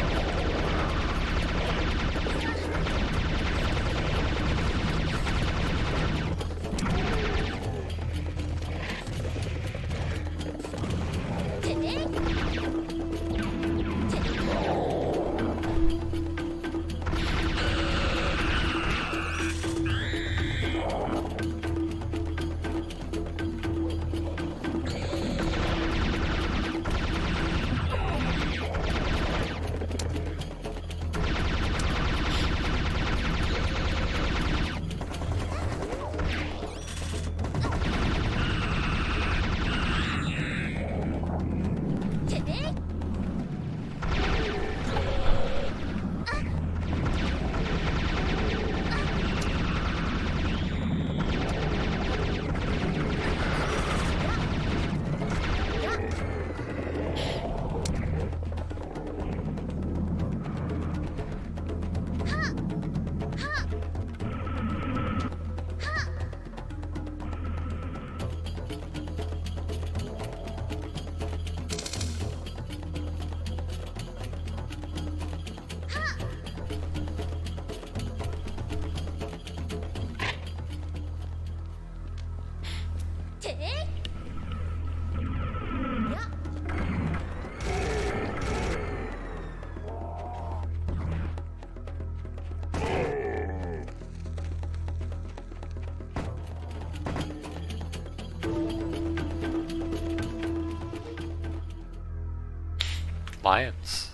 Lions.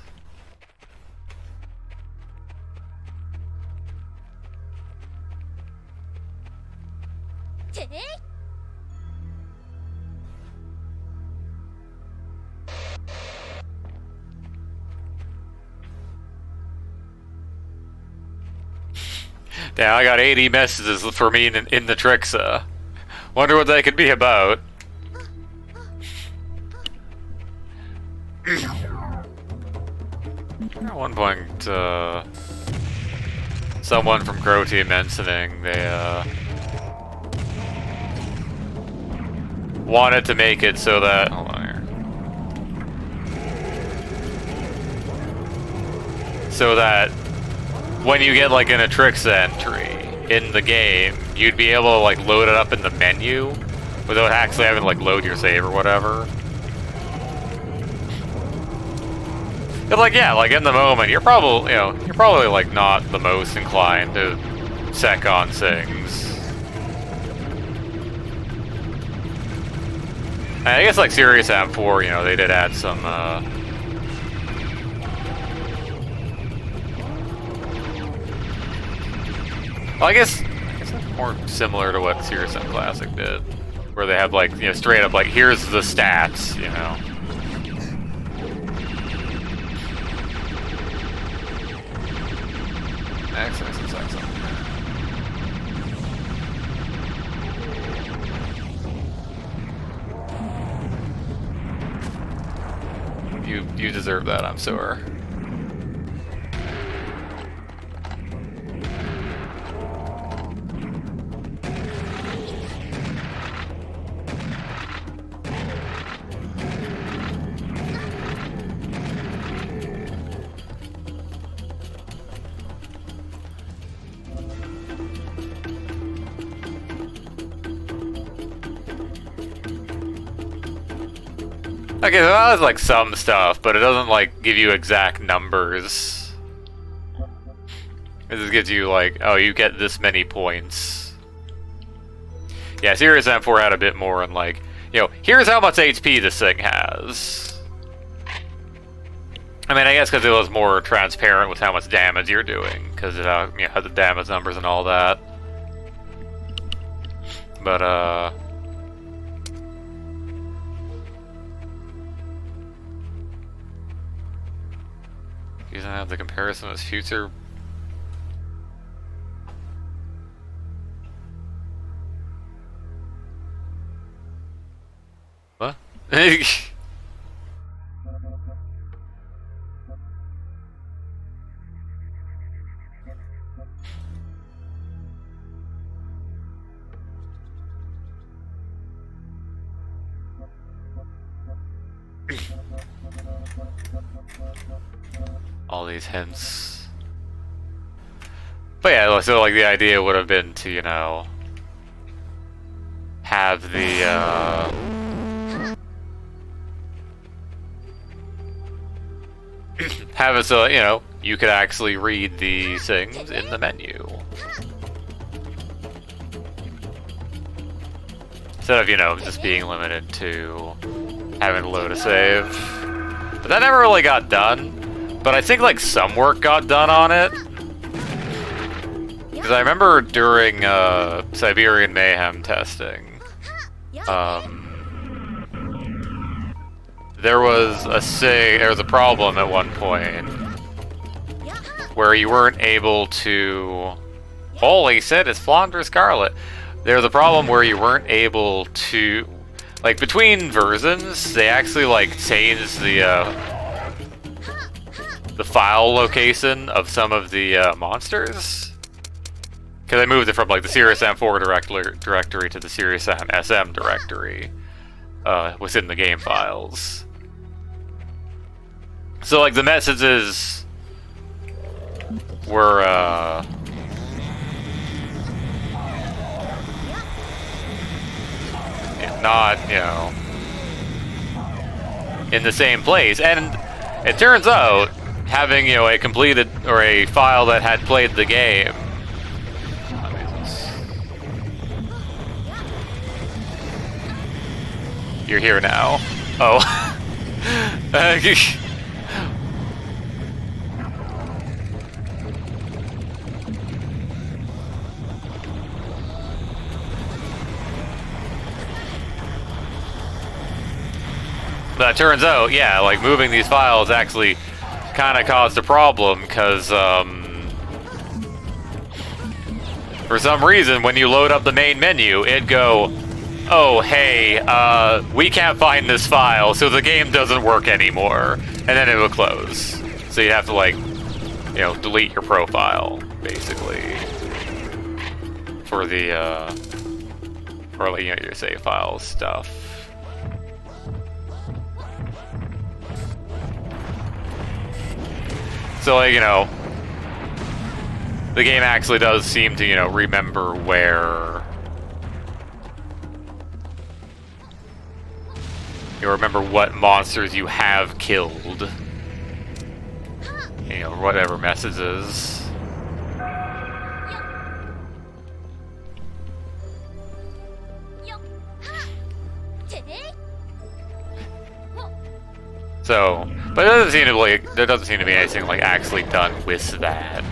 Damn, I got 80 messages for me in the Trixa. Wonder what they could be about. At one point, someone from Crow Team mentioning they, wanted to make it so that... Hold on here. So that when you get, like, an Atrixa entry in the game, you'd be able to, like, load it up in the menu without actually having to, like, load your save or whatever. But, like, yeah, like, in the moment, you're probably, you're probably, like, not the most inclined to sec on things. And I guess, like, Serious Am 4, they did add some, well, I guess it's more similar to what Serious Am Classic did, where they have, like, straight up, like, here's the stats, Excellent. You deserve that, I'm sure. Okay, so that was like some stuff, but it doesn't like give you exact numbers. It just gives you like, oh, you get this many points. Yeah, Serious Am 4 had a bit more and like, here's how much HP this thing has. I mean, I guess because it was more transparent with how much damage you're doing, because it had the damage numbers and all that. But he doesn't have the comparison with future. What? all these hints. But yeah, so like the idea would have been to, you know, have the have it so, you know, you could actually read these things in the menu. Instead of, you know, just being limited to having to load a save. But that never really got done. But I think, like, some work got done on it. Because I remember during Siberian Mayhem testing, there was a problem at one point where you weren't able to. Holy shit! It's Flandre Scarlet. There was a problem where you weren't able to, like, between versions, they actually like changed the file location of some of the monsters. Because I moved it from like the Serious M4 directory to the Serious M SM directory within the game files. So like the messages were not, you know, in the same place. And it turns out having, you know, a completed or a file that had played the game. You're here now. Oh. But it turns out, yeah, like moving these files actually kind of caused a problem because for some reason when you load up the main menu, it'd go, oh, hey, we can't find this file, so the game doesn't work anymore. And then it would close. So you have to, like, you know, delete your profile, basically. For the, for, like, you know, your save file stuff. So, like, you know, the game actually does seem to, you know, remember where. You remember what monsters you have killed. You know, whatever messages. So, but it doesn't seem to be, there doesn't seem to be anything like actually done with that.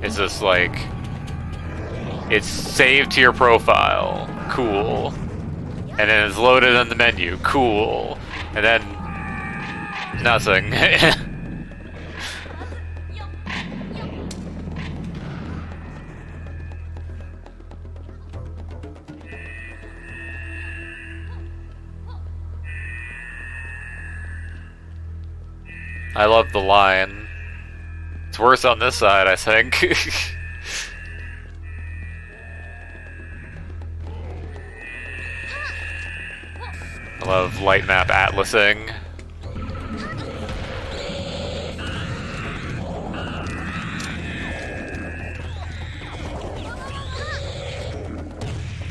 It's just like, it's saved to your profile, cool. And then it's loaded in the menu, cool. And then nothing. I love the line. It's worse on this side, I think. I love light map atlasing.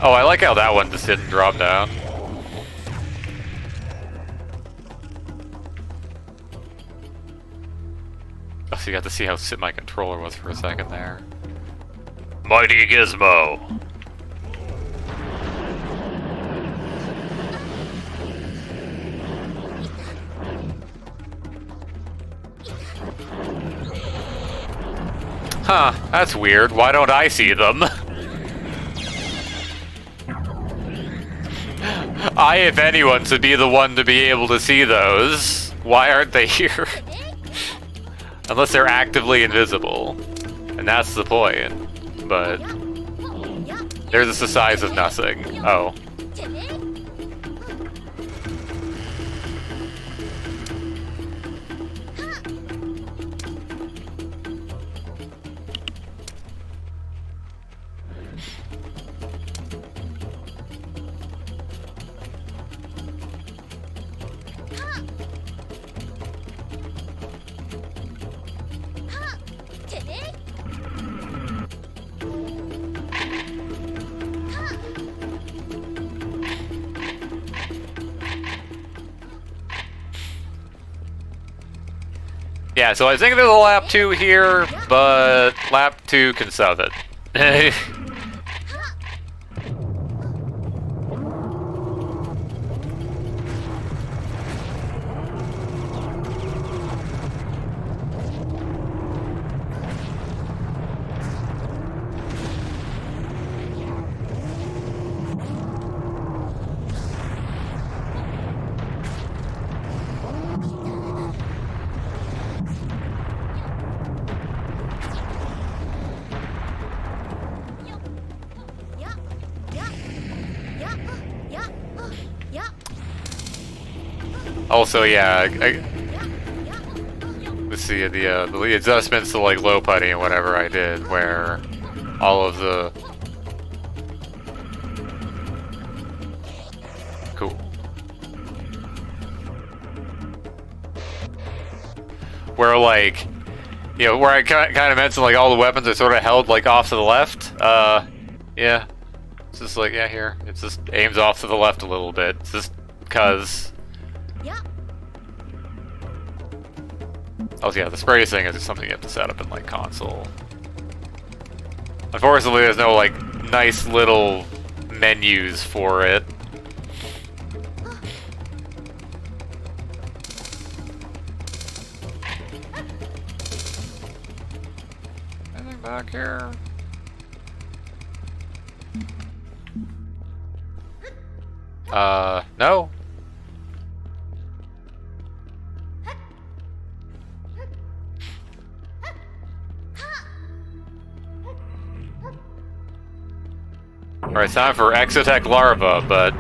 Oh, I like how that one just didn't drop down. Oh, so you got to see how sit my controller was for a second there. Mighty Gizmo! Huh, that's weird. Why don't I see them? I, if anyone, should be the one to be able to see those. Why aren't they here? Unless they're actively invisible. And that's the point. But they're just the size of nothing. Oh. Yeah, so I think there's a lap 2 here, but lap 2 can sub it. Also, yeah, let's see the adjustments to like low putty and whatever I did, where all of the cool, where like where I kind of mentioned like all the weapons are sort of held like off to the left. Yeah, it's just like here it just aims off to the left a little bit. It's just because. Oh yeah, the spray thing is just something you have to set up in like console. Unfortunately, there's no like nice little menus for it. Anything back here? No. Alright, it's time for Exotech Larva, but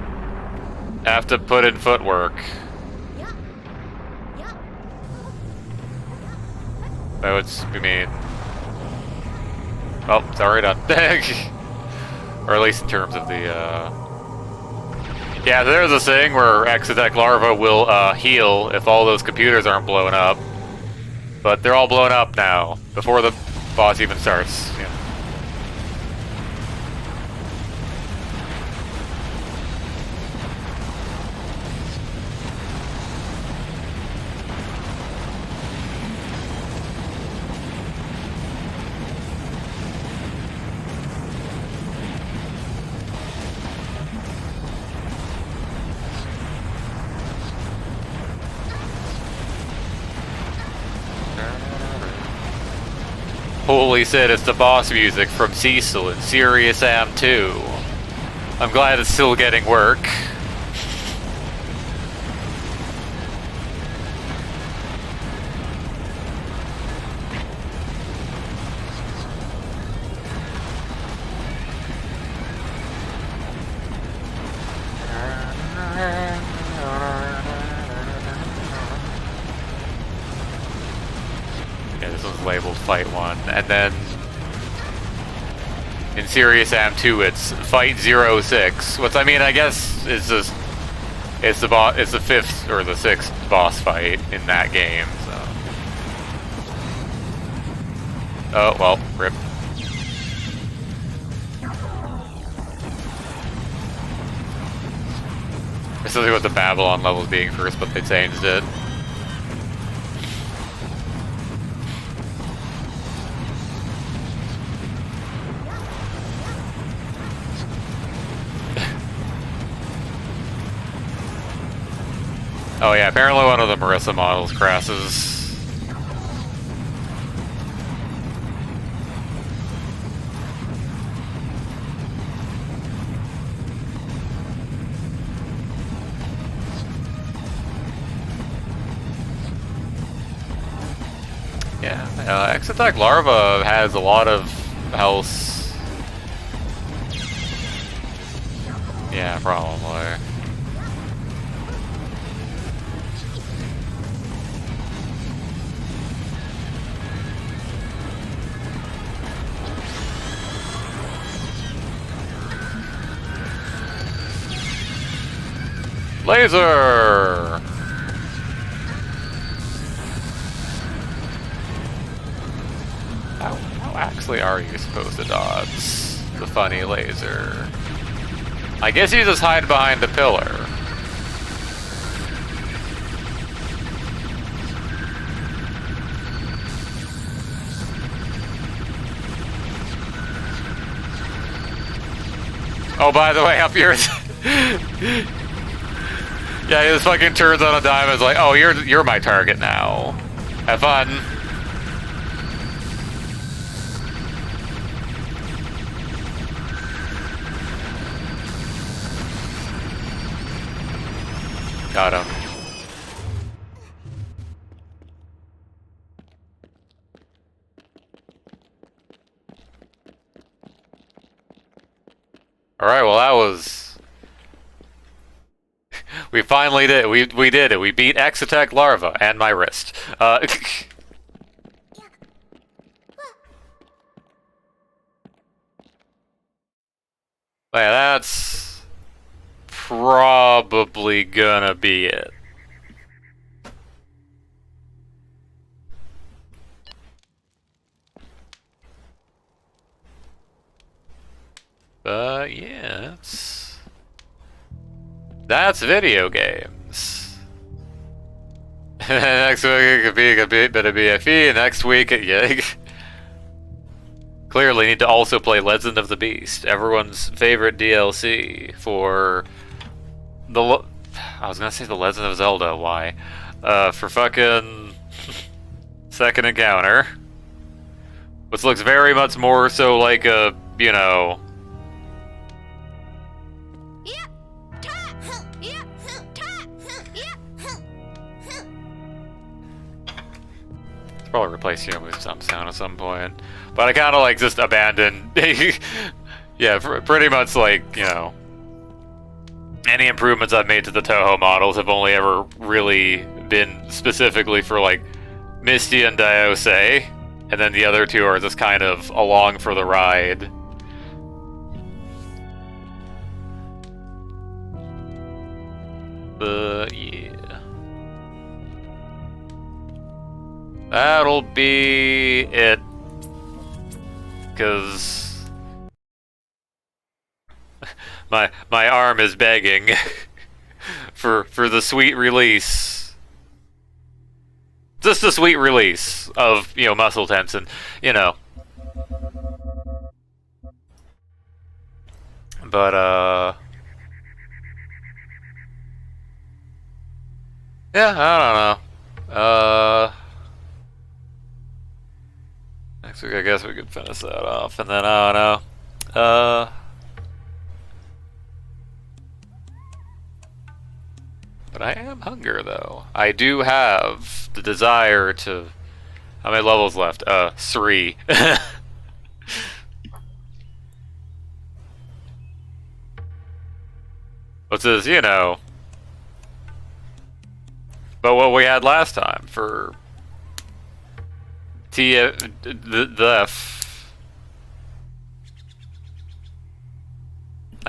I have to put in footwork. Oh, I mean... Oh, it's already done. Or at least in terms of the, Yeah, there's a thing where Exotech Larva will, heal if all those computers aren't blown up. But they're all blown up now, before the boss even starts. Yeah. Holy shit, it's the boss music from Cecil in Serious Sam 2. I'm glad it's still getting work. Yeah, this one's labeled Fight 1, and then in Serious Sam 2 it's Fight 06, which I mean I guess is just it's the fifth or the sixth boss fight in that game, so. Oh well, rip. This is what the Babylon level's being first, but they changed it. Oh yeah, apparently one of the Marissa models crashes. Yeah, Exotech Larva has a lot of health. Yeah, probably. Laser! How actually are you supposed to dodge the funny laser? I guess you just hide behind the pillar. Oh, by the way, up yours. Yeah, he just fucking turns on a dime and is like, oh, you're my target now. Have fun. Got him. Alright, well that was... We finally did it. We did it. We beat Exotech Larva and my wrist. Yeah, that's probably gonna be it. But yeah, that's video games. Next week it could be a bit of BFE, and next week yeah. Clearly need to also play Legend of the Beast, everyone's favorite DLC for the... I was gonna say the Legend of Zelda, why? For fucking... Second Encounter. Which looks very much more so like a, you know... Probably replace him with some sound at some point. But I kind of like just abandoned. Yeah, pretty much like, you know, any improvements I've made to the Toho models have only ever really been specifically for like Misty and Diose. And then the other two are just kind of along for the ride. Yeah. That'll be it. Cause my arm is begging for the sweet release. Just a sweet release of, you know, muscle tension, you know. But yeah, I don't know. Next week I guess we could finish that off, and then I don't know. But I am hungry though. I do have the desire to... How many levels left? 3. Which is, you know... But what we had last time for... I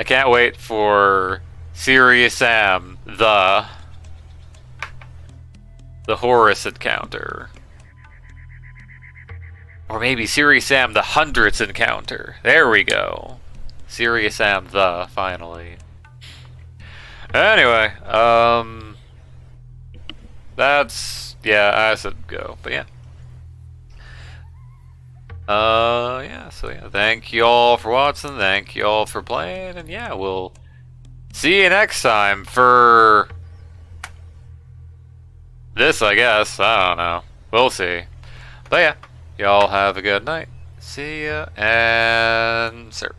can't wait for Serious Sam, the Horus encounter. Or maybe Serious Sam, the Hundredth encounter. There we go. Serious Sam, finally. Anyway, that's... Yeah, I said go, but yeah. Yeah, so yeah, thank you all for watching, thank you all for playing, and yeah, we'll see you next time for this, I guess. I don't know. We'll see. But yeah, y'all have a good night. See ya, and sir.